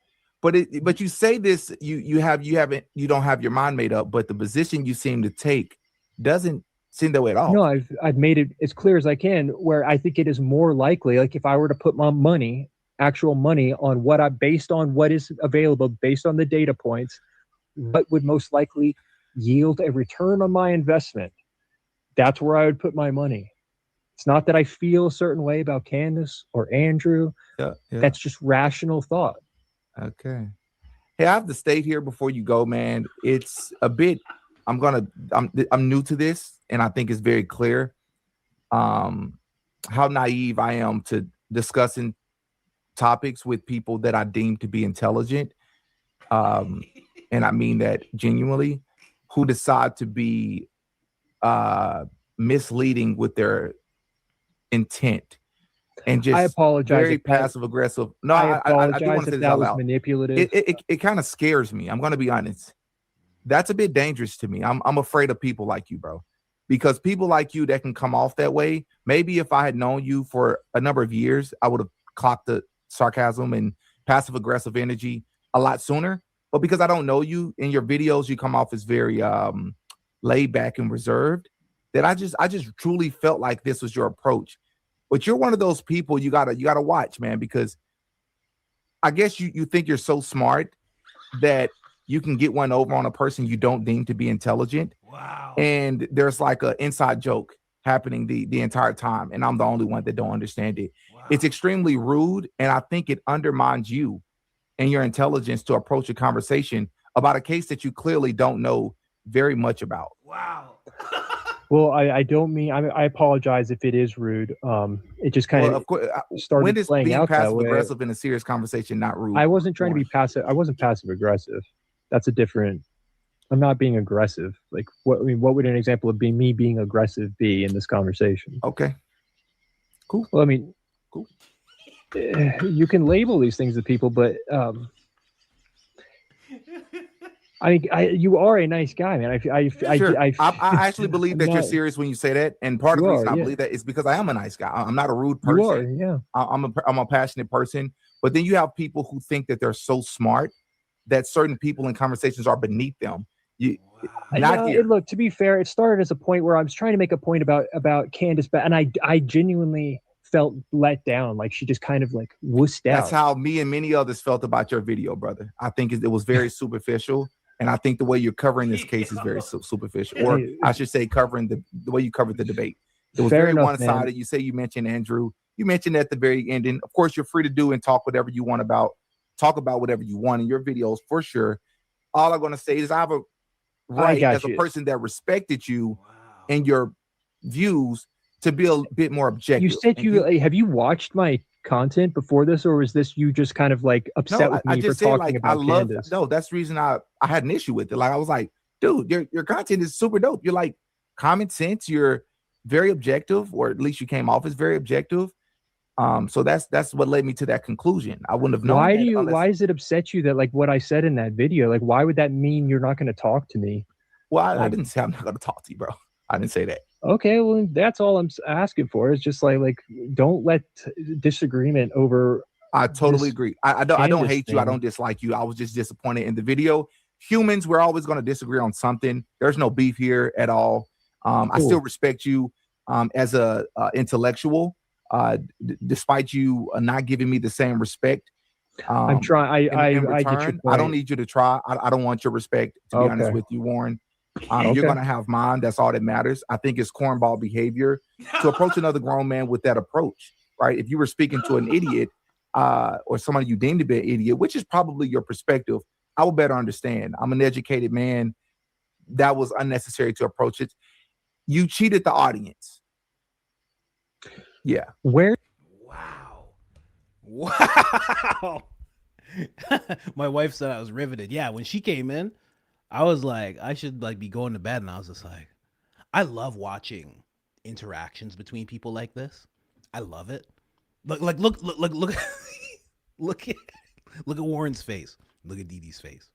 S16: But you say this, you don't have your mind made up, but the position you seem to take doesn't seem that way at all.
S11: No, I've made it as clear as I can, where I think it is more likely, like if I were to put my money, actual money, on based on what is available, based on the data points, what would most likely yield a return on my investment, that's where I would put my money. It's not that I feel a certain way about Candace or Andrew.
S16: Yeah.
S11: That's just rational thought.
S16: Okay. Hey, I have to state here before you go, man. It's a bit. I'm new to this, and I think it's very clear how naive I am to discussing topics with people that I deem to be intelligent. And I mean that genuinely, who decide to be misleading with their intent and just
S11: I apologize.
S16: very passive aggressive. No,
S11: I apologize
S16: I do want to say
S11: if
S16: this out
S11: that was
S16: loud.
S11: manipulative.
S16: It kind of scares me. I'm going to be honest. That's a bit dangerous to me. I'm afraid of people like you, bro, because people like you that can come off that way. Maybe if I had known you for a number of years, I would have clocked the sarcasm and passive aggressive energy a lot sooner. But because I don't know you, in your videos, you come off as very laid back and reserved. That I just truly felt like this was your approach. But you're one of those people you gotta watch, man, because I guess you think you're so smart that you can get one over on a person you don't deem to be intelligent.
S1: Wow.
S16: And there's like an inside joke happening the entire time, and I'm the only one that don't understand it. Wow. It's extremely rude, and I think it undermines you and your intelligence to approach a conversation about a case that you clearly don't know very much about.
S1: Wow.
S11: Well, I don't mean, I apologize if it is rude. It just kind
S16: of course,
S11: started
S16: when is
S11: playing
S16: being
S11: out that
S16: passive
S11: way.
S16: aggressive in a serious conversation not rude?
S11: I wasn't trying to be passive. I wasn't passive aggressive. That's a different. I'm not being aggressive. Like what would an example of me being aggressive be in this conversation?
S16: Okay. Cool.
S11: Well, I mean,
S16: cool.
S11: You can label these things to people, but you are a nice guy, man.
S16: I actually believe that you're serious when you say that, and part of the reason I
S11: yeah.
S16: believe that is because I am a nice guy. I'm not a rude person.
S11: You are, yeah.
S16: I'm a passionate person. But then you have people who think that they're so smart that certain people in conversations are beneath them.
S11: Look, to be fair, it started as a point where I was trying to make a point about Candace, and I genuinely felt let down. Like she just kind of like wussed out.
S16: That's how me and many others felt about your video, brother. I think it was very superficial. And I think the way you're covering this case is very superficial, or I should say covering the way you covered the debate. It was very one-sided. You say you mentioned Andrew. You mentioned at the very ending. Of course, you're free to do and talk whatever you want about. Talk about whatever you want in your videos for sure. All I'm going to say is I have a right as a person that respected you and your views to be a bit more objective.
S11: You said have you watched my content before this, or was this you just kind of like upset with me for talking about Candace?
S16: No, that's the reason I had an issue with it. Like I was like, dude, your content is super dope. You're like common sense. You're very objective, or at least you came off as very objective. So that's what led me to that conclusion. I wouldn't have known.
S11: Why does it upset you that like what I said in that video? Like, why would that mean you're not going to talk to me?
S16: Well, I didn't say I'm not going to talk to you, bro. I didn't say that.
S11: Okay, well, that's all I'm asking for. Is just like don't let disagreement over.
S16: I totally agree. I don't hate you. I don't dislike you. I was just disappointed in the video. Humans, we're always going to disagree on something. There's no beef here at all. I still respect you as a intellectual, despite you not giving me the same respect.
S11: I'm trying. I get your point.
S16: I don't need you to try. I don't want your respect, to be honest with you, Warren. You're going to have mine. That's all that matters. I think it's cornball behavior to approach another grown man with that approach, right? If you were speaking to an idiot or somebody you deemed to be an idiot, which is probably your perspective, I will better understand. I'm an educated man. That was unnecessary to approach it. You cheated the audience. Yeah.
S11: Where?
S1: Wow. My wife said I was riveted. Yeah, when she came in, I was like, I should like be going to bed, and I was just like, I love watching interactions between people like this. I love it. Look look at Warren's face. Look at Dee Dee's face.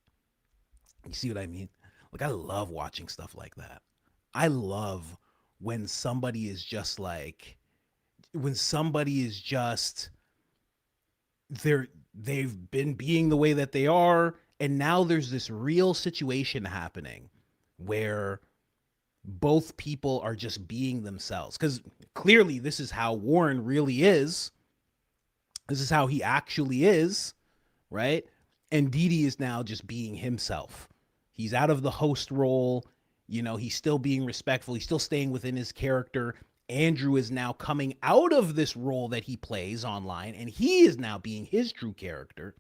S1: You see what I mean? Like, I love watching stuff like that. I love when somebody is just like, they've been being the way that they are, and now there's this real situation happening where both people are just being themselves. Because clearly this is how Warren really is. This is how he actually is, right? And Dee Dee is now just being himself. He's out of the host role. You know, he's still being respectful. He's still staying within his character. Andrew is now coming out of this role that he plays online, and he is now being his true character.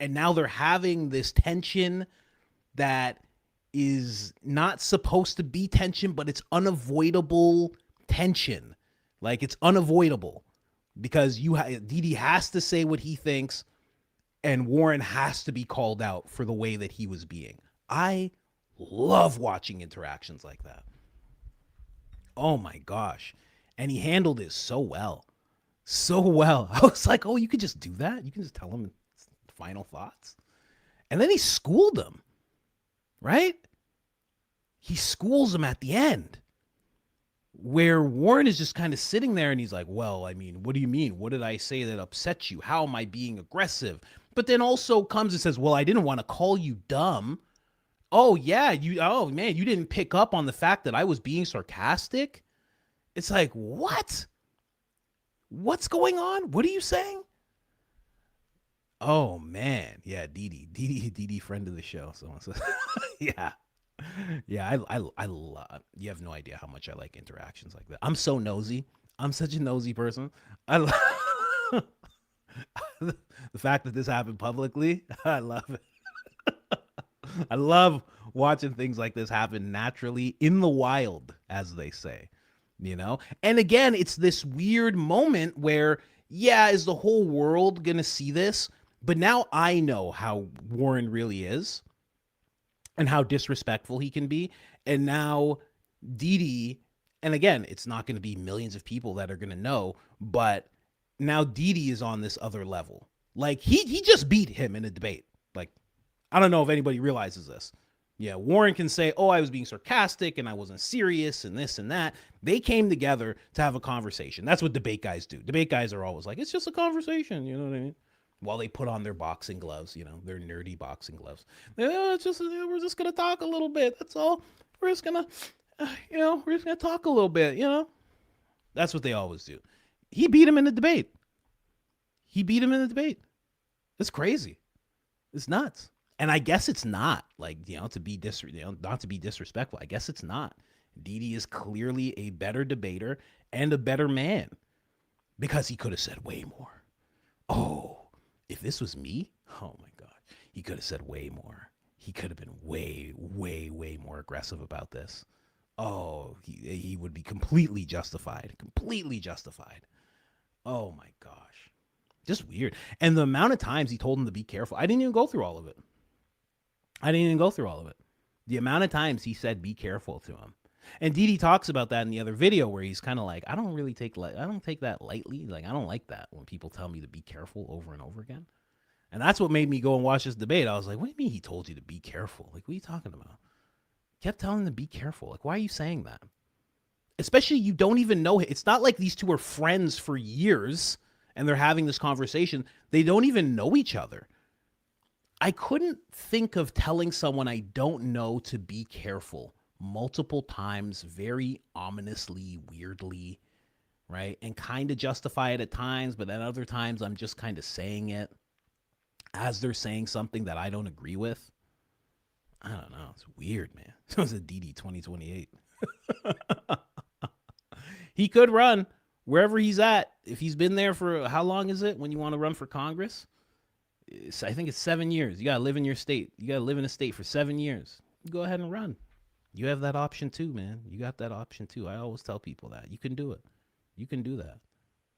S1: And now they're having this tension that is not supposed to be tension, but it's unavoidable tension. Like, it's unavoidable because Didi has to say what he thinks, and Warren has to be called out for the way that he was being. I love watching interactions like that. Oh my gosh. And he handled it so well. So well. I was like, oh, you could just do that? You can just tell him final thoughts? And then he schooled him, right? He schools him at the end, where Warren is just kind of sitting there and he's like, well, I mean, what do you mean? What did I say that upset you? How am I being aggressive? But then also comes and says, well, I didn't want to call you dumb. Oh, yeah. Oh, man, you didn't pick up on the fact that I was being sarcastic? It's like, what? What's going on? What are you saying? Oh, man. Yeah, Didi, friend of the show. Someone says, yeah. Yeah, I love, you have no idea how much I like interactions like that. I'm so nosy. I'm such a nosy person. I love the fact that this happened publicly. I love it. I love watching things like this happen naturally in the wild, as they say, you know? And again, it's this weird moment where, yeah, is the whole world going to see this? But now I know how Warren really is and how disrespectful he can be. And now Didi, and again, it's not going to be millions of people that are going to know, but now Didi is on this other level. Like, he just beat him in a debate. Like, I don't know if anybody realizes this. Yeah, Warren can say, oh, I was being sarcastic and I wasn't serious and this and that. They came together to have a conversation. That's what debate guys do. Debate guys are always like, it's just a conversation. You know what I mean? While they put on their boxing gloves, you know, their nerdy boxing gloves. We're just going to talk a little bit. That's all. We're just going to, we're just going to talk a little bit, you know. That's what they always do. He beat him in the debate. It's crazy. It's nuts. And I guess it's not, like, you know, not to be disrespectful. I guess it's not. Didi is clearly a better debater and a better man because he could have said way more. Oh, if this was me, oh my God, he could have said way more. He could have been way, way, way more aggressive about this. Oh, he would be completely justified. Oh my gosh. Just weird. And the amount of times he told him to be careful, I didn't even go through all of it. The amount of times he said be careful to him. And Didi talks about that in the other video where he's kind of like, I don't take that lightly. Like, I don't like that when people tell me to be careful over and over again. And that's what made me go and watch this debate. I was like, what do you mean he told you to be careful? Like, what are you talking about? Kept telling him to be careful. Like, why are you saying that? Especially, you don't even know. It's not like these two are friends for years and they're having this conversation. They don't even know each other. I couldn't think of telling someone I don't know to be careful multiple times, very ominously, weirdly, right? And kind of justify it at times, but then other times I'm just kind of saying it as they're saying something that I don't agree with. I don't know. It's weird, man. It was a DD 2028. He could run wherever he's at. If he's been there for, how long is it when you want to run for Congress? I think it's 7 years. You got to live in your state. You got to live in a state for 7 years. Go ahead and run. You have that option too, man. You got that option too. I always tell people that. You can do it. You can do that.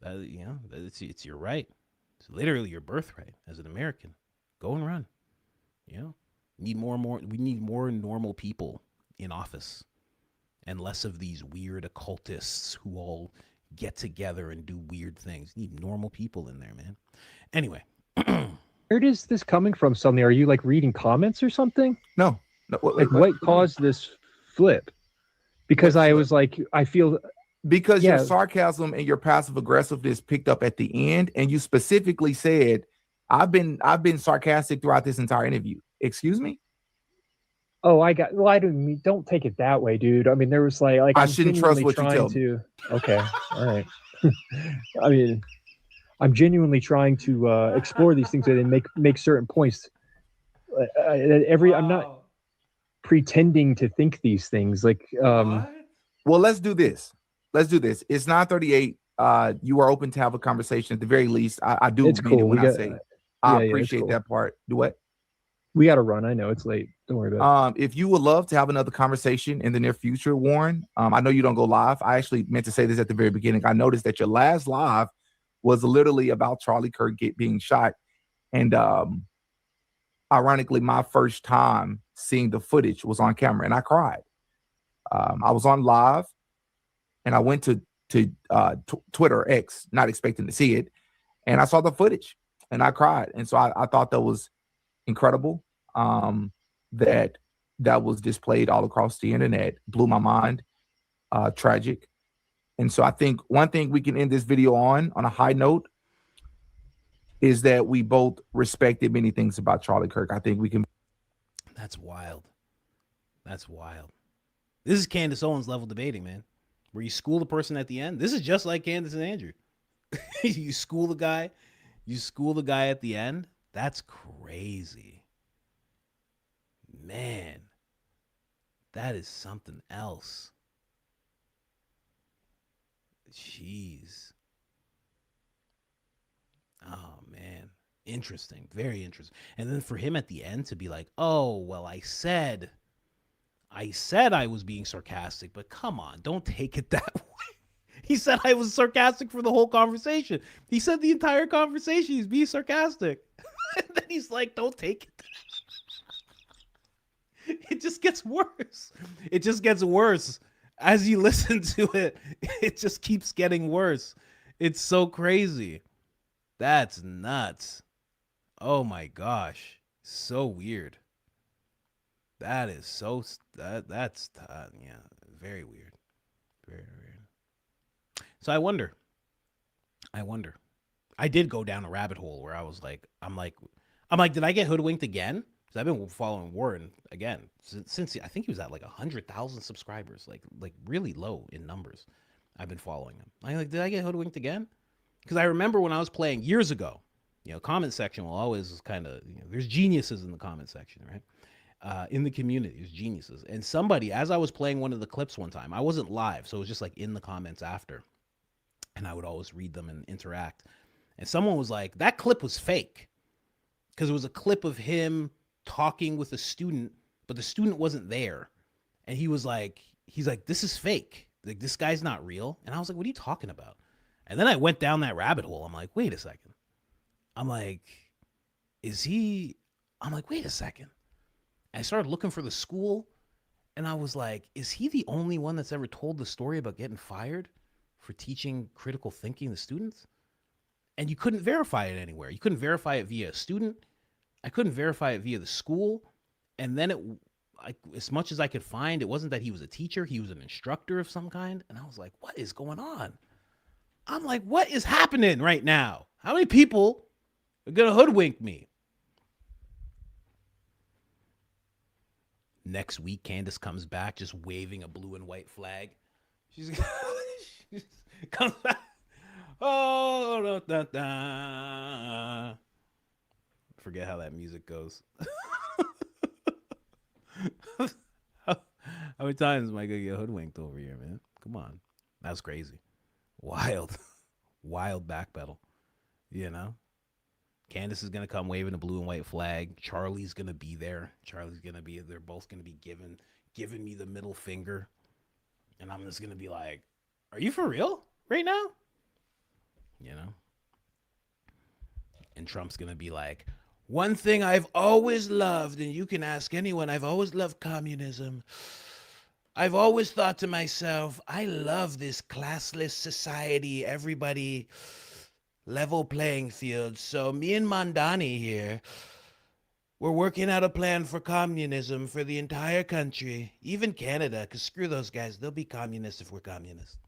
S1: It's your right. It's literally your birthright as an American. Go and run. You know, we need more normal people in office and less of these weird occultists who all get together and do weird things. You need normal people in there, man. Anyway.
S11: Where is this coming from suddenly? Are you like reading comments or something?
S16: No.
S11: Like what caused this flip? Because I was like, I feel
S16: because your sarcasm and your passive aggressiveness picked up at the end, and you specifically said, I've been sarcastic throughout this entire interview. Excuse me?
S11: Oh, I don't take it that way, dude. I mean, there was like
S16: I shouldn't trust what you tell me.
S11: Okay. All right. I mean, I'm genuinely trying to explore these things and make certain points. I'm not pretending to think these things. Like,
S16: well, let's do this. It's 9:38. You are open to have a conversation at the very least. I do.
S11: It's cool.
S16: When I say
S11: Yeah,
S16: I
S11: it's
S16: appreciate
S11: cool.
S16: that part. Do what?
S11: We got to run. I know it's late. Don't worry about it.
S16: If you would love to have another conversation in the near future, Warren, I know you don't go live. I actually meant to say this at the very beginning. I noticed that your last live was literally about Charlie Kirk being shot. And ironically, my first time seeing the footage was on camera, and I cried. I was on live, and I went to Twitter or X, not expecting to see it, and I saw the footage, and I cried. And so I thought that was incredible. That was displayed all across the internet, blew my mind. Tragic. And so I think one thing we can end this video on a high note is that we both respected many things about Charlie Kirk. I think we can.
S1: That's wild. That's wild. This is Candace Owens level debating, man. Where you school the person at the end. This is just like Candace and Andrew. You school the guy. You school the guy at the end. That's crazy. Man. That is something else. Jeez. Oh, man. Interesting. Very interesting. And then for him at the end to be like, oh, well, I said I was being sarcastic, but come on, don't take it that way. He said I was sarcastic for the whole conversation. He said the entire conversation he's being sarcastic. And then he's like, don't take it. It just gets worse. It just gets worse. As you listen to it, it just keeps getting worse. It's so crazy. That's nuts. Oh my gosh. So weird. That is so, that's yeah, very weird. Very weird. So I wonder. I did go down a rabbit hole where I was like, I'm like, did I get hoodwinked again? Because I've been following Warren again since I think he was at like 100,000 subscribers, like really low in numbers. I've been following him. I'm like, did I get hoodwinked again? Because I remember when I was playing years ago, comment section will always kind of, there's geniuses in the comment section, right? In the community, there's geniuses. And somebody, as I was playing one of the clips one time, I wasn't live, so it was just like in the comments after. And I would always read them and interact. And someone was like, that clip was fake. Because it was a clip of him talking with a student, but the student wasn't there. And he's like, this is fake. Like, this guy's not real. And I was like, what are you talking about? And then I went down that rabbit hole. I'm like, wait a second. I'm like, wait a second. I started looking for the school, and I was like, is he the only one that's ever told the story about getting fired for teaching critical thinking to students? And you couldn't verify it anywhere. You couldn't verify it via a student. I couldn't verify it via the school. And then as much as I could find, it wasn't that he was a teacher. He was an instructor of some kind. And I was like, what is going on? I'm like, what is happening right now? How many people are going to hoodwink me? Next week, Candace comes back just waving a blue and white flag. She comes back. Oh, da, da, da. Forget how that music goes. How many times am I going to get hoodwinked over here, man? Come on. That's crazy. Wild backpedal. Candace is going to come waving a blue and white flag. Charlie's going to be there. They're both going to be giving me the middle finger. And I'm just going to be like, are you for real right now? And Trump's going to be like, one thing I've always loved, and you can ask anyone, I've always loved communism. I've always thought to myself, I love this classless society, everybody level playing field. So me and Mondani here, we're working out a plan for communism for the entire country, even Canada, because screw those guys. They'll be communists if we're communists.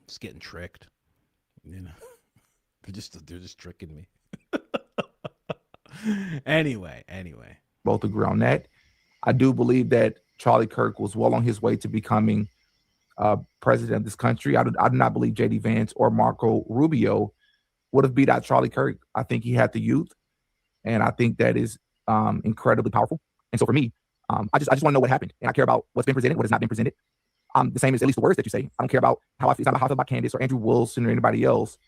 S1: Just getting tricked. They're just tricking me. Anyway.
S16: Both agree on that. I do believe that Charlie Kirk was well on his way to becoming president of this country. I do not believe J.D. Vance or Marco Rubio would have beat out Charlie Kirk. I think he had the youth, and I think that is incredibly powerful. And so for me, I just want to know what happened, and I care about what's been presented, what has not been presented. The same as at least the words that you say. I don't care about how I feel about Candace or Andrew Wilson or anybody else.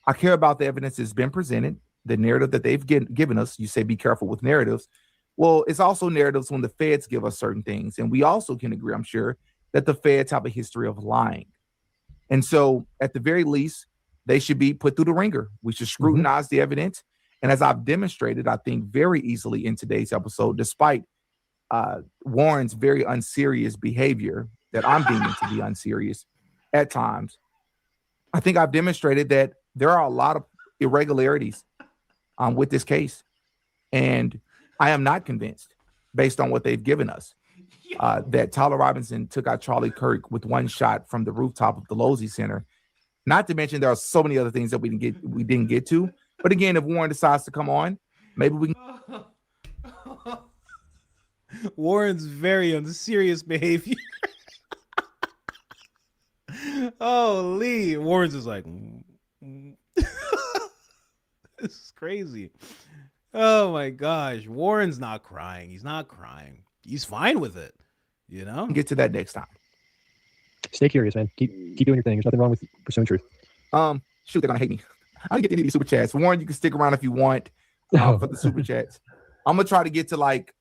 S16: I care about the evidence that's been presented, the narrative that they've given us. You say be careful with narratives. Well, it's also narratives when the feds give us certain things. And we also can agree, I'm sure, that the feds have a history of lying. And so at the very least, they should be put through the ringer. We should scrutinize the evidence. And as I've demonstrated, I think very easily in today's episode, despite Warren's very unserious behavior that I'm deeming to be unserious at times, I think I've demonstrated that there are a lot of irregularities with this case. And I am not convinced, based on what they've given us, that Tyler Robinson took out Charlie Kirk with one shot from the rooftop of the Losey Center. Not to mention there are so many other things that we didn't get to. But again, if Warren decides to come on, maybe we can.
S1: Warren's very unserious behavior. Oh, Lee. Warren's is like, this is crazy. Oh my gosh. Warren's not crying. He's not crying. He's fine with it. You know?
S16: Get to that next time.
S11: Stay curious, man. Keep doing your thing. There's nothing wrong with pursuing truth.
S16: Shoot, they're gonna hate me. I didn't get any of these super chats. Warren, you can stick around if you want for the super chats. I'm gonna try to get to like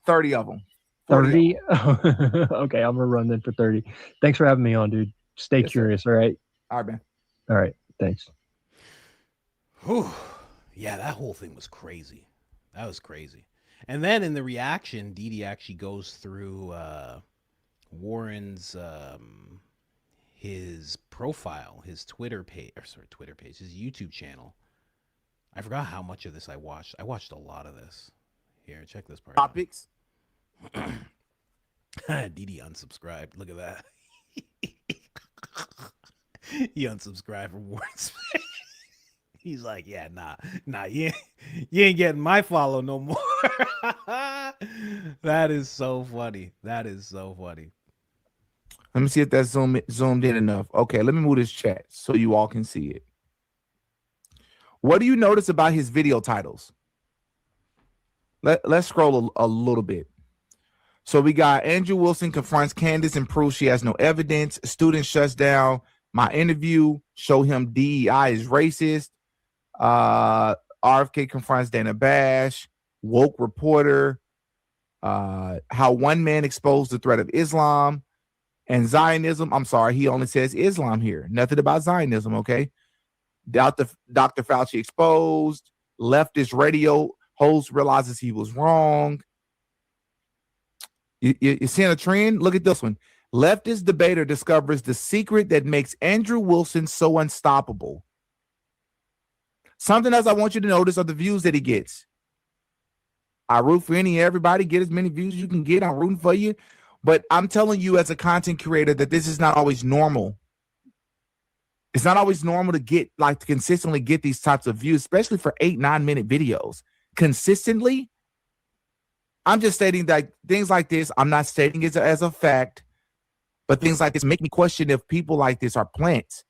S16: 30 of them.
S11: 30? Okay, I'm gonna run then for 30. Thanks for having me on, dude. Stay curious, all right?
S16: All right, man.
S11: All right, thanks.
S1: Whew. Yeah, that whole thing was crazy. That was crazy. And then in the reaction, Didi actually goes through Warren's his profile, his Twitter page, his YouTube channel. I forgot how much of this I watched. I watched a lot of this. Here, check this part.
S16: Topics.
S1: Didi unsubscribed. Look at that. He unsubscribed from Warren's. He's like, yeah, nah, you ain't getting my follow no more. That is so funny. That is so funny.
S16: Let me see if that's zoomed in enough. Okay, let me move this chat so you all can see it. What do you notice about his video titles? Let's scroll a little bit. So we got Andrew Wilson confronts Candace and proves she has no evidence. Student shuts down my interview. Show him DEI is racist. RFK confronts Dana Bash. Woke reporter. How one man exposed the threat of Islam and Zionism. I'm sorry, he only says Islam here. Nothing about Zionism, okay? Dr. Fauci exposed. Leftist radio host realizes he was wrong. You seeing a trend? Look at this one. Leftist debater discovers the secret that makes Andrew Wilson so unstoppable. Something else I want you to notice are the views that he gets. I root for everybody. Get as many views as you can get. I'm rooting for you. But I'm telling you as a content creator that this is not always normal. It's not always normal to consistently get these types of views, especially for 8-9 minute videos. Consistently. I'm just stating that things like this, I'm not stating it as a fact, but things like this make me question if people like this are plants.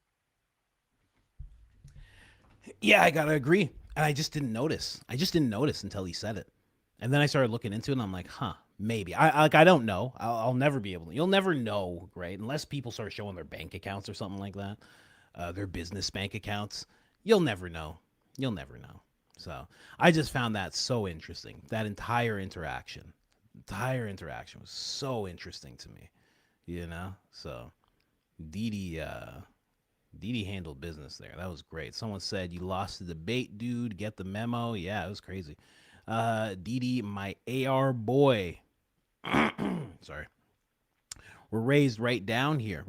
S1: Yeah, I gotta agree. And I just didn't notice. I just didn't notice until he said it. And then I started looking into it and I'm like, maybe. I don't know. I'll never be able to. You'll never know, right? Unless people start showing their bank accounts or something like that, their business bank accounts. You'll never know. You'll never know. So I just found that so interesting. That entire interaction was so interesting to me, you know? So Didi handled business there. That was great. Someone said, you lost the debate, dude. Get the memo. Yeah, it was crazy. Didi, my AR boy. Sorry. We're raised right down here.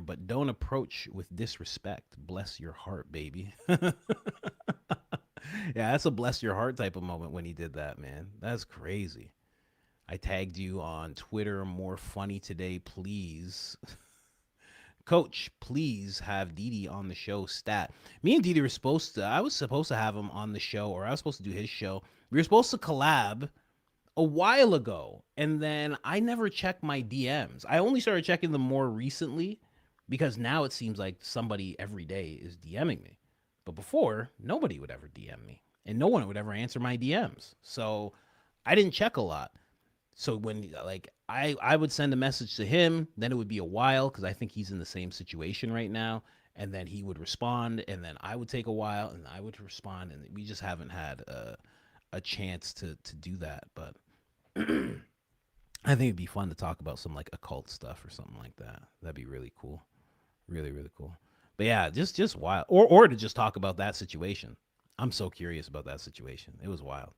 S1: But don't approach with disrespect. Bless your heart, baby. Yeah, that's a bless your heart type of moment when he did that, man. That's crazy. I tagged you on Twitter. More funny today, please. Coach, please have Didi on the show stat. Me and Didi were I was supposed to have him on the show, or I was supposed to do his show. We were supposed to collab a while ago, and then I never checked my DMs. I only started checking them more recently because now it seems like somebody every day is DMing me. But before, nobody would ever DM me, and no one would ever answer my DMs. So I didn't check a lot. So when I would send a message to him, then it would be a while because I think he's in the same situation right now. and then he would respond, and then I would take a while, and I would respond, and we just haven't had a chance to do that. But I think it'd be fun to talk about some like occult stuff or something like that. That'd be really cool, really really cool. But yeah, just wild, or to just talk about that situation. I'm so curious about that situation. It was wild.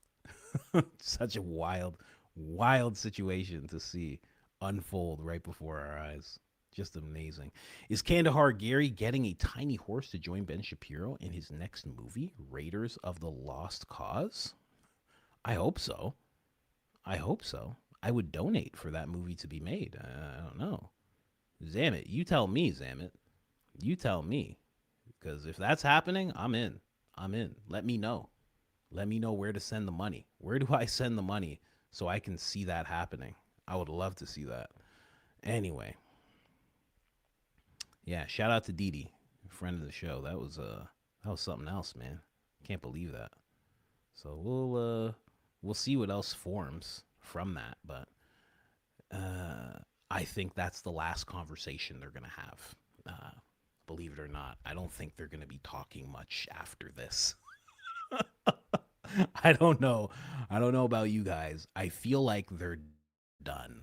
S1: Such a wild situation to see unfold right before our eyes. Just amazing. Is Kandahar Gary getting a tiny horse to join Ben Shapiro in his next movie, Raiders of the Lost Cause? I hope so. I hope so. I would donate for that movie to be made. I don't know. Zamet, you tell me, Zamet. You tell me. Because if that's happening, I'm in. I'm in. Let me know. Let me know where to send the money. Where do I send the money so I can see that happening? I would love to see that. Anyway. Yeah, shout out to Dee, friend of the show. That was something else, man. Can't believe that. So we'll see what else forms from that, but I think that's the last conversation they're gonna have. Believe it or not, I don't think they're gonna be talking much after this. I don't know. I don't know about you guys. I feel like they're done.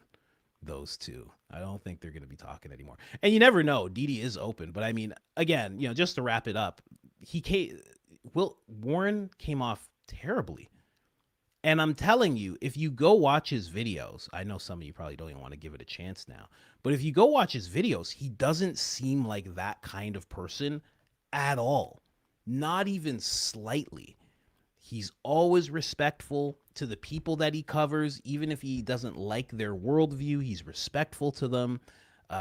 S1: Those two. I don't think they're going to be talking anymore. And you never know. Didi is open, but I mean, again, just to wrap it up, Warren came off terribly. And I'm telling you, if you go watch his videos, I know some of you probably don't even want to give it a chance now, but if you go watch his videos, he doesn't seem like that kind of person at all. Not even slightly. He's always respectful to the people that he covers, even if he doesn't like their worldview. He's respectful to them.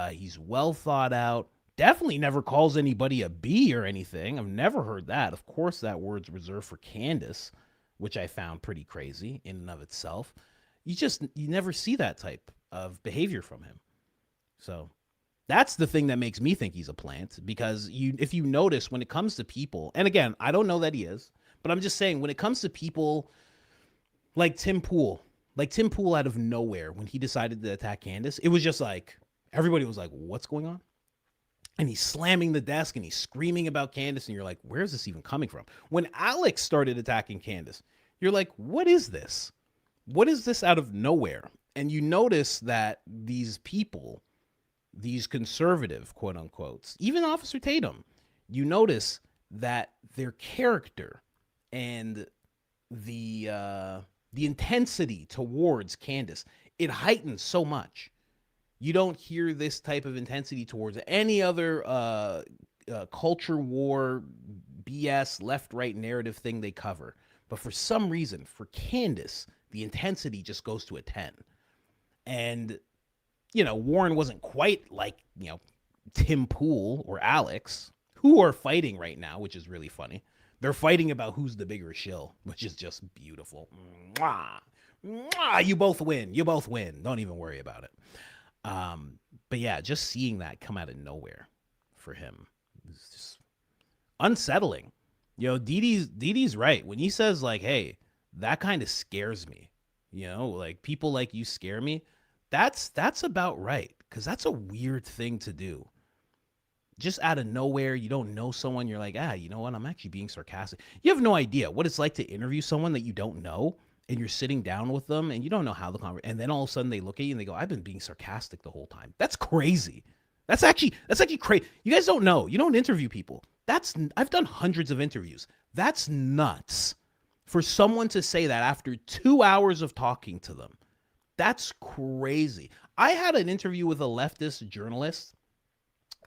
S1: He's well thought out. Definitely never calls anybody a B or anything. I've never heard that. Of course, that word's reserved for Candace, which I found pretty crazy in and of itself. You never see that type of behavior from him. So that's the thing that makes me think he's a plant, because if you notice when it comes to people, and again, I don't know that he is, but I'm just saying, when it comes to people like Tim Pool out of nowhere, when he decided to attack Candace, it was just like, everybody was like, what's going on? And he's slamming the desk and he's screaming about Candace, and you're like, where's this even coming from? When Alex started attacking Candace, you're like, what is this? What is this out of nowhere? And you notice that these people, these conservative, quote unquote, even Officer Tatum, you notice that their character and the intensity towards Candace, it heightens so much. You don't hear this type of intensity towards any other culture war, BS, left-right narrative thing they cover. But for some reason, for Candace, the intensity just goes to a 10. And, Warren wasn't quite like, Tim Pool or Alex, who are fighting right now, which is really funny. They're fighting about who's the bigger shill, which is just beautiful. Mwah. Mwah. You both win. You both win. Don't even worry about it. But yeah, just seeing that come out of nowhere for him is just unsettling. Didi's right. When he says like, hey, that kind of scares me, like people like you scare me. That's about right. Cause that's a weird thing to do. Just out of nowhere, you don't know someone, you're like, you know what? I'm actually being sarcastic. You have no idea what it's like to interview someone that you don't know, and you're sitting down with them and you don't know how the conversation, and then all of a sudden they look at you and they go, I've been being sarcastic the whole time. That's crazy. That's actually crazy. You guys don't know. You don't interview people. I've done hundreds of interviews. That's nuts. For someone to say that after 2 hours of talking to them, that's crazy. I had an interview with a leftist journalist,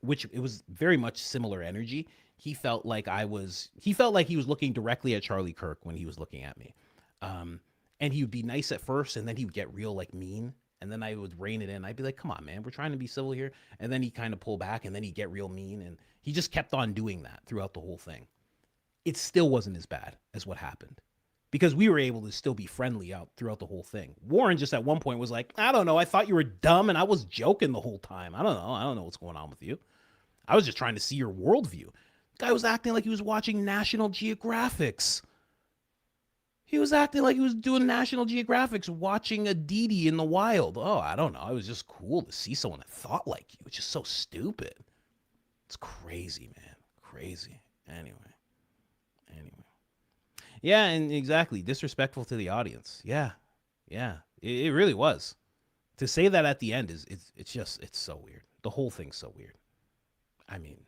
S1: which it was very much similar energy. He felt like he was looking directly at Charlie Kirk when he was looking at me. And he would be nice at first, and then he would get real like mean. And then I would rein it in. I'd be like, come on, man, we're trying to be civil here. And then he kind of pull back, and then he'd get real mean. And he just kept on doing that throughout the whole thing. It still wasn't as bad as what happened, because we were able to still be friendly out throughout the whole thing. Warren just at one point was like, I don't know. I thought you were dumb, and I was joking the whole time. I don't know. I don't know what's going on with you. I was just trying to see your worldview. The guy was acting like he was watching National Geographics. He was acting like he was doing National Geographics, watching a Didi in the wild. Oh, I don't know. It was just cool to see someone that thought like you. It's just so stupid. It's crazy, man. crazy. Anyway. Yeah, and exactly. Disrespectful to the audience. Yeah. It really was. To say that at the end it's so weird. The whole thing's so weird. I mean,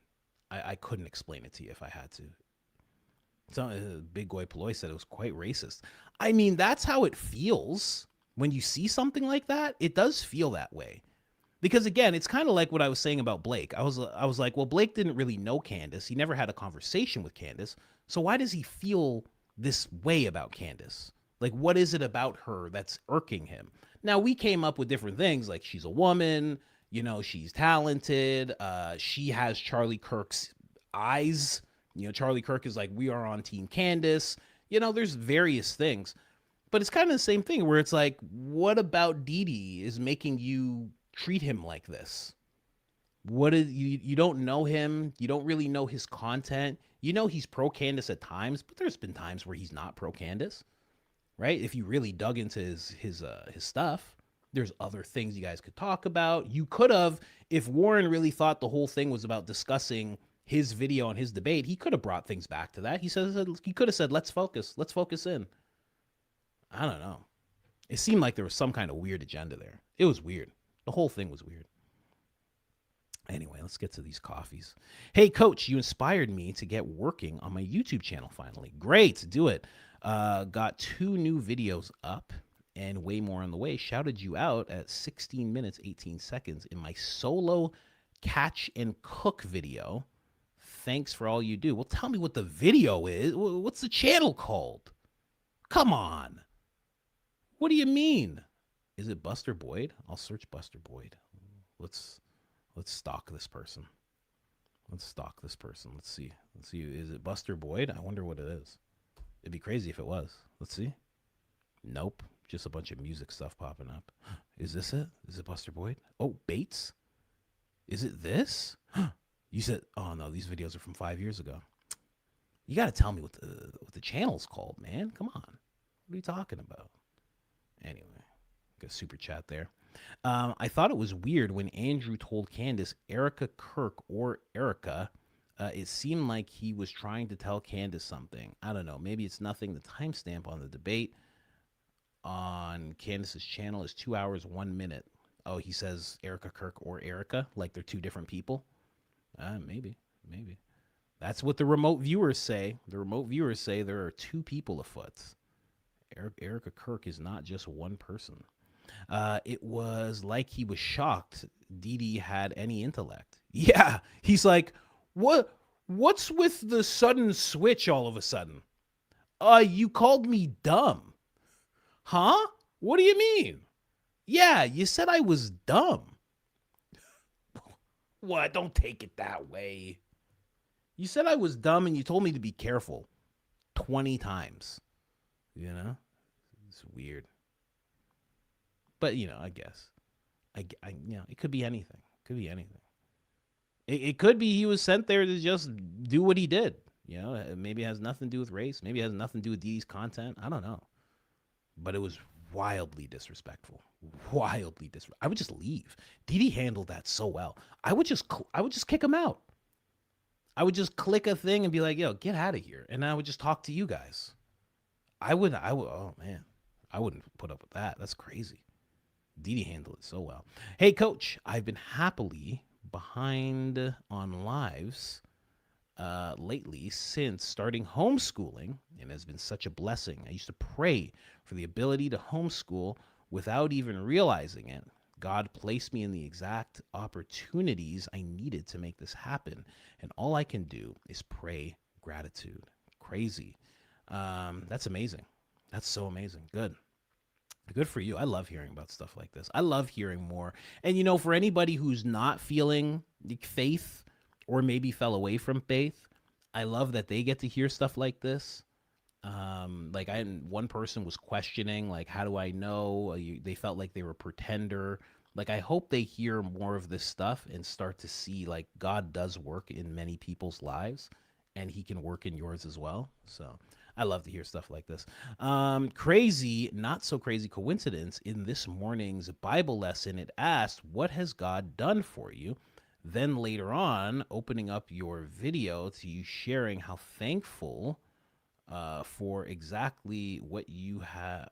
S1: I couldn't explain it to you if I had to. So, Big Goy Paloy said it was quite racist. I mean, that's how it feels when you see something like that. It does feel that way. Because again, it's kind of like what I was saying about Blake. I was like, well, Blake didn't really know Candace. He never had a conversation with Candace. So why does he feel this way about Candace? Like, what is it about her that's irking him? Now, we came up with different things, like she's a woman, you know, she's talented. She has Charlie Kirk's eyes. You know, Charlie Kirk is like, we are on Team Candace. You know, there's various things. But it's kind of the same thing where it's like, what about Didi is making you treat him like this? What is you don't know him, you don't really know his content. You know he's pro Candace at times, but there's been times where he's not pro Candace, right? If you really dug into his stuff, there's other things you guys could talk about. You could have, if Warren really thought the whole thing was about discussing his video and his debate, he could have brought things back to that. He could have said, let's focus in. I don't know. It seemed like there was some kind of weird agenda there. It was weird. The whole thing was weird. Anyway, let's get to these coffees. Hey, Coach, you inspired me to get working on my YouTube channel finally. Great, do it. Got 2 new videos up and way more on the way. Shouted you out at 16 minutes, 18 seconds in my solo catch and cook video. Thanks for all you do. Well, tell me what the video is. What's the channel called? Come on. What do you mean? Is it Buster Boyd? I'll search Buster Boyd. Let's stalk this person. Let's see. Is it Buster Boyd? I wonder what it is. It'd be crazy if it was. Let's see. Nope. Just a bunch of music stuff popping up. Is this it? Is it Buster Boyd? Oh, Bates? Is it this? You said, oh no, these videos are from 5 years ago. You got to tell me what the channel's called, man. Come on. What are you talking about? Anyway, got a super chat there. I thought it was weird when Andrew told Candace Erica Kirk or Erica. It seemed like he was trying to tell Candace something. I don't know. Maybe it's nothing. The timestamp on the debate on Candace's channel is 2 hours, 1 minute. Oh, he says Erica Kirk or Erica, like they're two different people. Maybe. That's what the remote viewers say. The remote viewers say there are 2 people afoot. Erica Kirk is not just one person. It was like he was shocked Didi had any intellect. Yeah, he's like, what's with the sudden switch all of a sudden? You called me dumb. Huh? What do you mean? Yeah, you said I was dumb. What? Don't take it that way. You said I was dumb and you told me to be careful 20 times. You know? It's weird. But, you know, I guess. It could be anything. It could be he was sent there to just do what he did. You know, maybe it has nothing to do with race. Maybe it has nothing to do with Didi's content. I don't know. But it was wildly disrespectful. I would just leave. Didi handled that so well. I would just kick him out. I would just click a thing and be like, yo, get out of here. And I would just talk to you guys. I would, oh man, I wouldn't put up with that. That's crazy. Didi handled it so well. Hey, Coach, I've been happily behind on lives lately since starting homeschooling, and has been such a blessing. I used to pray for the ability to homeschool without even realizing it. God placed me in the exact opportunities I needed to make this happen, and all I can do is pray gratitude. Crazy. That's amazing. That's so amazing. Good for you. I love hearing about stuff like this. I love hearing more. And, you know, for anybody who's not feeling faith or maybe fell away from faith, I love that they get to hear stuff like this. One person was questioning, like, how do I know? They felt like they were a pretender. Like, I hope they hear more of this stuff and start to see, like, God does work in many people's lives and he can work in yours as well. So I love to hear stuff like this. Crazy, not so crazy coincidence. In this morning's Bible lesson, it asked, what has God done for you? Then later on, opening up your video to you sharing how thankful for exactly what you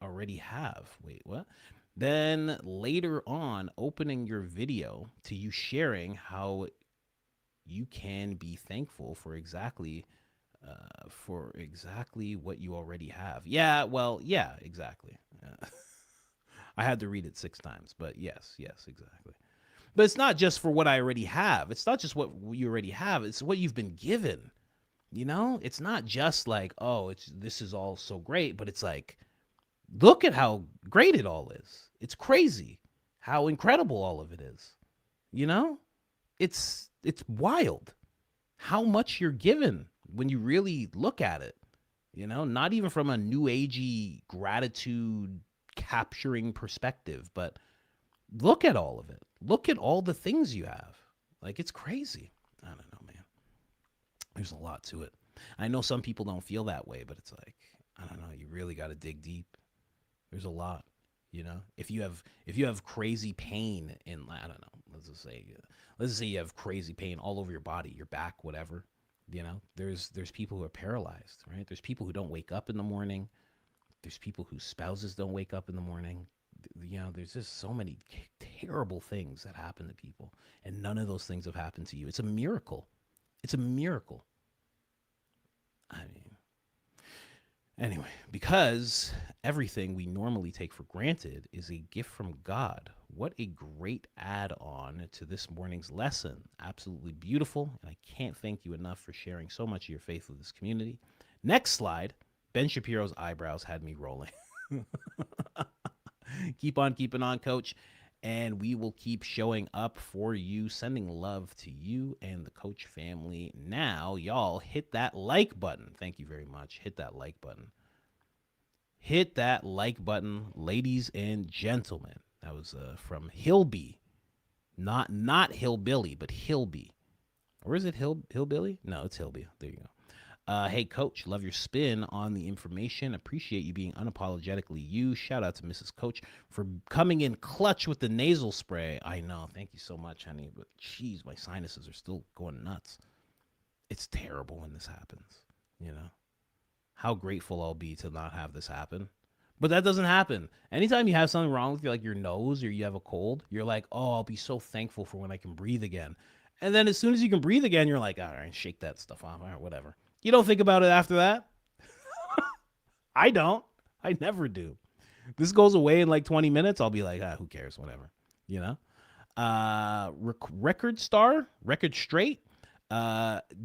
S1: already have. Wait, what? Then later on, opening your video to you sharing how you can be thankful for exactly what you already have. Yeah, well, yeah, exactly. I had to read it 6 times, but yes, exactly. But it's not just for what I already have. It's not just what you already have. It's what you've been given. You know, it's not just like, oh, this is all so great, but it's like, look at how great it all is. It's crazy how incredible all of it is. You know, it's wild how much you're given when you really look at it. You know, not even from a new agey gratitude capturing perspective, but look at all of it. Look at all the things you have. Like, it's crazy. I don't know, man. There's a lot to it. I know some people don't feel that way, but it's like, I don't know, you really got to dig deep. There's a lot, you know. If you have crazy pain in, I don't know, let's just say you have crazy pain all over your body, your back, whatever, you know. There's people who are paralyzed, right? There's people who don't wake up in the morning. There's people whose spouses don't wake up in the morning. You know, there's just so many terrible things that happen to people, and none of those things have happened to you. It's a miracle. It's a miracle. I mean, anyway, because everything we normally take for granted is a gift from God. What a great add-on to this morning's lesson. Absolutely beautiful, and I can't thank you enough for sharing so much of your faith with this community. Next slide. Ben Shapiro's eyebrows had me rolling. Keep on keeping on, Coach. And we will keep showing up for you, sending love to you and the Coach family. Now, y'all, hit that like button. Thank you very much. Hit that like button. Hit that like button, ladies and gentlemen. That was from Hillby. Not Hillbilly, but Hillby. Or is it Hillbilly? No, it's Hillby. There you go. Hey, Coach, love your spin on the information. Appreciate you being unapologetically you. Shout out to Mrs. Coach for coming in clutch with the nasal spray. I know. Thank you so much, honey. But, geez, my sinuses are still going nuts. It's terrible when this happens, you know. How grateful I'll be to not have this happen. But that doesn't happen. Anytime you have something wrong with your nose or you have a cold, you're like, oh, I'll be so thankful for when I can breathe again. And then as soon as you can breathe again, you're like, all right, shake that stuff off. All right, whatever. You don't think about it after that? I don't. I never do. This goes away in like 20 minutes. I'll be like, who cares? Whatever. You know? Record straight.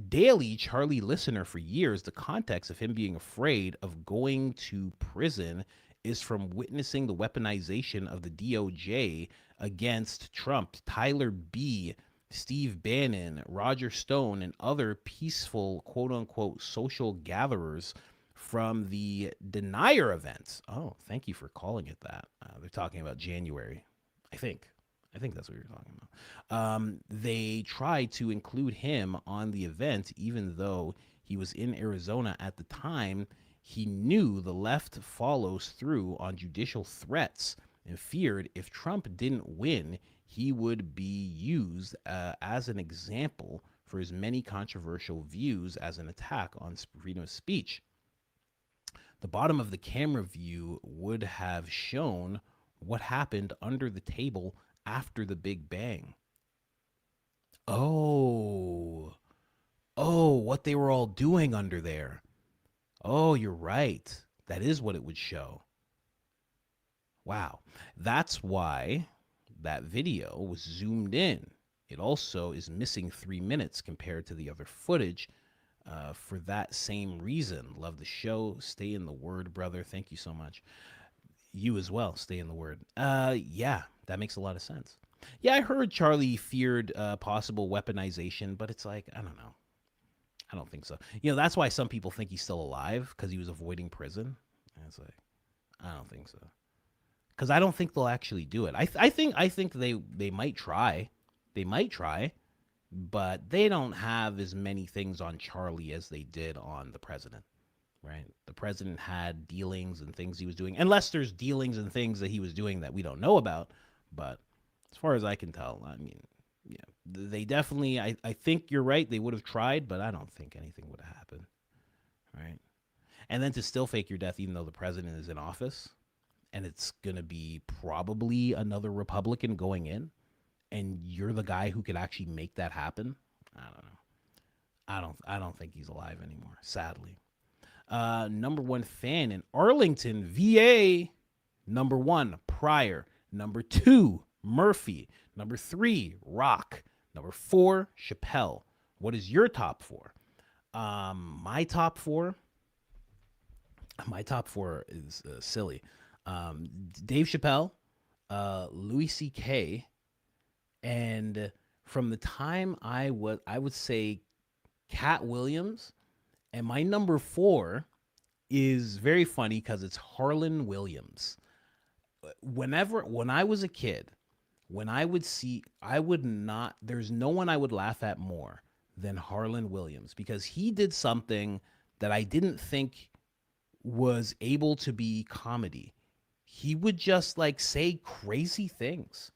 S1: Daily Charlie listener for years. The context of him being afraid of going to prison is from witnessing the weaponization of the DOJ against Trump. Tyler B., Steve Bannon, Roger Stone, and other peaceful, quote-unquote, social gatherers from the Denier events. Oh, thank you for calling it that. They're talking about January, I think that's what you're talking about. They tried to include him on the event, even though he was in Arizona at the time. He knew the left follows through on judicial threats and feared if Trump didn't win, he would be used as an example for his many controversial views as an attack on freedom of speech. The bottom of the camera view would have shown what happened under the table after the Big Bang. Oh, what they were all doing under there. Oh, you're right. That is what it would show. Wow. That's why that video was zoomed in. It also is missing 3 minutes compared to the other footage for that same reason. Love the show. Stay in the word, brother. Thank you so much. You as well. Stay in the word. Yeah, that makes a lot of sense. Yeah, I heard Charlie feared possible weaponization, but it's like, I don't know. I don't think so. You know, that's why some people think he's still alive, because he was avoiding prison. And it's like, I don't think so. Because I don't think they'll actually do it. I think they might try. They might try, but they don't have as many things on Charlie as they did on the president, right? The president had dealings and things he was doing, unless there's dealings and things that he was doing that we don't know about. But as far as I can tell, I mean, Yeah, they definitely. I think you're right. They would have tried, but I don't think anything would have happened. Right. And then to still fake your death, even though the president is in office, and it's gonna be probably another Republican going in, and you're the guy who could actually make that happen. I don't know. I don't think he's alive anymore, sadly. Number one fan in Arlington, VA. Number one, Pryor. Number two, Murphy. Number three, Rock. Number four, Chappelle. What is your top four? My top four is silly. Dave Chappelle, Louis C.K., and from the time I would say Cat Williams, and my number four is very funny because it's Harlan Williams. When I was a kid, there's no one I would laugh at more than Harlan Williams, because he did something that I didn't think was able to be comedy. He would just like say crazy things.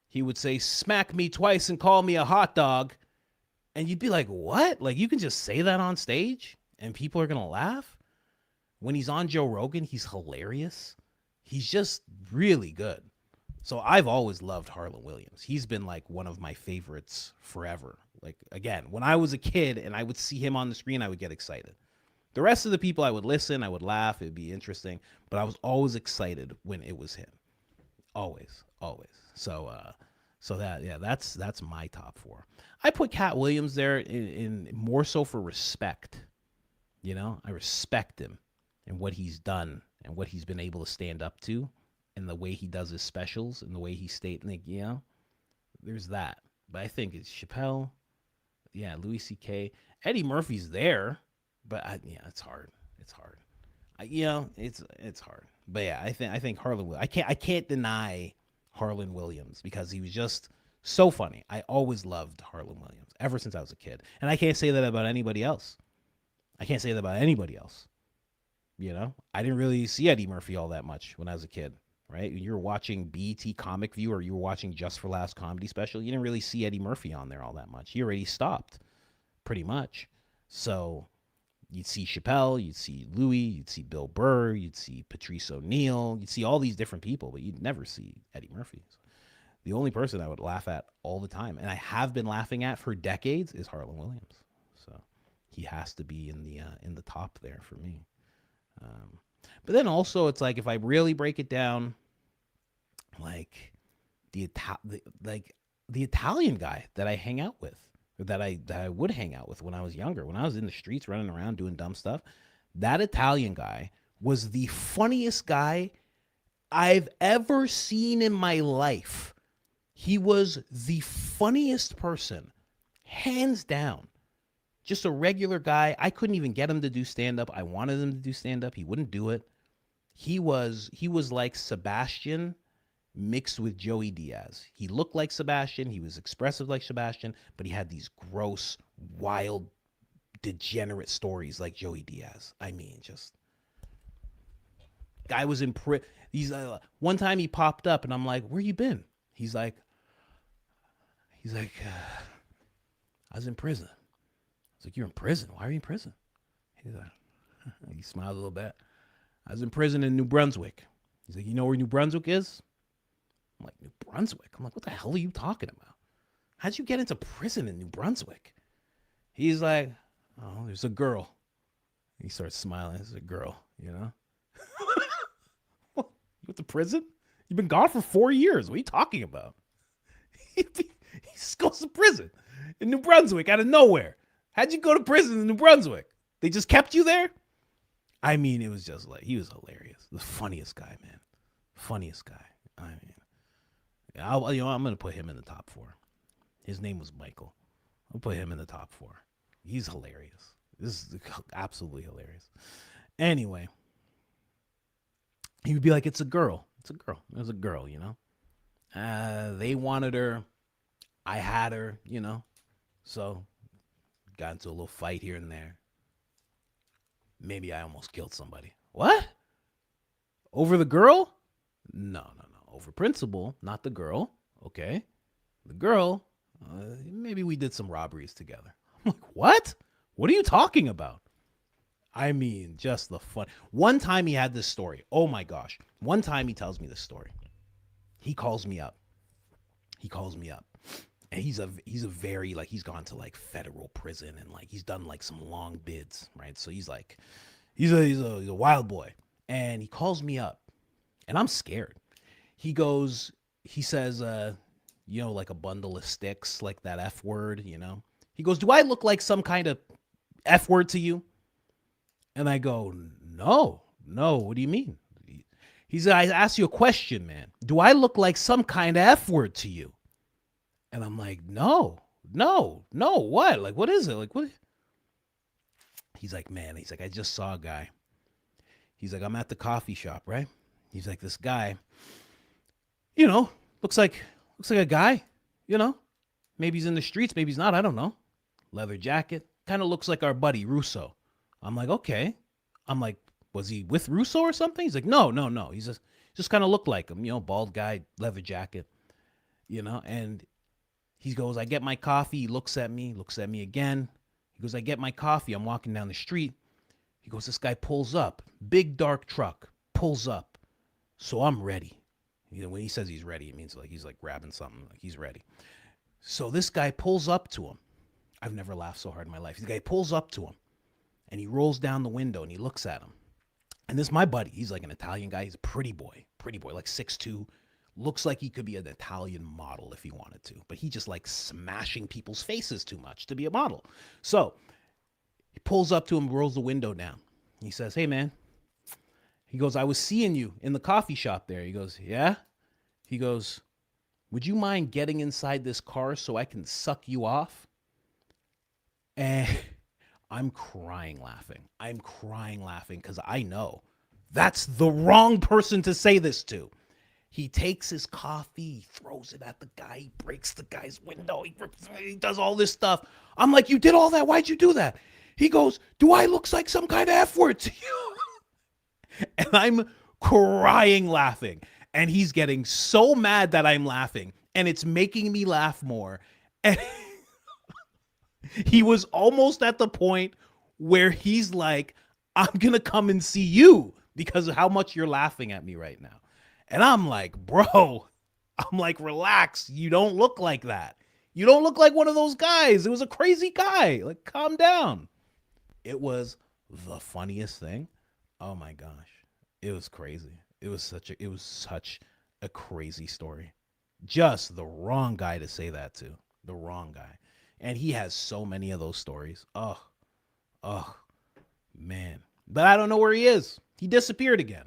S1: He would say, "Smack me twice and call me a hot dog." And you'd be like, what? Like, you can just say that on stage and people are going to laugh? When he's on Joe Rogan, he's hilarious. He's just really good. So I've always loved Harlan Williams. He's been like one of my favorites forever. Like, again, when I was a kid and I would see him on the screen, I would get excited. The rest of the people, I would listen, I would laugh, it'd be interesting. But I was always excited when it was him. Always, always. So that's my top four. I put Cat Williams there in more so for respect. You know, I respect him and what he's done and what he's been able to stand up to, and the way he does his specials and the way he like, you know, there's that. But I think it's Chappelle, yeah, Louis C.K., Eddie Murphy's there, but it's hard. It's hard. It's hard. But yeah, I think Harlan. I can't deny Harlan Williams because he was just so funny. I always loved Harlan Williams ever since I was a kid. And I can't say that about anybody else. You know, I didn't really see Eddie Murphy all that much when I was a kid, right? You were watching BET Comic View or you were watching Just for Laughs comedy special. You didn't really see Eddie Murphy on there all that much. He already stopped pretty much. So you'd see Chappelle, you'd see Louis, you'd see Bill Burr, you'd see Patrice O'Neill, you'd see all these different people, but you'd never see Eddie Murphy. The only person I would laugh at all the time, and I have been laughing at for decades, is Harlan Williams. So he has to be in the top there for me. But then also, it's like if I really break it down, like the Italian guy that I hang out with, or that I would hang out with when I was younger, when I was in the streets running around doing dumb stuff, that Italian guy was the funniest guy I've ever seen in my life. He was the funniest person, hands down. Just a regular guy. I couldn't even get him to do stand-up. I wanted him to do stand-up. He wouldn't do it. He was like Sebastian mixed with Joey Diaz. He looked like Sebastian. He was expressive like Sebastian, but he had these gross, wild, degenerate stories like Joey Diaz. I mean, just guy was in prison. One time he popped up and I'm like, "Where you been?" He's like, "I was in prison." I was like, "You're in prison? Why are you in prison?" He's like, he smiled a little bit. "I was in prison in New Brunswick." He's like, "You know where New Brunswick is?" I'm like, "New Brunswick?" I'm like, "What the hell are you talking about? How'd you get into prison in New Brunswick?" He's like, "Oh, there's a girl." He starts smiling. "There's a girl, you know?" What? You went to prison? You've been gone for 4 years. What are you talking about? He just goes to prison in New Brunswick out of nowhere. How'd you go to prison in New Brunswick? They just kept you there? I mean, it was just like, he was hilarious. The funniest guy, man. Funniest guy. I mean, I'm going to put him in the top 4. His name was Michael. I'll put him in the top 4. He's hilarious. This is absolutely hilarious. Anyway, he would be like, "It's a girl. It's a girl. It was a girl, you know. They wanted her. I had her, you know. So got into a little fight here and there. Maybe I almost killed somebody." "What? Over the girl?" No. Over principle, not the girl. Okay. The girl, Maybe we did some robberies together. I'm like, what? What are you talking about? I mean, just the fun. One time he had this story. Oh my gosh. One time he tells me this story. He calls me up. And he's a very, like, he's gone to like federal prison and like he's done like some long bids, right? So he's like, he's a wild boy. And he calls me up and I'm scared. He says, like a bundle of sticks, like that F word, He goes, do I look like some kind of F word to you? And I go, no, what do you mean? He said, I asked you a question, man. Do I look like some kind of F word to you? And I'm like, no, what? Like, what is it? Like, what? He's like, man, I just saw a guy. He's like, I'm at the coffee shop, right? He's like, this guy, looks like a guy, maybe he's in the streets, maybe he's not. I don't know. Leather jacket, kind of looks like our buddy Russo. I'm like, okay. I'm like, was he with Russo or something? He's like, no. He's just kind of looked like him, bald guy, leather jacket, and he goes, I get my coffee. He looks at me again. He goes, I get my coffee. I'm walking down the street. He goes, this guy pulls up, big dark truck, pulls up. So I'm ready. When he says he's ready, it means like he's like grabbing something, like he's ready. So this guy pulls up to him. I've never laughed so hard in my life. This guy pulls up to him and he rolls down the window and he looks at him. And this is my buddy. He's like an Italian guy. He's a pretty boy, like 6'2". Looks like he could be an Italian model if he wanted to, but he just likes smashing people's faces too much to be a model. So he pulls up to him, rolls the window down. He says, hey, man. He goes, I was seeing you in the coffee shop there. He goes, yeah? He goes, would you mind getting inside this car so I can suck you off? And I'm crying laughing because I know that's the wrong person to say this to. He takes his coffee, he throws it at the guy, he breaks the guy's window, he does all this stuff. I'm like, you did all that? Why'd you do that? He goes, do I look like some kind of F word to you? And I'm crying laughing. And he's getting so mad that I'm laughing. And it's making me laugh more. And he was almost at the point where he's like, I'm going to come and see you because of how much you're laughing at me right now. And I'm like, bro, relax. You don't look like that. You don't look like one of those guys. It was a crazy guy. Like, calm down. It was the funniest thing. Oh my gosh. It was crazy. It was such a crazy story. Just the wrong guy to say that to. The wrong guy. And he has so many of those stories. Oh, man. But I don't know where he is. He disappeared again.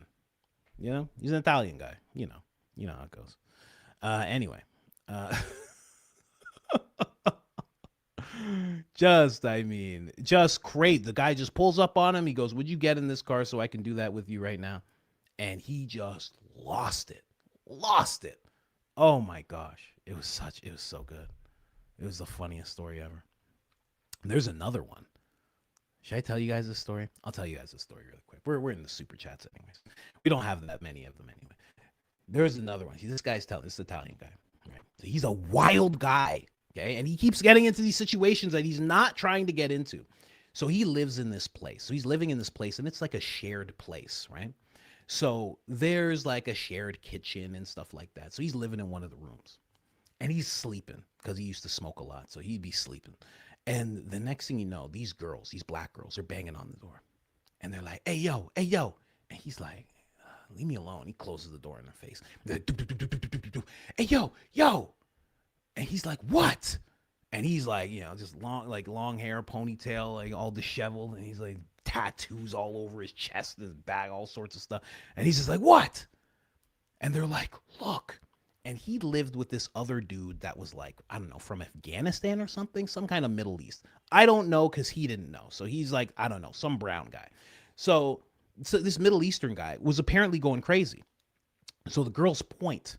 S1: He's an Italian guy. You know how it goes. Anyway. Just great. The guy just pulls up on him. He goes, would you get in this car so I can do that with you right now? And he just lost it. Oh my gosh. It was so good. It was the funniest story ever. There's another one. Should I tell you guys this story? I'll tell you guys this story really quick. We're in the super chats anyways. We don't have that many of them anyway. There's another one. This Italian guy. Right? So he's a wild guy. Okay. And he keeps getting into these situations that he's not trying to get into. So he lives in this place. So he's living in this place and it's like a shared place, right? So there's like a shared kitchen and stuff like that. So he's living in one of the rooms and he's sleeping because he used to smoke a lot. So he'd be sleeping. And the next thing you know, these black girls are banging on the door and they're like, hey, yo. And he's like, leave me alone. He closes the door in their face. Like, hey, yo. And he's like, what? And he's like, just long hair, ponytail, like all disheveled. And he's like tattoos all over his chest, his back, all sorts of stuff. And he's just like, what? And they're like, look. And he lived with this other dude that was like, I don't know, from Afghanistan or something, some kind of Middle East. I don't know because he didn't know. So he's like, I don't know, some brown guy. So this Middle Eastern guy was apparently going crazy. So the girls point.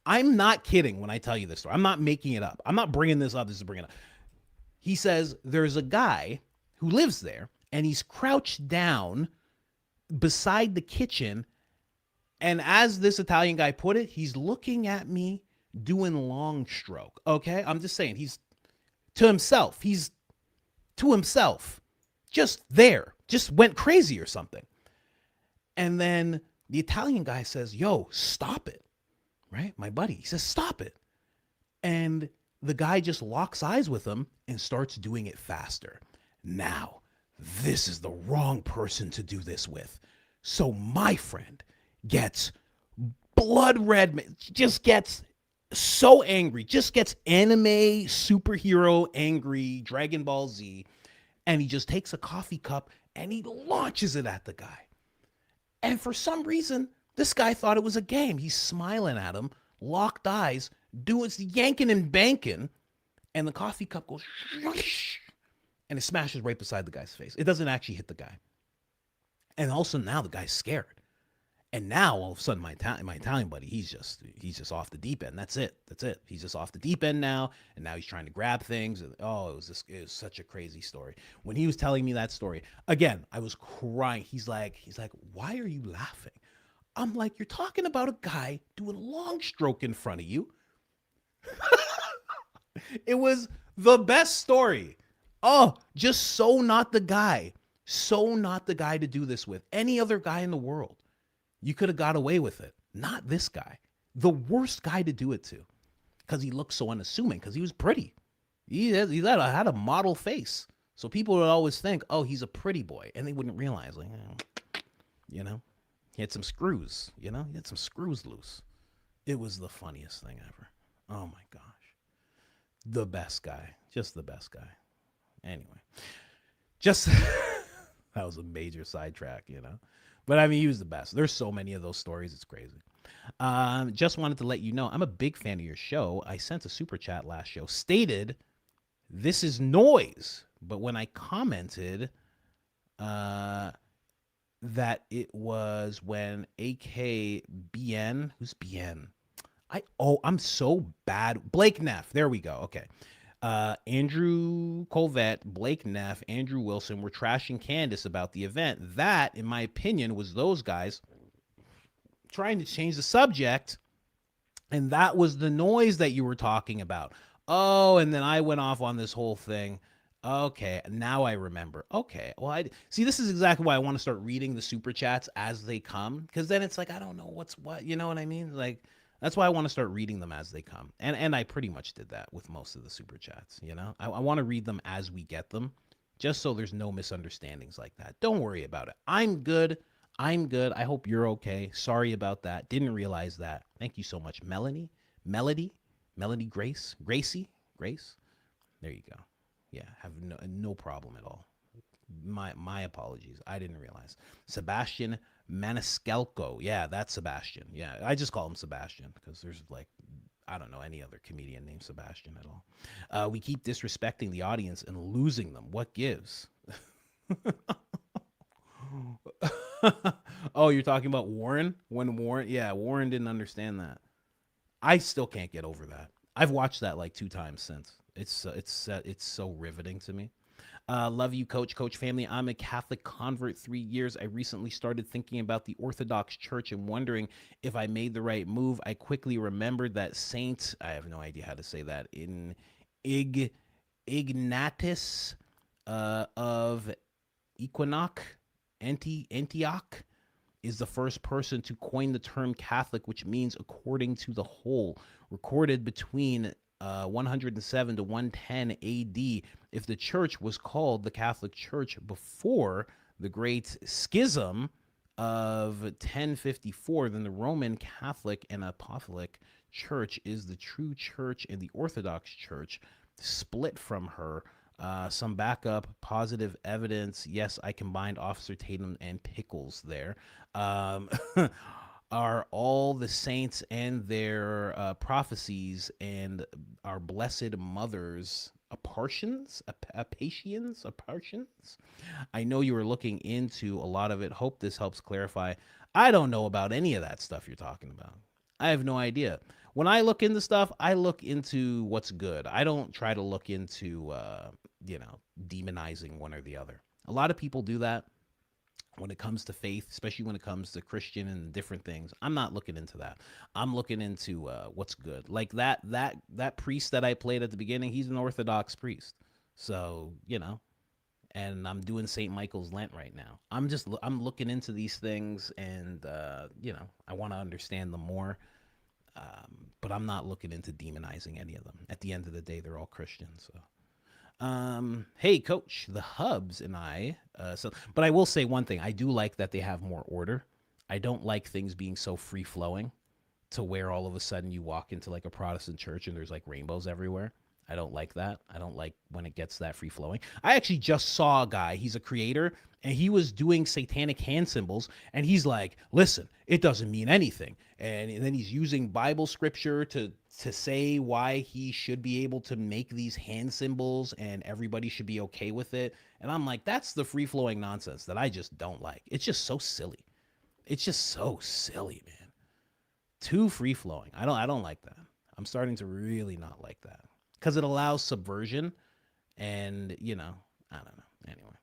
S1: I'm not kidding when I tell you this story. I'm not making it up. I'm not bringing this up. This is bringing it up. He says there's a guy who lives there and he's crouched down beside the kitchen. And as this Italian guy put it, he's looking at me doing long stroke. Okay, I'm just saying he's to himself. He's to himself, just there, just went crazy or something. And then the Italian guy says, "Yo, stop it." Right, my buddy. He says, "Stop it," and the guy just locks eyes with him and starts doing it faster. Now, this is the wrong person to do this with. So my friend gets blood red, just gets so angry, just gets anime superhero angry, Dragon Ball Z, and he just takes a coffee cup and he launches it at the guy. And for some reason, this guy thought it was a game. He's smiling at him, locked eyes, doing yanking and banking, and the coffee cup goes and it smashes right beside the guy's face. It doesn't actually hit the guy. And also now the guy's scared. And now all of a sudden my Italian buddy, he's just off the deep end. That's it. He's just off the deep end now. And now he's trying to grab things. And, oh, it was such a crazy story. When he was telling me that story, again, I was crying. He's like, "Why are you laughing?" I'm like, "You're talking about a guy doing long stroke in front of you." It was the best story. Oh, just so not the guy. So not the guy to do this with. Any other guy in the world, you could have got away with it. Not this guy. The worst guy to do it to. Because he looked so unassuming. Because he was pretty. He had a model face. So people would always think, oh, he's a pretty boy. And they wouldn't realize, like, he had some screws. He had some screws loose. It was the funniest thing ever. Oh, my gosh. The best guy. Just the best guy. Anyway. Just... that was a major sidetrack, But I mean, he was the best. There's so many of those stories. It's crazy. Just wanted to let you know, I'm a big fan of your show. I sent a super chat last show, stated, "This is noise." But when I commented that it was when AKBN, who's BN? I'm so bad. Blake Neff. There we go. Okay. Andrew Colvette, Blake Neff, Andrew Wilson were trashing Candace about the event. That, in my opinion, was those guys trying to change the subject. And that was the noise that you were talking about. Oh, and then I went off on this whole thing. Okay, now I remember. Okay, well, see, this is exactly why I want to start reading the super chats as they come. Because then it's like, I don't know what's what. You know what I mean? Like, that's why I want to start reading them as they come. And I pretty much did that with most of the super chats, I want to read them as we get them, just so there's no misunderstandings like that. Don't worry about it. I'm good. I hope you're okay. Sorry about that. Didn't realize that. Thank you so much, Melody, Grace. There you go. Yeah, have no problem at all. My apologies. I didn't realize. Sebastian Maniscalco. Yeah, that's Sebastian. Yeah, I just call him Sebastian because there's I don't know any other comedian named Sebastian at all. We keep disrespecting the audience and losing them. What gives? Oh, you're talking about Warren? Warren didn't understand that. I still can't get over that. I've watched that like 2 times since. It's so riveting to me. Love you, Coach family. I'm a Catholic convert, 3 years. I recently started thinking about the Orthodox Church and wondering if I made the right move. I quickly remembered that Saint, I have no idea how to say that, in Ignatius of Antioch is the first person to coin the term Catholic, which means according to the whole, recorded between 107 to 110 AD. If the church was called the Catholic Church before the Great Schism of 1054, then the Roman Catholic and Apostolic Church is the true church, and the Orthodox Church split from her. Some backup, positive evidence. Yes, I combined Officer Tatum and Pickles there. Are all the saints and their prophecies and our blessed mothers Apartians? I know you were looking into a lot of it. Hope this helps clarify. I don't know about any of that stuff you're talking about. I have no idea. When I look into stuff, I look into what's good. I don't try to look into, demonizing one or the other. A lot of people do that. when it comes to faith, especially when it comes to Christian and different things. I'm not looking into that. I'm looking into what's good. Like that priest that I played at the beginning, he's an Orthodox priest. So, and I'm doing St. Michael's Lent right now. I'm looking into these things, and I want to understand them more. But I'm not looking into demonizing any of them. At the end of the day, they're all Christians. So, hey, Coach, the Hubs and I. But I will say one thing: I do like that they have more order. I don't like things being so free flowing, to where all of a sudden you walk into like a Protestant church and there's like rainbows everywhere. I don't like that. I don't like when it gets that free flowing. I actually just saw a guy, he's a creator, and he was doing satanic hand symbols, and he's like, listen, it doesn't mean anything. And then he's using Bible scripture to say why he should be able to make these hand symbols and everybody should be okay with it. And I'm like, that's the free flowing nonsense that I just don't like. It's just so silly. It's just so silly, man. Too free flowing. I don't like that. I'm starting to really not like that. Because it allows subversion, and I don't know. Anyway,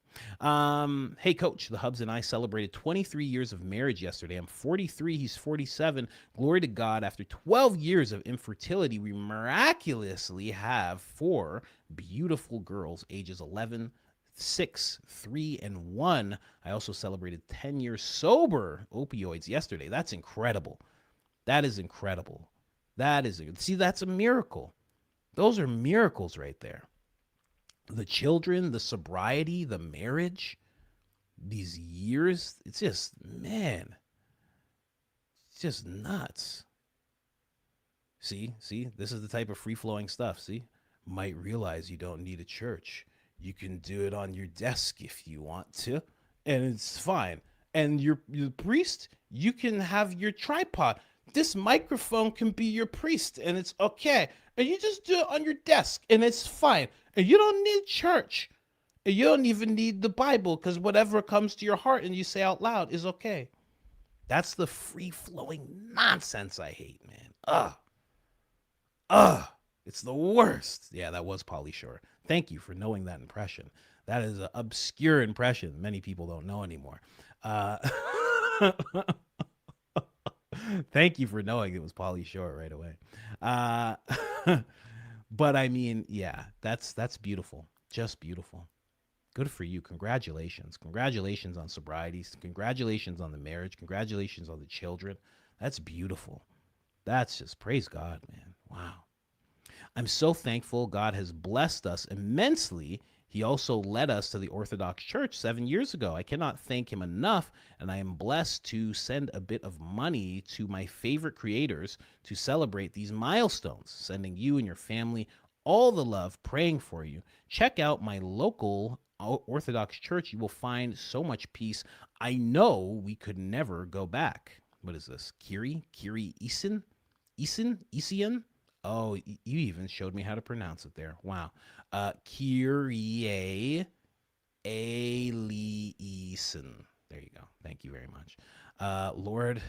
S1: hey, Coach, the Hubs and I celebrated 23 years of marriage yesterday. I'm 43, he's 47. Glory to God. After 12 years of infertility, we miraculously have 4 beautiful girls, ages 11, 6, 3, and 1. I also celebrated 10 years sober opioids yesterday. That's incredible. That is incredible. See, that's a miracle. Those are miracles right there. The children, the sobriety, the marriage, these years, it's just, man, it's just nuts. See, this is the type of free-flowing stuff, see? Might realize you don't need a church. You can do it on your desk if you want to, and it's fine. And your priest, you can have your tripod. This microphone can be your priest, and it's okay. And you just do it on your desk, and it's fine. And you don't need church. And you don't even need the Bible, because whatever comes to your heart and you say out loud is okay. That's the free-flowing nonsense I hate, man. It's the worst. Yeah, that was Pauly Shore. Thank you for knowing that impression. That is an obscure impression many people don't know anymore. Thank you for knowing it was Pauly Shore right away. But I mean, yeah, that's beautiful. Just beautiful. Good for you. Congratulations. Congratulations on sobriety. Congratulations on the marriage. Congratulations on the children. That's beautiful. That's just, praise God, man. Wow. I'm so thankful God has blessed us immensely. He also led us to the Orthodox Church 7 years ago. I cannot thank him enough, and I am blessed to send a bit of money to my favorite creators to celebrate these milestones, sending you and your family all the love, praying for you. Check out my local Orthodox Church. You will find so much peace. I know we could never go back. What is this? Kiri Isin? Oh, you even showed me how to pronounce it there. Wow. Kyrie eleison. There you go. Thank you very much. Lord,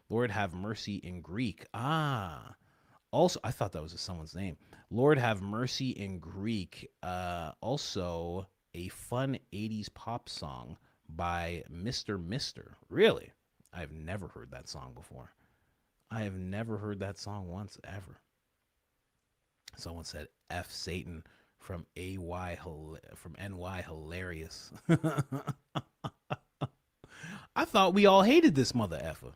S1: Lord have mercy in Greek. Also, I thought that was someone's name. Lord have mercy in Greek. Also, a fun 80s pop song by Mr. Mister. Really? I've never heard that song before. I have never heard that song once, ever. Someone said F Satan from NY hilarious. I thought we all hated this mother effer.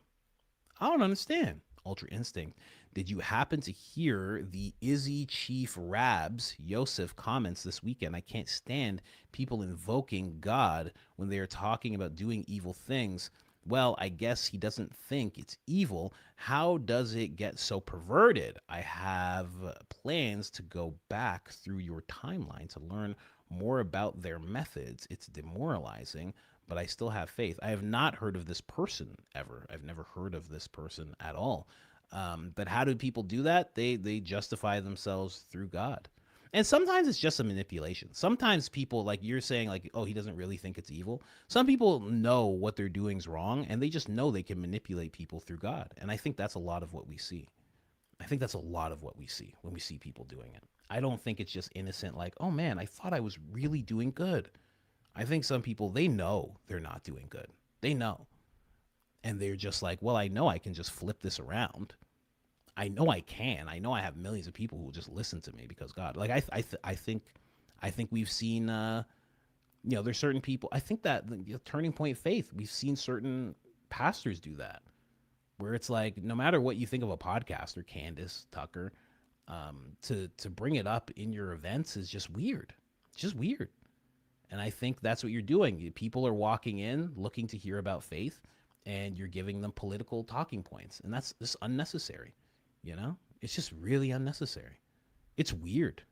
S1: I don't understand. Ultra Instinct. Did you happen to hear the Izzy Chief Rabs Yosef comments this weekend? I can't stand people invoking God when they are talking about doing evil things. Well, I guess he doesn't think it's evil. How does it get so perverted? I have plans to go back through your timeline to learn more about their methods. It's demoralizing, but I still have faith. I have not heard of this person ever. I've never heard of this person at all. But how do people do that? They justify themselves through God. And sometimes it's just a manipulation. Sometimes people, like you're saying, like, oh, he doesn't really think it's evil. Some people know what they're doing is wrong, and they just know they can manipulate people through God. And I think that's a lot of what we see. I think that's a lot of what we see when we see people doing it. I don't think it's just innocent, like, oh man, I thought I was really doing good. I think some people, they know they're not doing good. They know. And they're just like, well, I know I can just flip this around. I know I can. I know I have millions of people who will just listen to me because God. Like I think we've seen there's certain people. I think that the Turning Point Faith, we've seen certain pastors do that, where it's like, no matter what you think of a podcaster, Candace, Tucker, to bring it up in your events is just weird. It's just weird. And I think that's what you're doing. People are walking in looking to hear about faith, and you're giving them political talking points. And that's just unnecessary. It's just really unnecessary. It's weird.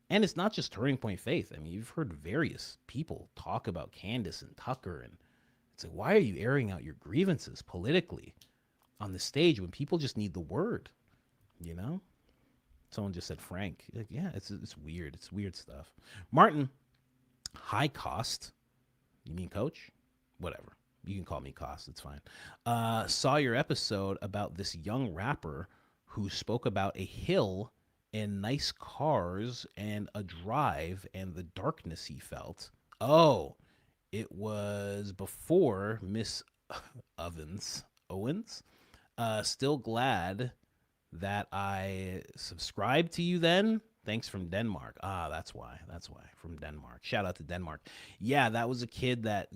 S1: And it's not just Turning Point Faith. I mean, you've heard various people talk about Candace and Tucker. And it's like, why are you airing out your grievances politically on the stage when people just need the word? Someone just said Frank. Like, yeah, it's weird. It's weird stuff. Martin, high cost. You mean coach? Whatever. You can call me Cost. It's fine. Saw your episode about this young rapper who spoke about a hill and nice cars and a drive and the darkness he felt. Oh, it was before Miss Owens. Still glad that I subscribed to you then. Thanks from Denmark. That's why. From Denmark. Shout out to Denmark. Yeah, that was a kid that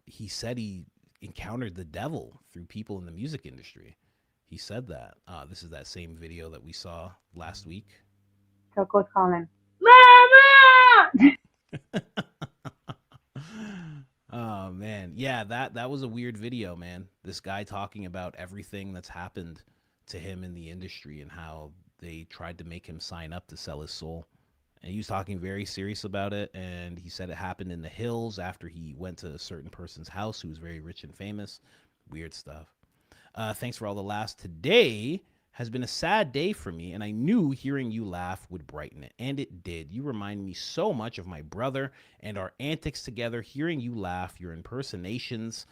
S1: he said he encountered the devil through people in the music industry. He said that. This is that same video that we saw last week.
S17: So goes Colin. Mama!
S1: Oh man. Yeah, that was a weird video, man. This guy talking about everything that's happened to him in the industry and how they tried to make him sign up to sell his soul. And he was talking very serious about it. And he said it happened in the hills after he went to a certain person's house who was very rich and famous. Weird stuff. Thanks for all the laughs. Today has been a sad day for me, and I knew hearing you laugh would brighten it. And it did. You remind me so much of my brother and our antics together. Hearing you laugh, your impersonations,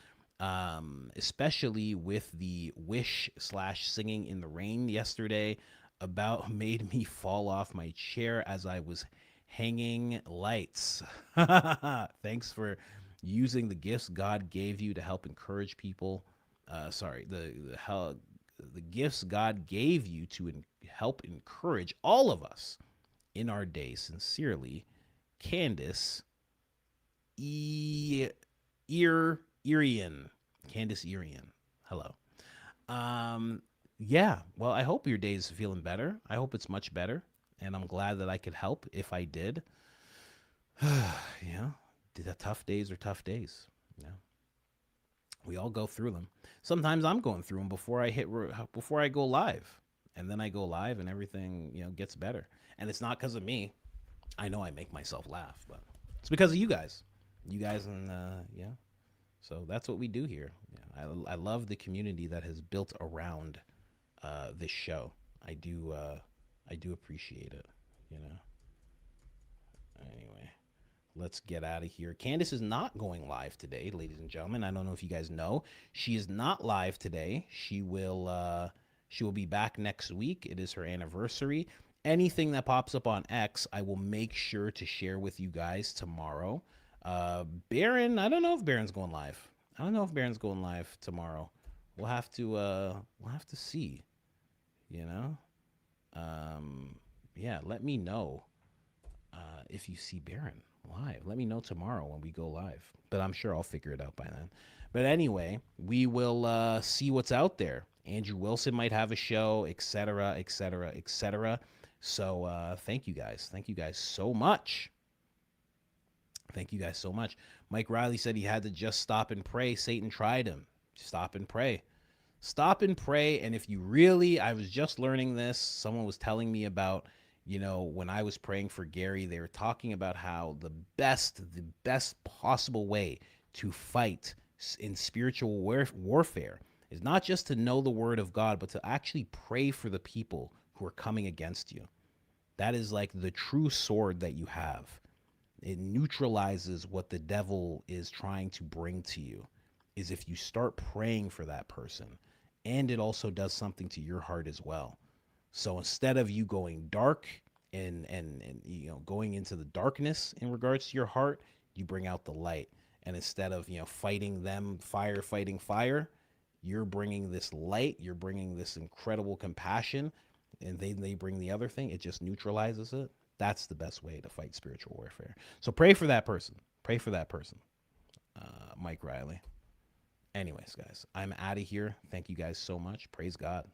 S1: especially with the wish/singing in the rain yesterday, about made me fall off my chair as I was hanging lights. Thanks for using the gifts God gave you to help encourage people. The gifts God gave you to help encourage all of us in our day. Sincerely, Candace Irian. Candace Irian. Hello. Yeah, well, I hope your day is feeling better. I hope it's much better, and I'm glad that I could help if I did. The tough days are tough days. We all go through them. Sometimes I'm going through them before I go live, and then I go live and everything gets better. And it's not because of me. I know I make myself laugh, but it's because of you guys. And So that's what we do here. I love the community that has built around this show. I do appreciate it. Anyway. Let's get out of here. Candace is not going live today, ladies and gentlemen. I don't know if you guys know. She is not live today. She will be back next week. It is her anniversary. Anything that pops up on X, I will make sure to share with you guys tomorrow. Baron, I don't know if Baron's going live. I don't know if Baron's going live tomorrow. We'll have to see. Let me know if you see Baron live. Let me know tomorrow when we go live, but I'm sure I'll figure it out by then. But anyway, we will see what's out there. Andrew Wilson might have a show, etc. So thank you guys so much. Mike Riley said he had to just stop and pray. Satan tried him. Stop and pray. And if you really, I was just learning this, someone was telling me about when I was praying for Gary, they were talking about how the best possible way to fight in spiritual warfare is not just to know the word of God, but to actually pray for the people who are coming against you. That is like the true sword that you have. It neutralizes what the devil is trying to bring to you, is if you start praying for that person. And it also does something to your heart as well. So instead of you going dark and going into the darkness in regards to your heart, you bring out the light. And instead of, fighting them, fighting fire, you're bringing this light, you're bringing this incredible compassion, and they bring the other thing. It just neutralizes it. That's the best way to fight spiritual warfare. So pray for that person. Pray for that person, Mike Riley. Anyways, guys, I'm out of here. Thank you guys so much. Praise God.